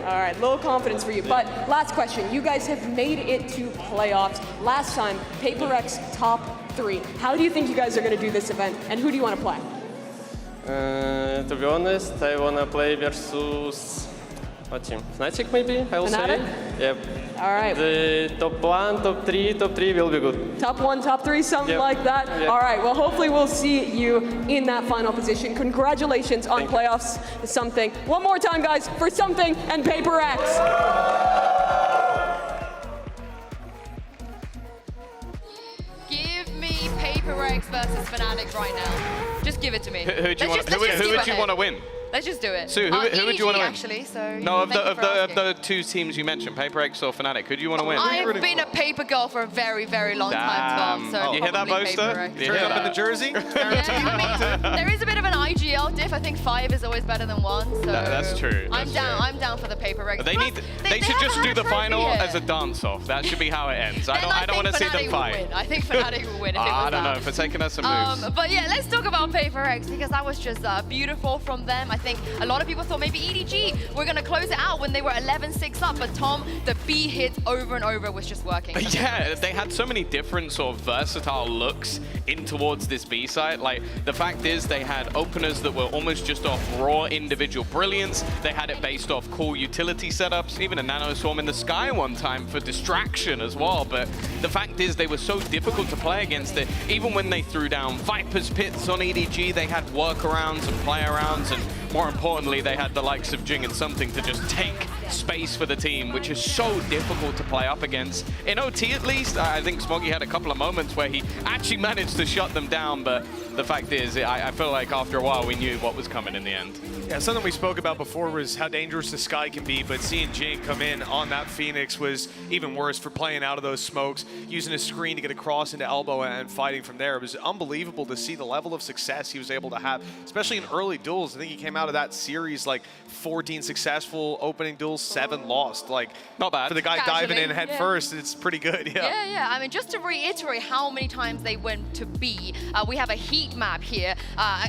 All right, little confidence for you. But last question, you guys have made it to playoffs. Last time, PRX top 3. How do you think you guys are going to do this event, and who do you want to play? To be honest, I want to play versus what team? Fnatic maybe, I will Fnatic? say. Yep. All right. The top 1, top 3 will be good. Top 1, top 3, something Yep. like that? Yep. All right, well, hopefully we'll see you in that final position. Congratulations on playoffs, Something. One more time, guys, for Something and PRX. Give me PRX versus Fnatic right now. Just give it to me. Who would you want to win? Let's just do it. Sue, who would you want to win? Actually, so No, of thank you for asking. the 2 teams you mentioned, PRX or Fnatic, who do you want to win? I've been a paper girl for a very, very long time, Tom. So you hear that, probably Boaster? PRX. You hear Up in that? the jersey? Yeah, I mean, there is a bit of an IGL diff. I think 5 is always better than 1. So That's true. I'm down for the PRX. They Plus, they should just haven't do had the a trophy final yet. as a dance-off. That should be how it ends. I Then don't want to see Fnatic them will fight. win. I think Fnatic will win if it was I don't that. know, for taking us some moves. But yeah, let's talk about PRX because that was just beautiful from them. I think a lot of people thought maybe EDG were going to close it out when they were 11-6 up, but Tom, the B hit over and over was just working. Yeah, they had so many different sort of versatile looks in towards this B site. Like, the fact is they had openers that were almost just off raw individual brilliance. They had it based off cool utility setups, even a Nano Swarm in the sky one time for distraction as well. But the fact is they were so difficult to play against it. Even when they threw down Viper's Pits on EDG, they had workarounds and play-arounds, and more importantly, they had the likes of Jing and Something to just take space for the team, which is so difficult to play up against. In OT at least, I think Smoggy had a couple of moments where he actually managed to shut them down, but the fact is, I feel like after a while we knew what was coming in the end. Yeah, something we spoke about before was how dangerous the sky can be, but seeing Jing come in on that Phoenix was even worse for playing out of those smokes, using a screen to get across into elbow and fighting from there. It was unbelievable to see the level of success he was able to have, especially in early duels. I think he came out of that series like 14 successful opening duels, 7 lost. Like, not bad. For the guy diving in head first, it's pretty good, yeah. Yeah. I mean, just to reiterate how many times they went to B, we have a heat map here.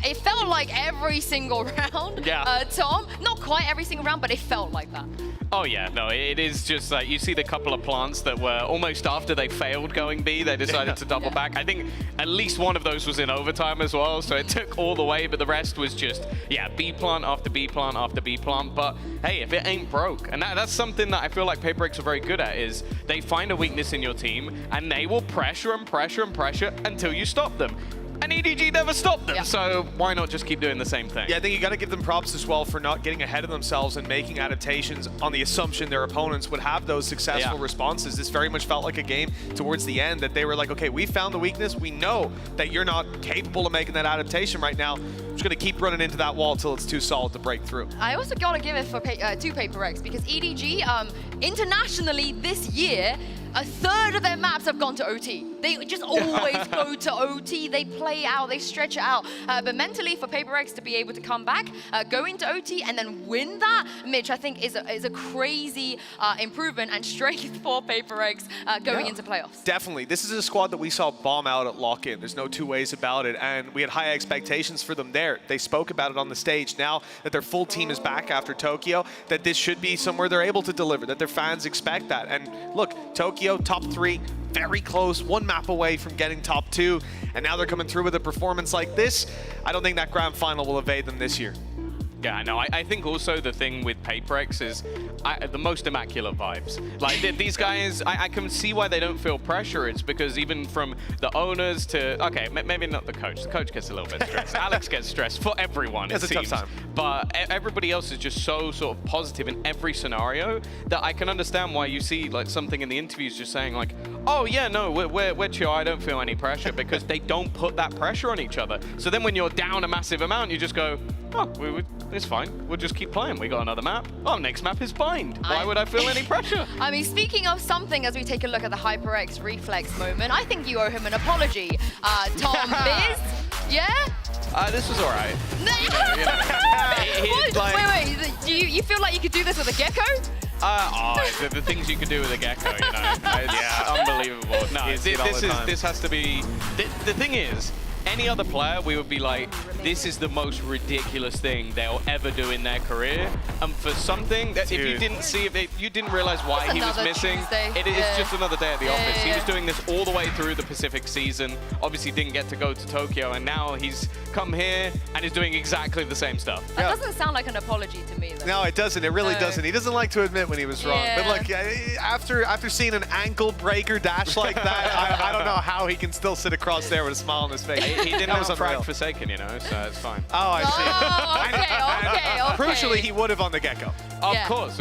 It felt like every single round. Yeah. Tom, not quite every single round, but it felt like that. Oh yeah, no, it is just like, you see the couple of plants that were almost after they failed going B, they decided to double back. I think at least one of those was in overtime as well, so it took all the way, but the rest was just, yeah, B plant after B plant after B plant. But hey, if it ain't broke, and that's something that I feel like PRX are very good at, is they find a weakness in your team and they will pressure and pressure and pressure until you stop them. And EDG never stopped them, so why not just keep doing the same thing? Yeah, I think you got to give them props as well for not getting ahead of themselves and making adaptations on the assumption their opponents would have those successful responses. This very much felt like a game towards the end that they were like, okay, we found the weakness. We know that you're not capable of making that adaptation right now. I'm just going to keep running into that wall until it's too solid to break through. I also got to give it for to PRX because EDG, internationally this year, a third of their maps have gone to OT. They just always go to OT. They play out, they stretch it out. But mentally, for PRX to be able to come back, go into OT, and then win that, Mitch, I think is a crazy improvement and strength for PRX going into playoffs. Definitely. This is a squad that we saw bomb out at lock-in. There's no two ways about it. And we had high expectations for them there. They spoke about it on the stage. Now that their full team is back after Tokyo, that this should be somewhere they're able to deliver, that their fans expect that. And look, Tokyo, top 3, very close, 1 map away from getting top 2, and now they're coming through with a performance like this. I don't think that grand final will evade them this year. Yeah, no, I think also the thing with PRX is the most immaculate vibes. Like, these guys, I can see why they don't feel pressure. It's because even from the owners to, okay, maybe not the coach. The coach gets a little bit stressed. Alex gets stressed for everyone, It's a tough time. But everybody else is just so sort of positive in every scenario that I can understand why you see like something in the interviews just saying like, oh yeah, no, we're chill, I don't feel any pressure, because they don't put that pressure on each other. So then when you're down a massive amount, you just go, oh, it's fine. We'll just keep playing. We got another map. Oh, next map is bind. Why would I feel any pressure? I mean, speaking of something, as we take a look at the HyperX reflex moment, I think you owe him an apology. Tom Biz, yeah? This was all right. Wait, do you feel like you could do this with a gecko? The things you could do with a gecko, you know. Yeah, unbelievable. No, this has to be... The thing is, any other player, we would be like, this is the most ridiculous thing they'll ever do in their career. And for something that if you didn't see it, you didn't realize why he was missing. It is just another day at the office. He was doing this all the way through the Pacific season. Obviously didn't get to go to Tokyo, and now he's come here and is doing exactly the same stuff. That doesn't sound like an apology to me, though. No, it doesn't. It really doesn't. He doesn't like to admit when he was wrong. But look, after seeing an ankle breaker dash like that, I don't know how he can still sit across there with a smile on his face. He didn't have frag Forsaken, you know, so it's fine. Oh, I see. Okay. Crucially, he would have on the Gecko. Of course.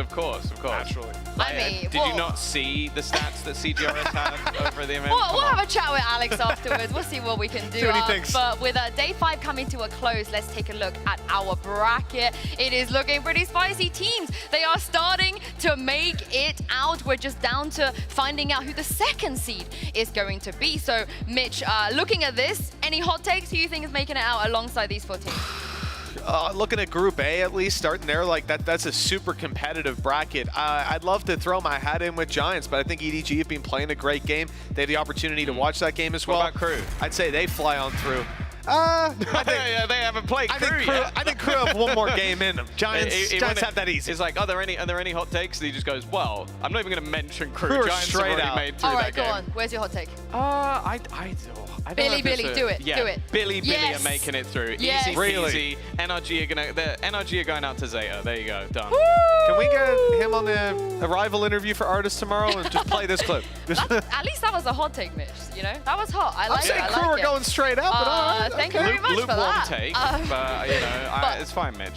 Naturally. I mean, did you not see the stats that CGRS had over the event? We'll have a chat with Alex afterwards. We'll see what we can do. See what he thinks. But with day 5 coming to a close, let's take a look at our bracket. It is looking pretty spicy. Teams, they are starting to make it out. We're just down to finding out who the second seed is going to be. So, Mitch, looking at this, any hot takes who you think is making it out alongside these 4 teams? Looking at Group A, at least, starting there, like that's a super competitive bracket. I'd love to throw my hat in with Giants, but I think EDG have been playing a great game. They had the opportunity to watch that game as well. What about Crew? I'd say they fly on through. Yeah, they haven't played Crew yet. I think Crew have one more game in them. Giants have that easy. It's like, are there any hot takes? And he just goes, well, I'm not even going to mention Crew. Crew are Giants straight have already out. made through All right, that game. go on. Where's your hot take? I don't know if Billy, it's do it. Yeah, Do it. Billy Yes. are making it through. Yes. Easy, Really? easy. NRG are going out to Zeta. There you go. Done. Can we get him on the arrival interview for Artists tomorrow and just play this clip? At least that was a hot take, Mitch. You know, that was hot. I like it. I Crew like are it. going straight up, but all right. Thank you very much for that. Take, but you know, it's fine, Mitch.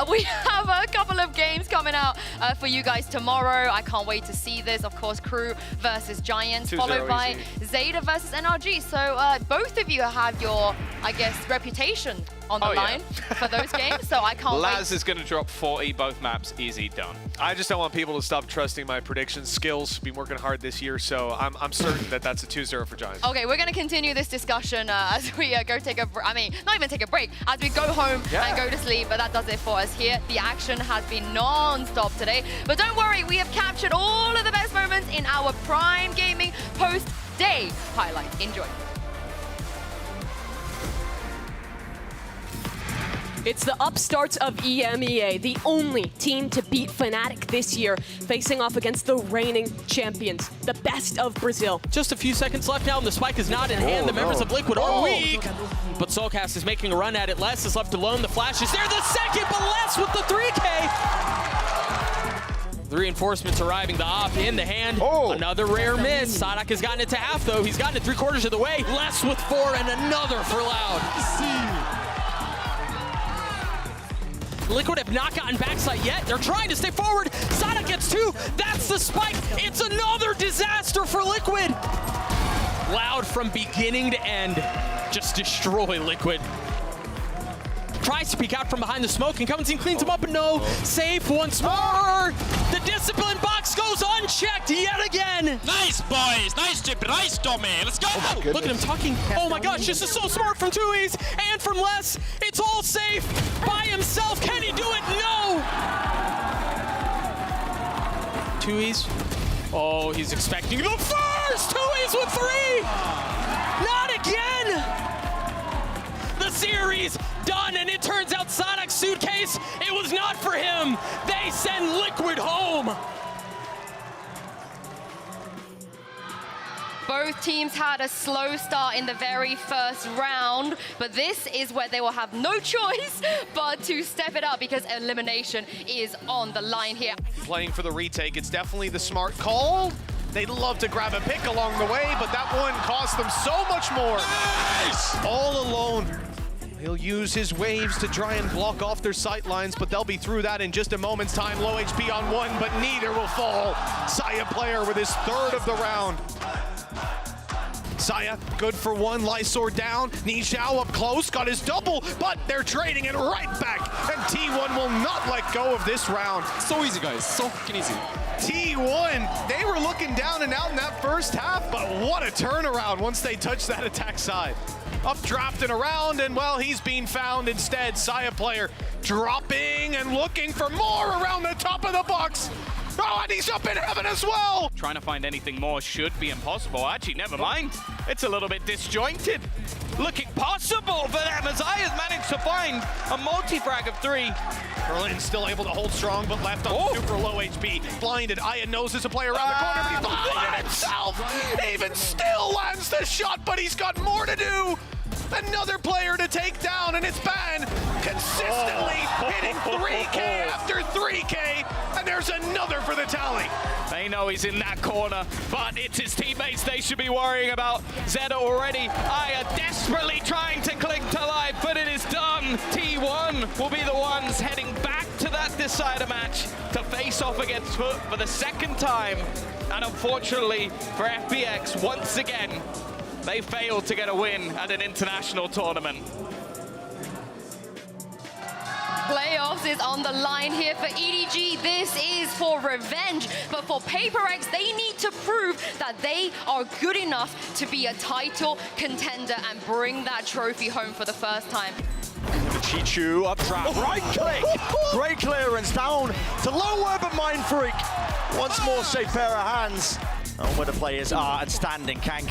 We have a couple of games coming out for you guys tomorrow. I can't wait to see this. Of course, Crew versus Giants, 2-0 followed by easy. Zeta versus NRG. So both of you have your, I guess, reputation on the line for those games. So I can't Laz wait. is going to drop 40, both maps, easy, done. I just don't want people to stop trusting my prediction skills. Been working hard this year, so I'm certain that that's a 2-0 for Giants. Okay, we're going to continue this discussion as we go take a not even take a break, as we go home and go to sleep, but that does it for us here. The action has been non-stop today, but don't worry, we have captured all of the best moments in our Prime Gaming post-day highlight. Enjoy. It's the upstarts of EMEA, the only team to beat Fnatic this year, facing off against the reigning champions, the best of Brazil. Just a few seconds left now, and the spike is not in hand. The members of Liquid are weak, but Soulcast is making a run at it. Les is left alone. The flash is there. The second, but Les with the 3K. The reinforcements arriving, the op in the hand. Another rare miss. Sadak has gotten it to half though. He's gotten it 3/4 of the way. Less with 4 and another for Loud. Liquid have not gotten backside yet. They're trying to stay forward. Sadak gets 2. That's the spike. It's another disaster for Liquid. Loud from beginning to end. Just destroy Liquid. Tries to peek out from behind the smoke, and Coming Team cleans him up, but no. Safe once more. The discipline box goes unchecked yet again. Nice, boys. Nice chip. Nice, Tommy. Let's go. Look at him talking. Oh my gosh, this is so smart from Tui's and from Les. It's all safe by himself. Can he do it? No. Tui's. Oh, he's expecting the first. Tui's with 3. Not again. The series done, and it turns out Sadak's suitcase, it was not for him. They send Liquid home. Both teams had a slow start in the very first round, but this is where they will have no choice but to step it up because elimination is on the line here. Playing for the retake, it's definitely the smart call. They'd love to grab a pick along the way, but that one cost them so much more. Nice! All alone. He'll use his waves to try and block off their sight lines, but they'll be through that in just a moment's time. Low HP on 1, but neither will fall. Saya player with his 3rd of the round. Saya, good for 1, Lysor down. Nishao up close, got his double, but they're trading it right back. And T1 will not let go of this round. So easy, guys. So fucking easy. T1, they were looking down and out in that first half, but what a turnaround once they touched that attack side. Updrafting around, and well, he's being found instead. Saya player dropping and looking for more around the top of the box. Oh, and he's up in heaven as well. Trying to find anything more should be impossible. Actually, never mind. It's a little bit disjointed. Looking possible for them as Aya's managed to find a multi-frag of 3. Berlin's still able to hold strong, but left on super low HP. Blinded. Aya knows there's a player around the corner, but he's blinded himself. Even still lands the shot, but he's got more to do. Another player to take down, and it's Ban consistently hitting 3K after 3K, and there's another for the tally. They know he's in that corner, but it's his teammates they should be worrying about. Zeta already, Aya desperately trying to cling to life, but it is done. T1 will be the ones heading back to that decider match to face off against Foot for the 2nd time. And unfortunately for FPX, once again, they failed to get a win at an international tournament. Playoffs is on the line here for EDG. This is for revenge, but for PRX, they need to prove that they are good enough to be a title contender and bring that trophy home for the first time. Chichu up trap, right click, great clearance down to lower, but Mind Freak once more safe pair of hands. On where the players are and standing, Kang.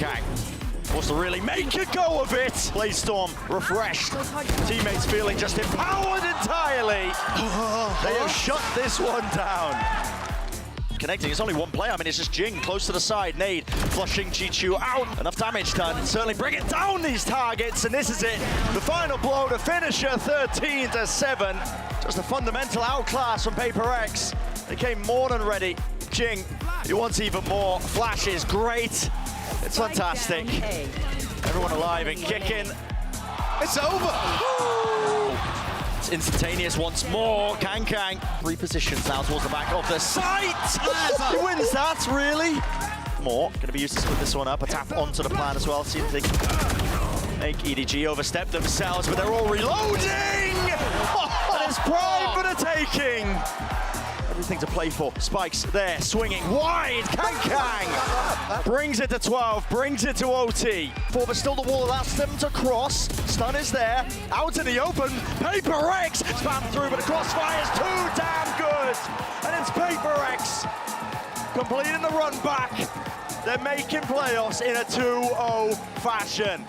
Wants to really make a go of it. Playstorm refreshed. Teammates feeling just empowered entirely. They have shut this one down. Connecting, it's only 1 player. I mean, it's just Jing close to the side. Nade flushing Chichu out. Enough damage done. Certainly bring it down these targets, and this is it. The final blow to finisher, 13-7. Just a fundamental outclass from PRX. They came more than ready. Jing, he wants even more. Flash is great. It's fantastic. Everyone alive and kicking. It's over. It's instantaneous once more. Kang. 3 positions now towards the back of the site. He wins that, really? More. Going to be used to split this one up. A tap onto the plan as well. See if they can make EDG overstep themselves, but they're all reloading. And it's prime for the taking. Everything to play for. Spikes there, swinging wide. Kang brings it to 12, brings it to OT. 4, but still the wall allows them to cross. Stun is there, out in the open. PRX spam through, but the crossfire is too damn good. And it's PRX completing the run back. They're making playoffs in a 2-0 fashion.